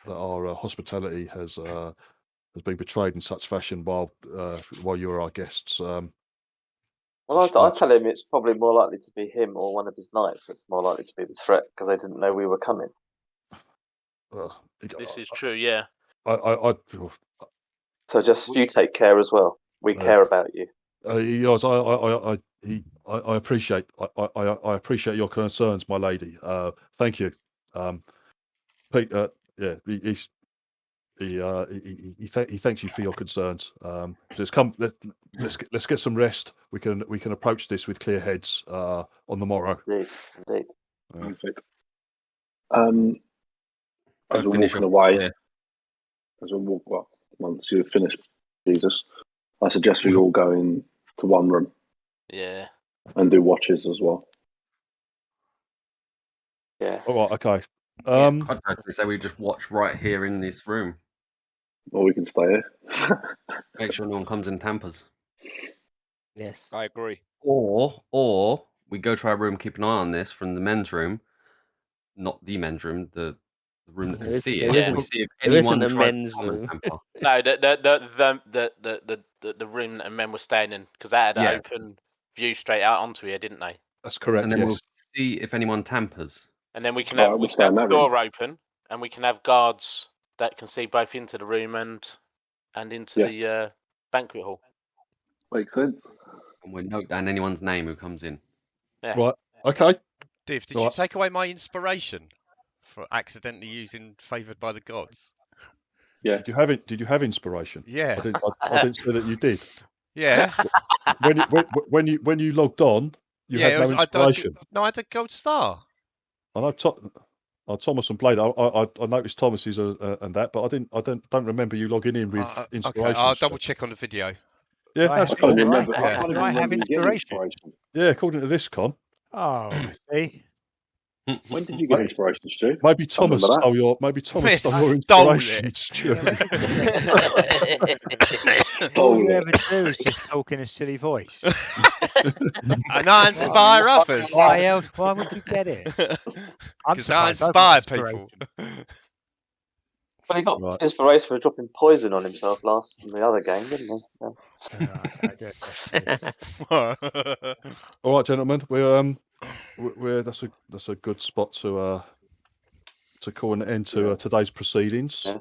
our hospitality has been betrayed in such fashion while you were our guests. Well, I tell him it's probably more likely to be him or one of his knights that's more likely to be the threat because they didn't know we were coming. This is true, yeah. So just you take care as well. We care about you. Yes, I appreciate I appreciate your concerns, my lady. Thank you. Pete, yeah, he thanks you for your concerns. Let's get some rest. We can approach this with clear heads on the morrow. Indeed. Perfect. As we're walking away, once you've finished, Jesus, I suggest we all go in to one room. Yeah. And do watches as well. Yeah. All right. Okay. I'd actually say we just watch right here in this room. Or we can stay here. Make sure no one comes in tampers. Yes. I agree. Or we go to our room, keep an eye on this from the men's room, not the men's room, the room that can see it. There We see if isn't anyone a tries men's to come and room. tamper. No, the room that men were staying in, because they had an open view straight out onto here, didn't they? That's correct. And then yes. we'll see if anyone tampers. And then we can have the door open, and we can have guards that can see both into the room and into the banquet hall. Makes sense. And we'll note down anyone's name who comes in. Yeah. Right. Okay. Div, did you take away my inspiration for accidentally using favoured by the gods? Yeah. Did you have inspiration? Yeah. I didn't say that you did. Yeah. When you logged on, you had no inspiration. No, I had a gold star. I know Thomas and Blade. I noticed Thomas's and that, but I don't remember you logging in with inspiration. Okay, I'll double check on the video. Yeah, that's cool. Do I have inspiration? Yeah, according to this con. Oh, see. When did you get inspiration, Stu? Maybe Thomas stole your inspiration, Stu. All you ever do is just talk in a silly voice. And I inspire others. Why else? Why would you get it? Because I inspire people. Well, he got inspiration for dropping poison on himself in the other game, didn't he? So. All right, gentlemen, we're that's a good spot to call an end to today's proceedings. Yeah,